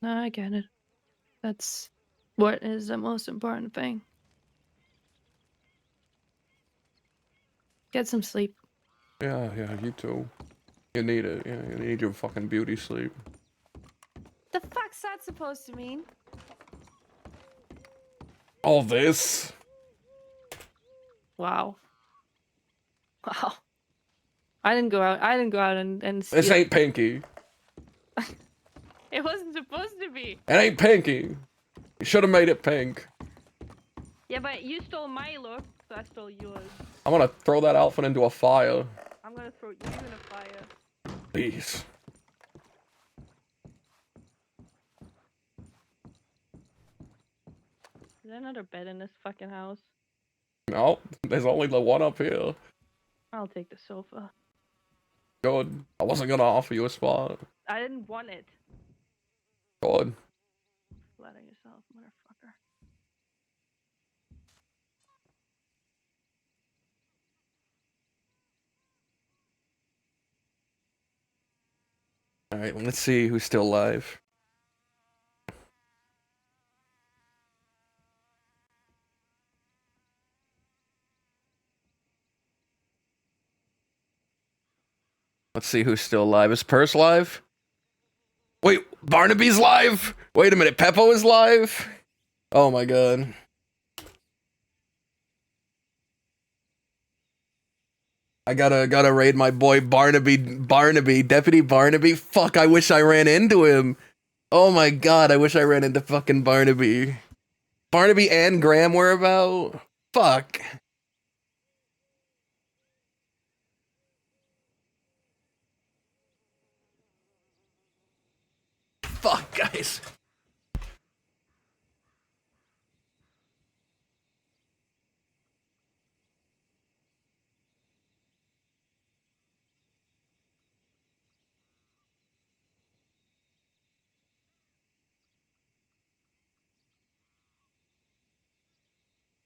No, I get it. That's what is the most important thing. Get some sleep. Yeah, you too. You need it. Yeah, you need your fucking beauty sleep. The fuck's that supposed to mean? All this? Wow. Wow. I didn't go out. I didn't go out and This steal. ain't Pinky. It wasn't supposed to be. It ain't Pinky. You should have made it pink. Yeah, but you stole my look, so I stole yours. I'm gonna throw that outfit into a fire. I'm gonna throw you in a fire. Please. Is there another bed in this fucking house? No, there's only the one up here. I'll take the sofa. Good. I wasn't gonna offer you a spot. I didn't want it. Good. Flatter yourself, motherfucker. Alright, let's see who's still alive. Let's see who's still alive. Is Purse live? Wait, Barnaby's live? Wait a minute, Peppo is live? Oh my god. I gotta raid my boy Barnaby, Deputy Barnaby. Fuck, I wish I ran into him. Oh my god, I wish I ran into fucking Barnaby. Barnaby and Graham were about? Fuck. Fuck, guys.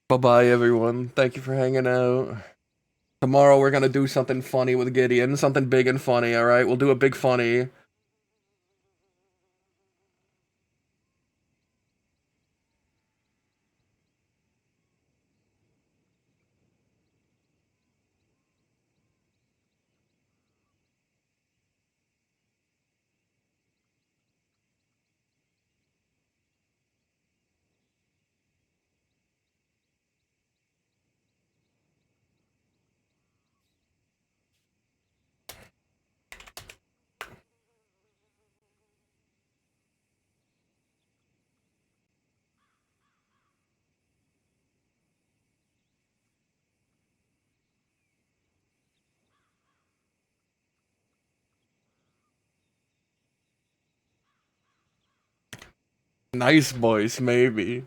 Bye-bye, everyone. Thank you for hanging out. Tomorrow we're gonna do something funny with Gideon. Something big and funny, alright? We'll do a big funny. Nice boys, maybe.